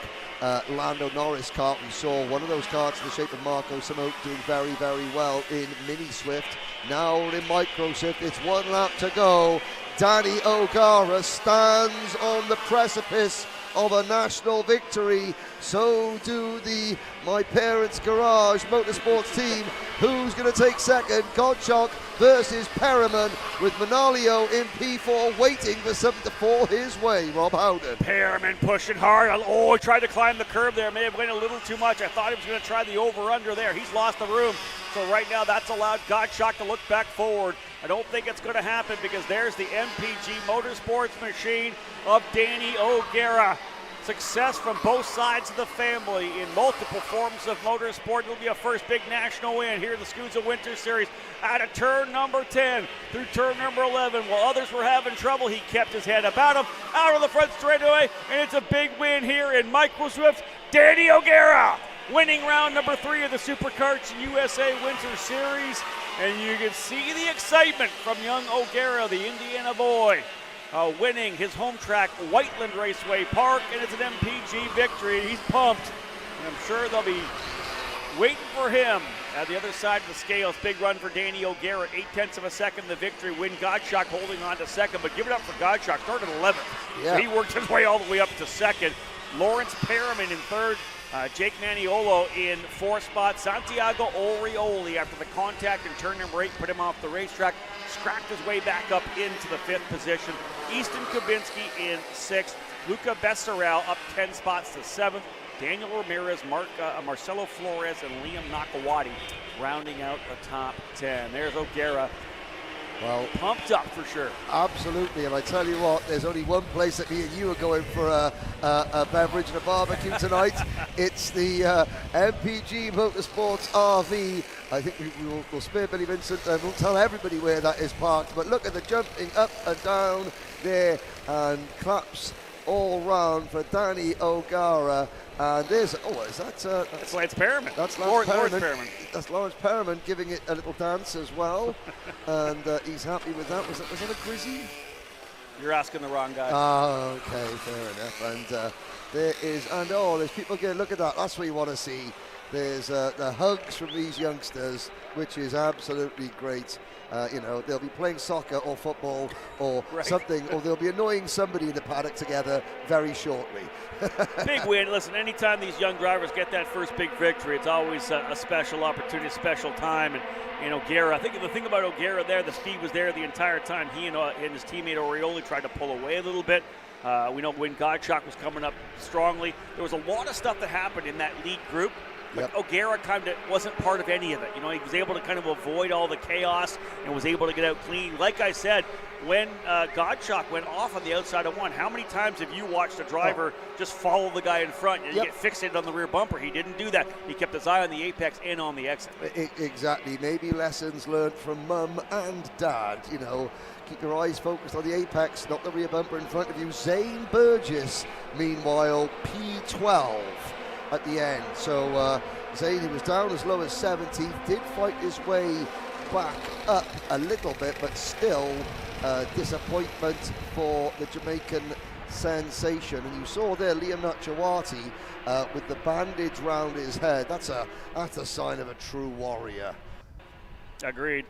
Lando Norris kart. We saw one of those karts in the shape of Marco Simoke doing very, very well in Mini Swift. Now in Micro Swift, it's 1 lap to go. Danny O'Gara stands on the precipice of a national victory. So do the My Parents Garage Motorsports team. Who's going to take second? Gottschalk versus Perriman, with Manalio in P4 waiting for something to fall his way. Rob Howden. Perriman pushing hard. Oh, he tried to climb the curb there. May have went a little too much. I thought he was going to try the over-under there. He's lost the room. So right now that's allowed Gottschalk to look back forward. I don't think it's going to happen because there's the MPG Motorsports machine of Danny O'Gara. Success from both sides of the family in multiple forms of motorsport. It'll be a first big national win here in the SKUSA Winter Series out of turn number 10 through turn number 11. While others were having trouble, he kept his head about him, out of the front straightaway, and it's a big win here in Micro Swift. Danny O'Gara winning round number 3 of the SuperKarts USA Winter Series, and you can see the excitement from young O'Gara, the Indiana boy. Winning his home track, Whiteland Raceway Park, and it's an MPG victory. He's pumped, and I'm sure they'll be waiting for him at the other side of the scales. Big run for Danny O'Gara, 0.8 of a second the victory win. Gottschalk holding on to second, but give it up for Gottschalk, started 11th. Yeah. So he worked his way all the way up to second. Lawrence Perriman in third. Jake Maniolo in 4th spot. Santiago Orioli, after the contact in turn number 8, put him off the racetrack, scrapped his way back up into the 5th position. Easton Kubinski in 6th. Luca Besserell up 10 spots to 7th. Daniel Ramirez, Marcelo Flores, and Liam Nakawati rounding out the top 10. There's O'Gara. Well, pumped up for sure. Absolutely, and I tell you what, there's only one place that me and you are going for a beverage and a barbecue tonight. It's the MPG Motorsports RV. I think we'll spare Billy Vincent and we'll tell everybody where that is parked. But look at the jumping up and down there, and claps all round for Danny O'Gara. And there's, is that? That's Lance Perriman. That's Lawrence Perriman. That's Lawrence Perriman giving it a little dance as well. And he's happy with that. Was that a Grizzy? You're asking the wrong guy. Oh, okay, fair enough. And there is, and there's people getting, look at that. That's what you want to see. There's the hugs from these youngsters, which is absolutely great. They'll be playing soccer or football or something, or they'll be annoying somebody in the paddock together very shortly. Big win. Listen, anytime these young drivers get that first big victory, it's always a special opportunity, a special time. And O'Gara, I think the thing about O'Gara there, the speed was there the entire time. He and his teammate Orioli tried to pull away a little bit. We know when Gottschalk was coming up strongly, there was a lot of stuff that happened in that lead group. But O'Gara kind of wasn't part of any of it. He was able to kind of avoid all the chaos and was able to get out clean. Like I said, when Gottschalk went off on the outside of one, how many times have you watched a driver just follow the guy in front and get fixated on the rear bumper? He didn't do that. He kept his eye on the apex and on the exit. Exactly. Maybe lessons learned from mum and dad. Keep your eyes focused on the apex, not the rear bumper in front of you. Zane Burgess, meanwhile, P12. At the end. So Zane, he was down as low as 17th, did fight his way back up a little bit, but still disappointment for the Jamaican sensation. And you saw there Liam Nakawati with the bandage round his head. That's a sign of a true warrior. Agreed.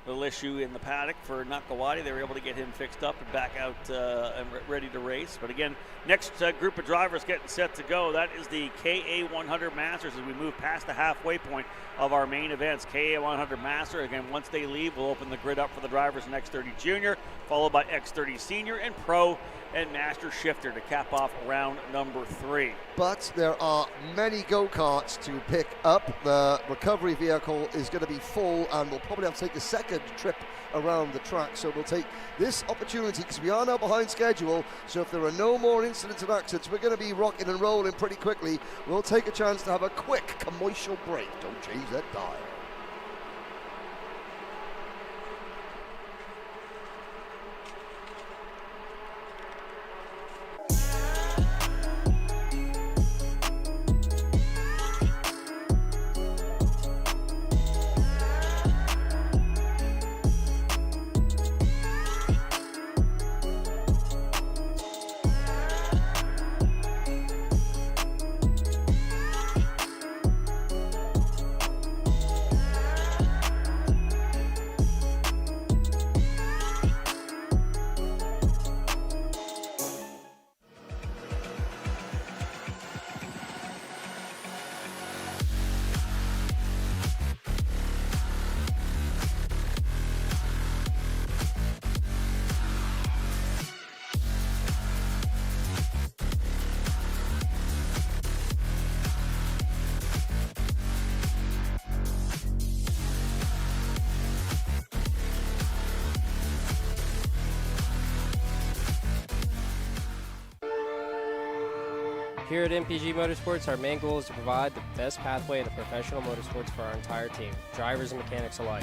Little issue in the paddock for Nakawati. They were able to get him fixed up and back out and ready to race. But again, next group of drivers getting set to go. That is the KA100 Masters as we move past the halfway point of our main events. KA100 Master, again, once they leave, we'll open the grid up for the drivers in X30 Junior, followed by X30 Senior and Pro, and Master Shifter to cap off round number 3. But there are many go-karts to pick up. The recovery vehicle is going to be full, and we'll probably have to take a second trip around the track. So we'll take this opportunity, because we are now behind schedule. So if there are no more incidents and accidents, we're going to be rocking and rolling pretty quickly. We'll take a chance to have a quick commercial break. Don't change that dial. Here at MPG Motorsports, our main goal is to provide the best pathway to professional motorsports for our entire team, drivers and mechanics alike.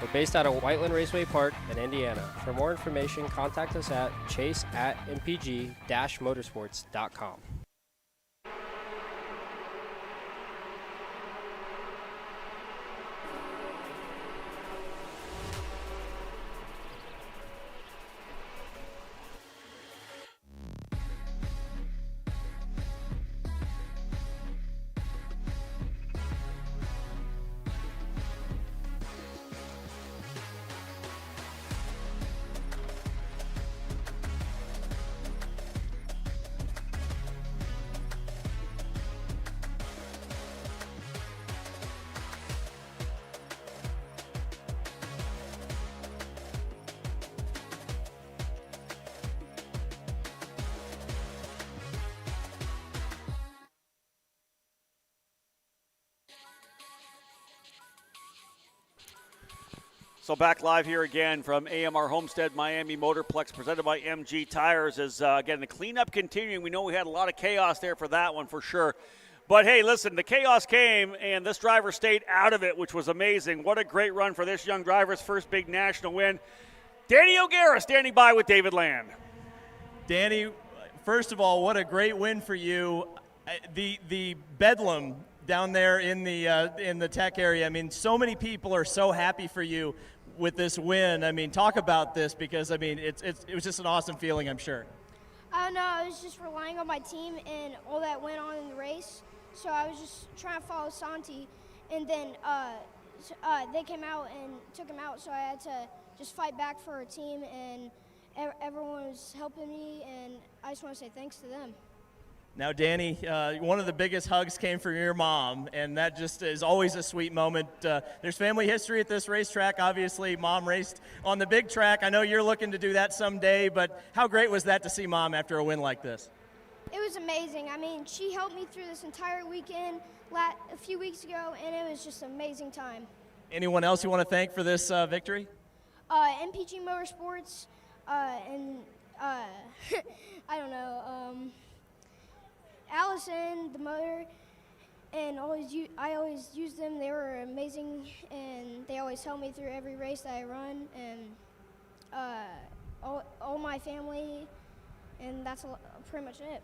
We're based out of Whiteland Raceway Park in Indiana. For more information, contact us at chase@mpg-motorsports.com. So back live here again from AMR Homestead-Miami Motorplex, presented by MG Tires. As again, the cleanup continuing. We know we had a lot of chaos there for that one for sure. But hey, listen, the chaos came and this driver stayed out of it, which was amazing. What a great run for this young driver's first big national win. Danny O'Gara standing by with David Land. Danny, first of all, what a great win for you. The bedlam down there in the tech area. I mean, so many people are so happy for you with this win. I mean, talk about this, because I mean, it was just an awesome feeling, I'm sure. I don't know. I was just relying on my team and all that went on in the race. So I was just trying to follow Santi, and then they came out and took him out. So I had to just fight back for our team, and everyone was helping me, and I just want to say thanks to them. Now, Danny, one of the biggest hugs came from your mom, and that just is always a sweet moment. There's family history at this racetrack. Obviously, Mom raced on the big track. I know you're looking to do that someday, but how great was that to see Mom after a win like this? It was amazing. I mean, she helped me through this entire weekend a few weeks ago, and it was just an amazing time. Anyone else you want to thank for this victory? MPG Motorsports, and I don't know, Allison, the motor, and I always use them. They were amazing, and they always help me through every race that I run, and all my family, and that's pretty much it.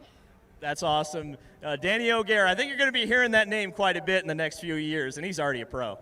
That's awesome. Danny O'Gara, I think you're going to be hearing that name quite a bit in the next few years, and he's already a pro.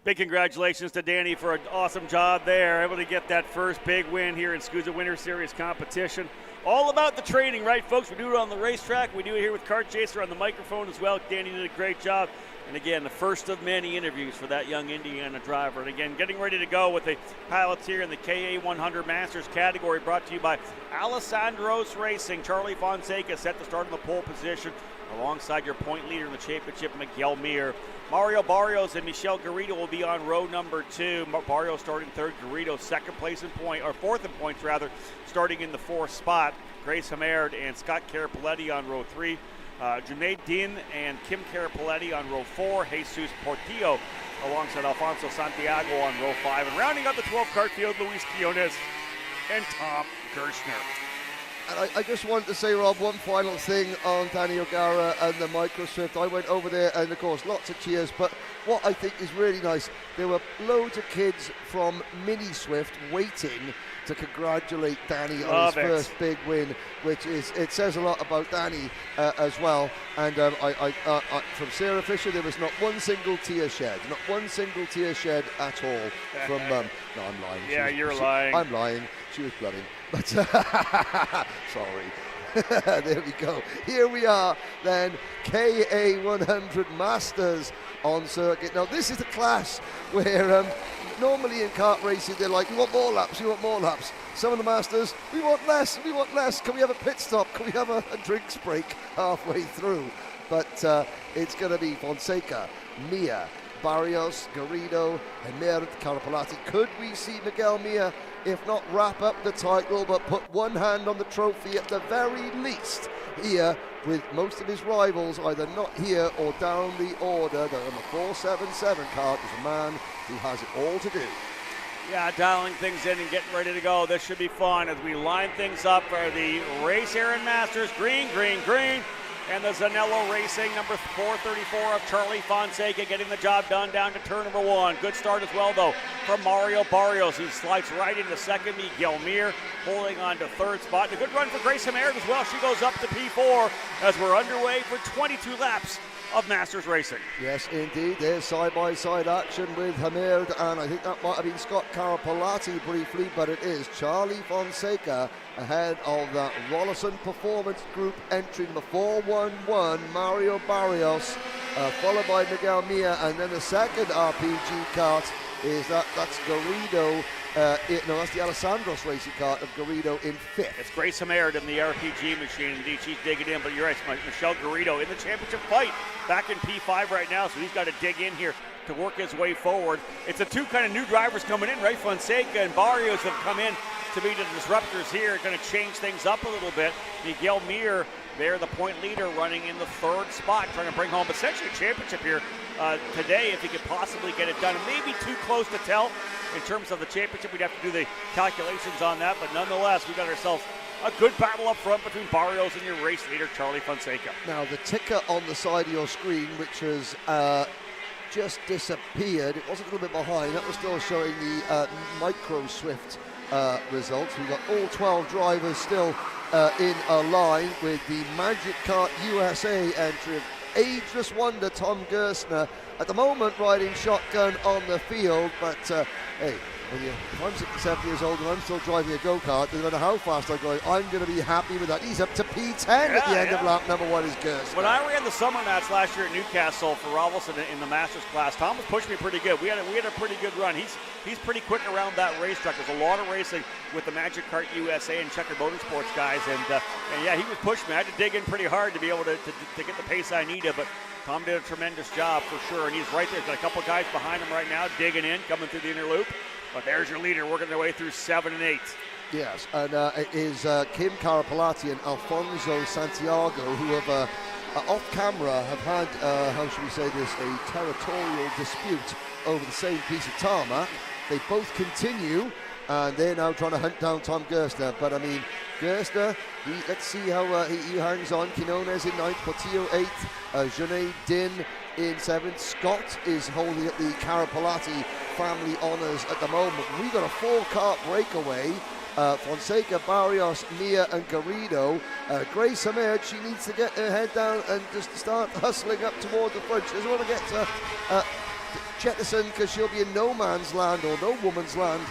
Big congratulations to Danny for an awesome job there, able to get that first big win here in SKUSA Winter Series competition. All about the training, right, folks? We do it on the racetrack. We do it here with Kart Chaser on the microphone as well. Danny did a great job. And again, the first of many interviews for that young Indiana driver. And again, getting ready to go with the pilots here in the KA 100 Masters category, brought to you by Alessandro's Racing. Charlie Fonseca set to start in the pole position alongside your point leader in the championship, Miguel Mir. Mario Barrios and Michel Garrido will be on row number 2. Barrios starting third, Garrido second place in point, or fourth in points rather, starting in the 4th spot. Grace Hamerd and Scott Carapoletti on row 3. Junaid Din and Kim Carapoletti on row 4. Jesus Portillo alongside Alfonso Santiago on row 5. And rounding up the 12 kart field, Luis Quiones and Tom Gerstner. And I just wanted to say, Rob, one final thing on Danny O'Gara and the Micro Swift. I went over there and, of course, lots of cheers. But what I think is really nice, there were loads of kids from Mini Swift waiting to congratulate Danny on his first big win, which is, it says a lot about Danny as well. And from Sarah Fisher, there was not one single tear shed, not one single tear shed at all from, no, I'm lying. Yeah, you're lying. I'm lying. She was blooding. But sorry. There we go. Here we are then, KA 100 Masters on circuit. Now this is a class where normally in kart racing they're like, we want more laps, we want more laps. Some of the Masters, we want less, we want less. Can we have a pit stop? Can we have a drinks break halfway through? But it's going to be Fonseca, Mia, Barrios, Garrido, Hamerd, Carapoletti. Could we see Miguel Mir, if not wrap up the title, but put one hand on the trophy at the very least here, with most of his rivals either not here or down the order? The number 477 kart is a man who has it all to do. Yeah, dialing things in and getting ready to go. This should be fun as we line things up for the Race Aaron Masters. Green, green, green. And the Zanello Racing, number 434 of Charlie Fonseca, getting the job done down to turn number 1. Good start as well, though, from Mario Barrios. He slides right into second. Miguel Mir holding on to third spot. And a good run for Grace Hamerd as well. She goes up to P4 as we're underway for 22 laps of Masters Racing. Yes, indeed. There's side-by-side action with Hamerd, and I think that might have been Scott Carapoletti briefly, but it is Charlie Fonseca ahead of that Rollerson Performance Group entry number 411, Mario Barrios, followed by Miguel Mir, and then the second RPG kart is that's Garrido. No, that's the Alessandro's Racing kart of Garrido in 5th. It's Grace Hamerd in the RPG machine. Indeed, she's digging in, but you're right, Michel Garrido in the championship fight, back in P5 right now, so he's got to dig in here to work his way forward. It's the two kind of new drivers coming in, right? Fonseca and Barrios have come in to be the disruptors here, going to change things up a little bit. Miguel Mir, there, the point leader, running in the 3rd spot, trying to bring home essentially a championship here today, if he could possibly get it done. It may be too close to tell in terms of the championship. We'd have to do the calculations on that, but nonetheless, we got ourselves a good battle up front between Barrios and your race leader, Charlie Fonseca. Now, the ticker on the side of your screen, which has just disappeared, it was a little bit behind. That was still showing the Micro Swift results. We've got all 12 drivers still in a line, with the Magic Kart USA entry of ageless wonder Tom Gerstner at the moment riding shotgun on the field. But hey, if I'm 67 years old and I'm still driving a go-kart, no matter how fast I go, I'm going to be happy with that. He's up to P10 at the end of lap number 1 is Gerstner. When I ran the summer nats last year at Newcastle for Robinson in the Masters class, Tom was pushing me pretty good. We had a pretty good run. He's pretty quick around that racetrack. There's a lot of racing with the Magic Kart USA and Checker Motorsports guys, and yeah, he was pushing me. I had to dig in pretty hard to be able to get the pace I needed, but Tom did a tremendous job for sure, and he's right there. There's got a couple guys behind him right now digging in, coming through the inner loop. But there's your leader working their way through 7 and 8. Yes, and it is Kim Carapoletti and Alfonso Santiago, who have off camera have had, how should we say this, a territorial dispute over the same piece of tarmac. They both continue, and they're now trying to hunt down Tom Gerstner. But I mean, Gerstner, let's see how he hangs on. Quinones in 9th, Portillo 8th, Junaid Din in 7th. Scott is holding at the Carapoletti family honours at the moment. We've got a 4-kart breakaway. Fonseca, Barrios, Mia and Garrido. Grace Hamerd, she needs to get her head down and just start hustling up towards the front. She doesn't want to get Jettison, because she'll be in no man's land or no woman's land,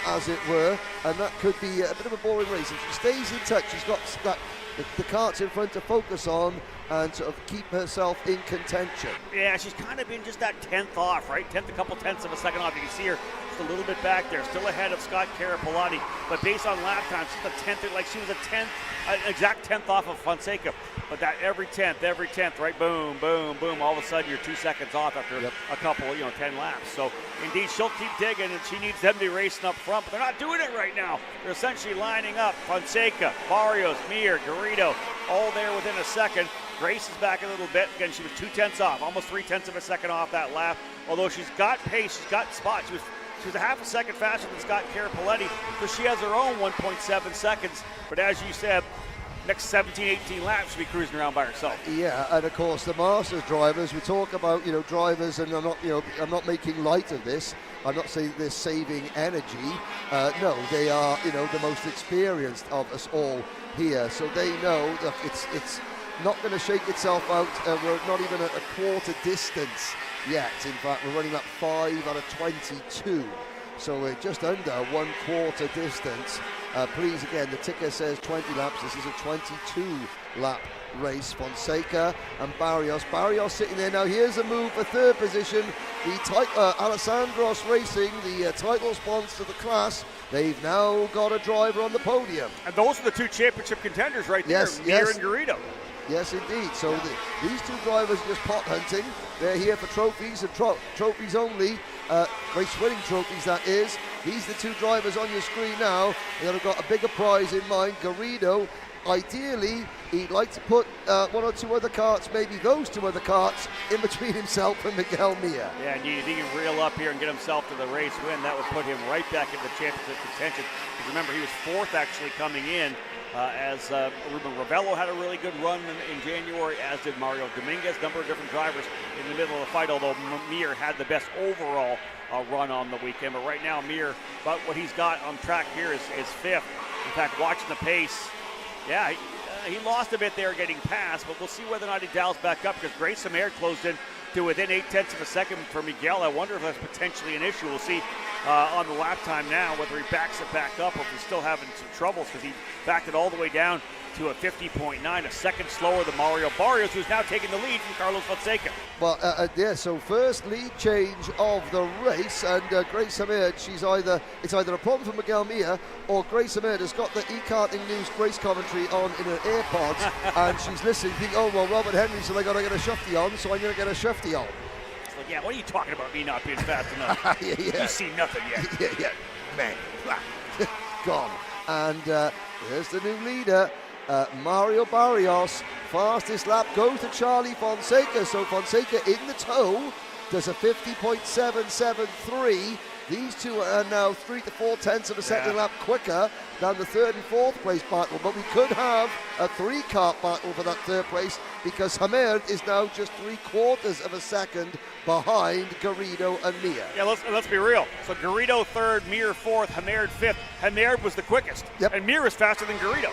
as it were, and that could be a bit of a boring race. If she stays in touch, she's got the karts in front to focus on. and sort of keep herself in contention. Yeah, she's kind of been just that 10th off, right? A couple tenths of a second off. You can see her just a little bit back there, still ahead of Scott Carapolati, but based on lap time, she's a 10th, like she was a 10th, exact 10th off of Fonseca. But that every 10th, right? Boom, boom, boom. All of a sudden, you're 2 seconds off after a couple, 10 laps. So, indeed, she'll keep digging, and she needs them to be racing up front. But they're not doing it right now. They're essentially lining up. Fonseca, Barrios, Mir, Garrido, all there within a second. Grace is back a little bit. Again, she was 2 tenths off, almost 3 tenths of a second off that lap. Although she's got pace, she's got spot. She was a half a second faster than Scott Carapolletti, so she has her own 1.7 seconds. But as you said, next 17, 18 laps, she'll be cruising around by herself. Yeah, and of course the Masters drivers, we talk about, drivers, and I'm not making light of this. I'm not saying they're saving energy. No, they are, the most experienced of us all here. So they know that it's not going to shake itself out. We're not even at a quarter distance yet. In fact, we're running up 5 out of 22. So we're just under 1 quarter distance. Please, again, the ticker says 20 laps. This is a 22-lap race. Fonseca and Barrios. Barrios sitting there. Now, here's a move for third position. The Alessandros Racing, the title sponsor of the class, they've now got a driver on the podium. And those are the 2 championship contenders right there, Mir and Garrido. Yes, indeed. So these 2 drivers are just pot hunting. They're here for trophies and trophies only. Race-winning trophies, that is. These are the 2 drivers on your screen now. They've got a bigger prize in mind. Garrido, ideally, he'd like to put 1 or 2 other karts, maybe those 2 other karts, in between himself and Miguel Mir. Yeah, indeed. If he can reel up here and get himself to the race win, that would put him right back in the championship contention. Because remember, he was 4th actually coming in. As Ruben Ravello had a really good run in January, as did Mario Dominguez. Number of different drivers in the middle of the fight, although Mir had the best overall run on the weekend. But right now, Mir, but what he's got on track here is 5th. In fact, watching the pace, yeah, he lost a bit there getting past, but we'll see whether or not he dials back up, because Grace Hammer closed in to within 8 tenths of a second for Miguel. I wonder if that's potentially an issue. We'll see on the lap time now whether he backs it back up or if he's still having some troubles, because he backed it all the way down to a 50.9, a second slower than Mario Barrios, who's now taking the lead from Carlos Fonseca. Well, so first lead change of the race, and Grace Hammer, it's either a problem for Miguel Mir, or Grace Hammer has got the e-karting news race commentary on in her AirPods, and she's listening, thinking, oh, well, Robert Henry said I got to get a shufty on, so I'm going to get a shufty on. Like, yeah, what are you talking about, me not being fast enough? Yeah. You see nothing yet. Yeah, man. Gone. And there's the new leader, Mario Barrios. Fastest lap goes to Charlie Fonseca. So Fonseca in the tow does a 50.773. These 2 are now 3 to 4 tenths of a second lap quicker than the 3rd and 4th place battle. But we could have a 3-kart battle for that 3rd place, because Hammer is now just 3/4 of a second behind Garrido and Mir. Yeah, let's be real. So Garrido 3rd, Mir 4th, Hammer 5th. Hammer was the quickest, and Mir is faster than Garrido.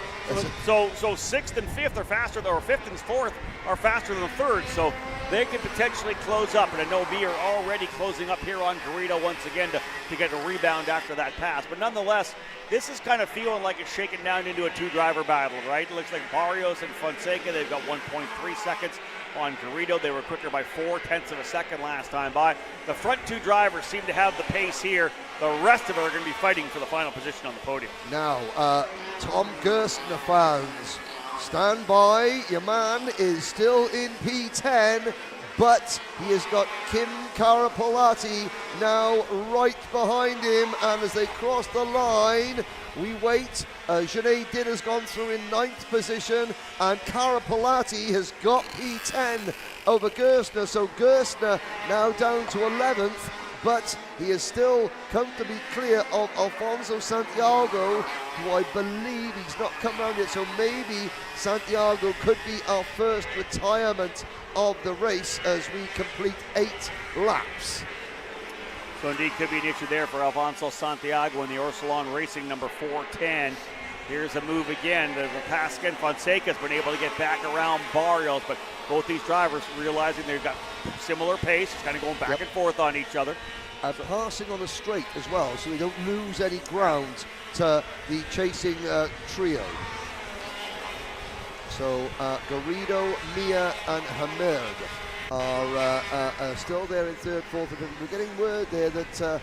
So 6th and 5th are faster, or 5th and 4th are faster than the 3rd. So they could potentially close up, and I know Mir already closing up here on Garrido once again to get a rebound after that pass. But nonetheless, this is kind of feeling like it's shaking down into a 2-driver battle, right? It looks like Barrios and Fonseca, they've got 1.3 seconds on Garrido. They were quicker by 4 tenths of a second last time by. The front 2 drivers seem to have the pace here. The rest of it are going to be fighting for the final position on the podium. Now, Tom Gerstner fans, stand by. Your man is still in P10, but he has got Kim Carapolati now right behind him, and as they cross the line, we wait. Sinead Din has gone through in 9th position, and Carapolati has got P10 over Gerstner, so Gerstner now down to 11th, but he is still comfortably clear of Alfonso Santiago, who I believe he's not come around yet, so maybe Santiago could be our first retirement of the race as we complete 8 laps. So indeed could be an issue there for Alfonso Santiago in the Orsolon Racing number 410. Here's a move again. The Pascan Fonseca's been able to get back around Barrios, but both these drivers realizing they've got similar pace, kind of going back and forth on each other. And passing on a straight as well, so we don't lose any ground to the chasing trio. So Garrido, Mir, and Hamid are still there in third, fourth, and fifth. We're getting word there that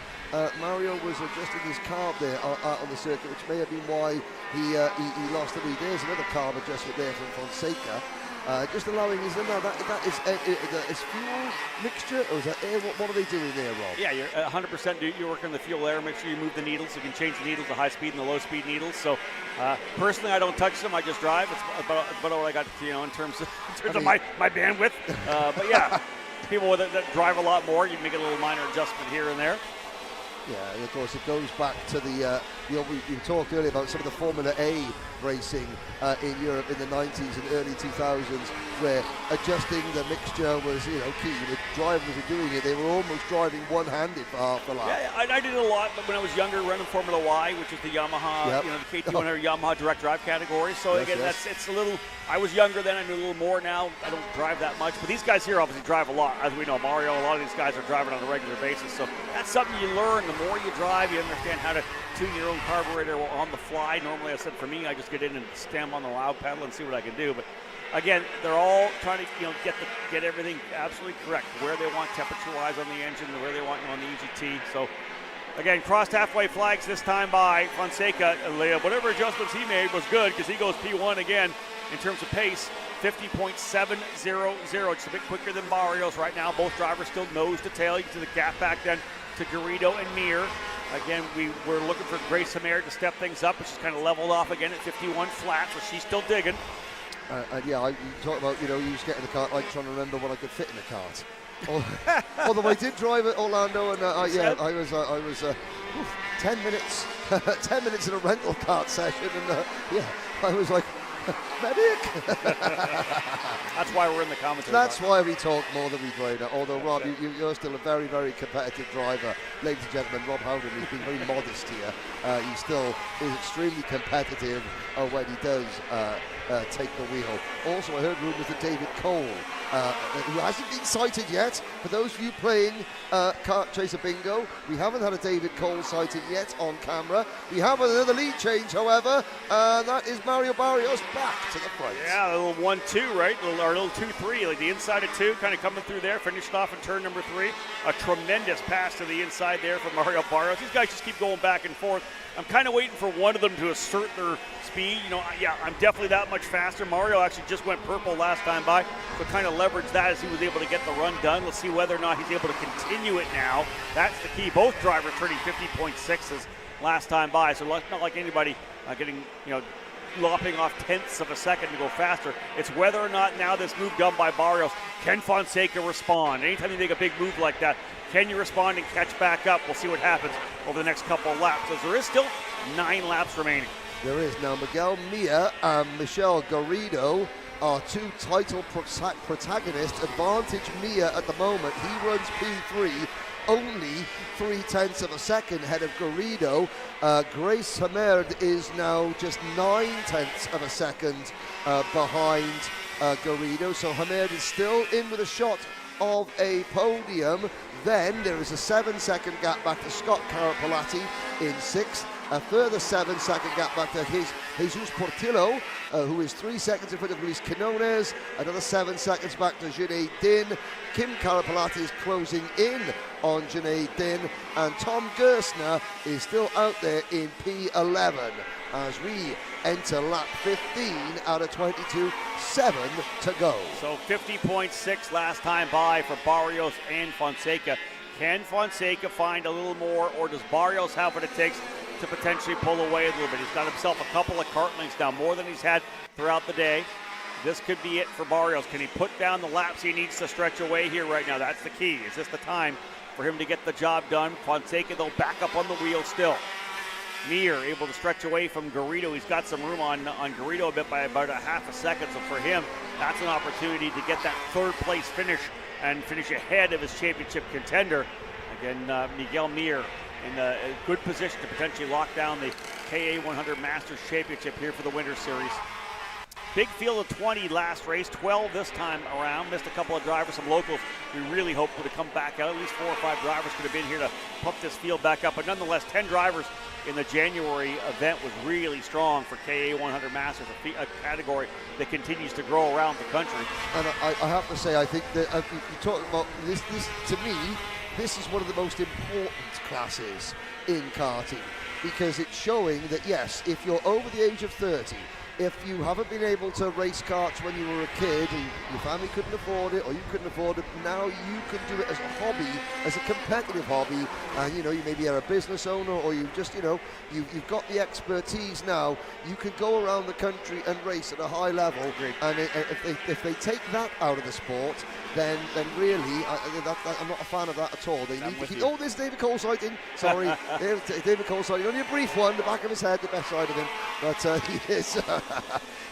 Mario was adjusting his carb there on the circuit, which may have been why he lost the lead. There's another carb adjustment there from Fonseca. Just allowing his that is fuel mixture, or is that air? What are they doing there, Rob? Yeah, you're 100%. You're working the fuel air. Make sure you move the needles. You can change the needles, the high speed and the low speed needles. So personally, I don't touch them. I just drive. It's about what I got, in terms of my bandwidth. But yeah, people that drive a lot more, you make a little minor adjustment here and there. Yeah, and of course it goes back to the we talked earlier about some of the Formula A racing in Europe in the 90s and early 2000s, where adjusting the mixture was key. The drivers were doing it; they were almost driving one-handed for half the lap. Yeah, I did it a lot, but when I was younger, running Formula Y, which is the Yamaha, the KT100 Yamaha direct drive category. So it's a little. I was younger then; I knew a little more. Now I don't drive that much, but these guys here obviously drive a lot, as we know. Mario, a lot of these guys are driving on a regular basis, so that's something you learn. The more you drive, you understand how to tune your own carburetor on the fly. Normally, I said for me, I just get in and stem on the loud pedal and see what I can do. But again, they're all trying to get everything absolutely correct, where they want temperature-wise on the engine, where they want on the EGT. So again, crossed halfway flags this time by Fonseca. Whatever adjustments he made was good, because he goes P1 again in terms of pace. 50.700, just a bit quicker than Barrios right now. Both drivers still nose to tail. You can see the gap back then to Garrido and Mir. Again, we were looking for Grace Hammer to step things up, but she's kind of leveled off again at 51 flat, so she's still digging. You talk about, you was getting the cart, like trying to remember what I could fit in the cart. Although I did drive at Orlando, and I was 10 minutes, 10 minutes in a rental cart session, and I was like, medic. That's why we're in the commentary. That's why we talk more than we drive. Although Rob, you're still a very, very competitive driver, ladies and gentlemen. Rob Howden has been very modest here. He still is extremely competitive when he does take the wheel. Also, I heard rumours that David Cole, who hasn't been sighted yet, for those of you playing Kart Chaser Bingo, we haven't had a David Cole sighting yet on camera. We have another lead change, however, and that is Mario Barrios back to the front. Yeah, a little 1-2, right? Or a little 2-3, like the inside of 2, kind of coming through there, finished off in turn number 3. A tremendous pass to the inside there from Mario Barrios. These guys just keep going back and forth. I'm kind of waiting for one of them to assert their speed. I'm definitely that much faster. Mario actually just went purple last time by, so kind of leveraged that as he was able to get the run done. Let's see whether or not he's able to continue it now. That's the key. Both drivers turning 50.6s last time by, so not like anybody getting, lopping off tenths of a second to go faster. It's whether or not now this move done by Barrios, can Fonseca respond? Anytime you make a big move like that, can you respond and catch back up? We'll see what happens over the next couple of laps, as there is still 9 laps remaining. There is now. Miguel Mir and Michel Garrido are two title protagonists. Advantage Mir at the moment. He runs P3, only 0.3 of a second ahead of Garrido. Grace Hammer is now just 0.9 of a second behind Garrido. So Hammer is still in with a shot of a podium. Then there is a 7-second gap back to Scott Carapalati in 6th. A further 7-second gap back to Jesus Portillo, who is 3 seconds in front of Luis Quinones. Another 7 seconds back to Junaid Din. Kim Carapalati is closing in on Junaid Din. And Tom Gerstner is still out there in P11 as we enter lap 15 out of 22, 7 to go. So 50.6 last time by for Barrios and Fonseca. Can Fonseca find a little more, or does Barrios have what it takes to potentially pull away a little bit? He's got himself a couple of kart lengths now, more than he's had throughout the day. This could be it for Barrios. Can he put down the laps he needs to stretch away here right now? That's the key. Is this the time for him to get the job done? Fonseca, though, back up on the wheel still. Mir able to stretch away from Garrido. He's got some room on Garrido a bit by about a half a second. So for him, that's an opportunity to get that third place finish and finish ahead of his championship contender. Again, Miguel Mir in a good position to potentially lock down the KA 100 Masters Championship here for the Winter Series. Big field of 20 last race, 12 this time around. Missed a couple of drivers, some locals we really hoped would have come back out. At least 4 or 5 drivers could have been here to pump this field back up. But nonetheless, 10 drivers in the January event was really strong for KA 100 Masters, a category that continues to grow around the country. And I have to say, I think that you talk about this, to me, this is one of the most important classes in karting, because it's showing that, yes, if you're over the age of 30, if you haven't been able to race karts when you were a kid, and your family couldn't afford it, or you couldn't afford it, now you can do it as a hobby, as a competitive hobby, and you maybe are a business owner, or you just, you've got the expertise now, you can go around the country and race at a high level. And if they take that out of the sport, then really, I'm not a fan of that at all. They need to keep, there's David Cole sighting. Sorry, David Cole sighting. Only a brief one, the back of his head, the best side of him. But he is,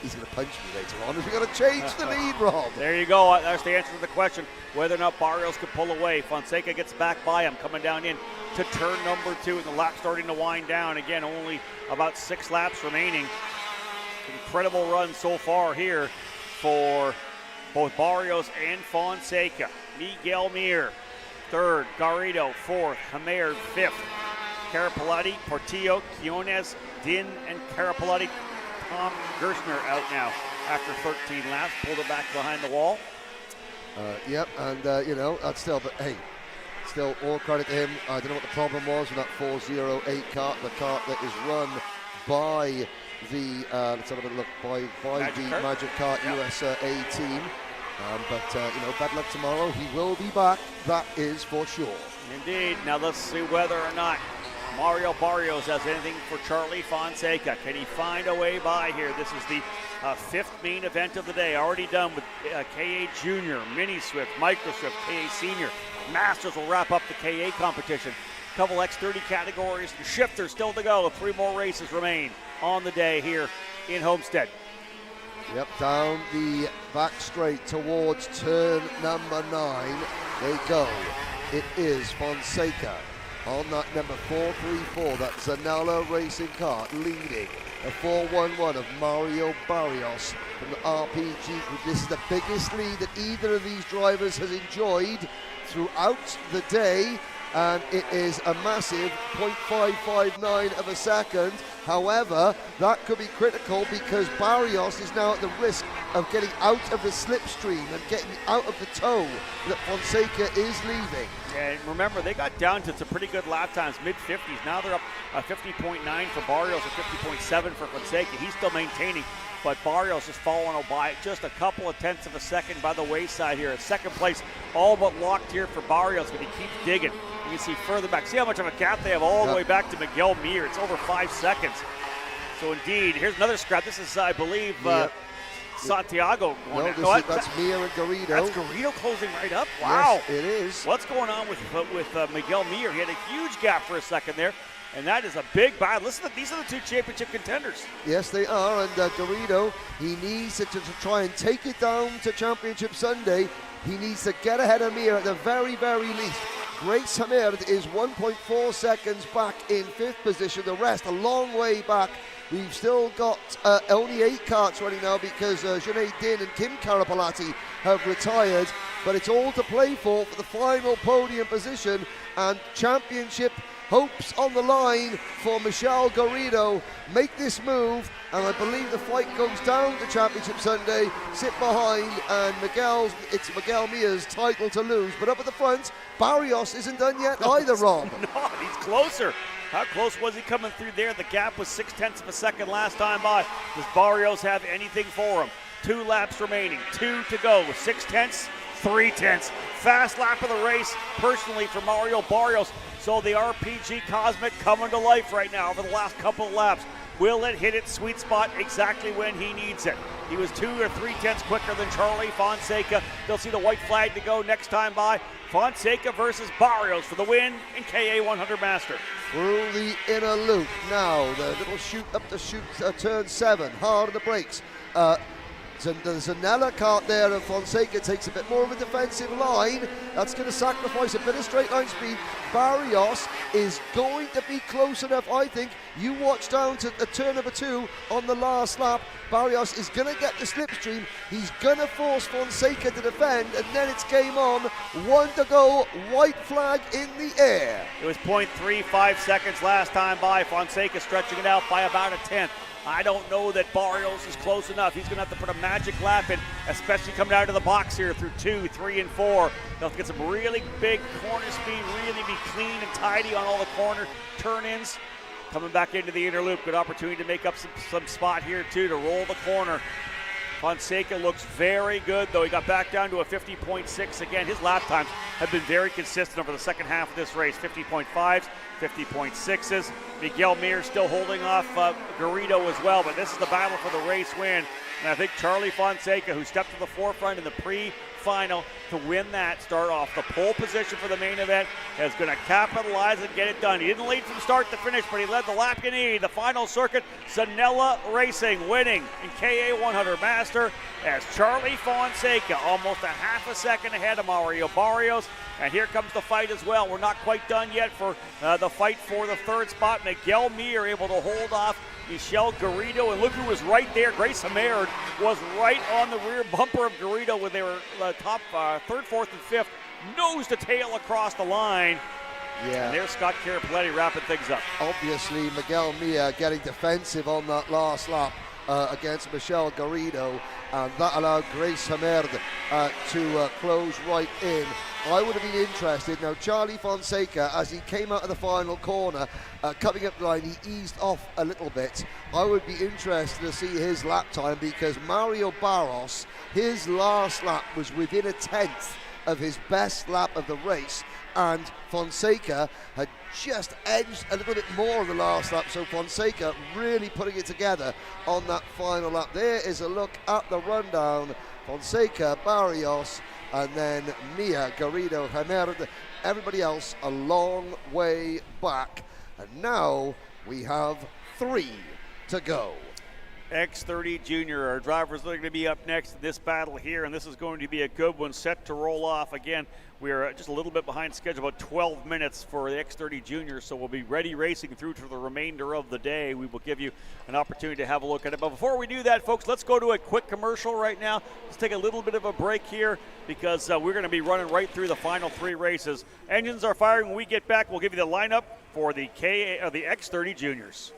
he's going to punch me later on. We've got to change the lead, Rob. There you go. That's the answer to the question, whether or not Barrios could pull away. Fonseca gets back by him, coming down in to turn number 2, and the lap starting to wind down. Again, only about 6 laps remaining. Incredible run so far here for both Barrios and Fonseca. Miguel Mir, 3rd. Garrido, 4th. Hamer, 5th. Carapalati, Portillo, Quiones, Din, and Carapalati. Tom Gerstner out now after 13 laps. Pulled it back behind the wall. Yep, and that's still, but hey, still all credit to him. I don't know what the problem was with that 408 kart, the kart that is run by the, let's have a look, by the Magic Kart USA team. But bad luck tomorrow. He will be back, that is for sure. Indeed. Now let's see whether or not Mario Barrios has anything for Charlie Fonseca. Can he find a way by here? This is the 5th main event of the day. Already done with KA Junior, Mini Swift, Micro Swift, KA Senior. Masters will wrap up the KA competition. Couple X30 categories and shifters still to go. 3 more races remain on the day here in Homestead. Yep, down the back straight towards turn number 9 they go. It is Fonseca on that number 434, that Zanella Racing Kart, leading a 411 of Mario Barrios from the RPG Group. This is the biggest lead that either of these drivers has enjoyed throughout the day, and it is a massive 0.559 of a second. However, that could be critical because Barrios is now at the risk of getting out of the slipstream and getting out of the tow that Fonseca is leaving. And remember, they got down to some pretty good lap times, mid-50s. Now they're up 50.9 for Barrios and 50.7 for Fonseca. He's still maintaining, but Barrios is following by just a couple of tenths of a second by the wayside here. At second place, all but locked here for Barrios, but he keeps digging. You can see further back. See how much of a gap they have all the way back to Miguel Mir. It's over 5 seconds. So indeed, here's another scrap. This is, I believe, Santiago going that's Mir and Garrido. That's Garrido closing right up. Wow. Yes, it is. What's going on with Miguel Mir? He had a huge gap for a second there, and that is a big battle. Listen, these are the 2 championship contenders. Yes, they are, and Garrido, he needs to try and take it down to Championship Sunday. He needs to get ahead of Mir at the very, very least. Grace Hamer is 1.4 seconds back in 5th position. The rest a long way back. We've still got only 8 karts running now because Sinead Din and Kim Carapalati have retired. But it's all to play for the final podium position, and championship hopes on the line for Michelle Garrido. Make this move, and I believe the fight goes down to Championship Sunday. Sit behind, and it's Miguel Mir's title to lose. But up at the front, Barrios isn't done yet either, Rob. No, he's closer. How close was he coming through there? The gap was 0.6 of a second last time by. Does Barrios have anything for him? 2 laps remaining, 2 to go. 0.6, 0.3. Fast lap of the race, personally, for Mario Barrios. So the RPG Cosmic coming to life right now over the last couple of laps. Will it hit its sweet spot exactly when he needs it? He was 2 or 0.3 quicker than Charlie Fonseca. They'll see the white flag to go next time by. Fonseca versus Barrios for the win in KA 100 Master. Through the inner loop now, the little chute up to turn 7, hard on the brakes. The Zanella kart there, and Fonseca takes a bit more of a defensive line. That's going to sacrifice a bit of straight line speed. Barrios is going to be close enough, I think. You watch down to turn number 2 on the last lap. Barrios is going to get the slipstream. He's going to force Fonseca to defend, and then it's game on. 1 to go, white flag in the air. It was 0.35 seconds last time by. Fonseca stretching it out by about a tenth. I don't know that Barrios is close enough. He's going to have to put a magic lap in, especially coming out of the box here through 2, 3, and 4. They'll have to get some really big corner speed, really be clean and tidy on all the corner turn-ins. Coming back into the inner loop, good opportunity to make up some spot here too to roll the corner. Fonseca looks very good, though. He got back down to a 50.6 again. His lap times have been very consistent over the second half of this race. 50.5s, 50.6s. Miguel Mir still holding off Garrido as well, but this is the battle for the race win. And I think Charlie Fonseca, who stepped to the forefront in the pre-final to win that, start off the pole position for the main event, is going to capitalize and get it done. He didn't lead from start to finish, but he led the lap you need. The final circuit, Zanella Racing winning in KA 100 Master as Charlie Fonseca, almost a half a second ahead of Mario Barrios. And here comes the fight as well. We're not quite done yet for the fight for the third spot. Miguel Mir able to hold off Michel Garrido, and look who was right there. Grace Hamerd was right on the rear bumper of Garrido when they were top third, fourth, and fifth, nose to tail across the line. Yeah. And there's Scott Carapelletti wrapping things up. Obviously, Miguel Mir getting defensive on that last lap against Michel Garrido, and that allowed Grace Hamerd to close right in. I would have been interested. Now, Charlie Fonseca, as he came out of the final corner, coming up the line, he eased off a little bit. I would be interested to see his lap time, because Mario Barros, his last lap was within a tenth of his best lap of the race, and Fonseca had just edged a little bit more on the last lap, so Fonseca really putting it together on that final lap. There is a look at the rundown. Fonseca, Barrios, and then Mir, Garrido, Hamerd, everybody else a long way back. And now we have 3 to go. X30 Junior, our drivers are going to be up next in this battle here, and this is going to be a good one, set to roll off. Again, we're just a little bit behind schedule, about 12 minutes for the X30 Junior, so we'll be ready racing through to the remainder of the day. We will give you an opportunity to have a look at it. But before we do that, folks, let's go to a quick commercial right now. Let's take a little bit of a break here, because we're going to be running right through the final 3 races. Engines are firing. When we get back, we'll give you the lineup for the X30 Juniors.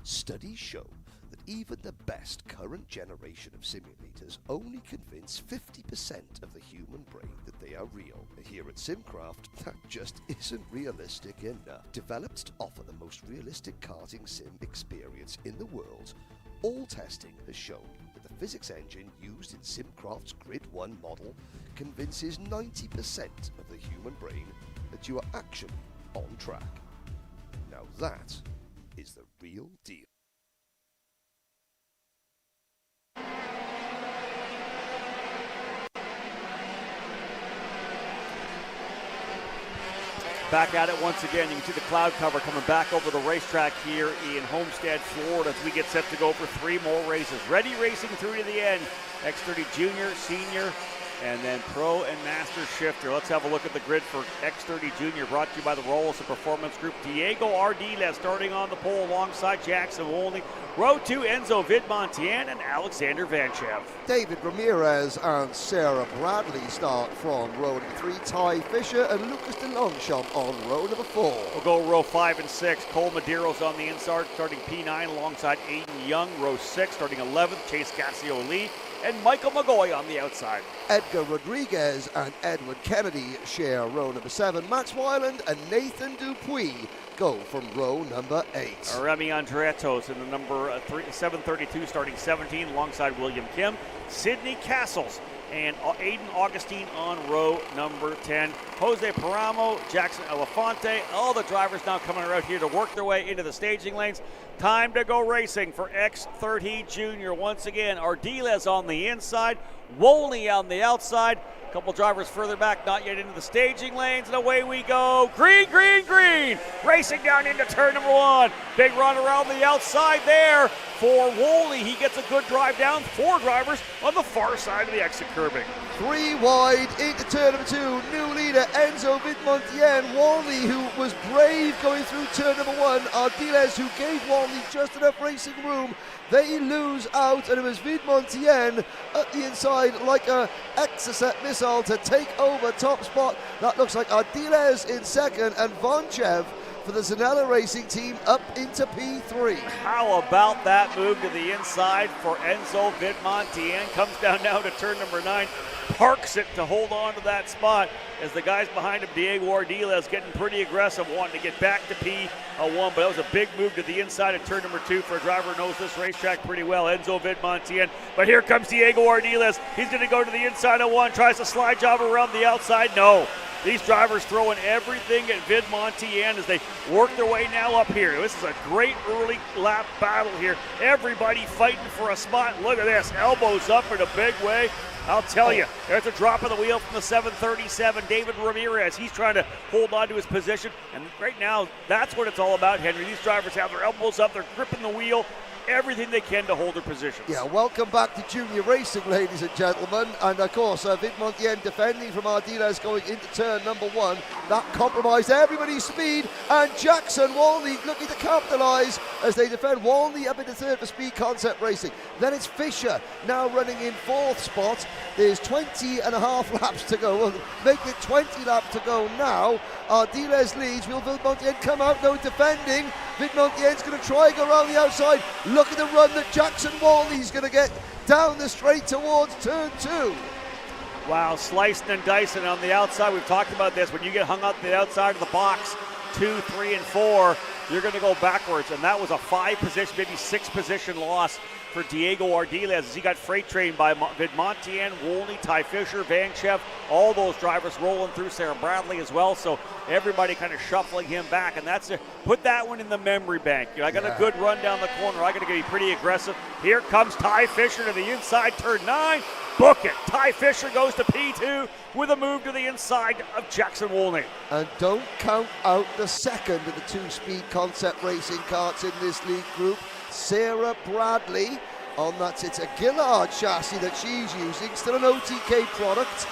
Studies show that even the best current generation of simulators only convince 50% of the human brain that they are real. Here at SimCraft, that just isn't realistic enough. Developed to offer the most realistic karting sim experience in the world, all testing has shown that the physics engine used in SimCraft's Grid 1 model convinces 90% of the human brain that you are actually on track. Now that is the real deal. Back at it once again. You can see the cloud cover coming back over the racetrack here in Homestead, Florida, as we get set to go for 3 more races. Ready racing through to the end. X30 Junior, Senior, and then Pro and Master Shifter. Let's have a look at the grid for X30 Junior, brought to you by the Rolls Performance Group. Diego Ardila starting on the pole alongside Jackson Wolney. Row 2, Enzo Vidmontian and Alexander Vanchev. David Ramirez and Sarah Bradley start from row number 3. Ty Fisher and Lucas de Longchamp on row number 4. We'll go row 5 and 6. Cole Medeiros on the inside, starting P9 alongside Aiden Young. Row 6, starting 11th, Chase Gassio-Lee. And Michael McGoy on the outside. Edgar Rodriguez and Edward Kennedy share row number 7. Max Weiland and Nathan Dupuis go from row number 8. Remy Andreatos in the number 732, starting 17, alongside William Kim. Sidney Castles and Aiden Augustine on row number 10. Jose Paramo, Jackson Elefante, all the drivers now coming around here to work their way into the staging lanes. Time to go racing for X30 Junior. Once again, Ardiles on the inside. Wolney on the outside. A couple drivers further back, not yet into the staging lanes, and away we go. Green, green, green. Racing down into turn number 1. Big run around the outside there for Wolney. He gets a good drive down. 4 drivers on the far side of the exit curbing. 3 wide into turn number 2. New leader Enzo Vidmontien. Wolney, who was brave going through turn number 1. Ardiles, who gave Wolney just enough racing room. They lose out, and it was Vidmontien at the inside like a Exocet missile to take over top spot. That looks like Ardiles in second, and Vonchev for the Zanella Racing team up into P3. How about that move to the inside for Enzo Vidmontien? Comes down now to turn number 9. Parks it to hold on to that spot as the guys behind him, Diego Ardiles, getting pretty aggressive, wanting to get back to P1, but that was a big move to the inside of turn number 2 for a driver who knows this racetrack pretty well, Enzo Vidmontien. But here comes Diego Ardiles. He's going to go to the inside of 1, tries a slide job around the outside. No. These drivers throwing everything at Vidmontien as they work their way now up here. This is a great early lap battle here. Everybody fighting for a spot. Look at this, elbows up in a big way. I'll tell you, there's a drop of the wheel from the 737, David Ramirez. He's trying to hold on to his position, and right now, that's what it's all about, Henry. These drivers have their elbows up, they're gripping the wheel, everything they can to hold their positions. Yeah, welcome back to junior racing, ladies and gentlemen. And of course, Vidmontien defending from Ardiles going into turn number 1. That compromised everybody's speed, and Jackson Wolney looking to capitalise as they defend. Wolney up into 3rd for Speed Concept Racing. Then it's Fisher now running in 4th spot. There's 20 and a half laps to go. We'll make it 20 laps to go now. Ardiles leads. Will Vidmontien come out? No defending. Vidmontien's going to try and go around the outside. Look at the run that Jackson Wolney's going to get down the straight towards turn 2. Wow, slicing and dicing on the outside. We've talked about this. When you get hung out the outside of the box, 2, 3, and 4, you're going to go backwards. And that was a 5 position, maybe 6 position loss for Diego Ardiles as he got freight trained by Vidmontien, Wolney, Ty Fisher, Vanchev, all those drivers rolling through, Sarah Bradley as well. So everybody kind of shuffling him back, and that's put that one in the memory bank. I got a good run down the corner. I got to be pretty aggressive. Here comes Ty Fisher to the inside, turn 9. Book it. Ty Fisher goes to P2 with a move to the inside of Jackson Wolney. And don't count out the second of the 2 Speed Concept Racing karts in this league group. Sarah Bradley on that. It's a Gillard chassis that she's using. Still an OTK product,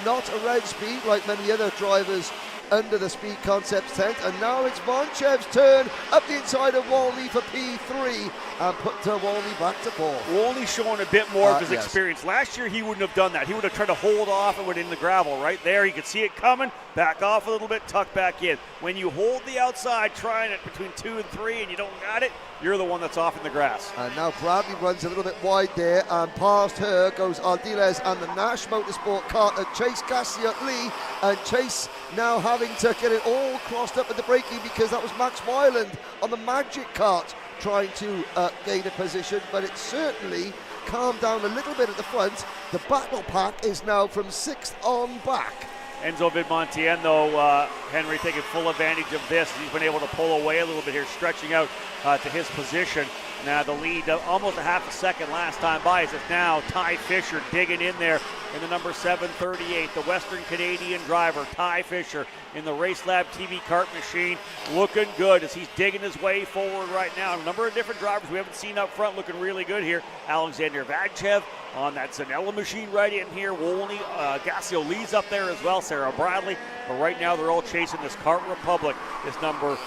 not a red speed like many other drivers under the Speed Concepts tent. And now it's Vonchev's turn up the inside of Wolney for P3 and put Wolney back to 4th. Wolney showing a bit more of his experience. Last year he wouldn't have done that. He would have tried to hold off and went in the gravel right there. You could see it coming, back off a little bit, tuck back in. When you hold the outside, trying it between 2 and 3 and you don't got it, you're the one that's off in the grass. And now Bradley runs a little bit wide there, and past her goes Ardiles and the Nash Motorsport kart at Chase Cassiot-Lee, and Chase now having to get it all crossed up at the braking because that was Max Weiland on the Magic kart trying to gain a position, but it certainly calmed down a little bit at the front. The battle pack is now from 6th on back. Enzo Vidmontien, though, Henry taking full advantage of this. He's been able to pull away a little bit here, stretching out to his position. Now the lead, almost a half a second last time by. It's now Ty Fisher digging in there in the number 738, the Western Canadian driver, Ty Fisher, in the Race Lab TV kart machine, looking good as he's digging his way forward right now. A number of different drivers we haven't seen up front looking really good here. Alexander Vanchev on that Zanella machine right in here. Wolney, Gassio Lee's up there as well, Sarah Bradley. But right now they're all chasing this Kart Republic, this number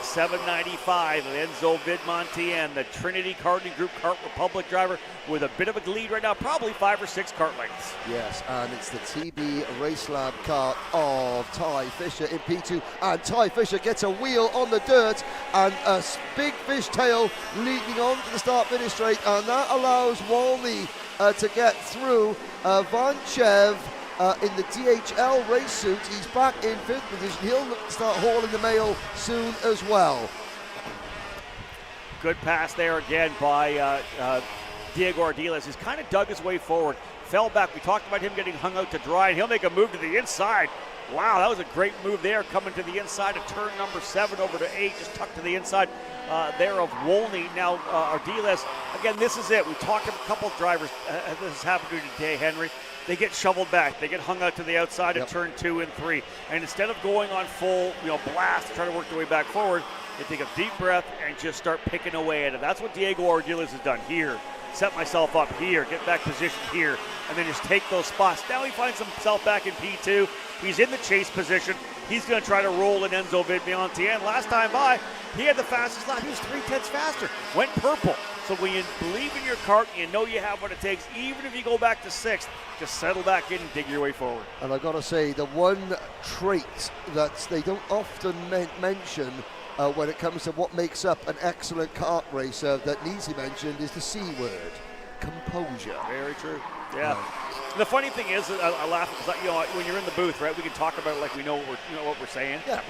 795 of Enzo Vidmontien, the Trinity Karting Group Kart Republic driver with a bit of a lead right now, probably 5 or 6 kart lengths. Yes, and it's the TB Race Lab kart of Ty Fisher in P2, and Ty Fisher gets a wheel on the dirt and a big fishtail leading on to the start-finish straight, and that allows Wolney to get through. Vonchev in the DHL race suit, he's back in 5th position. He'll look to start hauling the mail soon as well. Good pass there again by Diego Ardiles. He's kind of dug his way forward, fell back. We talked about him getting hung out to dry, and he'll make a move to the inside. Wow, that was a great move there, coming to the inside of turn number 7 over to 8, just tucked to the inside there of Wolney. Now, Ardiles, again, this is it. We talked to a couple of drivers. This has happened to you today, Henry. They get shoveled back. They get hung out to the outside at turn 2 and 3. And instead of going on full blast, trying to work their way back forward, they take a deep breath and just start picking away at it. That's what Diego Ardiles has done here. Set myself up here, get back position here, and then just take those spots. Now he finds himself back in P2. He's in the chase position. He's going to try to roll an Enzo Vidbiantien. Last time by, he had the fastest lap. He was 3/10 faster. Went purple. So when you believe in your kart, you know you have what it takes. Even if you go back to 6th, just settle back in and dig your way forward. And I've got to say, the one trait that they don't often mention when it comes to what makes up an excellent kart racer that needs to be mentioned is the C word, composure. Very true. Yeah. The funny thing is, I laugh because when you're in the booth, right? We can talk about it like we know what we're saying. Yeah,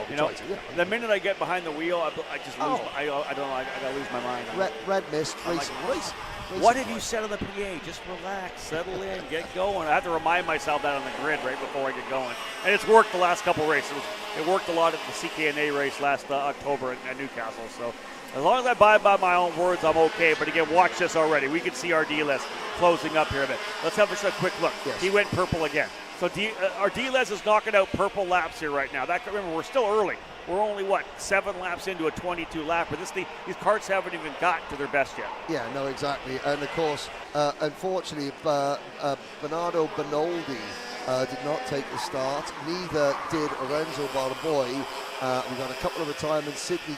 The minute I get behind the wheel, I just lose. I don't know. I gotta lose my mind. Red mist. Race. What have you said on the PA? Just relax, settle in, get going. I have to remind myself that on the grid right before I get going. And it's worked the last couple races. It worked a lot at the CKNA race last October at Newcastle. So as long as I abide by my own words, I'm okay. But again, watch this already. We can see Ardiles closing up here a bit. Let's have a quick look. Yes. He went purple again. So Ardiles is knocking out purple laps here right now. Remember, we're still early. We're only, 7 laps into a 22-lapper. These karts haven't even got to their best yet. Yeah, no, exactly. And, of course, unfortunately, Bernardo Benoldi did not take the start. Neither did Lorenzo Barboy. We got a couple of retirements, Sidney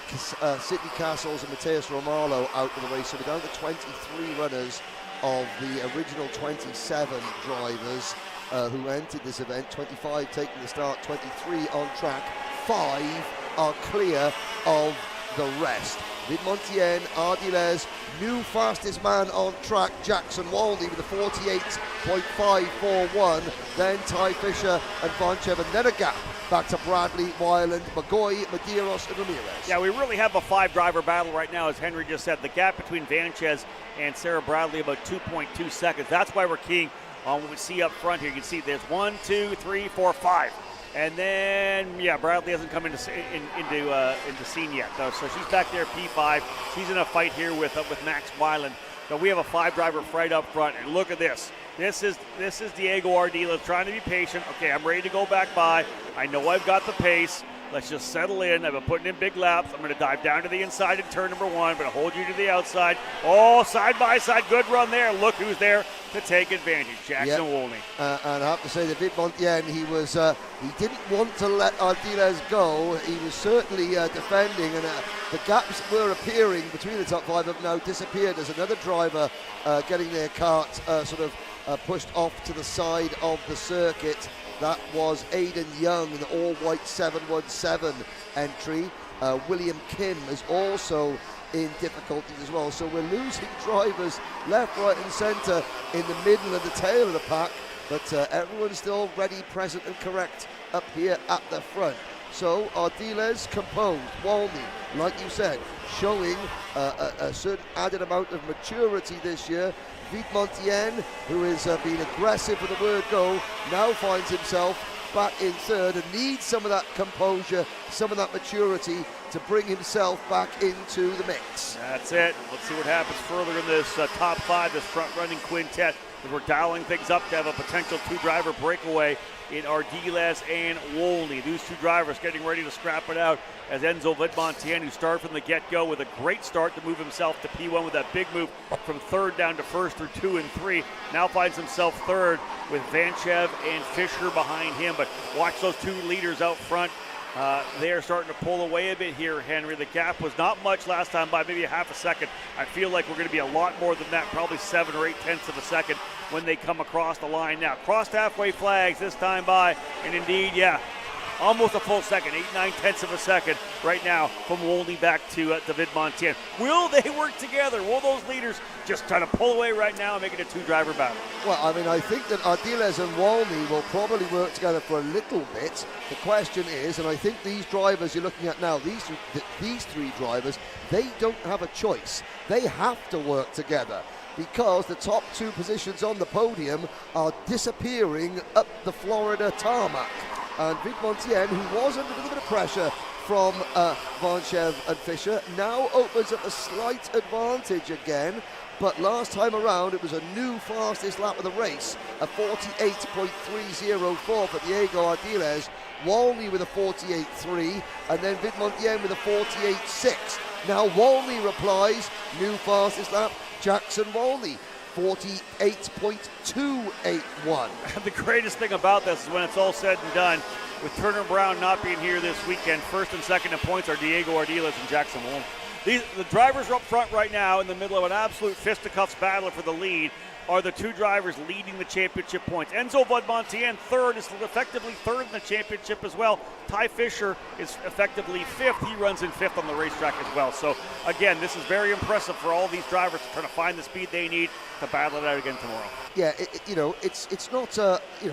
Castles and Mateus Romalo out of the race. So we're down to 23 runners of the original 27 drivers who entered this event. 25 taking the start, 23 on track. 5 are clear of the rest. Vidmontien, Ardiles, new fastest man on track, Jackson Waldy with a 48.541. Then Ty Fisher and Vonchev, and then a gap back to Bradley, Weiland, Magoy, Medeiros, and Ramirez. Yeah, we really have a 5-driver battle right now, as Henry just said. The gap between Vanchez and Sarah Bradley about 2.2 seconds. That's why we're keying on what we see up front here. You can see there's 1, 2, 3, 4, 5. And then, Bradley hasn't come into scene yet, though. So she's back there, P5. She's in a fight here with Max Weiland. But we have a 5-driver fight up front, and look at this. This is Diego Ardiles trying to be patient. Okay, I'm ready to go back by. I know I've got the pace. Let's just settle in. I've been putting in big laps. I'm going to dive down to the inside in turn number 1. I'm going to hold you to the outside. Oh, side by side, good run there. Look who's there to take advantage. Jackson Wolney. And I have to say that Vidmontien, he didn't want to let Ardiles go. He was certainly defending, and the gaps were appearing between the top 5 have now disappeared as another driver getting their kart pushed off to the side of the circuit. That was Aidan Young, the all-white 717 entry. William Kim is also in difficulties as well. So we're losing drivers left, right and centre in the middle and the tail of the pack. But everyone's still ready, present and correct up here at the front. So Ardiles composed, Walney, like you said, showing a certain added amount of maturity this year. Vidmontien, who has been aggressive with the word go, now finds himself back in 3rd and needs some of that composure, some of that maturity to bring himself back into the mix. That's it. Let's see what happens further in this top 5, this front-running quintet. We're dialing things up to have a potential 2-driver breakaway in Ardiles and Wolney. These 2 drivers getting ready to scrap it out as Enzo Vidmontien, who started from the get-go with a great start to move himself to P1 with that big move from 3rd down to 1st through 2 and 3. Now finds himself 3rd with Vanchev and Fisher behind him. But watch those 2 leaders out front. They are starting to pull away a bit here, Henry. The gap was not much last time by maybe a half a second. I feel like we're going to be a lot more than that, probably 7 or 8 tenths of a second when they come across the line now. Crossed halfway flags this time by, and indeed, almost a full second, 8, 9 tenths of a second right now from Wolney back to Vidmontien. Will they work together? Will those leaders just try to pull away right now and make it a 2-driver battle? Well, I mean, I think that Ardiles and Wolney will probably work together for a little bit. The question is, and I think these drivers you're looking at now, these 3 drivers, they don't have a choice. They have to work together, because the top 2 positions on the podium are disappearing up the Florida tarmac. And Vidmontien, who was under a little bit of pressure from Vanchev and Fischer, now opens up a slight advantage again. But last time around, it was a new fastest lap of the race, a 48.304 for Diego Ardiles, Walney with a 48.3, and then Vidmontien with a 48.6. Now Walney replies, new fastest lap, Jackson Walney, 48.281. The greatest thing about this is when it's all said and done, with Turner Brown not being here this weekend, first and second in points are Diego Ardiles and Jackson Walney. The drivers are up front right now in the middle of an absolute fisticuffs battle for the lead. Are the two drivers leading the championship points. Enzo Vidmontien third, is effectively third in the championship as well. Ty Fischer is effectively fifth. He runs in fifth on the racetrack as well. So again, this is very impressive for all these drivers to try to find the speed they need to battle it out again tomorrow. Yeah, it's not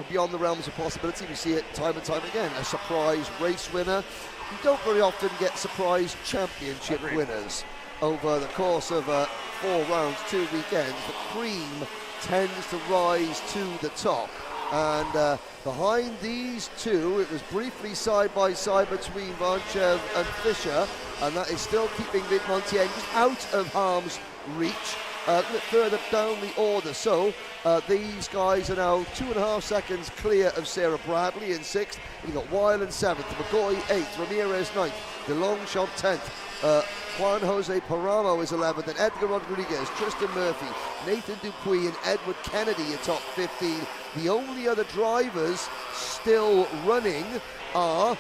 beyond the realms of possibility. We see it time and time again. A surprise race winner. You don't very often get surprise championship winners over the course of 4 rounds, 2 weekends. The cream tends to rise to the top. And behind these two, it was briefly side by side between Vanchev and Fischer, and that is still keeping Vidmontien just out of harm's reach. A bit further down the order, so these guys are now 2.5 seconds clear of Sarah Bradley in 6th. You've got Weil in 7th, McCoy 8th, Ramirez 9th, DeLongchamp 10th, Juan Jose Paramo is 11th, and Edgar Rodriguez, Tristan Murphy, Nathan Dupuis, and Edward Kennedy are top 15. The only other drivers still running are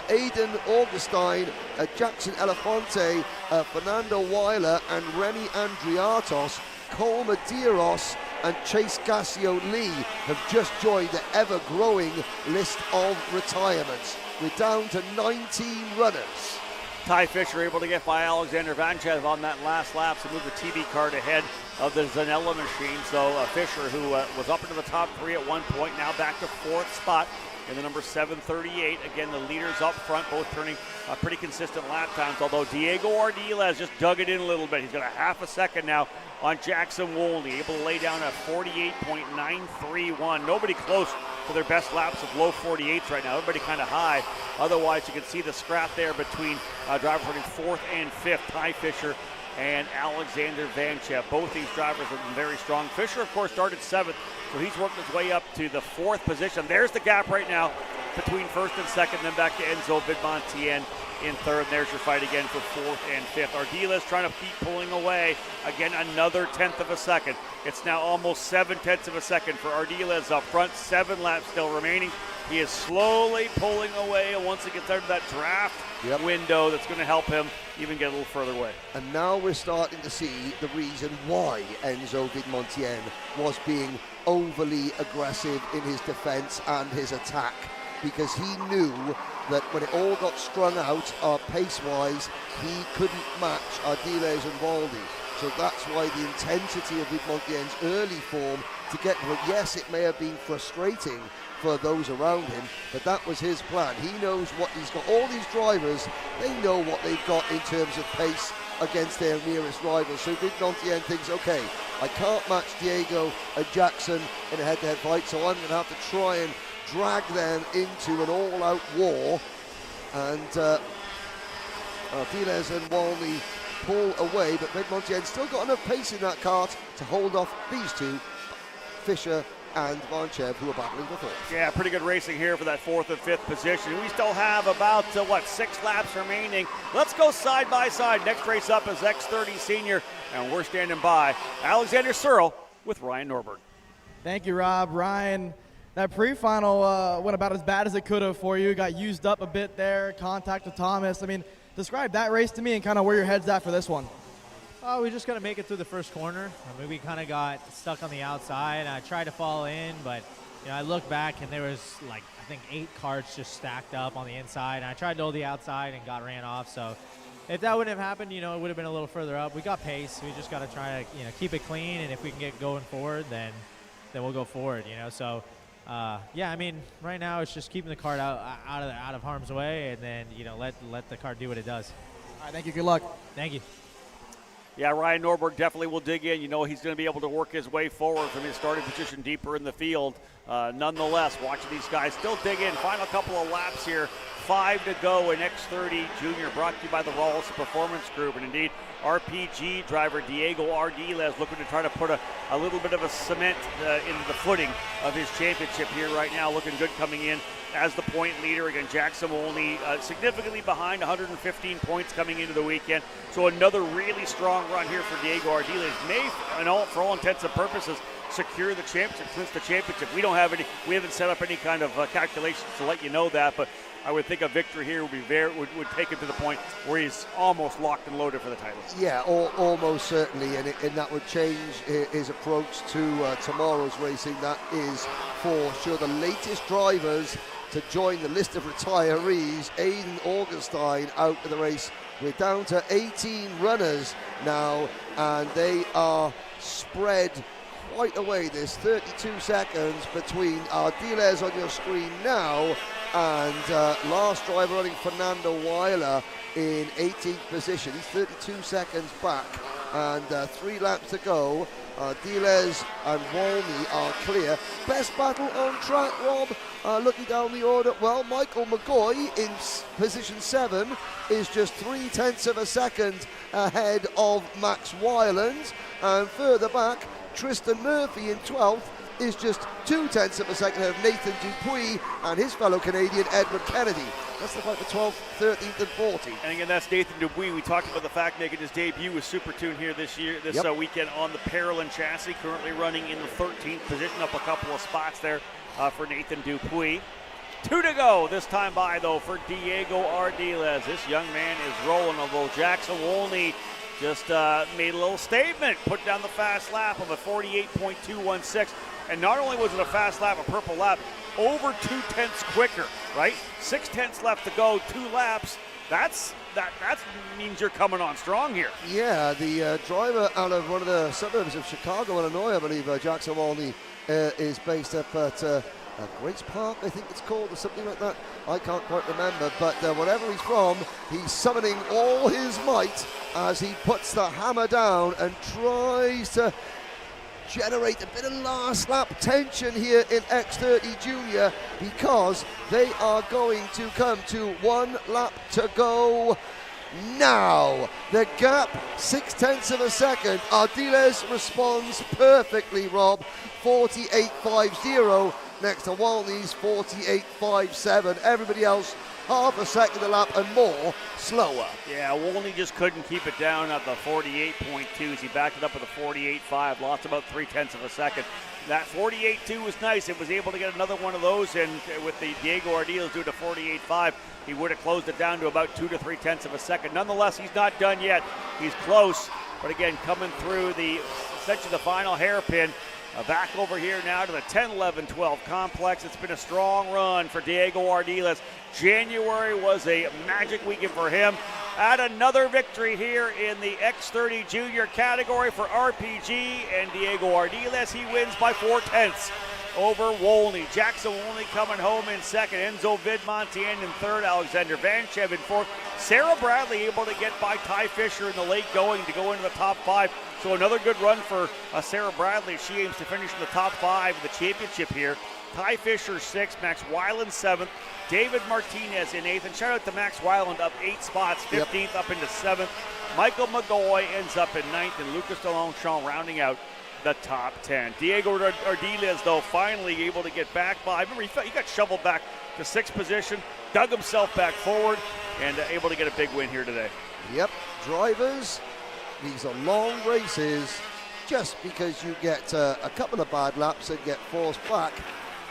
Aidan Augustine, Jackson Elefante, Fernando Weiler, and Remy Andriatos. Cole Medeiros and Chase Gassio Lee have just joined the ever-growing list of retirements. We're down to 19 runners. Ty Fischer able to get by Alexander Vanchev on that last lap to move the TV card ahead of the Zanella machine. So Fischer, who was up into the top 3 at one point, now back to 4th spot in the number 738. Again, the leaders up front, both turning pretty consistent lap times, although Diego Ardiles just dug it in a little bit. He's got a half a second now on Jackson Wolney, able to lay down a 48.931. Nobody close to their best laps of low 48s right now. Everybody kind of high. Otherwise, you can see the scrap there between drivers running 4th and 5th, Ty Fischer and Alexander Vanchev. Both these drivers have been very strong. Fischer, of course, started 7th, so he's working his way up to the 4th position. There's the gap right now between 1st and 2nd, then back to Enzo Vidmontien in 3rd. And there's your fight again for 4th and 5th. Ardiles trying to keep pulling away. Again, another 1/10 of a second. It's now almost 7/10 of a second for Ardiles up front. 7 laps still remaining. He is slowly pulling away, and once it gets out of that draft window, that's going to help him even get a little further away. And now we're starting to see the reason why Enzo Vidmontien was being overly aggressive in his defense and his attack, because he knew that when it all got strung out pace-wise, he couldn't match Ardiles and Waldy. So that's why the intensity of Vidmontien's early form to get to it, yes, it may have been frustrating for those around him, but that was his plan. He knows what he's got. All these drivers, they know what they've got in terms of pace against their nearest rivals. So Vidmontien thinks, okay, I can't match Diego and Jackson in a head-to-head fight, so I'm going to have to try and drag them into an all-out war. And Ardiles and Walney pull away, but Vidmontien's still got enough pace in that kart to hold off these two, Fischer and Vanchev, who are battling for 4th. Yeah, pretty good racing here for that 4th and 5th position. We still have about, 6 laps remaining. Let's go side by side. Next race up is X30 Senior, and we're standing by. Alexander Searle with Ryan Norberg. Thank you, Rob. Ryan, that pre-final went about as bad as it could have for you. Got used up a bit there, contact with Thomas. I mean, describe that race to me and kind of where your head's at for this one. Oh, we just got to make it through the first corner. I mean, we kind of got stuck on the outside. I tried to fall in, but I looked back and there was I think 8 carts just stacked up on the inside. And I tried to hold the outside and got ran off. So if that wouldn't have happened, it would have been a little further up. We got pace. We just got to try to keep it clean. And if we can get going forward, then we'll go forward. So yeah, I mean, right now it's just keeping the cart out of harm's way, and then let the cart do what it does. All right, thank you. Good luck. Thank you. Yeah, Ryan Norberg definitely will dig in. You know he's going to be able to work his way forward from his starting position deeper in the field. Nonetheless, watching these guys still dig in. Final couple of laps here. 5 to go in X30 Junior, brought to you by the Rawls Performance Group. And indeed, RPG driver Diego Ardiles looking to try to put a little bit of a cement into the footing of his championship here right now. Looking good coming in as the point leader. Again, Jackson only significantly behind, 115 points coming into the weekend. So another really strong run here for Diego Ardiles. May, for all intents and purposes, secure the championship, clinch the championship. We haven't set up any kind of calculations to let you know that, but I would think a victory here would be would take him to the point where he's almost locked and loaded for the title. Yeah, almost certainly, and that would change his approach to tomorrow's racing. That is for sure the latest drivers to join the list of retirees. Aiden Augustine out of the race. We're down to 18 runners now, and they are spread quite away. There's 32 seconds between Ardiles on your screen now and last driver running, Fernando Weiler, in 18th position. He's 32 seconds back, and 3 laps to go. Ardiles and Walney are clear. Best battle on track, Rob. Looking down the order, well, Michael McGoy in position 7 is just 0.3 of a second ahead of Max Weiland, and further back, Tristan Murphy in 12th is just 0.2 of a second ahead of Nathan Dupuis and his fellow Canadian Edward Kennedy. That's the fight for 12th, 13th, and 14th. And again, that's Nathan Dupuis. We talked about the fact making his debut with Super Tune here this weekend on the Parolin chassis. Currently running in the 13th position, up a couple of spots there for Nathan Dupuis. 2 to go this time by, though, for Diego Ardiles. This young man is rolling, although Jackson Wolney just made a little statement, put down the fast lap of a 48.216. And not only was it a fast lap, a purple lap, over 0.2 quicker, right? 0.6 left to go, 2 laps. That means you're coming on strong here. Yeah, the driver out of one of the suburbs of Chicago, Illinois, I believe, Jackson Walney, is based up at Grace Park, I think it's called, or something like that. I can't quite remember, but wherever he's from, he's summoning all his might as he puts the hammer down and tries to generate a bit of last lap tension here in X30 Junior, because they are going to come to 1 lap to go now. The gap, 0.6 of a second. Ardiles responds perfectly, Rob. 48.50 next to Walney's 48.57. Everybody else half a second a lap and more slower. Yeah, Wolney just couldn't keep it down at the 48.2s. He backed it up with a 48.5, lost about 0.3 of a second. That 48.2 was nice. It was able to get another one of those, and with the Diego Ardiles doing a 48.5, he would have closed it down to about 2 to 3/10 of a second. Nonetheless, he's not done yet. He's close, but again, coming through essentially the final hairpin. Back over here now to the 10, 11, 12 complex. It's been a strong run for Diego Ardiles. January was a magic weekend for him. Add another victory here in the X30 Junior category for RPG and Diego Ardiles. He wins by 0.4 over Wolney. Jackson Wolney coming home in second. Enzo Vidmontien in third. Alexander Vanchev in fourth. Sarah Bradley able to get by Ty Fisher in the late going to go into the top 5. So another good run for Sarah Bradley. She aims to finish in the top 5 of the championship here. Ty Fisher 6th, Max Weiland 7th, David Martinez in 8th, and shout out to Max Weiland up 8 spots, 15th up into 7th. Michael McGoy ends up in 9th, and Lucas Delanchon rounding out the top 10. Diego Ardiles, though, finally able to get back by. Remember, he got shoveled back to 6th position, dug himself back forward, and able to get a big win here today. Yep, drivers, these are long races. Just because you get a couple of bad laps and get forced back,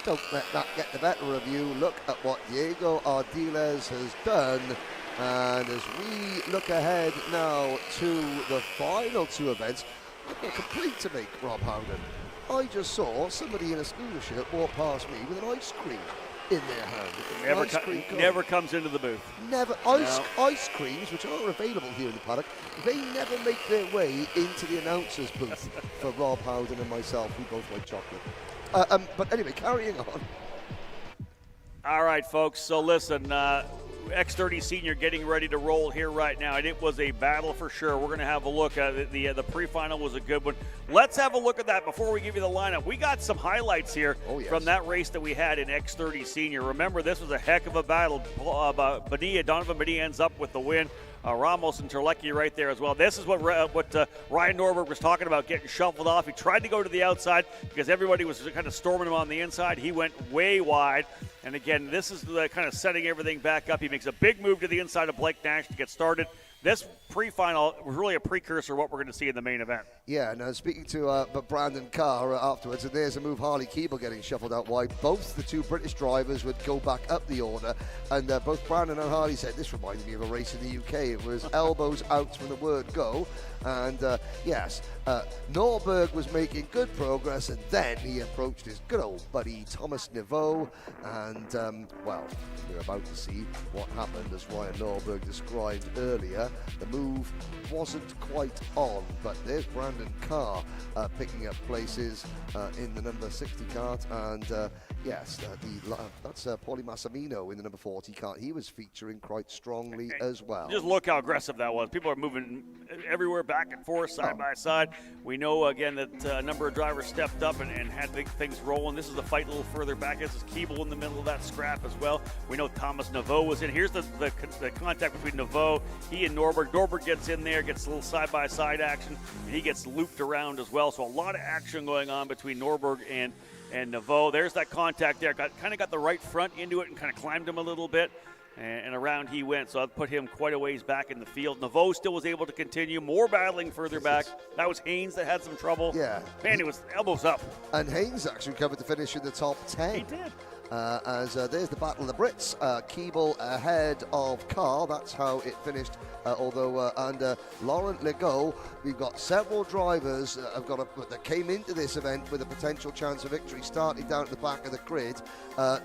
don't let that get the better of you. Look at what Diego Ardiles has done. And as we look ahead now to the final 2 events, I've got a complaint to make, Rob Howden. I just saw somebody in a SKUSA shirt walk past me with an ice cream in their hand. Never comes into the booth. Never. Ice creams, which are available here in the paddock, they never make their way into the announcer's booth for Rob Howden and myself. We both like chocolate. But anyway, carrying on. All right, folks. So listen, X30 Senior getting ready to roll here right now, and it was a battle for sure. We're going to have a look at the pre-final was a good one. Let's have a look at that before we give you the lineup. We got some highlights here from that race that we had in X30 Senior. Remember, this was a heck of a battle. Donovan Bonilla ends up with the win. Ramos and Terlecki right there as well. This is what Ryan Norberg was talking about, getting shuffled off. He tried to go to the outside because everybody was kind of storming him on the inside. He went way wide. And again, this is the kind of setting everything back up. He makes a big move to the inside of Blake Nash to get started. This pre-final was really a precursor of what we're going to see in the main event. Yeah, now speaking to Brandon Carr afterwards, and there's a move, Harley Keeble getting shuffled out wide. Both the two British drivers would go back up the order, and both Brandon and Harley said, this reminded me of a race in the UK. It was elbows out from the word go, and yes, Norberg was making good progress, and then he approached his good old buddy Thomas Neveu, and well, we're about to see what happened as Ryan Norberg described earlier. The move wasn't quite on, but there's Brandon Carr picking up places in the number 60 kart, and yes, that's Paulie Massimino in the number 40 kart. He was featuring quite strongly as well. Just look how aggressive that was. People are moving everywhere, back and forth, side by side. We know, again, that a number of drivers stepped up and had big things rolling. This is the fight a little further back. This is Keeble in the middle of that scrap as well. We know Thomas Neveu was in. Here's the contact between Neveu, he and Norberg. Norberg gets in there, gets a little side-by-side action, and he gets looped around as well. So a lot of action going on between Norberg and Neveu. There's that contact there. Kind of got the right front into it and kind of climbed him a little bit. And around he went, so that put him quite a ways back in the field. Neveu still was able to continue, more battling further back. That was Haynes that had some trouble. Yeah. Man, it was elbows up. And Haynes actually covered the finish in the top 10. He did. There's the Battle of the Brits. Keeble ahead of Carr. That's how it finished. Although under Laurent Legault, we've got several drivers that came into this event with a potential chance of victory, starting down at the back of the grid.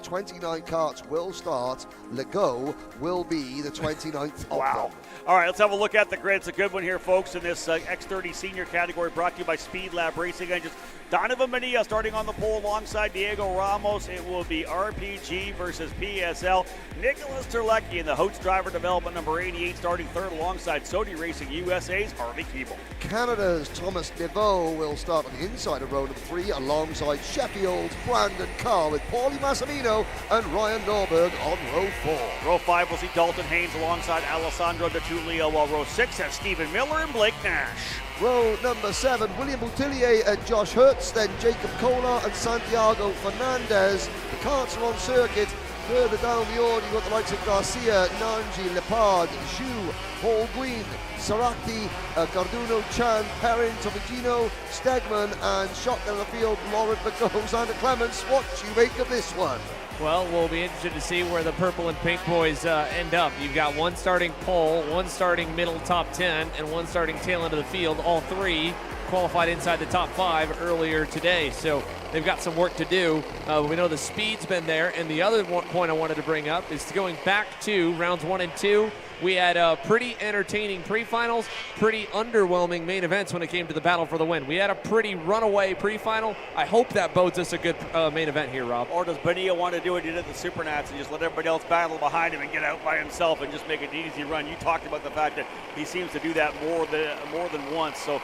29 karts will start. Legault will be the 29th. Wow. All right, let's have a look at the grid. It's a good one here, folks, in this X30 Senior category, brought to you by Speed Lab Racing Engines. Donovan Bonilla starting on the pole alongside Diego Ramos. It will be RPG versus PSL. Nicholas Terlecki in the Hotes Driver Development number 88 starting third alongside Sodi Racing USA's Harley Keeble. Canada's Thomas Neveu will start on the inside of row number 3 alongside Sheffield's Brandon Carr with Paulie Massimino and Ryan Norberg on row 4. Row 5 will see Dalton Haynes alongside Alessandro De Tullio, while row 6 has Stephen Miller and Blake Nash. Row number 7, William Boutillier and Josh Hertz, then Jacob Kolar and Santiago Fernandez. The karts are on circuit. Further down the order, you've got the likes of Garcia, Nanji, Lepard, Zhu, Paul Guin, Sarati, Garduno, Chan, Perrin, Tomigino, Stegman, and shotgun in the field, Laurent Legault, Xander Clements. What do you make of this one? Well, we'll be interested to see where the purple and pink boys end up. You've got one starting pole, one starting middle top 10, and one starting tail end of the field. All three qualified inside the top 5 earlier today, so they've got some work to do. We know the speed's been there, and the other point I wanted to bring up is going back to rounds 1 and 2. We had pretty entertaining pre-finals, pretty underwhelming main events when it came to the battle for the win. We had a pretty runaway pre-final. I hope that bodes us a good main event here, Rob. Or does Bonilla want to do what he did at the Supernats and just let everybody else battle behind him and get out by himself and just make an easy run? You talked about the fact that he seems to do that more than once. So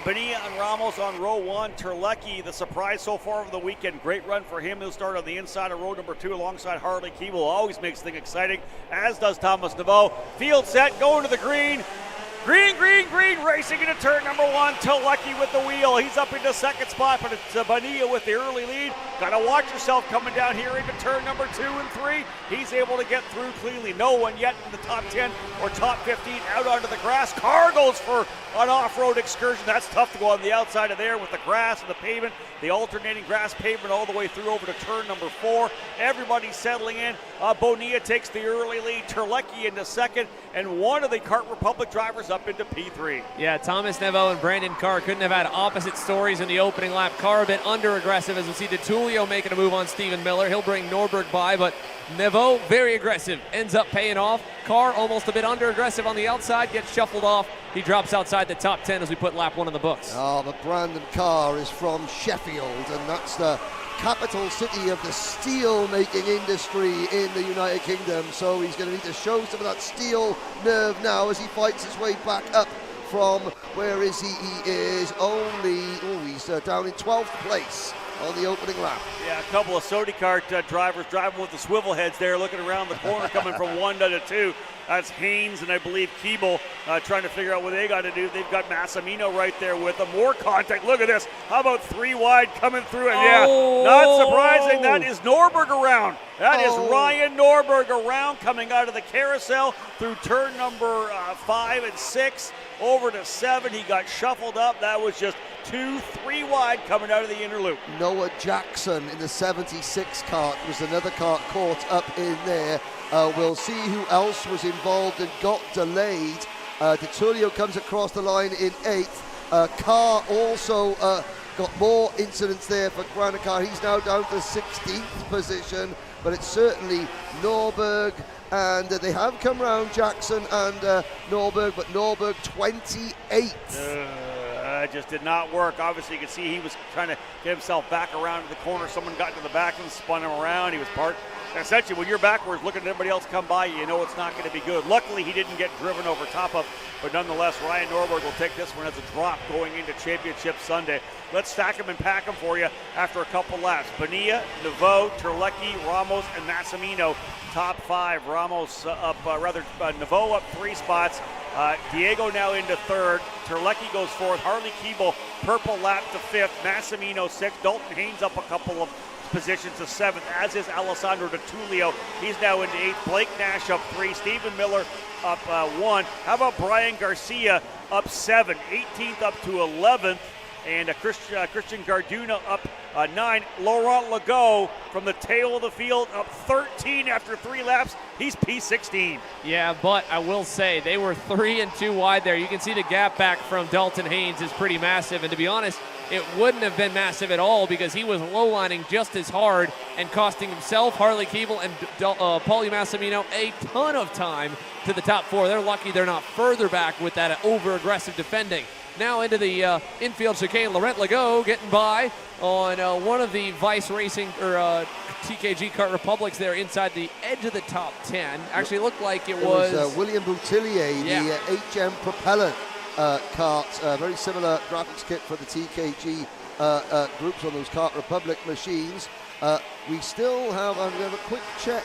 Bonilla and Ramos on row 1. Terlecki, the surprise so far of the weekend. Great run for him. He'll start on the inside of row number 2 alongside Harley Keeble. Always makes things exciting, as does Thomas Neveu. Field set, going to the green. Green, racing into turn number 1. Terlecki with the wheel. He's up into second spot, but it's Bonilla with the early lead. Got to watch yourself coming down here into turn number 2 and 3. He's able to get through cleanly. No one yet in the top 10 or top 15 out onto the grass. Carr goes for an off-road excursion. That's tough to go on the outside of there with the grass and the pavement, the alternating grass pavement all the way through over to turn number 4. Everybody's settling in. Bonilla takes the early lead. Terlecki into second, and one of the Kart Republic drivers up into P3. Yeah, Thomas Neveu and Brandon Carr couldn't have had opposite stories in the opening lap. Carr a bit under-aggressive, as we see De Tullio making a move on Stephen Miller. He'll bring Norberg by, but Neveu very aggressive, ends up paying off. Carr almost a bit under-aggressive on the outside, gets shuffled off. He drops outside the top 10 as we put lap 1 in the books. Oh, but Brandon Carr is from Sheffield, and that's the capital city of the steel-making industry in the United Kingdom. So he's going to need to show some of that steel nerve now as he fights his way back up from, where is he? He is only, he's down in 12th place on the opening lap. Yeah, a couple of Sodi Kart drivers driving with the swivel heads there, looking around the corner, coming from 1 to 2. That's Haynes and I believe Keeble trying to figure out what they got to do. They've got Massimino right there with them. More contact. Look at this. How about 3 wide coming through? And yeah, not surprising. That is Norberg around. That is Ryan Norberg around, coming out of the carousel through turn number 5 and 6 over to 7. He got shuffled up. That was just 2-3 wide coming out of the inner loop. Noah Jackson in the 76 kart was another kart caught up in there. We'll see who else was involved and got delayed. DeTullio comes across the line in 8th. Carr also got more incidents there for Grant Carr. He's now down to 16th position, but it's certainly Norberg, and they have come round, Jackson and Norberg, but Norberg 28th. Just did not work. Obviously, you can see he was trying to get himself back around to the corner. Someone got to the back and spun him around. He was parked. Essentially, when you're backwards looking at everybody else come by, you know it's not going to be good. Luckily, he didn't get driven over top of, but nonetheless, Ryan Norberg will take this one as a drop going into Championship Sunday. Let's stack them and pack them for you after a couple laps. Bonilla, Naveau, Terlecki, Ramos, and Massimino, top 5. Ramos Naveau up 3 spots. Diego now into 3rd. Terlecki goes 4th. Harley Keeble, purple lap to 5th. Massimino 6th. Dalton Haynes up a couple of positions to 7th, as is Alessandro DeTullio. He's now into 8th. Blake Nash up 3. Stephen Miller up 1. How about Brian Garcia up 7? 18th up to 11th. And Christian Garduna up 9. Laurent Legault from the tail of the field up 13 after 3 laps. He's P16. Yeah, but I will say they were 3 and 2 wide there. You can see the gap back from Dalton Haynes is pretty massive. And to be honest, it wouldn't have been massive at all because he was low-lining just as hard and costing himself, Harley Keeble, and Paulie Massimino a ton of time to the top 4. They're lucky they're not further back with that over-aggressive defending. Now into the infield chicane, Laurent Legault getting by on one of the Vice Racing or TKG Kart Republics there inside the edge of the top 10. Actually looked like it was William Boutillier, the HM Propellant kart, very similar graphics kit for the TKG groups on those Kart Republic machines. We still have, I'm going to have a quick check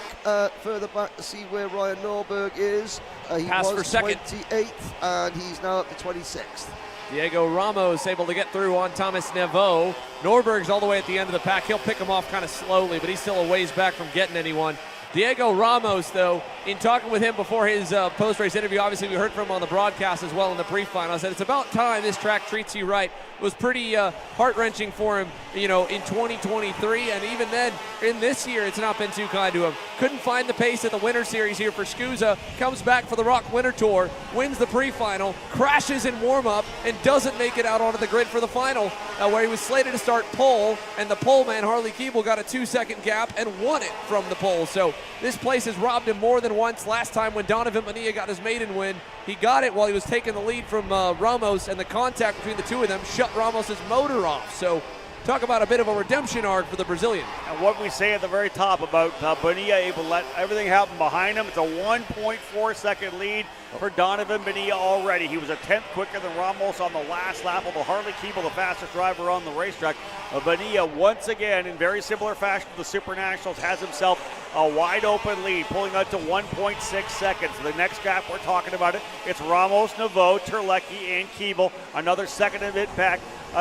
further back to see where Ryan Norberg is. He Pass was for second. 28th, and he's now up to 26th. Diego Ramos able to get through on Thomas Naveau. Norberg's all the way at the end of the pack. He'll pick him off kind of slowly, but he's still a ways back from getting anyone. Diego Ramos, though, in talking with him before his post-race interview, obviously we heard from him on the broadcast as well in the pre-final, said it's about time this track treats you right. It was pretty heart-wrenching for him, in 2023, and even then, in this year, it's not been too kind to him. Couldn't find the pace at the Winter Series here for SKUSA, comes back for the Rock Winter Tour, wins the pre-final, crashes in warm-up, and doesn't make it out onto the grid for the final, where he was slated to start pole, and the pole man, Harley Keeble, got a 2-second gap and won it from the pole. So this place has robbed him more than once. Last time when Donovan Bonilla got his maiden win, he got it while he was taking the lead from Ramos, and the contact between the two of them shut Ramos's motor off. So talk about a bit of a redemption arc for the Brazilian. And what we say at the very top about Bonilla able to let everything happen behind him. It's a 1.4 second lead for Donovan Bonilla already. He was a 10th quicker than Ramos on the last lap, although Harley Keeble, the fastest driver on the racetrack. Bonilla, once again, in very similar fashion to the Super Nationals, has himself a wide open lead, pulling out to 1.6 seconds. The next gap we're talking about it's Ramos, Naveau, Terlecki, and Keeble. Another second of it back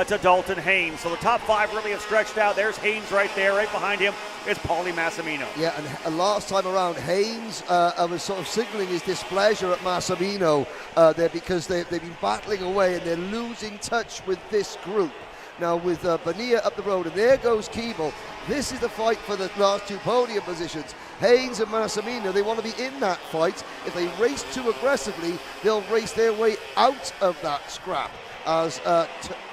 to Dalton Haynes. So the top 5 really have stretched out. There's Haynes right there. Right behind him is Paulie Massimino. Yeah, and last time around, Haynes was sort of signaling his displeasure at Massimino there because they've been battling away and they're losing touch with this group. Now with Bonilla up the road, and there goes Keeble. This is the fight for the last 2 podium positions. Haynes and Massimino, they want to be in that fight. If they race too aggressively, they'll race their way out of that scrap. As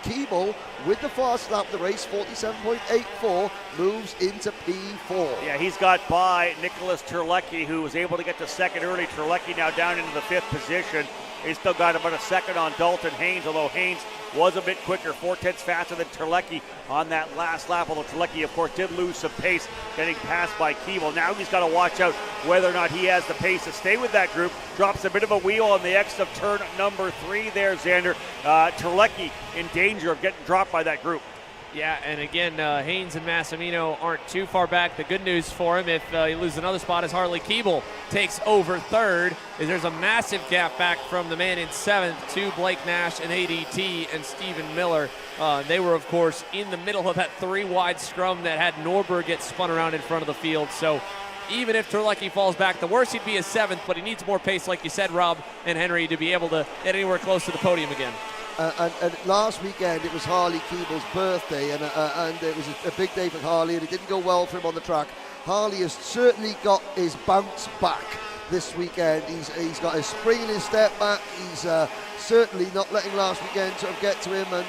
Keeble, with the fast lap of the race, 47.84, moves into P4. Yeah, he's got by Nicholas Terlecki, who was able to get to second early. Terlecki now down into the 5th position. They still got about a second on Dalton Haynes, although Haynes was a bit quicker, 4/10 faster than Terlecki on that last lap, although Terlecki, of course, did lose some pace getting passed by Keeble. Now he's got to watch out whether or not he has the pace to stay with that group. Drops a bit of a wheel on the exit of turn number 3 there, Xander. Terlecki in danger of getting dropped by that group. Yeah, and again, Haynes and Massimino aren't too far back. The good news for him, if he loses another spot, is Harley Keeble takes over third. There's a massive gap back from the man in 7th to Blake Nash and ADT and Stephen Miller. They were, of course, in the middle of that 3-wide scrum that had Norberg get spun around in front of the field. So even if Terlecki falls back, the worst he'd be is 7th, but he needs more pace, like you said, Rob and Henry, to be able to get anywhere close to the podium again. And last weekend it was Harley Keeble's birthday, and it was a big day for Harley, and it didn't go well for him on the track. Harley has certainly got his bounce back this weekend. He's got his spring in his step back. He's certainly not letting last weekend sort of get to him, and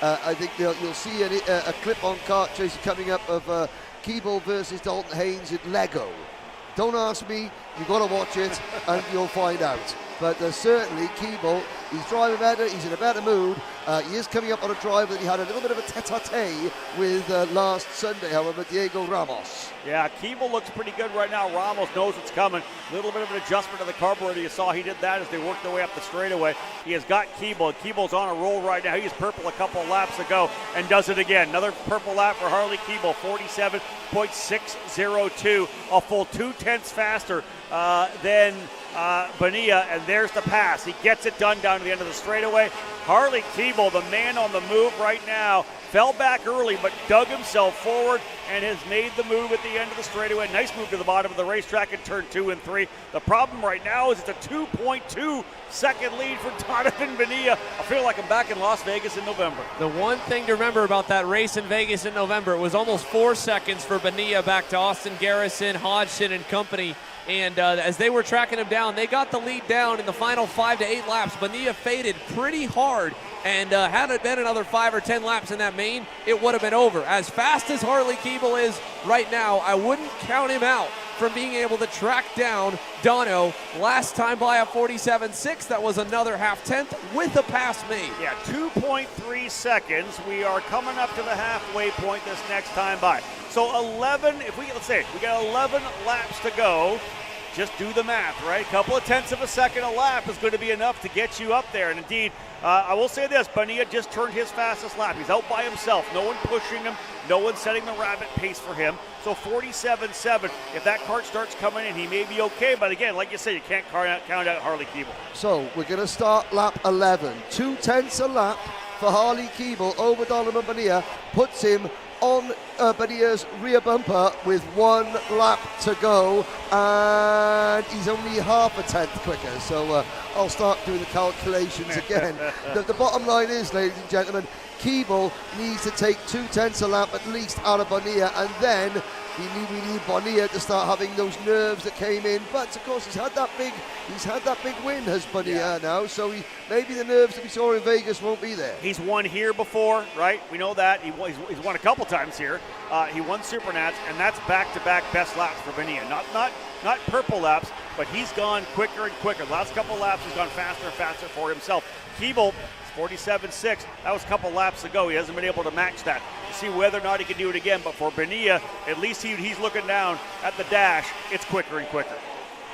I think you'll see a clip on Kart Chaser coming up of Keeble versus Dalton Haynes at Lego. Don't ask me, you've got to watch it and you'll find out. But certainly Keeble, he's driving better, he's in a better mood. He is coming up on a drive that he had a little bit of a tete-a-tete with last Sunday, however, Diego Ramos. Yeah, Keeble looks pretty good right now. Ramos knows it's coming. A little bit of an adjustment to the carburetor. You saw he did that as they worked their way up the straightaway. He has got Keeble. Keeble's on a roll right now. He was purple a couple of laps ago and does it again. Another purple lap for Harley Keeble, 47.602, a full 2/10 faster than Bonilla, and there's the pass. He gets it done down to the end of the straightaway. Harley Keeble, the man on the move right now, fell back early but dug himself forward and has made the move at the end of the straightaway. Nice move to the bottom of the racetrack in turn 2 and 3. The problem right now is it's a 2.2 second lead for Donovan Bonilla. I feel like I'm back in Las Vegas in November. The one thing to remember about that race in Vegas in November, it was almost 4 seconds for Bonilla back to Austin Garrison, Hodgson, and company. And as they were tracking him down, they got the lead down in the final 5 to 8 laps. Bonilla faded pretty hard, and had it been another 5 or 10 laps in that main, it would have been over. As fast as Harley Keeble is right now, I wouldn't count him out from being able to track down Dono last time by a 47.6. That was another half-tenth with a pass made. Yeah, 2.3 seconds. We are coming up to the halfway point this next time by. So 11, let's say we got 11 laps to go. Just do the math, right? A couple of tenths of a second a lap is going to be enough to get you up there. And indeed, I will say this, Bonilla just turned his fastest lap. He's out by himself. No one pushing him. No one setting the rabbit pace for him. So 47.7. If that cart starts coming in, he may be okay. But again, like you said, you can't count out Harley Keeble. So we're going to start lap 11. 2/10 a lap for Harley Keeble over Donovan Bonilla. Puts him on Bonilla's rear bumper with 1 lap to go, and he's only half a tenth quicker. So I'll start doing the calculations again. The bottom line is, ladies and gentlemen, Keeble needs to take 2/10 a lap at least out of Bonilla, and then we need Bonilla to start having those nerves that came in. But of course, he's had that big win, has Bonilla now. So maybe the nerves that we saw in Vegas won't be there. He's won here before, right? We know that. He's won a couple times here. He won Supernats, and that's back-to-back best laps for Bonilla. Not purple laps, but he's gone quicker and quicker. The last couple laps, he's gone faster and faster for himself. Keeble, 47.6. That was a couple laps ago. He hasn't been able to match that. To see whether or not he can do it again. But for Bonilla, at least he's looking down at the dash. It's quicker and quicker.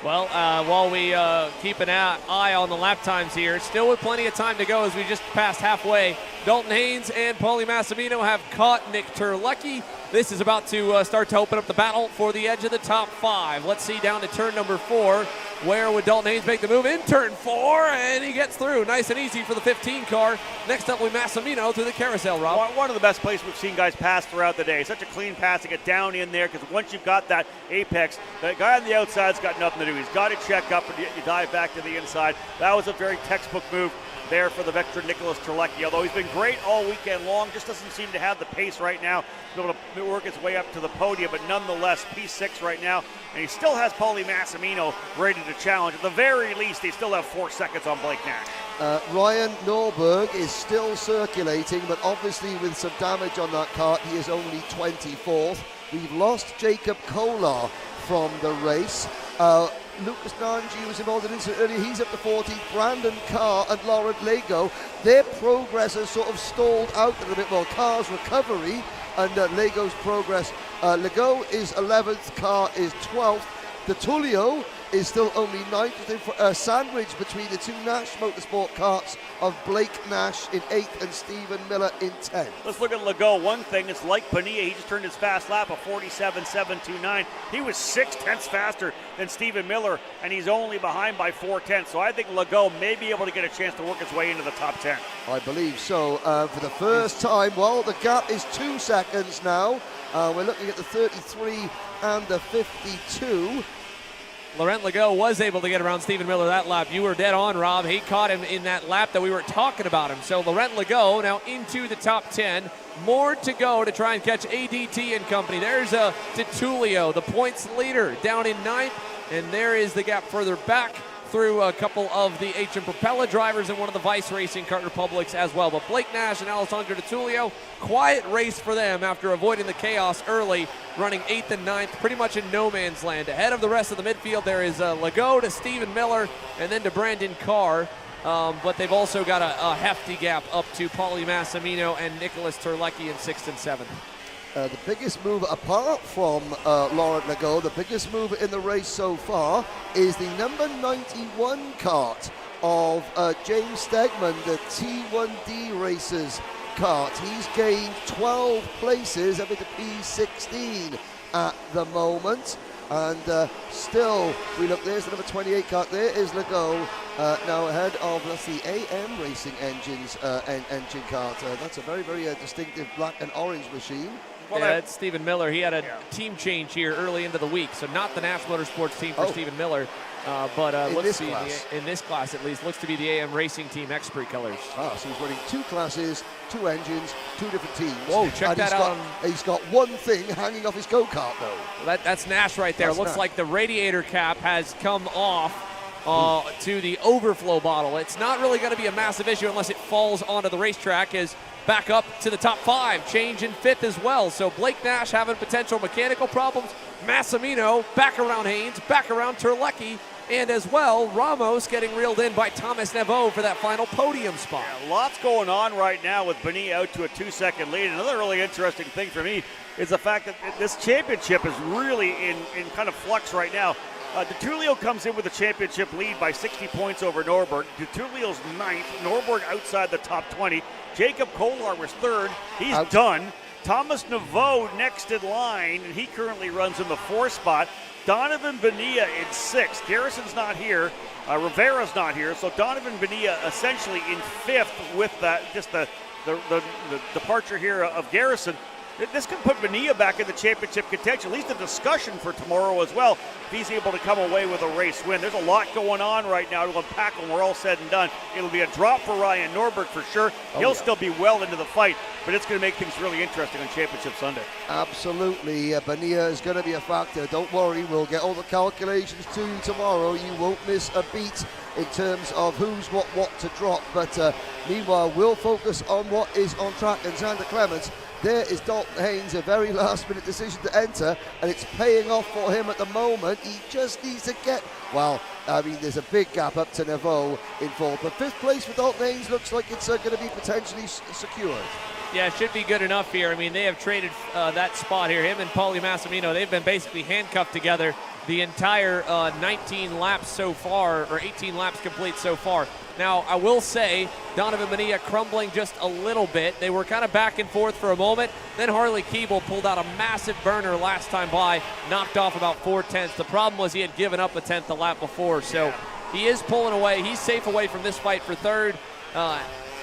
Well, while we keep an eye on the lap times here, still with plenty of time to go as we just passed halfway. Dalton Haynes and Paulie Massimino have caught Nick Terlecki. This is about to start to open up the battle for the edge of the top 5. Let's see down to turn number 4. Where would Dalton Haynes make the move? In turn 4, and he gets through. Nice and easy for the 15 car. Next up, we Massimino through the carousel, Rob. One of the best places we've seen guys pass throughout the day. Such a clean pass to get down in there, because once you've got that apex, the guy on the outside's got nothing to do. He's got to check up and you dive back to the inside. That was a very textbook move there for the veteran Nicholas Terlecki. Although he's been great all weekend long, just doesn't seem to have the pace right now to be able to work his way up to the podium, but nonetheless, P6 right now, and he still has Paulie Massimino ready to challenge. At the very least, they still have 4 seconds on Blake Nash. Ryan Norberg is still circulating, but obviously with some damage on that kart, he is only 24th. We've lost Jacob Kolar from the race. Lucas Nanji was involved in this earlier. He's up to 14th. Brandon Carr and Laurent Lego. Their progress has sort of stalled out a little bit. Well, Carr's recovery and Lego's progress. Lego is 11th. Carr is 12th. De Tullio is still only 9th. Sandwich between the two Nash Motorsport karts of Blake Nash in 8th and Stephen Miller in 10th. Let's look at Legault. One thing, it's like Bonilla. He just turned his fast lap of 47.729. He was 6/10 faster than Stephen Miller, and he's only behind by 4/10. So I think Legault may be able to get a chance to work his way into the top 10. I believe so. For the first time, well, the gap is 2 seconds now. We're looking at the 33 and the 52. Laurent Legault was able to get around Stephen Miller that lap. You were dead on, Rob. He caught him in that lap that we were talking about him. So Laurent Legault now into the top 10. More to go to try and catch ADT and company. There's De Tullio, the points leader, down in 9th. And there is the gap further back through a couple of the HM Propeller drivers and one of the Vice Racing Kart Republics as well. But Blake Nash and Alessandro De Tullio, quiet race for them after avoiding the chaos early, running 8th and 9th, pretty much in no man's land. Ahead of the rest of the midfield, there is Legault to Stephen Miller and then to Brandon Carr. But they've also got a hefty gap up to Paulie Massimino and Nicholas Terlecki in 6th and 7th. The biggest mover, apart from Laurent Legault, the biggest mover in the race so far is the number 91 kart of James Stegman, the T1D Racers kart. He's gained 12 places up into P16 at the moment. And still, we look, there's the number 28 kart. There is Legault now ahead of, that's the AM Racing Engines engine kart. That's a very, very distinctive black and orange machine. Well, that's Stephen Miller. He had a team change here early into the week, so not the Nash Motorsports team for Stephen Miller, but looks to be in this class at least, looks to be the AM Racing Team X-Pre colors. Ah, so he's running 2 classes, 2 engines, 2 different teams. Whoa, check that out. He's got one thing hanging off his go-kart, though. That's Nash right there. Looks like the radiator cap has come off to the overflow bottle. It's not really going to be a massive issue unless it falls onto the racetrack, as back up to the top 5, change in 5th as well. So Blake Nash having potential mechanical problems. Massimino back around Haynes, back around Terlecki, and as well, Ramos getting reeled in by Thomas Neveau for that final podium spot. Yeah, lots going on right now with Bonilla out to a 2-second lead. Another really interesting thing for me is the fact that this championship is really in kind of flux right now. De Tullio comes in with a championship lead by 60 points over Norberg. De Tullio's 9th. Norberg outside the top 20. Jacob Kolar was 3rd. He's done. Thomas Neveau next in line, and he currently runs in the 4th spot. Donovan Bonilla in 6th. Garrison's not here. Rivera's not here. So Donovan Bonilla essentially in 5th with that, just the departure here of Garrison. This could put Bonilla back in the championship contention, at least a discussion for tomorrow as well, if he's able to come away with a race win. There's a lot going on right now to unpack when we're all said and done. It'll be a drop for Ryan Norberg for sure. He'll still be well into the fight, but it's going to make things really interesting on Championship Sunday. Absolutely. Bonilla is going to be a factor. Don't worry, we'll get all the calculations to you tomorrow. You won't miss a beat in terms of who's what to drop. But meanwhile, we'll focus on what is on track. And Xander Clements, there is Dalton Haynes, a very last-minute decision to enter, and it's paying off for him at the moment. He just needs to get, well, I mean, there's a big gap up to Neveau in 4th, but 5th place for Dalton Haynes looks like it's going to be potentially secured. Yeah, it should be good enough here. I mean, they have traded that spot here. Him and Paulie Massimino, they've been basically handcuffed together the entire 19 laps so far, or 18 laps complete so far. Now, I will say, Donovan Bonilla crumbling just a little bit. They were kind of back and forth for a moment. Then Harley Keeble pulled out a massive burner last time by, knocked off about 4/10. The problem was he had given up a 10th the lap before. So he is pulling away. He's safe away from this fight for 3rd.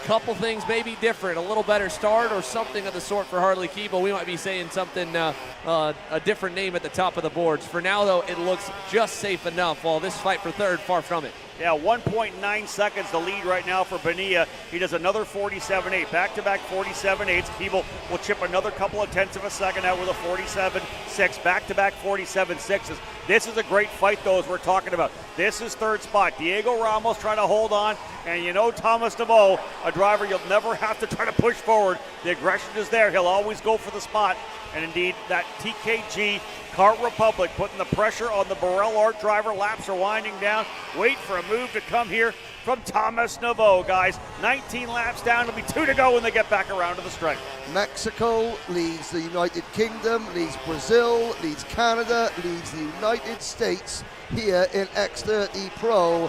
Couple things may be different, a little better start or something of the sort for Harley Keeble. We might be saying something, a different name at the top of the boards. For now, though, it looks just safe enough, while this fight for 3rd, far from it. Yeah, 1.9 seconds the lead right now for Bonilla. He does another 47.8, back-to-back 47.8s. Keeble will chip another couple of tenths of a second out with a 47.6, back-to-back 47.6s. This is a great fight, though, as we're talking about. This is 3rd spot. Diego Ramos trying to hold on, and you know Thomas Neveau, a driver you'll never have to try to push forward. The aggression is there. He'll always go for the spot. And indeed, that TKG Kart Republic putting the pressure on the Burrell Art driver. Laps are winding down. Wait for a move to come here from Thomas Naveau, guys. 19 laps down. It'll be 2 to go when they get back around to the straight. Mexico leads the United Kingdom, leads Brazil, leads Canada, leads the United States here in X30 Pro.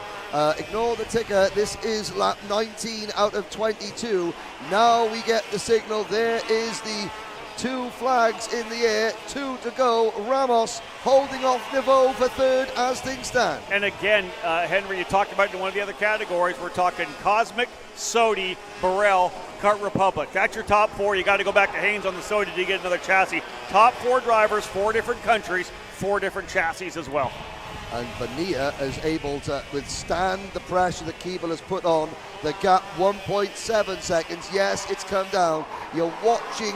Ignore the ticker. This is lap 19 out of 22. Now we get the signal. There is the 2 flags in the air, 2 to go. Ramos holding off Naveau for third as things stand. And again, Henry, you talked about in one of the other categories. We're talking Cosmic, Sodi, Burrell, Kart Republic. That's your top 4. You got to go back to Haynes on the Sodi to get another chassis. Top 4 drivers, 4 different countries, 4 different chassis as well. And Bonilla is able to withstand the pressure that Keeble has put on. The gap 1.7 seconds. Yes, it's come down. You're watching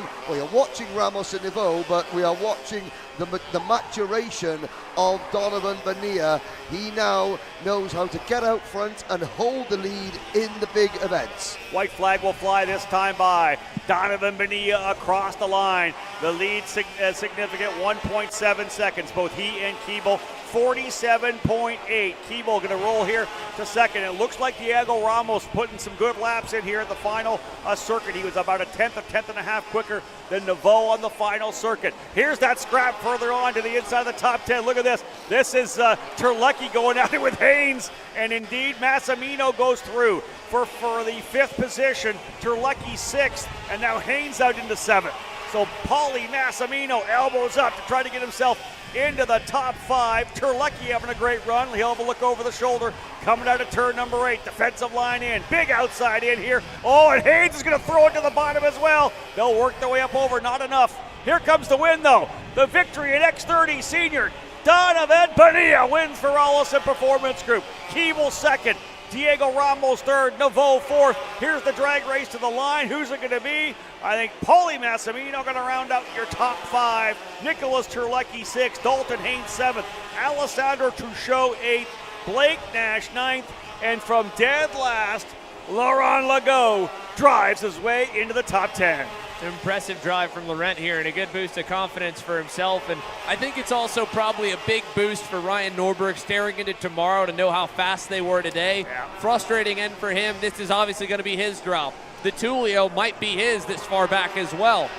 Ramos and Naveau, but we are watching the maturation of Donovan Bonilla. He now knows how to get out front and hold the lead in the big events. White flag will fly this time by Donovan Bonilla across the line. The lead significant 1.7 seconds. Both he and Keeble 47.8. Keeble going to roll here to second. It looks like Diego Ramos putting some good laps in here at the final circuit. He was about a tenth and a half quicker than Naveau on the final circuit. Here's that scrap further on to the inside of the top 10. Look at this. This is Terlecki going at it with Haynes, and indeed Massimino goes through for the 5th position. Terlecki 6th, and now Haynes out into 7th. So Paulie Massimino elbows up to try to get himself into the top 5. Terlecki having a great run. He'll have a look over the shoulder coming out of turn number 8. Defensive line in. Big outside in here. Oh, and Haynes is going to throw it to the bottom as well. They'll work their way up over. Not enough. Here comes the win, though. The victory at X30 Senior. Donovan Bonilla wins for Allison Performance Group. Keeble second. Diego Ramos third, Naveau fourth. Here's the drag race to the line. Who's it going to be? I think Paulie Massimino going to round out your top 5. Nicholas Terlecki 6th, Dalton Haynes 7th, Alessandro Truchot 8th, Blake Nash 9th, and from dead last, Laurent Legault drives his way into the top 10. Impressive drive from Laurent here and a good boost of confidence for himself. And I think it's also probably a big boost for Ryan Norberg staring into tomorrow to know how fast they were today. Yeah. Frustrating end for him. This is obviously going to be his drop. The Tullio might be his this far back as well.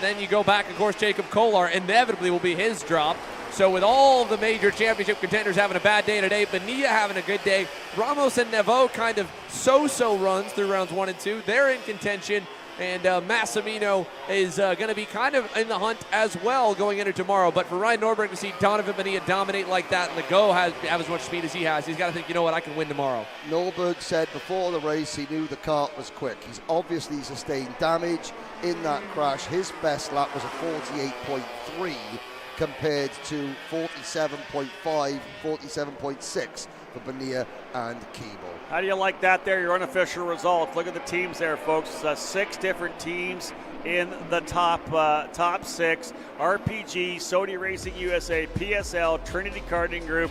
Then you go back, of course, Jacob Kolar inevitably will be his drop. So with all of the major championship contenders having a bad day today, Bonilla having a good day, Ramos and Naveau kind of so-so runs through rounds 1 and 2. They're in contention. And Massimino is going to be kind of in the hunt as well going into tomorrow. But for Ryan Norberg to see Donovan Bonilla dominate like that and Legault have as much speed as he has, he's got to think, you know what, I can win tomorrow. Norberg said before the race he knew the kart was quick. He's obviously sustained damage in that crash. His best lap was a 48.3 compared to 47.5, 47.6 for Bonilla and Keeble. How do you like that there, your unofficial results? Look at the teams there, folks. 6 different teams in the top 6. RPG, Sodi Racing USA, PSL, Trinity Karting Group,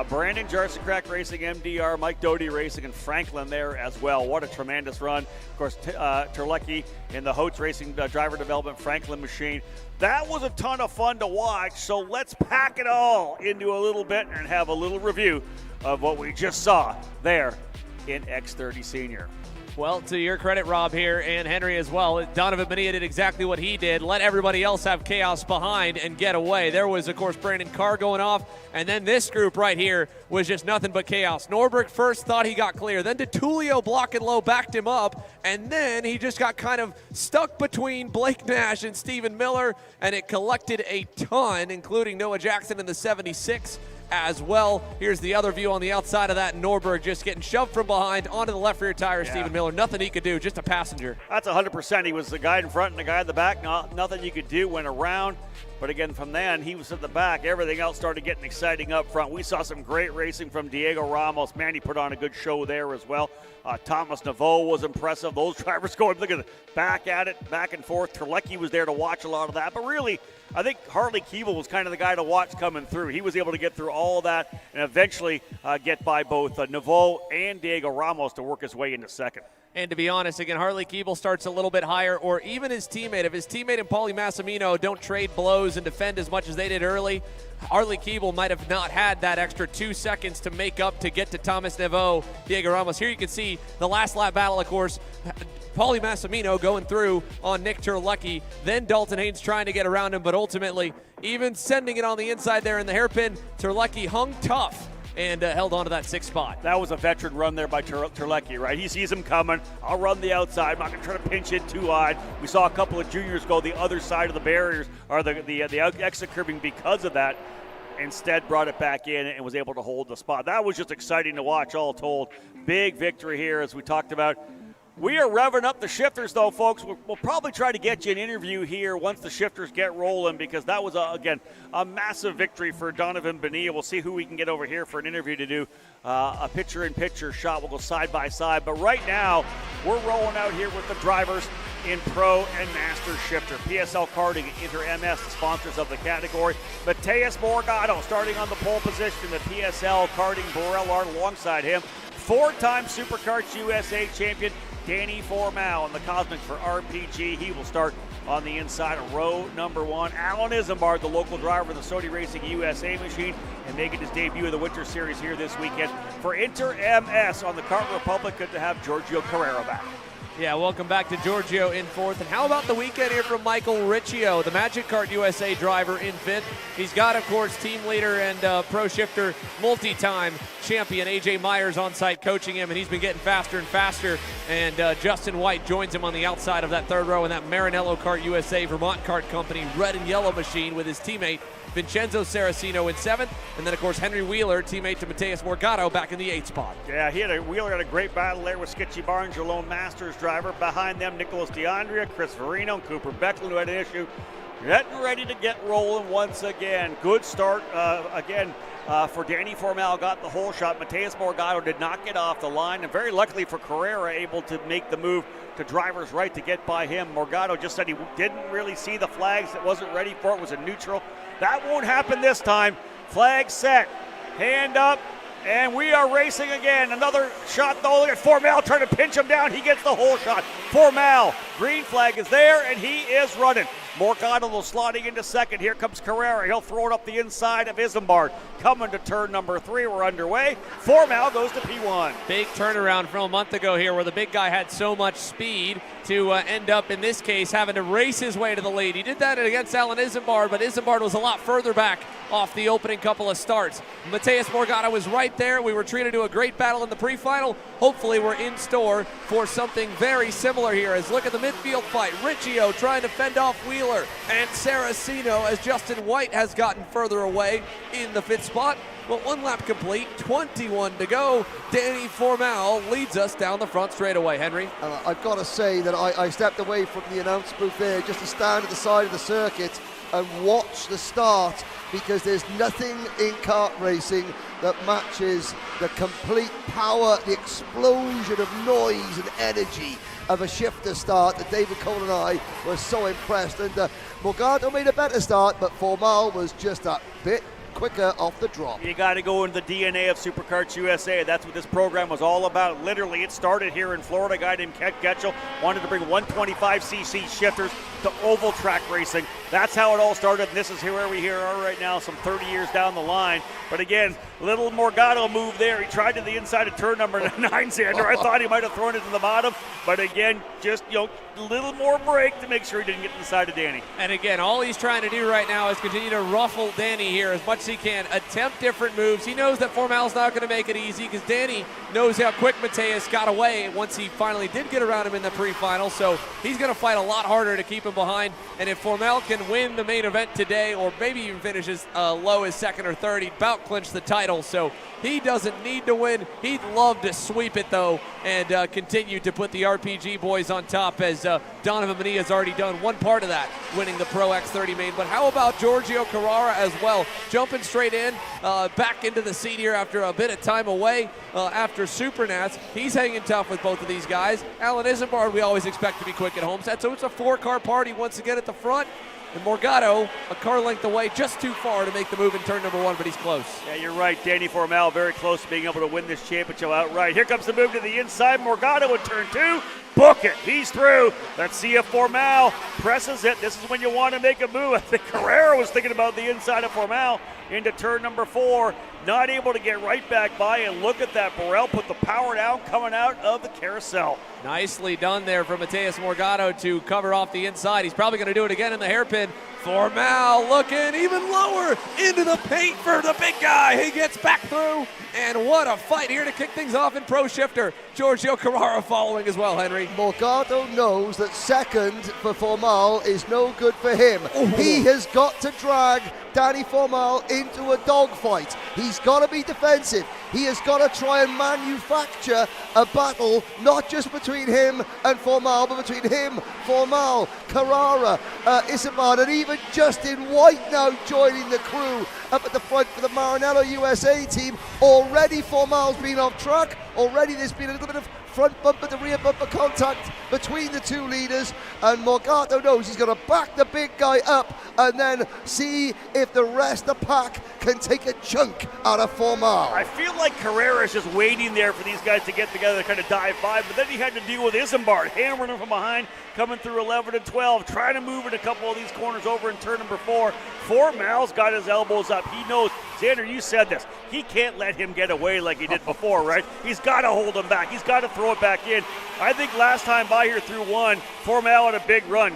Brandon Jarsikrak Racing, MDR, Mike Doty Racing, and Franklin there as well. What a tremendous run. Of course, Terlecki in the Hotes Racing driver development Franklin machine. That was a ton of fun to watch, so let's pack it all into a little bit and have a little review of what we just saw there in X30 Senior. Well, to your credit, Rob, here, and Henry as well, Donovan Bonilla did exactly what he did, let everybody else have chaos behind and get away. There was, of course, Brandon Carr going off, and then this group right here was just nothing but chaos. Norberg first thought he got clear, then DeTullio blocking low backed him up, and then he just got kind of stuck between Blake Nash and Stephen Miller, and it collected a ton, including Noah Jackson in the 76. As well. Here's the other view on the outside of that. Norberg just getting shoved from behind onto the left rear tire. Yeah. Stephen Miller, nothing he could do, just a passenger. That's 100%. He was the guy in front and the guy in the back. Nothing you could do, went around. But again, from then, he was at the back. Everything else started getting exciting up front. We saw some great racing from Diego Ramos. Man, he put on a good show there as well. Thomas Naveau was impressive. Those drivers going, look at it, back at it, back and forth. Terlecki was there to watch a lot of that. But really, I think Harley Keeble was kind of the guy to watch coming through. He was able to get through all of that and eventually get by both Naveau and Diego Ramos to work his way into second. And to be honest, again, Harley Keeble starts a little bit higher, or even his teammate. If his teammate and Paulie Massimino don't trade blows and defend as much as they did early, Harley Keeble might have not had that extra 2 seconds to make up to get to Thomas Neveau, Diego Ramos. Here you can see the last lap battle, of course. Paulie Massimino going through on Nick Terlecki, then Dalton Haynes trying to get around him, but ultimately, even sending it on the inside there in the hairpin, Terlecki hung tough and held on to that 6th spot. That was a veteran run there by Terlecki, right? He sees him coming. I'll run the outside. I'm not going to try to pinch it too wide. We saw a couple of juniors go the other side of the barriers, or the exit curbing because of that. Instead brought it back in and was able to hold the spot. That was just exciting to watch, all told. Big victory here, as we talked about. We are revving up the shifters, though, folks. We'll probably try to get you an interview here once the shifters get rolling, because that was, again, a massive victory for Donovan Bonilla. We'll see who we can get over here for an interview to do a picture-in-picture shot. We'll go side by side. But right now, we're rolling out here with the drivers in Pro and Master Shifter. PSL Karting, Inter MS, the sponsors of the category. Mateus Morgado starting on the pole position. The PSL Karting Borel Art alongside him. 4-time Superkarts USA champion Danny Formal in the Cosmic for RPG. He will start on the inside of row number 1. Alan Isambard, the local driver of the Sony Racing USA machine, and making his debut in the Winter Series here this weekend. For Inter MS on the Kart Republic, good to have Giorgio Carrera back. Yeah, welcome back to Giorgio in 4th. And how about the weekend here from Michael Riccio, the Magic Kart USA driver in 5th. He's got, of course, team leader and pro shifter multi-time champion AJ Myers on site coaching him, and he's been getting faster and faster. And Justin White joins him on the outside of that 3rd row in that Maranello Kart USA Vermont Kart Company red and yellow machine with his teammate Vincenzo Saraceno in 7th, and then, of course, Henry Wheeler, teammate to Mateus Morgado, back in the 8th spot. Yeah, Wheeler had a great battle there with Skitchy Barnes, your lone Masters driver. Behind them, Nicholas DeAndrea, Chris Verino, and Cooper Becklin, who had an issue. Getting ready to get rolling once again. Good start for Danny Formal, got the whole shot. Mateus Morgado did not get off the line, and very luckily for Carrera, able to make the move to driver's right to get by him. Morgado just said he didn't really see the flags, that wasn't ready for it, was a neutral. That won't happen this time. Flag set, hand up, and we are racing again. Another shot though. Look at Formal trying to pinch him down. He gets the whole shot. Formal, green flag is there, and he is running. Morgado will sliding into 2nd. Here comes Carrera. He'll throw it up the inside of Isambard. Coming to turn number 3. We're underway. Formal goes to P1. Big turnaround from a month ago here, where the big guy had so much speed to end up, in this case, having to race his way to the lead. He did that against Alan Isambard, but Isambard was a lot further back off the opening couple of starts. Mateus Morgado was right there. We were treated to a great battle in the pre-final. Hopefully we're in store for something very similar here, as look at the midfield fight. Riccio trying to fend off Wheeler and Saraceno, as Justin White has gotten further away in the 5th spot. But 1 lap complete, 21 to go. Danny Formal leads us down the front straightaway. Henry? I've got to say that I stepped away from the announce booth there just to stand at the side of the circuit and watch the start, because there's nothing in kart racing that matches the complete power, the explosion of noise and energy of a shifter start that David Cole and I were so impressed. And Morgado made a better start, but Formal was just a bit quicker off the drop. You got to go into the DNA of Superkarts USA. That's what this program was all about. Literally, it started here in Florida. A guy named Ken Getchell wanted to bring 125cc shifters to oval track racing. That's how it all started, and this is where we are right now, some 30 years down the line. But again, little Morgado move there. He tried to the inside of turn number 9, Xander. I thought he might have thrown it to the bottom, but again, just, a little more brake to make sure he didn't get inside of Danny. And again, all he's trying to do right now is continue to ruffle Danny here as much as he can, attempt different moves. He knows that Formal's not going to make it easy, because Danny knows how quick Mateus got away once he finally did get around him in the pre-final, so he's going to fight a lot harder to keep him behind. And if Formal can win the main event today, or maybe even finish as low as 2nd or 3rd, he'd about clinch the title. So he doesn't need to win. He'd love to sweep it, though, and continue to put the RPG boys on top, as Donovan Bonilla has already done one part of that, winning the Pro X30 main. But how about Giorgio Carrera as well, jumping straight in, back into the seat here after a bit of time away after Supernats. He's hanging tough with both of these guys. Alan Isambard, we always expect to be quick at Homestead, so it's a 4-car party once again at the front. And Morgado, a car length away, just too far to make the move in turn number 1, but he's close. Yeah, you're right. Danny Formal very close to being able to win this championship outright. Here comes the move to the inside. Morgado in turn 2. Book it. He's through. Let's see if Formal presses it. This is when you want to make a move. I think Carrera was thinking about the inside of Formal into turn number 4. Not able to get right back by, and look at that. Burrell put the power down coming out of the carousel. Nicely done there for Mateus Morgado to cover off the inside. He's probably going to do it again in the hairpin. Formal looking even lower into the paint for the big guy. He gets back through, and what a fight here to kick things off in Pro Shifter. Giorgio Carrara following as well, Henry. Morgado knows that second for Formal is no good for him. He has got to drag Danny Formal into a dogfight. He's got to be defensive. He has got to try and manufacture a battle, not just between him and Formal, but between him, Formal, Carrara, Isamar, and even Justin White now joining the crew up at the front for the Maranello USA team. Already Formal's been off track. Already there's been a little bit of front bumper to rear bumper contact between the two leaders, and Morgado knows he's going to back the big guy up and then see if the rest of the pack can take a chunk out of Formal. I feel like Carrera is just waiting there for these guys to get together to kind of dive by, but then he had to deal with Isambard hammering him from behind, coming through 11 and 12, trying to move in a couple of these corners over in turn number 4. Formal's got his elbows up. He knows, Xander, you said this, he can't let him get away like he did before, right? He's got to hold him back. He's got to throw it back in. I think last time by here through 1, Formal had a big run.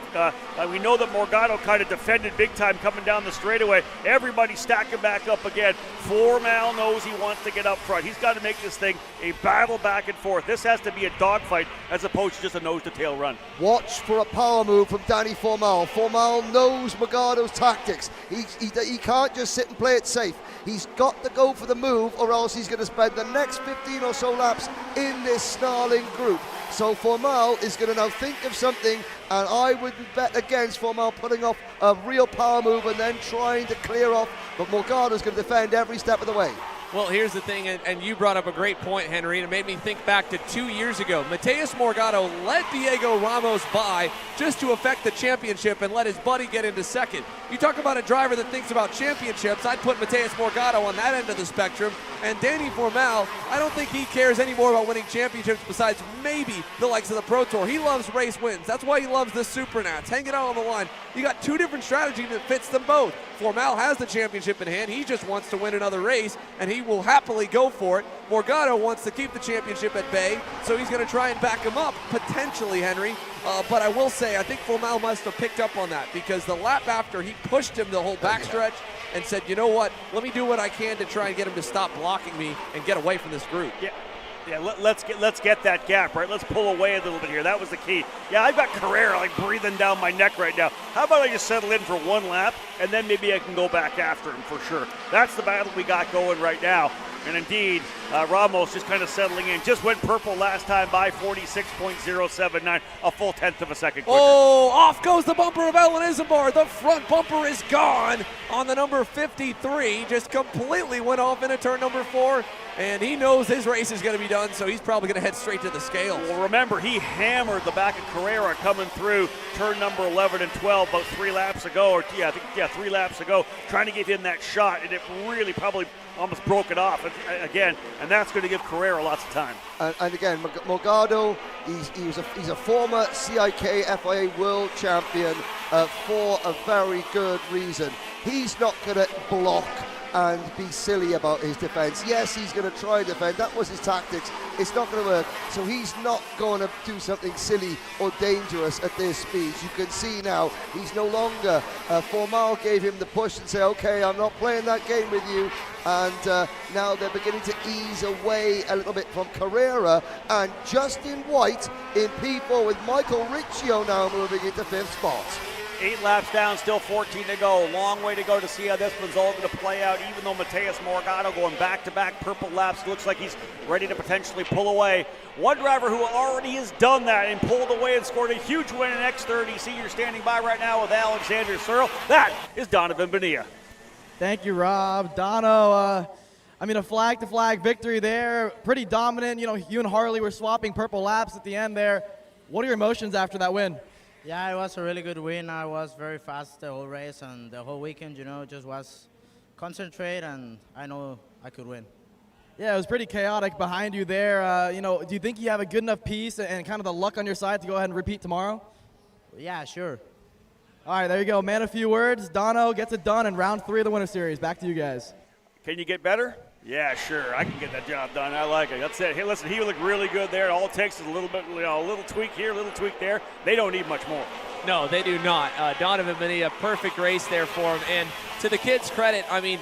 We know that Morgado kind of defended big time coming down the straightaway. Everybody stacking back up again. Formal knows he wants to get up front. He's got to make this thing a battle back and forth. This has to be a dogfight as opposed to just a nose-to-tail run. Watch for a power move from Danny Formal. Formal knows Morgado's tactics. He can't just sit and play it safe. He's got to go for the move, or else he's going to spend the next 15 or so laps in this snarling group. So Formal is going to now think of something, and I wouldn't bet against Formal putting off a real power move and then trying to clear off, but Morgado's going to defend every step of the way. Well, here's the thing, and you brought up a great point, Henry, and it made me think back to 2 years ago. Mateus Morgado let Diego Ramos by just to affect the championship and let his buddy get into second. You talk about a driver that thinks about championships, I'd put Mateus Morgado on that end of the spectrum. And Danny Formal, I don't think he cares any more about winning championships besides maybe the likes of the Pro Tour. He loves race wins. That's why he loves the Supernats. Hanging out on the line. You got two different strategies that fits them both. Formal has the championship in hand. He just wants to win another race, and he will happily go for it. Morgado wants to keep the championship at bay, so he's going to try and back him up, potentially, Henry. But I will say, I think Formal must have picked up on that, because the lap after, he pushed him the whole backstretch and said, you know what, let me do what I can to try and get him to stop blocking me and get away from this group. Yeah, let's get that gap, right? Let's pull away a little bit here. That was the key. Yeah, I've got Carrera like breathing down my neck right now. How about I just settle in for one lap, and then maybe I can go back after him for sure. That's the battle we got going right now. And indeed, Ramos just kind of settling in. Just went purple last time by 46.079, a full tenth of a second quicker. Oh, off goes the bumper of Ellen Isambar. The front bumper is gone on the number 53. Just completely went off into turn number 4. And he knows his race is going to be done, so he's probably going to head straight to the scale. Well, remember, he hammered the back of Carrera coming through turn number 11 and 12 about 3 laps ago, 3 laps ago, trying to give him that shot, and it really probably almost broke it off again, and that's going to give Carrera lots of time. And again, Morgado, he's a former CIK FIA world champion for a very good reason. He's not going to block and be silly about his defense. Yes, he's going to try and defend. That was his tactics. It's not going to work. So he's not going to do something silly or dangerous at this speed. You can see now he's no longer. Formal gave him the push and say, okay, I'm not playing that game with you. And now they're beginning to ease away a little bit from Carrera, and Justin White in P4 with Michael Riccio now moving into 5th spot. 8 laps down, still 14 to go. Long way to go to see how this one's all going to play out, even though Mateus Morgado going back-to-back purple laps. Looks like he's ready to potentially pull away. One driver who already has done that and pulled away and scored a huge win in X30. See, you're standing by right now with Alexander Searle. That is Donovan Bonilla. Thank you, Rob. Dono, a flag-to-flag victory there. Pretty dominant. You know, you and Harley were swapping purple laps at the end there. What are your emotions after that win? Yeah, it was a really good win. I was very fast the whole race and the whole weekend, just was concentrate, and I know I could win. Yeah, it was pretty chaotic behind you there. Do you think you have a good enough piece and kind of the luck on your side to go ahead and repeat tomorrow? Yeah, sure. All right, there you go. Man, a few words. Dono gets it done in round 3 of the Winter Series. Back to you guys. Can you get better? Yeah, sure. I can get that job done. I like it. That's it. Hey, listen, he looked really good there. All it takes is a little bit, a little tweak here, a little tweak there. They don't need much more. No, they do not. Donovan Bonilla, perfect race there for him. And to the kid's credit, I mean,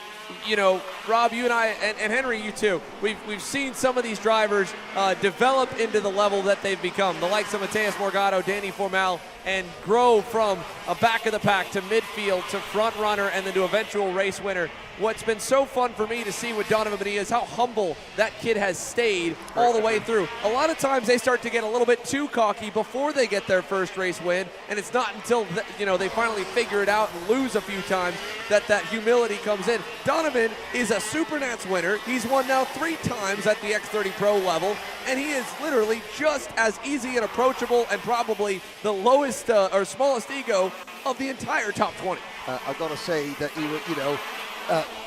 Rob, you and I, and Henry, you too, we've seen some of these drivers develop into the level that they've become, the likes of Mateus Morgado, Danny Formal, and grow from a back of the pack to midfield to front runner and then to eventual race winner. What's been so fun for me to see with Donovan Bonilla is how humble that kid has stayed all the way through. A lot of times they start to get a little bit too cocky before they get their first race win, and it's not until they finally figure it out and lose a few times that humility comes in. Donovan is a Supernats winner. He's won now 3 times at the X30 Pro level, and he is literally just as easy and approachable and probably the lowest or smallest ego of the entire top 20. I've got to say that he was,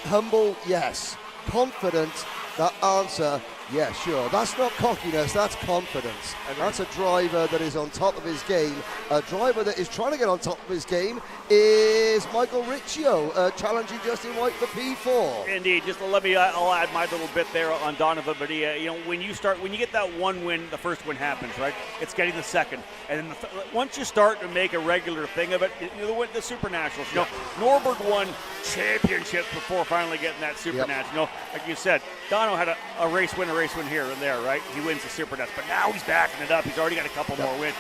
humble, yes. Confident, that answer, yeah, sure. That's not cockiness, that's confidence. That's a driver that is on top of his game. A driver that is trying to get on top of his game is Michael Riccio, challenging Justin White for P4. Indeed. Just I'll add my little bit there on Donovan Bonilla. When you get that one win, the first win happens, right? It's getting the second. And then once you start to make a regular thing of it, the Supernationals. Norberg won championships before finally getting that Supernats. Like you said, Dono had a race win here and there, right? He wins the Supernats, but now he's backing it up. He's already got a couple more wins.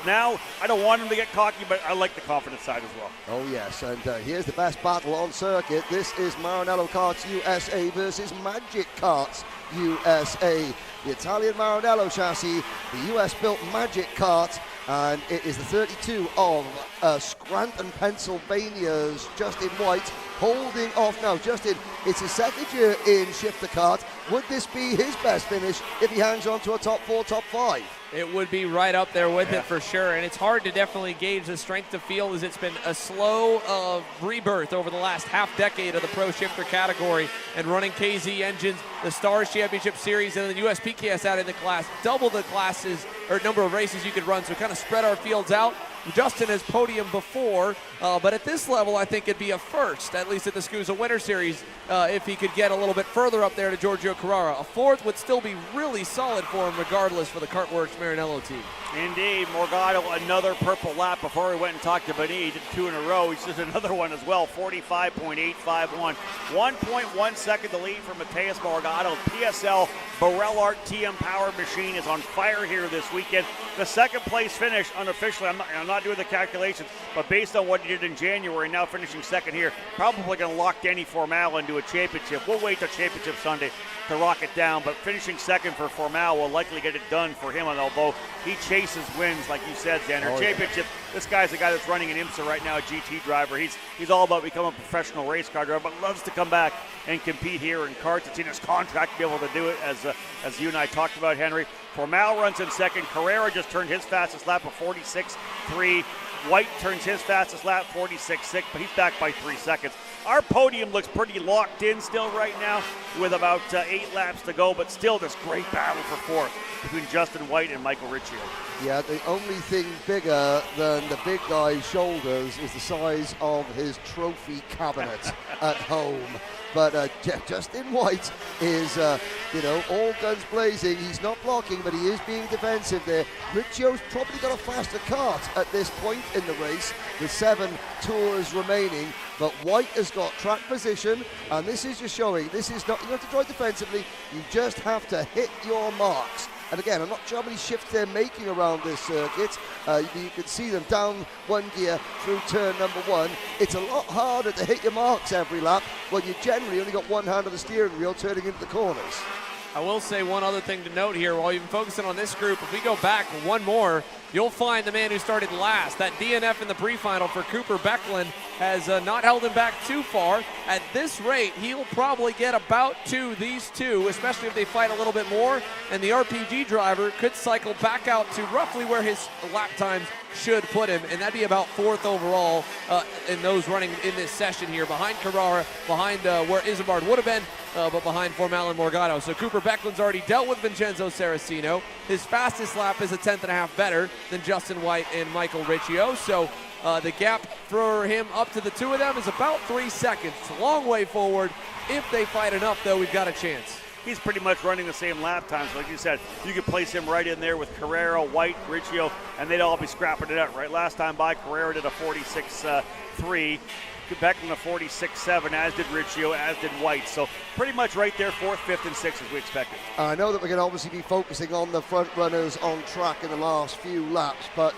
Now, I don't want him to get cocky, but I like the confidence side as well. Oh, yes, and here's the best battle on circuit. This is Maranello Karts USA versus Magic Karts USA. The Italian Maranello chassis, the US-built Magic Kart, and it is the 32 of Scranton, Pennsylvania's Justin White holding off now. Justin, it's his second year in shifter kart. Would this be his best finish if he hangs on to a top 4, top 5? It would be right up there with it for sure, and it's hard to definitely gauge the strength of field as it's been a slow rebirth over the last half decade of the pro shifter category and running KZ engines, the Stars Championship Series, and the USPKS out in the class, double the classes or number of races you could run, so kind of spread our fields out. Justin has podiumed before, but at this level, I think it'd be a first, at least at the SKUSA Winter Series, if he could get a little bit further up there to Giorgio Carrara. A fourth would still be really solid for him, regardless, for the Kartworks Maranello team. Indeed, Morgado, another purple lap before he went and talked to Bonilla. He did 2 in a row. He's just another one as well, 45.851. 1.1 second to lead for Mateus Morgado. PSL Barrel Art TM Power Machine is on fire here this weekend. The second place finish, unofficially, I'm not doing the calculations, but based on what he did in January, now finishing second here, probably going to lock Danny Formal into a championship. We'll wait till championship Sunday to rock it down, but finishing second for Formal will likely get it done for him, and although he chases wins, like you said, Xander. Championship, this guy's the guy that's running an IMSA right now, a GT driver. He's all about becoming a professional race car driver, but loves to come back and compete here in karts. It's in his contract to be able to do it, as you and I talked about, Henry. Formal runs in second. Carrera just turned his fastest lap of 46.3. White turns his fastest lap, 46.6, but he's back by 3 seconds. Our podium looks pretty locked in still right now with about 8 laps to go, but still this great battle for fourth between Justin White and Michael Riccio. Yeah, the only thing bigger than the big guy's shoulders is the size of his trophy cabinet at home. But Justin White is, all guns blazing. He's not blocking, but he is being defensive there. Riccio's probably got a faster kart at this point in the race with 7 tours remaining. But White has got track position, and this is just showing, this is not, you don't have to drive defensively, you just have to hit your marks. And again, I'm not sure how many shifts they're making around this circuit. You can see them down 1 gear through turn number 1. It's a lot harder to hit your marks every lap when you generally only got one hand on the steering wheel turning into the corners. I will say one other thing to note here while you've been focusing on this group. If we go back one more, you'll find the man who started last, that DNF in the pre-final for Cooper Becklin, has not held him back too far. At this rate, he'll probably get about these two, especially if they fight a little bit more, and the RPG driver could cycle back out to roughly where his lap times should put him, and that'd be about 4th overall in those running in this session here, behind Carrara, behind where Isambard would have been, but behind Formal and Morgado. So Cooper Beckland's already dealt with Vincenzo Saraceno. His fastest lap is a 10th.5 better than Justin White and Michael Riccio. So the gap for him up to the two of them is about 3 seconds. It's a long way forward. If they fight enough, though, we've got a chance. He's pretty much running the same lap times. Like you said, you could place him right in there with Carrera, White, Riccio, and they'd all be scrapping it out, right? Last time by, Carrera did a 46.3. Beckland a 46.7, as did Riccio, as did White. So pretty much right there, 4th, 5th, and 6th as we expected. I know that we're going to obviously be focusing on the front runners on track in the last few laps, but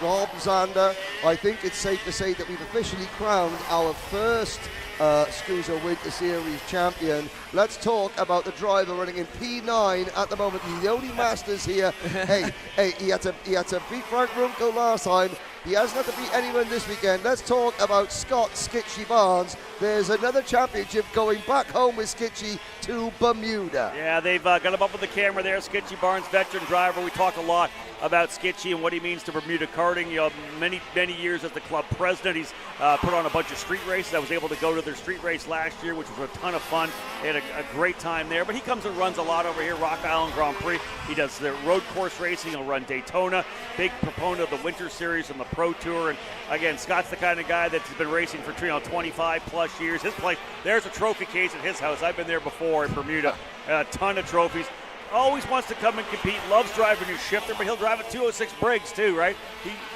Rob, Zander, I think it's safe to say that we've officially crowned our first SKUSA Winter Series champion. Let's talk about the driver running in P9 at the moment. He's the only Masters here. hey, he had to beat Frank Runkel last time. He hasn't had to beat anyone this weekend. Let's talk about Scott Skitchy Barnes. There's another championship going back home with Skitchy to Bermuda. Yeah, they've got him up with the camera there. Skitchy Barnes, veteran driver. We talk a lot about Skitchy and what he means to Bermuda karting. You know, many years as the club president. He's put on a bunch of street races. I was able to go to their street race last year, which was a ton of fun. They had a great time there. But he comes and runs a lot over here, Rock Island Grand Prix. He does the road course racing. He'll run Daytona. Big proponent of the Winter Series and the Pro Tour. And again, Scott's the kind of guy that's been racing for 25 plus years. His place, there's a trophy case at his house. I've been there before in Bermuda. A ton of trophies. Always wants to come and compete, loves driving his shifter, but he'll drive a 206 Briggs too, right?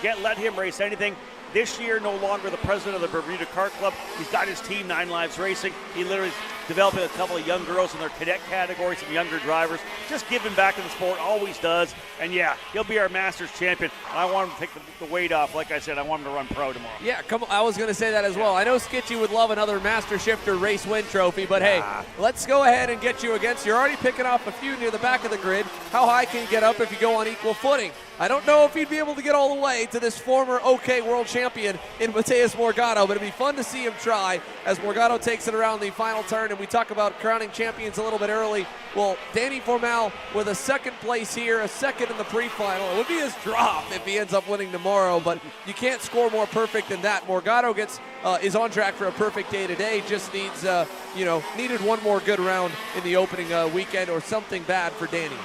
Let him race anything. This year, no longer the president of the Bermuda Kart Club. He's got his team, 9 Lives Racing. He literally is developing a couple of young girls in their cadet category, some younger drivers. Just giving back to the sport, always does. And yeah, he'll be our Masters champion. I want him to take the weight off. Like I said, I want him to run pro tomorrow. Yeah, come on. I was going to say that as well. I know Skitchy would love another Master Shifter race win trophy, but hey, let's go ahead and get you against. You're already picking off a few near the back of the grid. How high can you get up if you go on equal footing? I don't know if he'd be able to get all the way to this former OK world champion in Mateus Morgado, but it'd be fun to see him try as Morgado takes it around the final turn. And we talk about crowning champions a little bit early. Well, Danny Formal with a 2nd place here, a 2nd in the pre-final. It would be his drop if he ends up winning tomorrow, but you can't score more perfect than that. Morgado is on track for a perfect day today. Just needs, needed one more good round in the opening weekend or something bad for Danny.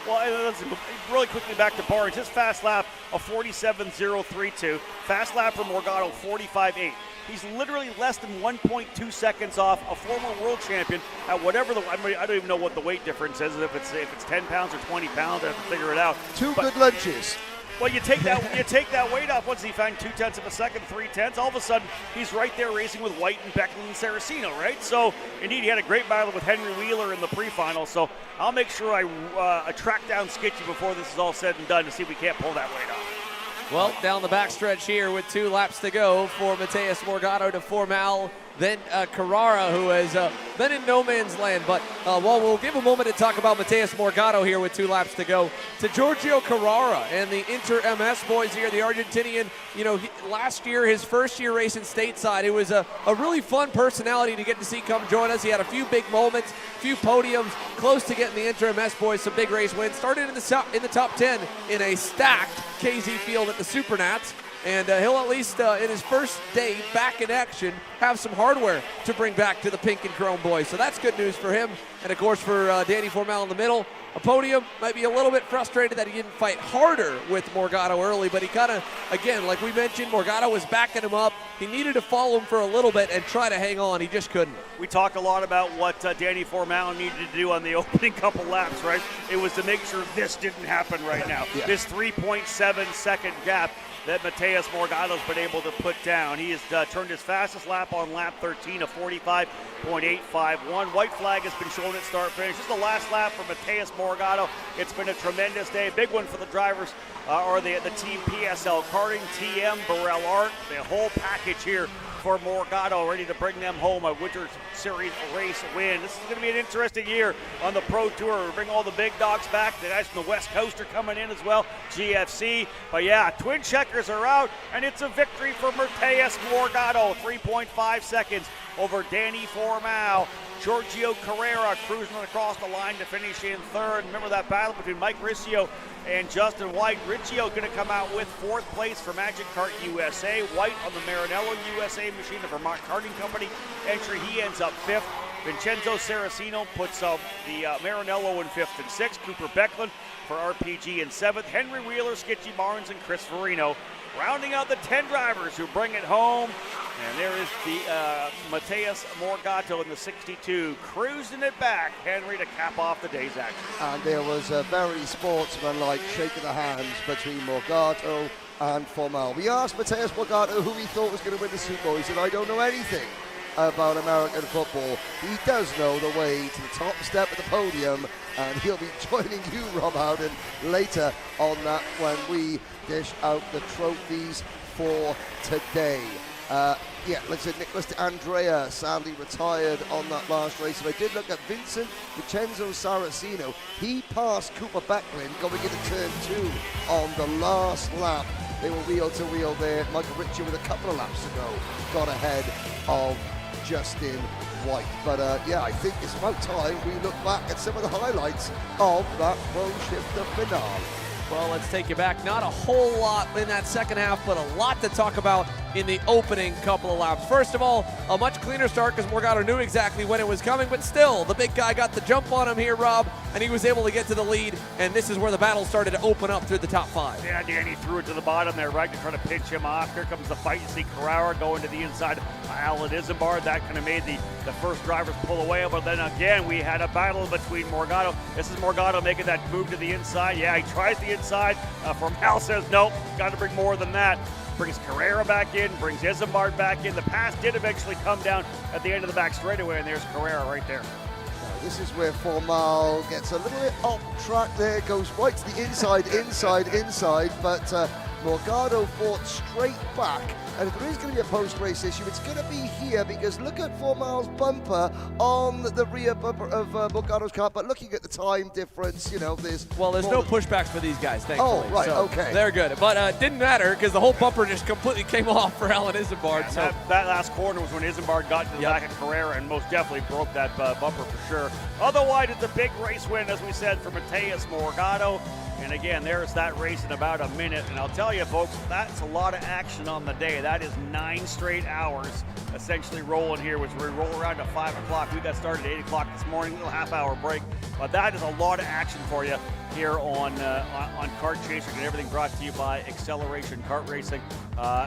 Well, let's really quickly back to Barnes. His fast lap, a 47.032. Fast lap for Morgado, 45.8. He's literally less than 1.2 seconds off a former world champion at whatever I don't even know what the weight difference is. If it's 10 pounds or 20 pounds, I have to figure it out. Good lunches. Well, you take that weight off. Once he found 0.2 of a second, 0.3, all of a sudden he's right there racing with White and Beckland and Saraceno, right? So indeed, he had a great battle with Henry Wheeler in the pre-final. So I'll make sure I track down Skitchy before this is all said and done to see if we can't pull that weight off. Well, down the backstretch here with 2 laps to go for Mateus Morgado to Formal. Then Carrara, who has been in no man's land. But we'll give a moment to talk about Mateus Morgado here with 2 laps to go. To Giorgio Carrara and the Inter-MS boys here, the Argentinian. Last year, his first year racing stateside, it was a really fun personality to get to see come join us. He had a few big moments, a few podiums, close to getting the Inter-MS boys some big race wins. Started in the top 10 in a stacked KZ field at the Supernats. And he'll at least, in his first day back in action, have some hardware to bring back to the pink and chrome boys. So that's good news for him. And, of course, for Danny Formal in the middle, a podium. Might be a little bit frustrated that he didn't fight harder with Morgado early, but he kind of, again, like we mentioned, Morgado was backing him up. He needed to follow him for a little bit and try to hang on. He just couldn't. We talk a lot about what Danny Formal needed to do on the opening couple laps, right? It was to make sure this didn't happen right now. Yeah. This 3.7 second gap that Mateus Morgado's been able to put down. He has turned his fastest lap on lap 13, a 45.851. White flag has been shown at start finish. This is the last lap for Mateus Morgado. It's been a tremendous day. Big one for the drivers or the team PSL Karting, TM, Burrell Art, the whole package here for Morgado, ready to bring them home a Winter Series race win. This is going to be an interesting year on the Pro Tour. We bring all the big dogs back. The guys from the West Coast are coming in as well, GFC. But yeah, twin checkers checkers are out, and it's a victory for Mateus Morgado, 3.5 seconds over Danny Formal. Giorgio Carrera cruising across the line to finish in third. Remember that battle between Mike Riccio and Justin White. Riccio going to come out with fourth place for Magic Kart USA. White on the Maranello USA machine, the Vermont Karting Company entry. He ends up fifth. Vincenzo Saraceno puts the Maranello in fifth and sixth. Cooper Becklin for RPG in seventh. Henry Wheeler, Skitchy Barnes, and Chris Farino rounding out the 10 drivers who bring it home. And there is the Mateus Morgado in the 62, cruising it back, Henry, to cap off the day's action. And there was a very sportsmanlike shake of the hands between Morgado and Formal. We asked Mateus Morgado who he thought was going to win the Super Bowl. He said, I don't know anything about American football. He does know the way to the top step of the podium, and he'll be joining you, Rob Howden, later on that when we dish out the trophies for today. Listen, Nicholas D'Andrea sadly retired on that last race. If I did look at Vincent Vincenzo Saraceno, he passed Cooper Becklin going into turn 2 on the last lap. They were wheel to wheel there. Michael Riccio with a couple of laps ago got ahead of Justin White. But I think it's about time we look back at some of the highlights of that Pro Shifter finale. Well, let's take you back. Not a whole lot in that second half, but a lot to talk about in the opening couple of laps. First of all, a much cleaner start because Morgado knew exactly when it was coming, but still, the big guy got the jump on him here, Rob, and he was able to get to the lead, and this is where the battle started to open up through the top 5. Yeah, Danny threw it to the bottom there, right, to try to pinch him off. Here comes the fight. You see Carrera going to the inside. Alan Isambard, that kind of made the first drivers pull away, but then again, we had a battle between Morgado. This is Morgado making that move to the inside. Yeah, he tries the inside. Formal says, nope, got to bring more than that. Brings Carrera back in, brings Isambard back in. The pass did eventually come down at the end of the back straightaway, and there's Carrera right there. This is where Formal gets a little bit off track there, goes right to the inside, but Morgado fought straight back. And if there is going to be a post-race issue, it's going to be here, because look at Formal's bumper on the rear bumper of Morgado's car. But looking at the time difference, there's no pushbacks for these guys, thankfully. Oh, right, so okay. They're good. But it didn't matter because the whole bumper just completely came off for Alan Isambard. Yeah, so that last corner was when Isambard got to the back of Carrera and most definitely broke that bumper for sure. Otherwise, it's a big race win, as we said, for Mateus Morgado. And again, there's that race in about a minute. And I'll tell you, folks, that's a lot of action on the day. That is 9 straight hours essentially rolling here, which we roll around to 5 o'clock. We got started at 8 o'clock this morning, a little half-hour break. But that is a lot of action for you here on Kart Chaser, and everything brought to you by Acceleration Kart Racing.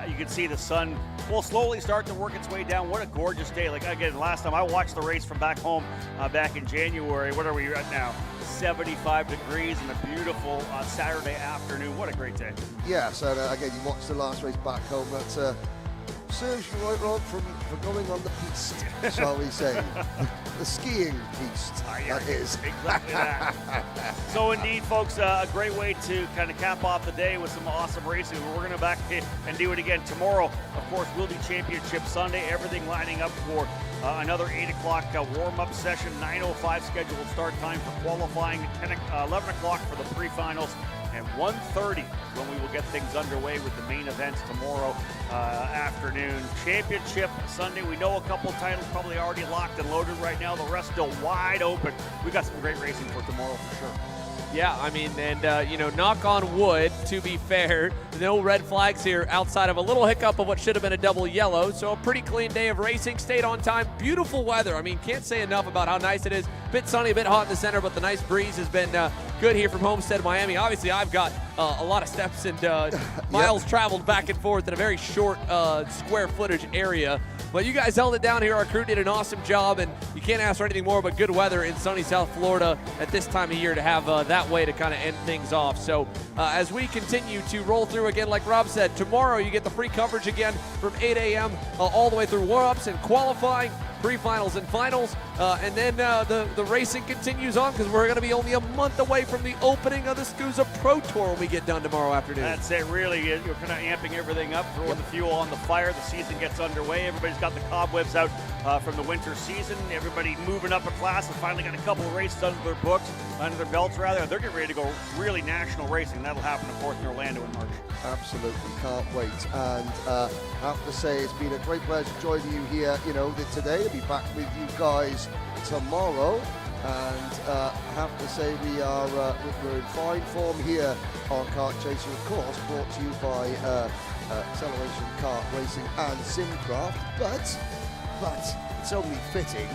You can see the sun will slowly start to work its way down. What a gorgeous day. Like, again, last time I watched the race from back home back in January. What are we at now? 75 degrees and a beautiful Saturday afternoon. What a great day. Yes, and again, you watched the last race back home. That serves you right, Rob, for going on the piste, shall we say. The skiing piste, that is. Exactly that. So indeed, folks, a great way to kind of cap off the day with some awesome racing. We're going to back and do it again tomorrow. Of course, will be Championship Sunday. Everything lining up for another 8 o'clock warm-up session, 9:05 scheduled start time for qualifying, 11 o'clock for the pre-finals, and 1:30 when we will get things underway with the main events tomorrow afternoon. Championship Sunday, we know a couple titles probably already locked and loaded right now. The rest still wide open. We got some great racing for tomorrow for sure. Yeah, I mean, and, knock on wood, to be fair, no red flags here outside of a little hiccup of what should have been a double yellow. So a pretty clean day of racing, stayed on time, beautiful weather. I mean, can't say enough about how nice it is. Bit sunny, a bit hot in the center, but the nice breeze has been good here from Homestead-Miami. Obviously, I've got a lot of steps and miles traveled back and forth in a very short square footage area. But you guys held it down here. Our crew did an awesome job, and you can't ask for anything more but good weather in sunny South Florida at this time of year to have that way to kind of end things off. So as we continue to roll through again, like Rob said, tomorrow you get the free coverage again from 8 a.m. All the way through warm-ups and qualifying. pre-finals and finals, and then the racing continues on because we're going to be only a month away from the opening of the SKUSA Pro Tour when we get done tomorrow afternoon. That's it, really. You're kind of amping everything up, throwing the fuel on the fire. The season gets underway. Everybody's got the cobwebs out from the winter season. Everybody moving up a class and finally got a couple of races under their books, under their belts rather. They're getting ready to go really national racing. That'll happen, of course, in Orlando in March. Absolutely, can't wait. And I have to say, it's been a great pleasure joining you here, today. I'll be back with you guys tomorrow. And I have to say, we're in fine form here on Kart Chaser, of course, brought to you by Acceleration Kart Racing and Simcraft. But it's only fitting.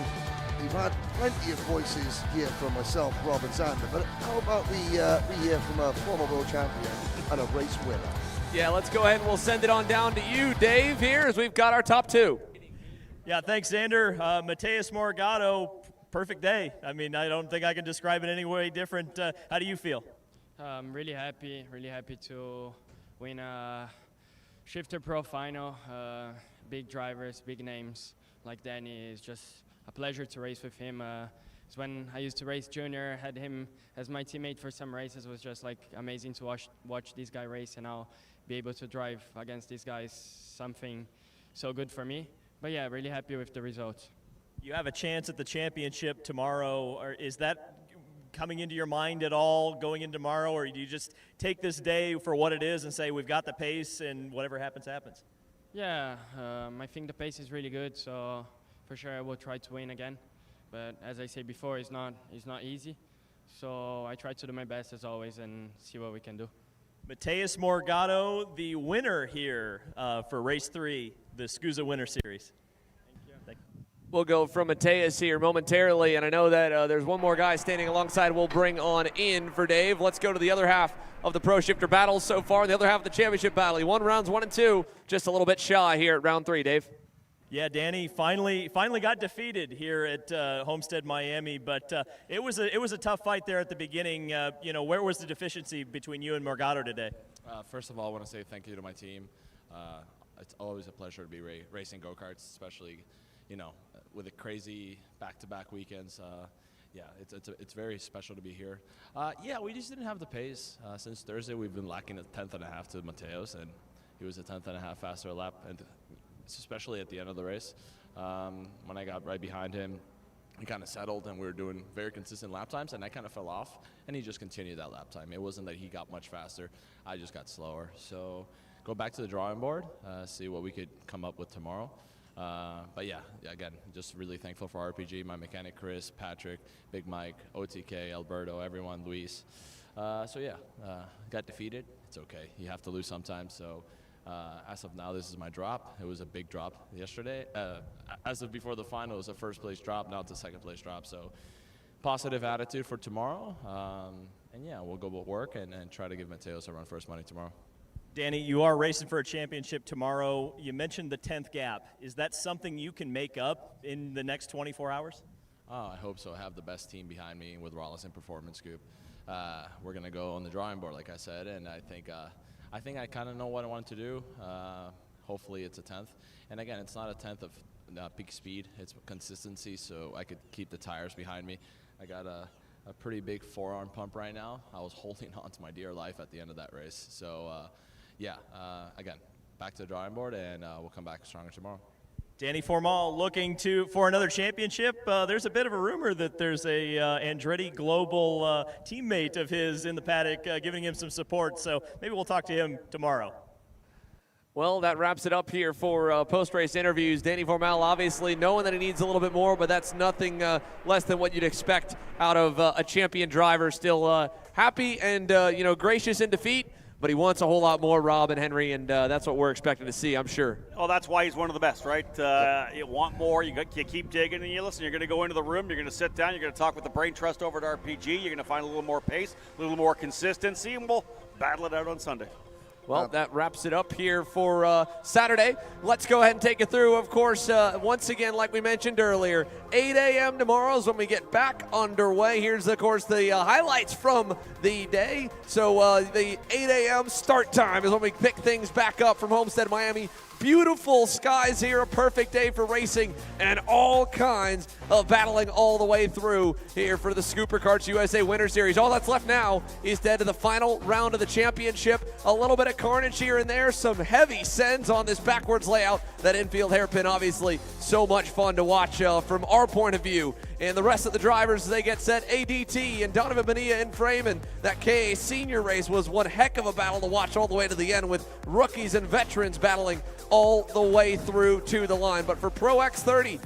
We've had plenty of voices here from myself, Rob and Xander, but how about we hear from a former world champion and a race winner? Yeah, let's go ahead and we'll send it on down to you, Dave, here as we've got our top two. Yeah, thanks, Xander. Mateus Morgado, perfect day. I mean, I don't think I can describe it any way different. How do you feel? I'm really happy to win a Shifter Pro Final. Big drivers, big names like Danny. Is just a pleasure to race with him. It's when I used to race junior, had him as my teammate for some races. It was just like amazing to watch this guy race, and now be able to drive against these guys, something so good for me. But yeah, really happy with the results. You have a chance at the championship tomorrow. Or is that coming into your mind at all going into tomorrow, or do you just take this day for what it is and say we've got the pace and whatever happens, happens? Yeah, I think the pace is really good, so for sure I will try to win again. But as I said before, it's not easy. So I try to do my best as always and see what we can do. Mateus Morgado, the winner here for Race 3, the SKUSA Winter Series. Thank you. We'll go from Mateus here momentarily, and I know that there's one more guy standing alongside we'll bring on in for Dave. Let's go to the other half of the Pro Shifter battles so far, the other half of the championship battle. He won rounds 1 and 2, just a little bit shy here at round 3, Dave. Yeah, Danny finally got defeated here at Homestead-Miami, but it was a tough fight there at the beginning. Where was the deficiency between you and Morgado today? First of all, I want to say thank you to my team. It's always a pleasure to be racing go-karts, especially, with the crazy back-to-back weekends. It's very special to be here. We just didn't have the pace. Since Thursday, we've been lacking a tenth and a half to Mateos, and he was a tenth and a half faster lap, and especially at the end of the race. When I got right behind him, he kind of settled, and we were doing very consistent lap times, and I kind of fell off, and he just continued that lap time. It wasn't that he got much faster. I just got slower. So go back to the drawing board, see what we could come up with tomorrow. Again, just really thankful for RPG, my mechanic Chris, Patrick, Big Mike, OTK, Alberto, everyone, Luis. Got defeated. It's okay. You have to lose sometimes. So as of now, this is my drop. It was a big drop yesterday. As of before the final, it was a first place drop. Now it's a second place drop. So positive attitude for tomorrow. We'll go with work and try to give Mateos a run for his money tomorrow. Danny, you are racing for a championship tomorrow. You mentioned the 10th gap. Is that something you can make up in the next 24 hours? I hope so. I have the best team behind me with Rollins and Performance Group. We're going to go on the drawing board, like I said, and I think I kind of know what I want to do. Hopefully it's a 10th. And again, it's not a 10th of peak speed. It's consistency, so I could keep the tires behind me. I got a pretty big forearm pump right now. I was holding on to my dear life at the end of that race. So, again, back to the drawing board, and we'll come back stronger tomorrow. Danny Formal looking for another championship. There's a bit of a rumor that there's a Andretti Global teammate of his in the paddock giving him some support, so maybe we'll talk to him tomorrow. Well, that wraps it up here for post-race interviews. Danny Formal obviously knowing that he needs a little bit more, but that's nothing less than what you'd expect out of a champion driver. Still happy and gracious in defeat, but he wants a whole lot more, Rob and Henry, and that's what we're expecting to see, I'm sure. Well, that's why he's one of the best, right? You want more, you keep digging, and you listen, you're going to go into the room, you're going to sit down, you're going to talk with the brain trust over at RPG, you're going to find a little more pace, a little more consistency, and we'll battle it out on Sunday. Well, that wraps it up here for Saturday. Let's go ahead and take it through. Of course, once again, like we mentioned earlier, 8 a.m. tomorrow is when we get back underway. Here's, of course, the highlights from the day. So the 8 a.m. start time is when we pick things back up from Homestead-Miami. Beautiful skies here, a perfect day for racing, and all kinds of battling all the way through here for the Super Karts USA Winter Series. All that's left now is to head to the final round of the championship. A little bit of carnage here and there, some heavy sends on this backwards layout. That infield hairpin, obviously, so much fun to watch from our point of view. And the rest of the drivers, they get set. ADT and Donovan Bonilla in frame, and that KA senior race was one heck of a battle to watch all the way to the end, with rookies and veterans battling all the way through to the line. But for Pro X30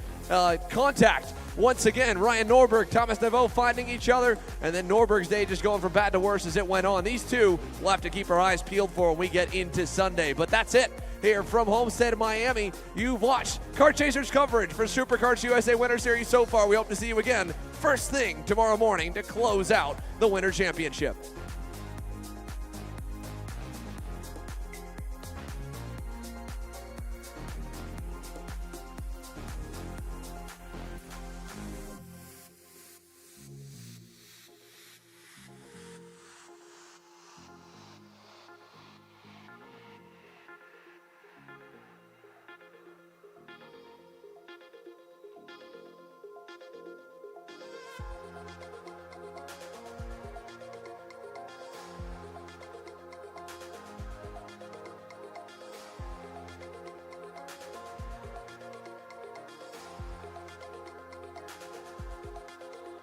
contact, once again, Ryan Norberg, Thomas Deveau finding each other, and then Norberg's day just going from bad to worse as it went on. These two we'll have to keep our eyes peeled for when we get into Sunday. But that's it here from Homestead-Miami. You've watched Kart Chasers coverage for Super Karts USA Winter Series so far. We hope to see you again first thing tomorrow morning to close out the Winter Championship.